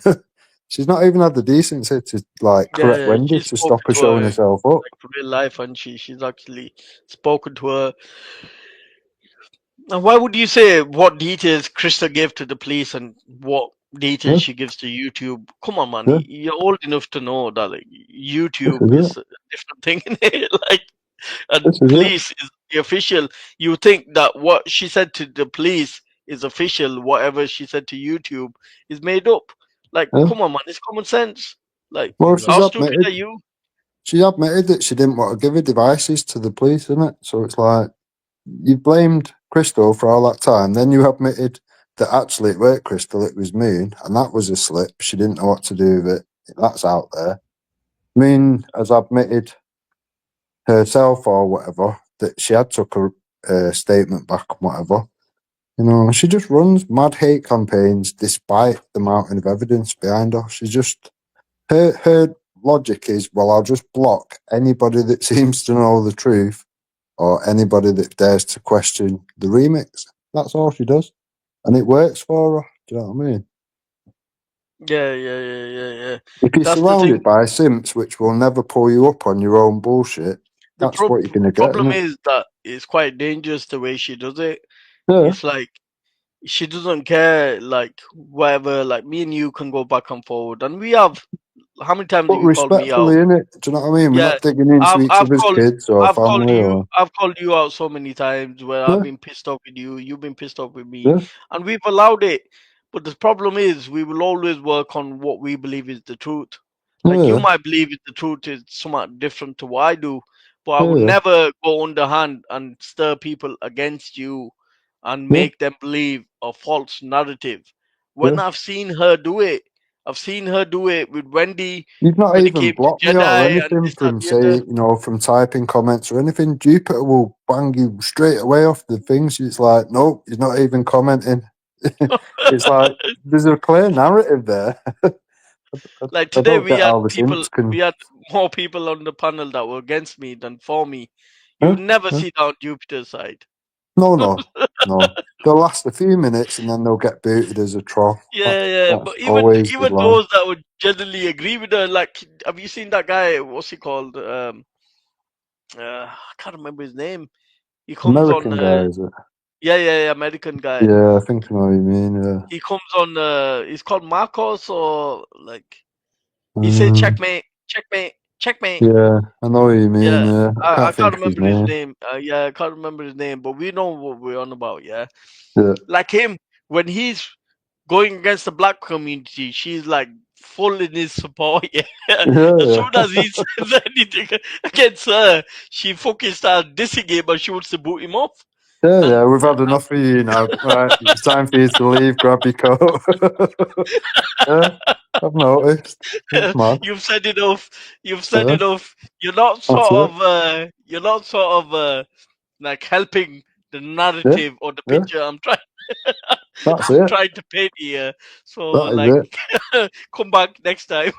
She's not even had the decency to like correct yeah, Wendy she's to stop spoken her to showing her herself up. like real life, and she's actually spoken to her. Now, why would you say what details Krista gave to the police and what details Yeah, she gives to YouTube? Come on, man, yeah, you're old enough to know that like, this YouTube is it. is a different thing, innit? Like, and This is it. police is the official. You think that what she said to the police is official? Whatever she said to YouTube is made up. Like, Yeah. come on, man, it's common sense. Like, Well, how she's stupid admitted. are you? she admitted that she didn't want to give her devices to the police, isn't it? So it's like, you blamed Crystal for all that time, then you admitted that actually it weren't Crystal, it was Moon, and that was a slip. She didn't know what to do with it. That's out there. Moon has admitted herself or whatever that she had took her statement back and whatever. You know, she just runs mad hate campaigns despite the mountain of evidence behind her. She's just, her logic is, well, I'll just block anybody that seems to know the truth or anybody that dares to question the remix. That's all she does. And it works for her. Do you know what I mean? Yeah. If you're That's surrounded by simps which will never pull you up on your own bullshit, the that's what you're going to get. problem Isn't it? is that it's quite dangerous the way she does it. Yeah. It's like she doesn't care, like whatever. Like me and you can go back and forward, and we have. How many times But have you called me out? respectfully, innit? Do you know what I mean? We're Yeah, not digging into each other's kids or family or... I've called you out so many times where Yeah. I've been pissed off with you, you've been pissed off with me, Yeah. and we've allowed it. But the problem is, we will always work on what we believe is the truth. Like you Yeah. might believe the truth is somewhat different to what I do, but I would Yeah. never go underhand and stir people against you and Yeah. make them believe a false narrative. When Yeah. I've seen her do it, I've seen her do it with Wendy. You've not When it even came to blocked me or Jedi and anything this, that, from the other. saying, you know, from typing comments or anything. Jupiter will bang you straight away off the things. It's like, nope, he's not even commenting. It's like, there's a clear narrative there. Like I today, don't we get had how the simps can... we had more people on the panel that were against me than for me. You Huh? never Huh? see that on Jupiter's side. No. They'll last a few minutes and then they'll get booted as a troll. Yeah. That's But always the even line. those that would generally agree with her, like, have you seen that guy? What's he called? I can't remember his name. He comes American on. guy, is it? Yeah, American guy. Yeah, I think I know what you mean, yeah. He comes on. He's called Marcos, or like he said, checkmate. Yeah, I know what you mean, Yeah, yeah. I I can't can't think of his remember his name. name. Yeah, I can't remember his name, but we know what we're on about. Yeah, Yeah. like him when he's going against the black community, she's like full in his support. Yeah, as soon as he says anything against her, she fucking starts dissing him, and she wants to boot him off. Yeah, we've had enough of you now. Right, it's time for you to leave, grab your coat. Yeah, I've noticed. It's mad. You've said enough. Yeah. Enough. You're not That's it. like helping the narrative or the Yeah. picture I'm trying. That's I'm it. trying to paint here. So That is like, come back next time.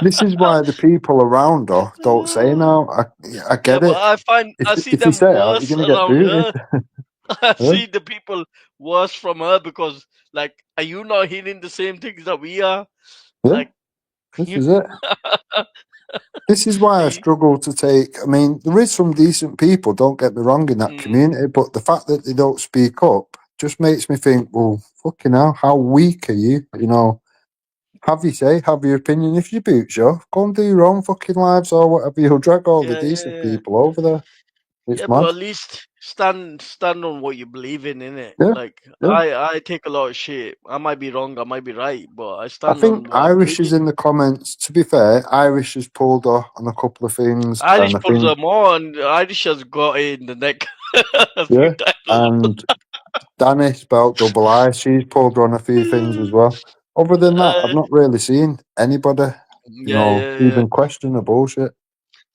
This is why the people around her don't say now. I get But it. I see If you them say out, you're worse going to get around booted. her. I Yeah. see the people worse from her because, like, are you not hearing the same things that we are? Yeah. Like, This is it. This is why I struggle to take... I mean, there is some decent people, don't get me wrong, in that community, but the fact that they don't speak up just makes me think, well, fucking hell, how weak are you? You know, have your opinion. If you boot you, go and do your own fucking lives or whatever. You'll drag all the decent people over there. It's Yeah, mad. but at least stand on what you believe in, innit? Yeah, Like yeah. I take a lot of shit. I might be wrong, I might be right, but I I stand on think what I Irish believe is in the comments. To be fair, Irish has pulled her on a couple of things. Irish And I pulls think, them on. Irish has got it in the neck a few yeah, times. and Danny spelled double I. She's pulled her on a few things as well. Other than that, I've not really seen anybody, Yeah. even question the bullshit.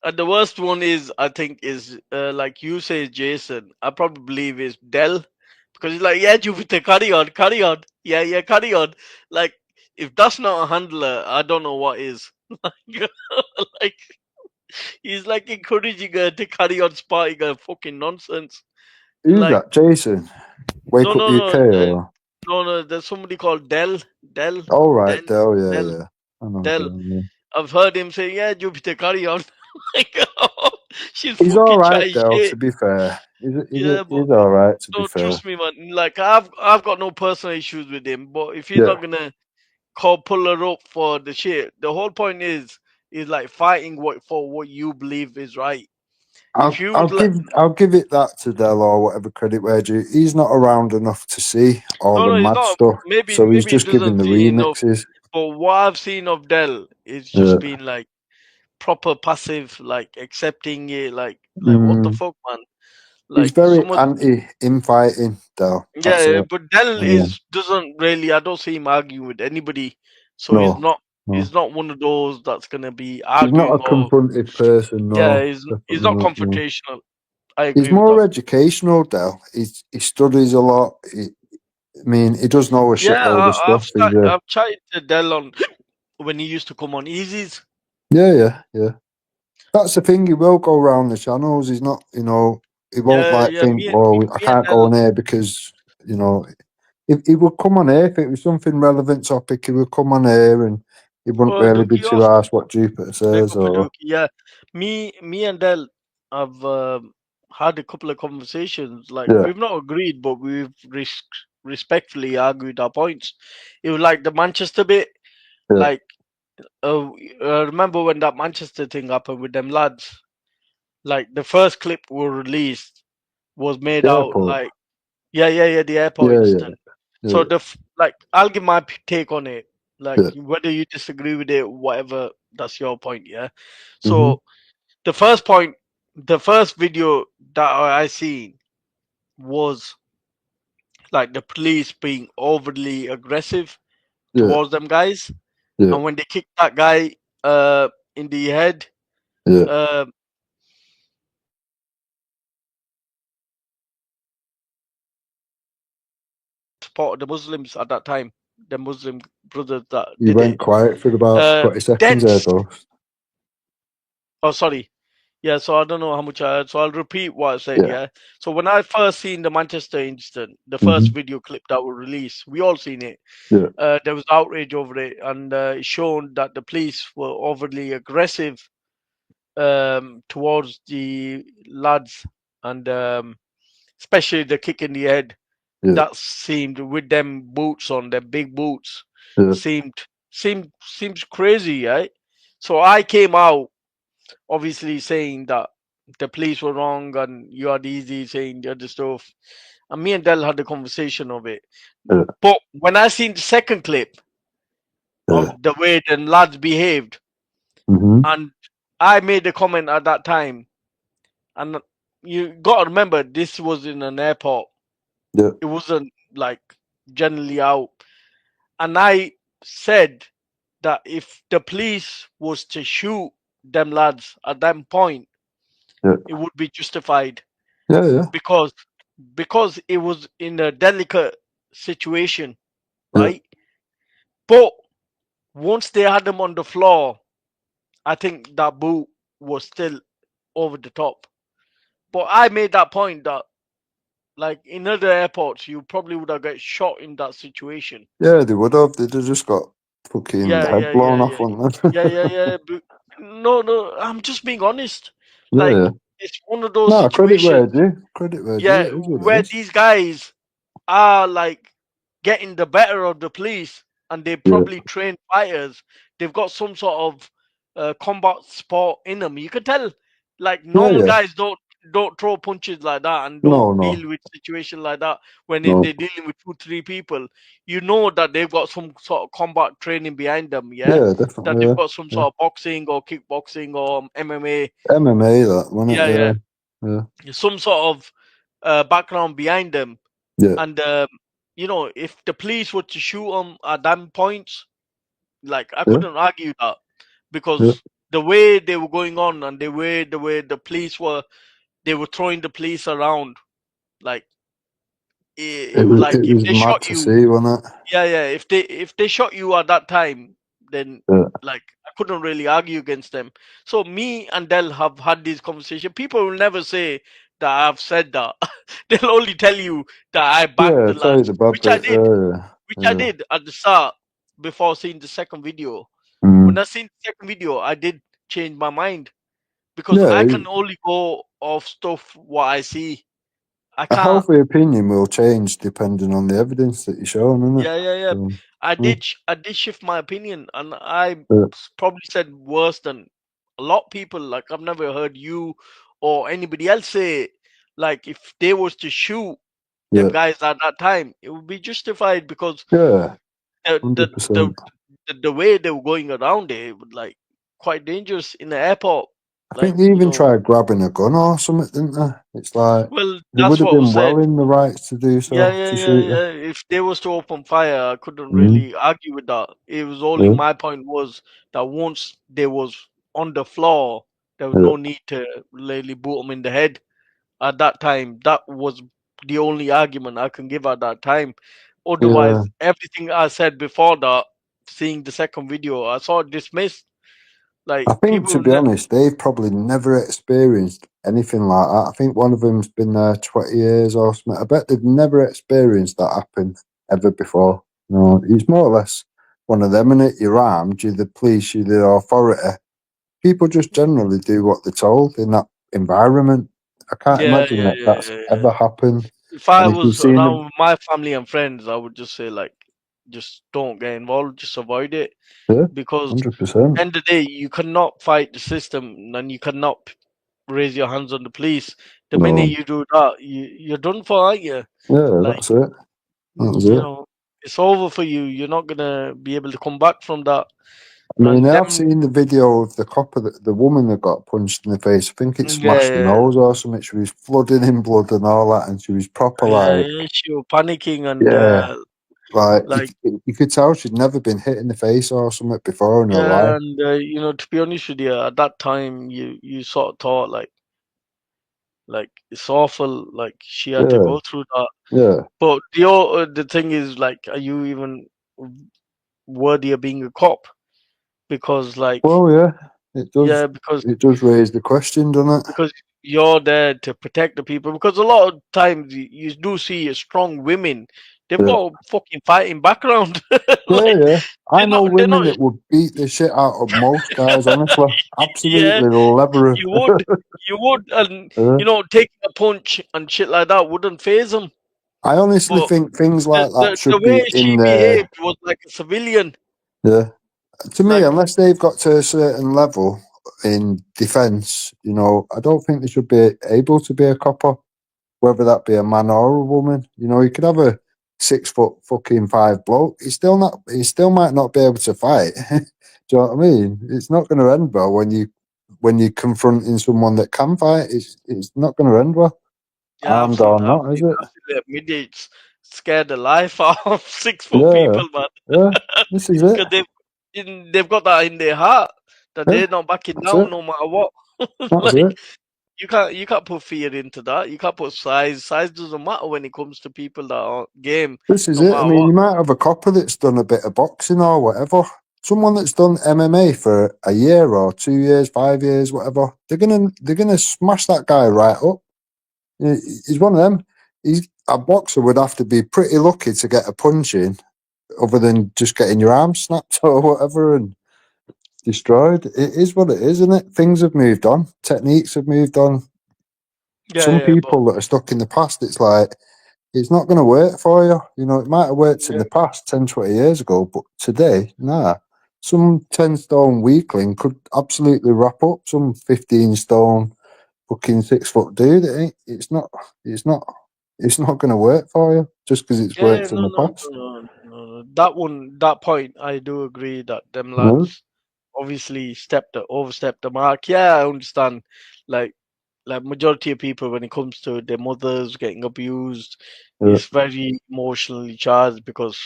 And the worst one is, I think, is like you say, Jason. I probably believe is Dell, because he's like, yeah, Jupiter, carry on, yeah, carry on. Like, if that's not a handler, I don't know what is. Like, he's like encouraging her to carry on spouting her fucking nonsense. Who's Like, that? Jason? Wake Up UK or? no. There's somebody called Dell. Oh, right. Dell, yeah. I know Dell. Dell, yeah. I've heard him say, yeah, Jupiter, carry on. Like, she's He's fucking all right, chatting Dell, shit. to be fair. He's Yeah, but all right, to be no, fair. trust me, man. Like, I've got no personal issues with him, but if he's Yeah. not gonna pull her up for the shit, the whole point is like fighting for what you believe is right. I'll give it that to Dell or whatever credit where due. He's not around enough to see all the he's mad not. stuff, Maybe so he's he just giving doesn't the see enough. remixes. But what I've seen of Dell is Yeah. just been like proper passive, like accepting it, like what the fuck, man? He's Like very someone, anti-infighting, though. That's yeah, it. but Dell Yeah. doesn't really. I don't see him arguing with anybody, so No, he's not one of those that's gonna be he's not arguing a or confrontive person. No, yeah, he's definitely not not, no. confrontational. I He's agree with more that. educational, Dell. He studies a lot. I mean, he does know a Yeah, shitload of stuff. I've chatted to Dell on when he used to come on Easies. Yeah. That's the thing. He will go around the channels. He's not, he won't think, I can't go on air because, if he would come on air, if it was something relevant topic, he would come on air and he wouldn't really be too asked what Jupiter says or. Yeah, me and Dell have had a couple of conversations. Like Yeah. we've not agreed, but we've respectfully argued our points. It was like the Manchester bit. Yeah. Like, remember when that Manchester thing happened with them lads? Like the first clip were released was made The out airport. like, the airport incident. Yeah. So I'll give my take on it. Like whether you disagree with it, whatever, that's your point. Yeah. So the first video that I seen was like the police being overly aggressive towards them guys, and when they kicked that guy in the head, supported the Muslims at that time, the Muslim brothers that You did went it. quiet for about 20 seconds there, though. Oh, sorry. Yeah, so I don't know how much I heard. So I'll repeat what I said. Yeah. So when I first seen the Manchester incident, the first video clip that was released, we all seen it. Yeah. There was outrage over it, and it shown that the police were overly aggressive towards the lads, and especially the kick in the head. That seemed with them boots on, their big boots, seems crazy, right? So I came out obviously saying that the police were wrong and you had easy saying the other stuff. And me and Del had a conversation of it. But when I seen the second clip of the way the lads behaved, and I made a comment at that time, and you gotta remember this was in an airport. It wasn't like generally out. And I said that if the police was to shoot them lads at that point, it would be justified. Yeah. Because it was in a delicate situation, right? But once they had them on the floor, I think that boot was still over the top. But I made that point that, like in other airports, you probably would have got shot in that situation. Yeah, they would have. They'd have just got fucking head blown off, wouldn't they? Yeah. But no, I'm just being honest. Yeah, like it's one of those no, situations. Credit where Yeah, it is what where it is. these guys are like getting the better of the police, and they probably trained fighters. They've got some sort of combat sport in them. You can tell, like normal guys don't throw punches like that and don't deal with situations like that when they're dealing with 2-3 people. You know that they've got some sort of combat training behind them. Yeah, definitely. That they've got some sort of boxing or kickboxing or MMA. MMA, that wasn't it? Yeah. Some sort of background behind them. Yeah. And if the police were to shoot them at them points, like I couldn't argue that, because the way they were going on and the way the police were, they were throwing the police around, like It was mad to see, wasn't it? Yeah. If they shot you at that time, then like I couldn't really argue against them. So me and Del have had this conversation. People will never say that I've said that. They'll only tell you that I backed the lads, which I did. I did at the start before seeing the second video. When I seen the second video, I did change my mind, because I can only go off stuff what I see. I A can't. healthy opinion will change depending on the evidence that you show them, isn't it? Yeah. So, I did shift my opinion, and I probably said worse than a lot of people. Like I've never heard you or anybody else say, like if they was to shoot them guys at that time, it would be justified, because 100%. the way they were going around it would, like, quite dangerous in the airport. I think they even tried grabbing a gun or something, didn't they? It's like they would have been well in the rights to do so. Yeah. If they was to open fire, I couldn't really argue with that. It was only my point was that once they was on the floor, there was no need to really boot them in the head. At that time, that was the only argument I can give at that time. Otherwise, everything I said before that, seeing the second video, I saw it dismissed. Like I think, to be honest, they've probably never experienced anything like that. I think one of them's been there 20 years or something. I bet they've never experienced that happen ever before. No, it's more or less one of them, and you're armed, you're the police, you're the authority. People just generally do what they're told in that environment. I can't imagine that's ever happened. If I was around my family and friends, I would just say, like, just don't get involved, just avoid it. Yeah, because 100%. end of the day, you cannot fight the system and you cannot raise your hands on the police. The minute you do that, you're done for, aren't you? Yeah, like, that's it. That's you it. know, it's over for you. You're not gonna be able to come back from that. I mean, I've seen the video of the cop, the woman that got punched in the face. I think it smashed her nose or something. She was flooding in blood and all that, and she was proper like, she was panicking and like you could tell she'd never been hit in the face or something before in her life. and you know, to be honest with you, at that time, you sort of thought like it's awful, like she had to go through that. Yeah. But the thing is, like, are you even worthy of being a cop? Because, like, well, yeah, it does. Yeah, because it does raise the question, doesn't it? Because you're there to protect the people. Because a lot of times you do see strong women. They've got a fucking fighting background. Yeah. I know women that would beat the shit out of most guys. Honestly, absolutely lever. You would, and you know, taking a punch and shit like that wouldn't phase them. I honestly think things like that should the way be in she behaved was like a civilian. Yeah. To me, unless they've got to a certain level in defence, you know, I don't think they should be able to be a copper, whether that be a man or a woman. You know, you could have a 6'5" bloke. He still might not be able to fight. Do you know what I mean? It's not going to end well when you're confronting someone that can fight. It's not going to end well. Armed or not, is it? Midgets scared the life out of 6 foot people, man. Yeah, this is it. Because they've got that in their heart that they're not backing down no matter what. Like, you can't put fear into that. You can't put size. Size doesn't matter when it comes to people that are game. This is it. I mean, you might have a copper that's done a bit of boxing or whatever. Someone that's done MMA for a year or 2 years, 5 years, whatever. They're gonna smash that guy right up. He's one of them. A boxer would have to be pretty lucky to get a punch in, other than just getting your arm snapped or whatever and destroyed. It is what it is, isn't it? Things have moved on. Techniques have moved on. Some people that are stuck in the past, it's like, it's not going to work for you. You know, it might have worked in the past 10, 20 years ago, but today, nah. Some 10-stone weakling could absolutely wrap up some 15-stone fucking 6-foot dude. It's not going to work for you just because it's worked in the past. No. That point, I do agree that them lads obviously overstepped the mark. Yeah, I understand. Like majority of people, when it comes to their mothers getting abused, it's very emotionally charged because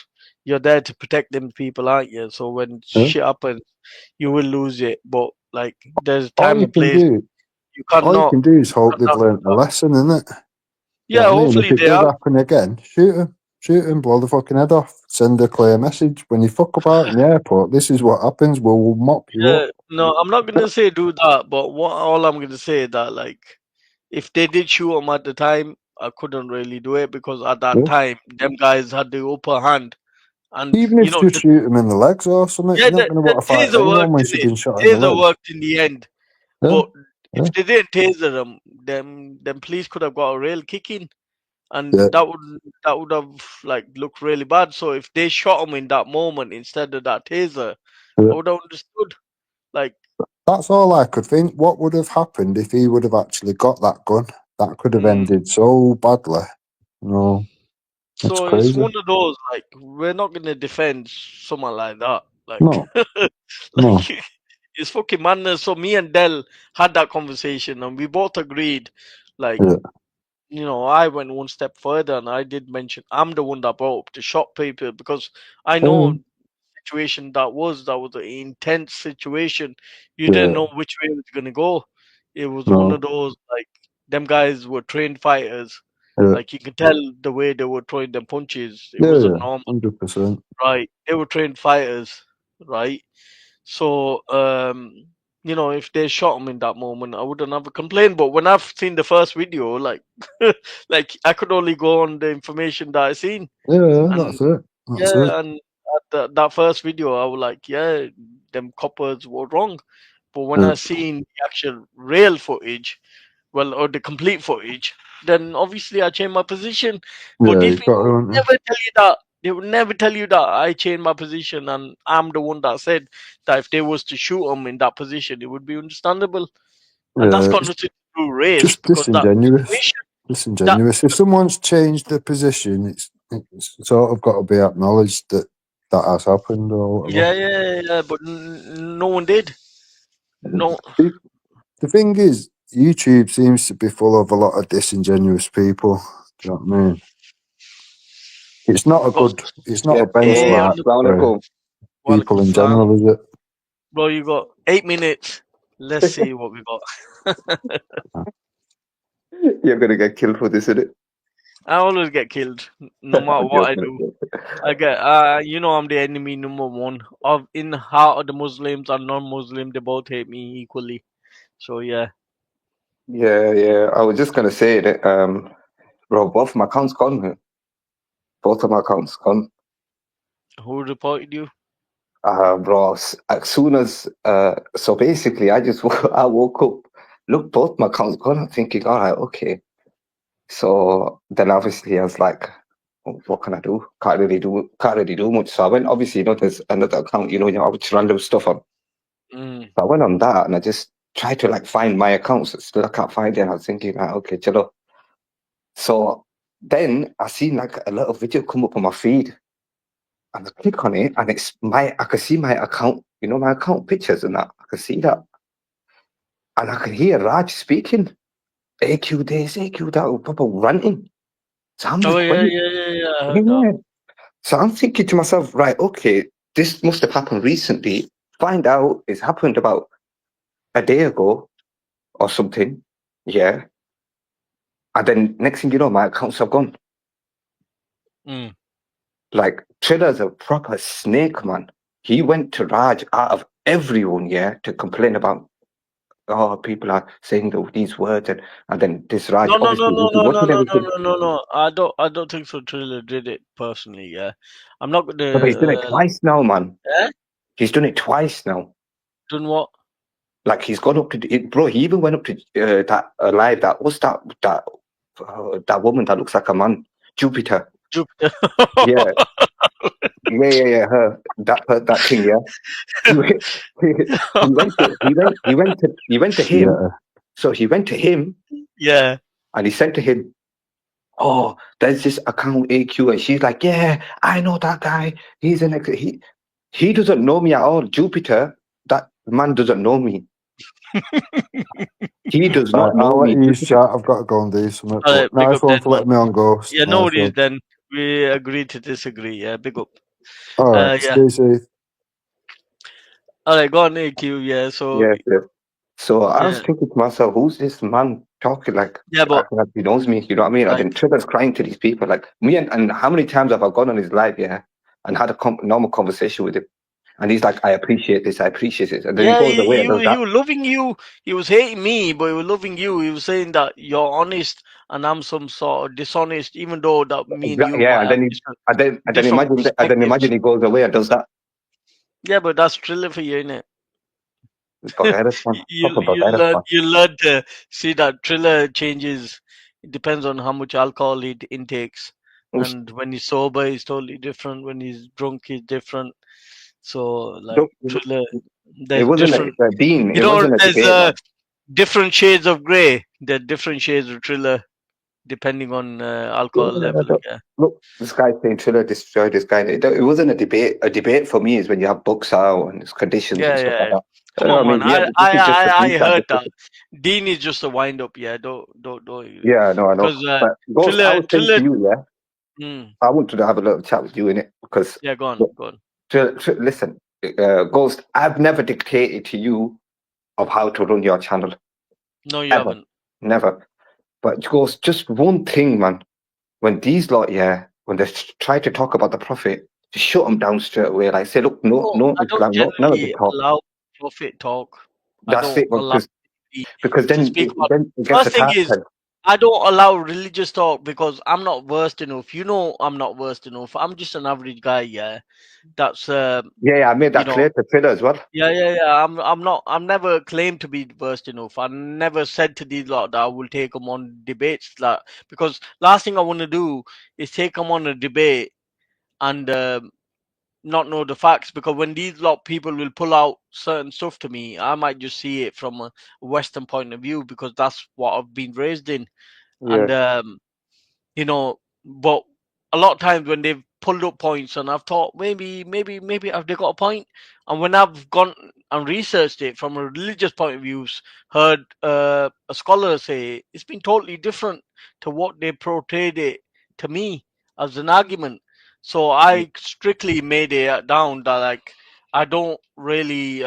you're there to protect them people, aren't you? So when shit happens, you will lose it. But like, there's time and place. All you can do is hope they've learnt a lesson, innit? Yeah, hopefully if it does happen again, shoot him, blow the fucking head off, send a clear message. When you fuck about in the airport, this is what happens. We'll mop you up. No, I'm not gonna say do that, but all I'm gonna say is that, like, if they did shoot him at the time, I couldn't really do it because at that time, them guys had the upper hand. And even if you shoot him in the legs or something, you're not going to want to fight anyone when you've been shot in the legs. Worked in the end, but if they didn't taser them, then police could have got a real kicking, and that would have like looked really bad. So if they shot him in that moment instead of that taser, I would have understood. Like, that's all I could think. What would have happened if he would have actually got that gun? That could have ended so badly. You know, it's so crazy. It's one of those, like, we're not going to defend someone like that. Like, no. It's fucking madness. So me and Del had that conversation, and we both agreed, like, I went one step further, and I did mention I'm the one that brought up the shop paper because I know the situation that was an intense situation. You didn't know which way it was gonna go. It was one of those, like, them guys were trained fighters. Like, you could tell the way they were throwing them punches. It wasn't normal. 100%. Right. They were trained fighters, right? So, if they shot him in that moment, I wouldn't have a complaint. But when I've seen the first video, like, like I could only go on the information that I seen. Yeah, And that's it. That's it. and that first video, I was like, yeah, them coppers were wrong. But when I seen the actual real footage, or the complete footage, then obviously I changed my position. But these You've got people to, would never tell you that. They would never tell you that I changed my position, and I'm the one that said that if they was to shoot him in that position, it would be understandable. And that's got nothing to do with race, just because that disingenuous. situation, Disingenuous. If someone's changed their position, it's sort of got to be acknowledged that has happened or whatever. yeah, but no one did. No. The thing is, YouTube seems to be full of a lot of disingenuous people. Do you know what I mean? It's not a benchmark for people in general, is it? Bro, you got 8 minutes. Let's see what we got. You're gonna get killed for this, isn't it? I always get killed, no matter what I do. I get, I'm the enemy number one. In the heart of the Muslims and non-Muslim, they both hate me equally. So yeah. Yeah. I was just gonna say that, bro, both of my accounts gone, man. Both of my accounts gone. Who reported you? Bro, as soon as so basically, I woke up, look, both my accounts gone. I'm thinking, all right, okay. So then obviously I was like, what can I do? Can't really do much. So I went, obviously, there's another account, which random stuff on. So I went on that and I just tried to find my accounts. Still I can't find it. And I was thinking, okay, chillo. So then I seen a little video come up on my feed. And I click on it and I can see my account, my account pictures and that. I can see that. And I can hear Raj speaking. AQ this, AQ that, proper ranting. So I'm yeah. So I'm thinking to myself, right, okay, this must have happened recently. Find out it's happened about a day ago or something. Yeah. And then next thing you know, my accounts have gone. Triller's a proper snake, man. He went to Raj out of everyone, to complain about, people are saying these words, and then this Raj. No. I don't think so. Triller did it personally. Yeah, I'm not gonna. But he's done it twice now, man. Yeah? He's done it twice now. Done what? He's gone up to bro. He even went up to that live. That was that woman that looks like a man, Jupiter. Yeah. Yeah. Her that thing. Yeah. He went to him. Yeah. So he went to him. Yeah. And he said to him, "Oh, there's this account AQ," and she's like, "Yeah, I know that guy. He's an he doesn't know me at all. Jupiter, that man doesn't know me. He does not know me." I'll let you chat. I've got to go and do something. Nice one for letting me on Ghost. Yeah, no worries. Then we agree to disagree. Yeah, big up. All right, stay safe. All right, go on, AQ. Yeah, so. Yeah. So I was thinking to myself, who's this man talking like he knows me? You know what I mean? And then Triller's crying to these people like me, and how many times have I gone on his live, and had a normal conversation with him, and he's like, "I appreciate this, I appreciate it," and then he goes away. He was loving you. He was hating me, but he was loving you. He was saying that you're honest and I'm some sort of dishonest, even though that me and you. Yeah, and then imagine he goes away and does that. Yeah, but that's Triller for you, innit? You learn to see that Triller changes. It depends on how much alcohol he intakes, and when he's sober, he's totally different. When he's drunk, he's different. So, Triller, there's different. There's different shades of grey. There are different shades of Triller. depending on alcohol level. Yeah. Look, this guy saying Triller destroyed this guy. It wasn't a debate. A debate for me is when you have books out and it's conditions and stuff like that. Come on, man. Yeah, I heard that. Dean is just a wind up. Yeah, don't. Yeah, no, I know. Because But Ghost, I was saying to you, I wanted to have a little chat with you in it because go on. Listen, Ghost, I've never dictated to you of how to run your channel. No, you haven't. Never. But Ghost, just one thing, man. When these lot, when they try to talk about the Prophet, just shut them down straight away. Like say, look, no, I don't Islam, none of the talk. allow Prophet talk. That's it, because then it gets First thing attacked. is, I don't allow religious talk because I'm not versed enough. You know, I'm not versed enough. I'm just an average guy. Yeah, that's I made that clear to Triller as well. I'm never claimed to be versed enough. I never said to these lot that I will take them on debates, because last thing I want to do is take them on a debate and not know the facts, because when these lot people will pull out certain stuff to me, I might just see it from a Western point of view because that's what I've been raised in. And but a lot of times when they've pulled up points and I've thought maybe have they got a point, and when I've gone and researched it from a religious point of view, heard a scholar say it's been totally different to what they portrayed it to me as an argument. So I strictly made it down that like I don't really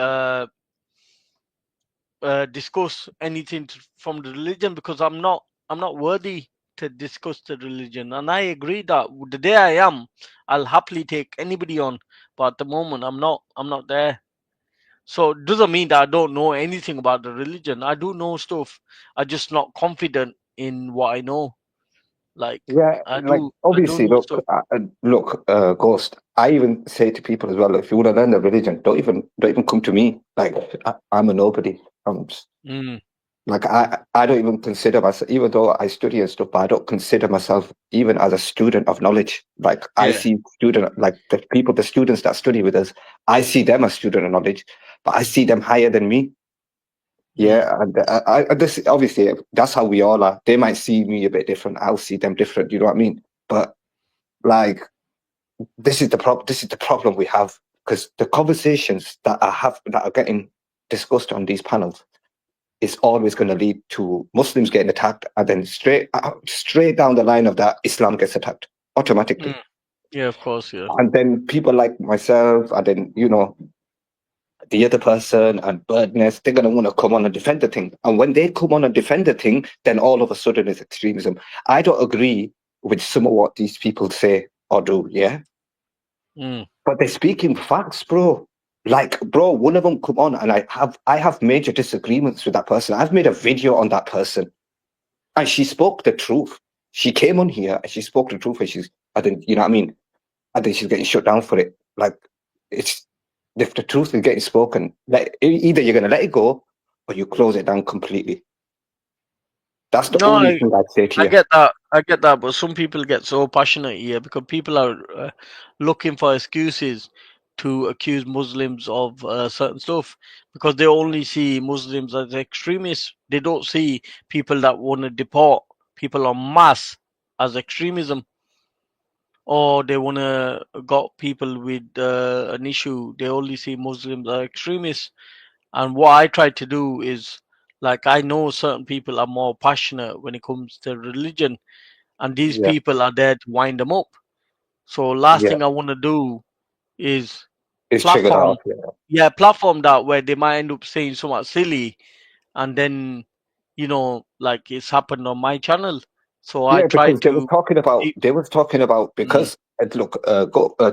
discuss anything from the religion because I'm not worthy to discuss the religion. And I agree that the day I am, I'll happily take anybody on, but at the moment I'm not there. So it doesn't mean that I don't know anything about the religion. I do know stuff. I'm just not confident in what I know. Obviously, look, Ghost. I even say to people as well, if you want to learn the religion, don't even come to me. Like I'm a nobody. Like I don't even consider myself, even though I study and stuff, but I don't consider myself even as a student of knowledge. Like I see the students that study with us, I see them as student of knowledge, but I see them higher than me. Yeah, and this obviously that's how we all are. They might see me a bit different. I'll see them different. You know what I mean? But like, this is the problem we have, because the conversations that are getting discussed on these panels is always going to lead to Muslims getting attacked, and then straight down the line of that, Islam gets attacked automatically. Yeah, of course, yeah. And then people like myself, and then the other person and Birdness, they're going to want to come on and defend the thing. And when they come on and defend the thing, then all of a sudden it's extremism. I don't agree with some of what these people say or do, yeah? But they're speaking facts, bro. Like, bro, one of them come on and I have major disagreements with that person. I've made a video on that person. And she spoke the truth. She came on here and she spoke the truth, and I think, you know what I mean? I think she's getting shut down for it. Like, if the truth is getting spoken, either you're going to let it go or you close it down completely. That's the only thing I'd say to you. I get that, but some people get so passionate here because people are looking for excuses to accuse Muslims of certain stuff, because they only see Muslims as extremists. They don't see people that want to deport people en masse as extremism, or they want to got people with an issue. They only see Muslims as extremists. And what I try to do is, like, I know certain people are more passionate when it comes to religion, and these people are there to wind them up. So last thing I want to do is platform that where they might end up saying something silly, and then like it's happened on my channel. So I try to. They were talking about because look,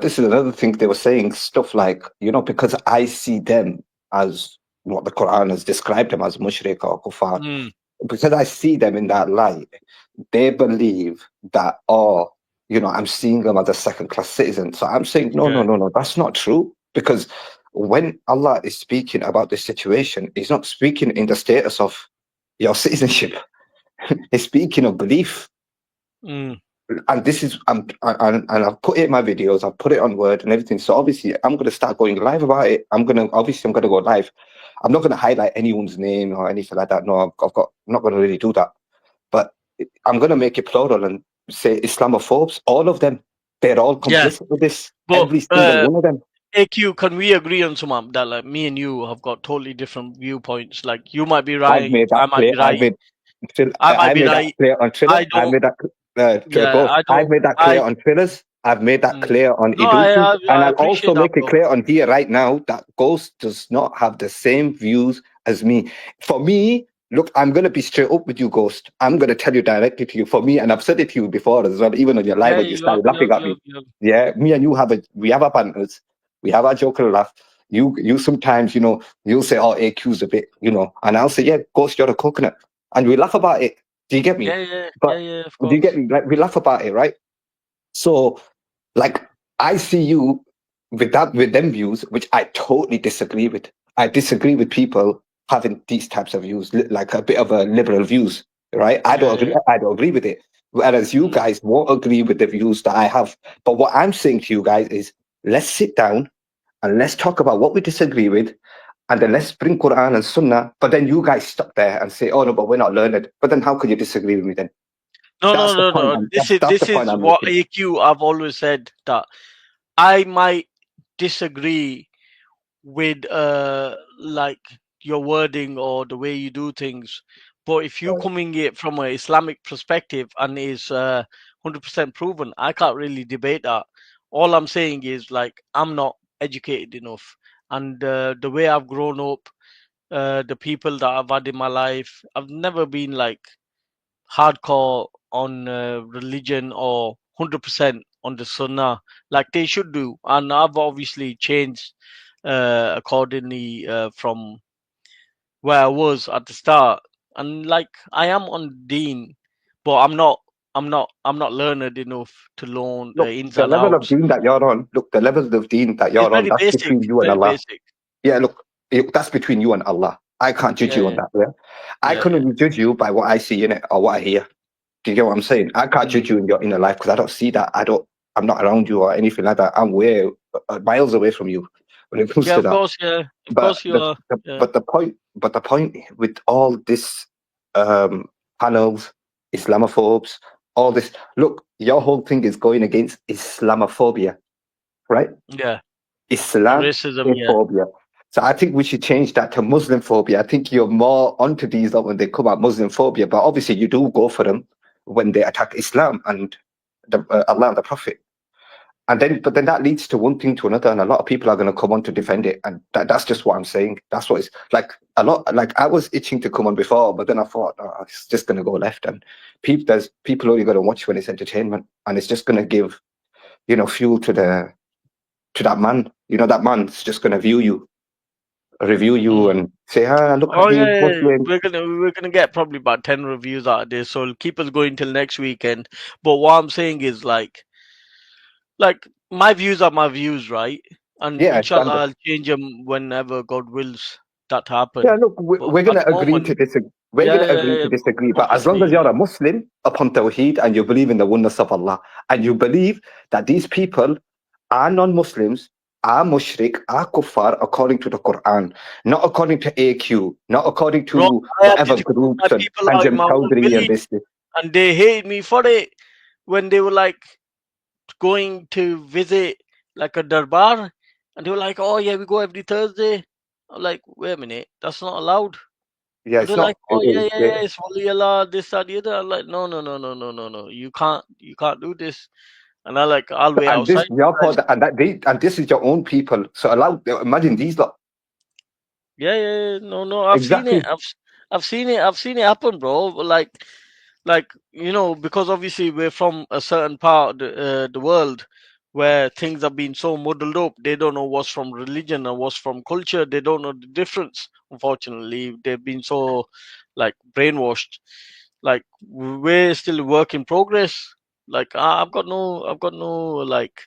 this is another thing they were saying, stuff like, because I see them as what the Quran has described them as, mushrik or kuffar. Because I see them in that light, they believe that, I'm seeing them as a second-class citizen. So I'm saying, no, that's not true. Because when Allah is speaking about this situation, He's not speaking in the status of your citizenship. He's speaking of belief. And this is, and I've put it in my videos, I've put it on Word and everything. So obviously, I'm going to start going live about it. I'm going to go live. I'm not going to highlight anyone's name or anything like that. No, I'm not going to really do that. But I'm going to make it plural and say Islamophobes, all of them, they're all complicit with this. But, every single one of them. AQ, can we agree on some that like me and you have got totally different viewpoints? Like you might be right, I might be right. I made that clear on Twitter. I made that I've made that clear on Twitters. I've made that clear on Iduki. And I'll also make it clear on here right now that Ghost does not have the same views as me. For me, look, I'm going to be straight up with you, Ghost. I'm going to tell you directly to you. For me, and I've said it to you before as well, even on your live, when you started laughing at me. Yeah, me and you we have our banters. We have our joke and laugh. You sometimes, you'll say, oh, AQ's a bit, and I'll say, yeah, Ghost, you're a coconut. And we laugh about it. Do you get me? Yeah, of course. Do you get me? Like, we laugh about it, right? So, like, I see you with them views, which I totally disagree with. I disagree with people having these types of views, like a bit of a liberal views, right? I don't agree with it. Whereas you guys won't agree with the views that I have. But what I'm saying to you guys is, let's sit down and let's talk about what we disagree with, and then let's bring Quran and Sunnah. But then you guys stop there and say, oh no, but we're not learned. But then how could you disagree with me then? No. This is what AQ I've always said, that I might disagree with like your wording or the way you do things, but if you coming it from an Islamic perspective and is 100% proven, I can't really debate that. All I'm saying is, like, I'm not educated enough, and the way I've grown up, the people that I've had in my life, I've never been like hardcore on religion or 100% on the Sunnah like they should do, and I've obviously changed accordingly from where I was at the start, and like I am on Deen, but I'm not learned enough to learn the ins and outs. The level of Deen that you're on, the level of Deen that you're on, that's between you and Allah. Yeah, look, that's between you and Allah. I can't judge you on that. Yeah, I can only judge you by what I see in it or what I hear. Do you get what I'm saying? I can't judge you in your inner life because I don't see that. I'm not around you or anything like that. I'm way miles away from you when it comes to that. Of course you are. But the point with all this panels, Islamophobes, all this. Look, your whole thing is going against Islamophobia, right? Yeah. Islamophobia. So I think we should change that to Muslim phobia. I think you're more onto these when they come out Muslim phobia, but obviously you do go for them when they attack Islam and Allah and the Prophet. But then that leads to one thing to another, and a lot of people are going to come on to defend it, and that's just what I'm saying. That's what it's like. A lot, like I was itching to come on before, but then I thought, it's just going to go left, and there's people only going to watch when it's entertainment, and it's just going to give, fuel to that man. That man's just going to review you and say, look at me. We're gonna get probably about 10 reviews out of this, so keep us going till next weekend. But what I'm saying is, like my views are my views, right? And inshallah I'll change them whenever God wills that to happen. Yeah, look, we're gonna agree to disagree. We're gonna agree to disagree, but as long as you're a Muslim upon Tawheed and you believe in the oneness of Allah, and you believe that these people are non-Muslims, are mushrik, are kuffar according to the Quran, not according to AQ, not according to whatever groups and Jim Chowdhury and this. And they hate me for it when they were like going to visit like a darbar, and they were like, oh yeah, we go every Thursday. I'm like, wait a minute, that's not allowed. Yeah, it's not. Like, oh yeah, it's Wali Allah, this, that, the other. I'm like, no, you can't do this. And I like, I'll wait outside. And this is your own people. So imagine these lot. Yeah. No. I've seen it. I've seen it happen, bro. Like, because obviously we're from a certain part of the world where things have been so muddled up. They don't know what's from religion and what's from culture. They don't know the difference. Unfortunately, they've been so like brainwashed. Like, we're still a work in progress. Like, I've got no like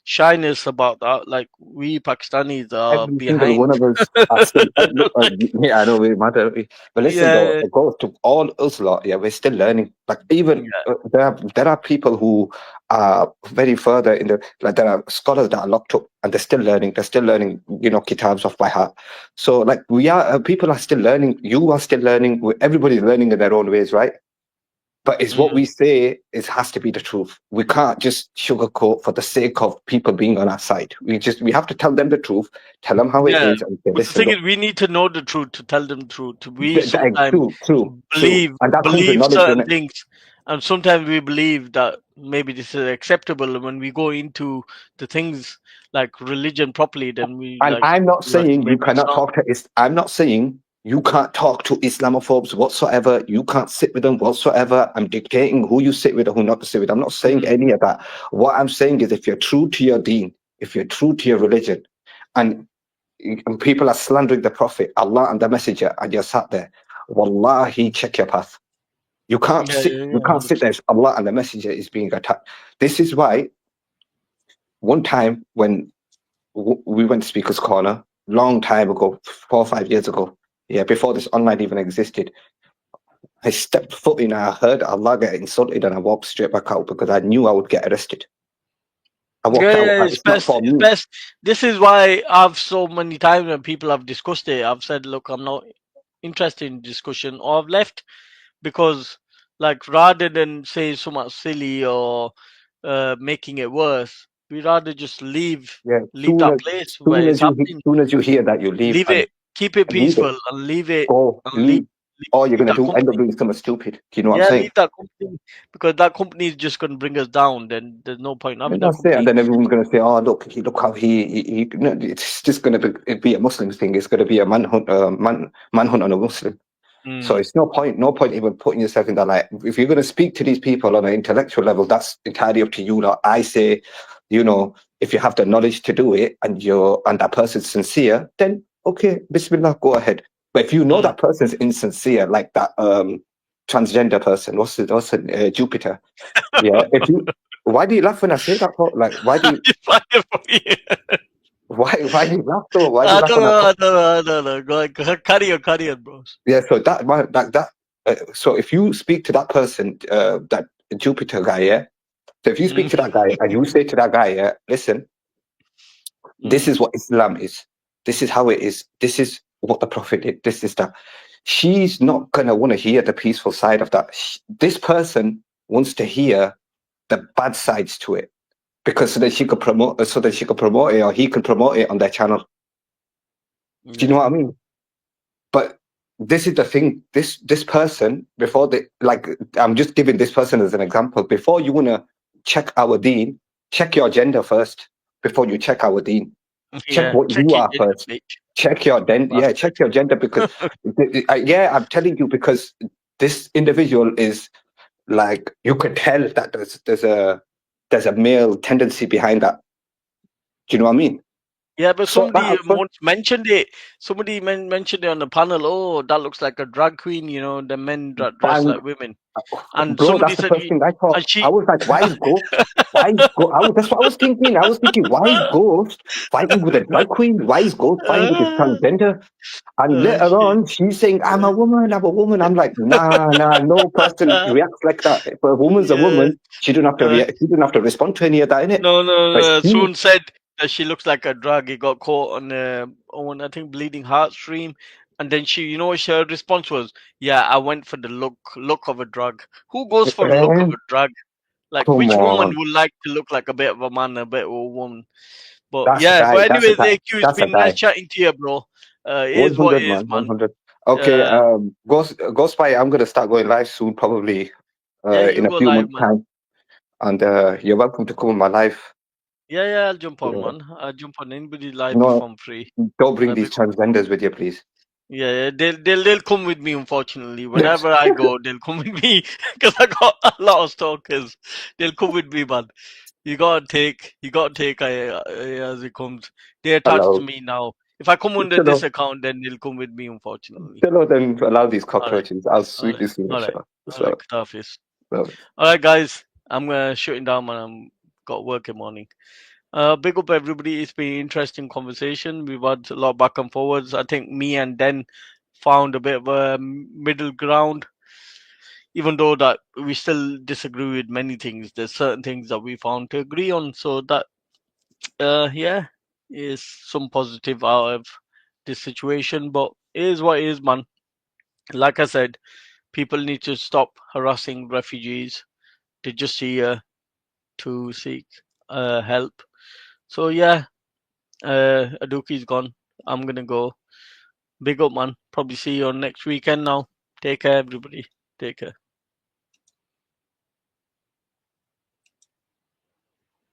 shyness about that. Like, we Pakistanis are every behind. Single one of us are still, I know we matter, but listen, go to all us lot. Yeah, we're still learning. Like, even there are people who are very further in the, like, there are scholars that are locked up and they're still learning. Kitabs off by heart. So like, we are people are still learning. You are still learning. Everybody's learning in their own ways, right? But it's what we say has to be the truth. We can't just sugarcoat for the sake of people being on our side. We have to tell them the truth, tell them how it is, and say, But the listen, thing look, is, we need to know the truth to tell them the truth. We true, sometimes and that comes with believe knowledge, certain innit? things, and sometimes we believe that maybe this is acceptable. And when we go into the things like religion properly, then we And I'm not saying you maybe it's cannot not. talk to I'm not saying you can't talk to Islamophobes whatsoever. You can't sit with them whatsoever. I'm dictating who you sit with or who not to sit with. I'm not saying any of that. What I'm saying is if you're true to your deen, if you're true to your religion, and people are slandering the Prophet, Allah and the Messenger, and you're sat there, wallahi, check your path. You can't you can't sit there. Allah and the Messenger is being attacked. This is why one time when we went to Speaker's Corner, long time ago, 4 or 5 years ago, before this online even existed, I stepped foot in, I heard Allah get insulted, and I walked straight back out because I knew I would get arrested. I walked out. It's best. It's best. This is why I've so many times when people have discussed it, I've said, look, I'm not interested in discussion, or I've left, because like rather than say so much silly or making it worse, we rather just leave that place where it's happening. Soon as you hear that, you leave. Leave it. Keep it peaceful and leave it. And leave all you're going to do, that end up doing something stupid. Do you know what I'm Yeah, saying? leave that company, because that company is just going to bring us down. Then there's no point having that That's it. company. And then everyone's going to say, "Oh, look how he no, it's just going to be a Muslim thing. It's going to be a manhunt on a Muslim." So it's no point even putting yourself in that light. If you're going to speak to these people on an intellectual level, that's entirely up to you. Like I say, if you have the knowledge to do it and that person's sincere, then okay, Bismillah, go ahead. But if you know that person's insincere, like that transgender person, what's it, Jupiter? Yeah. Why do you laugh when I say that? Like, why do you? Why do you laugh though? Why do you laugh when I No. Go ahead, carry on, bros. Yeah, so so if you speak to that person, that Jupiter guy, yeah. So if you speak to that guy and you say to that guy, yeah, listen, this is what Islam is. This is how it is. This is what the Prophet did. This is that. She's not gonna want to hear the peaceful side of that. This person wants to hear the bad sides to it, because so that she could promote it, or he can promote it on their channel. Do you know what I mean? But this is the thing. This person, before they, like, I'm just giving this person as an example. Before you wanna check our deen, check your gender first. Before you check our deen, check what you are first. Check your check your gender, because I'm telling you, because this individual is like, you could tell that there's a male tendency behind that. Do you know what I mean? Yeah, but somebody once mentioned it. Somebody mentioned it on the panel. Oh, that looks like a drag queen. The men dress like women. And bro, somebody that's the said, first thing I thought. and I was like, why is Ghost? That's what I was thinking. I was thinking, why is Ghost fighting with a drag queen? Why is Ghost fighting with a transgender? And later on, she's saying, I'm a woman. I'm like, nah, no person reacts like that. If a woman's a woman, she don't have to react. She don't have to respond to any of that, innit? No. Soon said that she looks like a drug. He got caught on I think Bleeding Heart stream, and then she, what her response was? Yeah, I went for the look of a drug. Who goes for the look of a drug? Like, Come which woman on. would like to look like a bit of a man, a bit of a woman? But That's a guy. But anyways, AQ, it's That's a been nice guy. chatting to you, bro. It is 100, what it is, man. man. 100. Okay, Ghost Spy, I'm gonna start going live soon, probably in a few months' time. And you're welcome to come on my live. Yeah, I'll jump on, man. I'll jump on anybody's live if I'm free. Don't bring these transgenders with you, please. Yeah, they'll come with me. Unfortunately, whenever I go, they'll come with me, because I got a lot of stalkers. They'll come with me, man. You gotta take as it comes. They're attached to me now. If I come under this account, then they'll come with me. Unfortunately. Then allow these cockroaches. I'll sweep this thing. All right, guys. I'm shutting down, man. I'm got work in the morning. Big up everybody. It's been an interesting conversation. We've had a lot of back and forwards. I think me and Den found a bit of a middle ground. Even though that we still disagree with many things, there's certain things that we found to agree on. So that, is some positive out of this situation. But it is what it is, man. Like I said, people need to stop harassing refugees. They're just here to seek help. So yeah, Aduki's gone. I'm gonna go. Big up, man. Probably see you on next weekend now. Take care, everybody. Take care.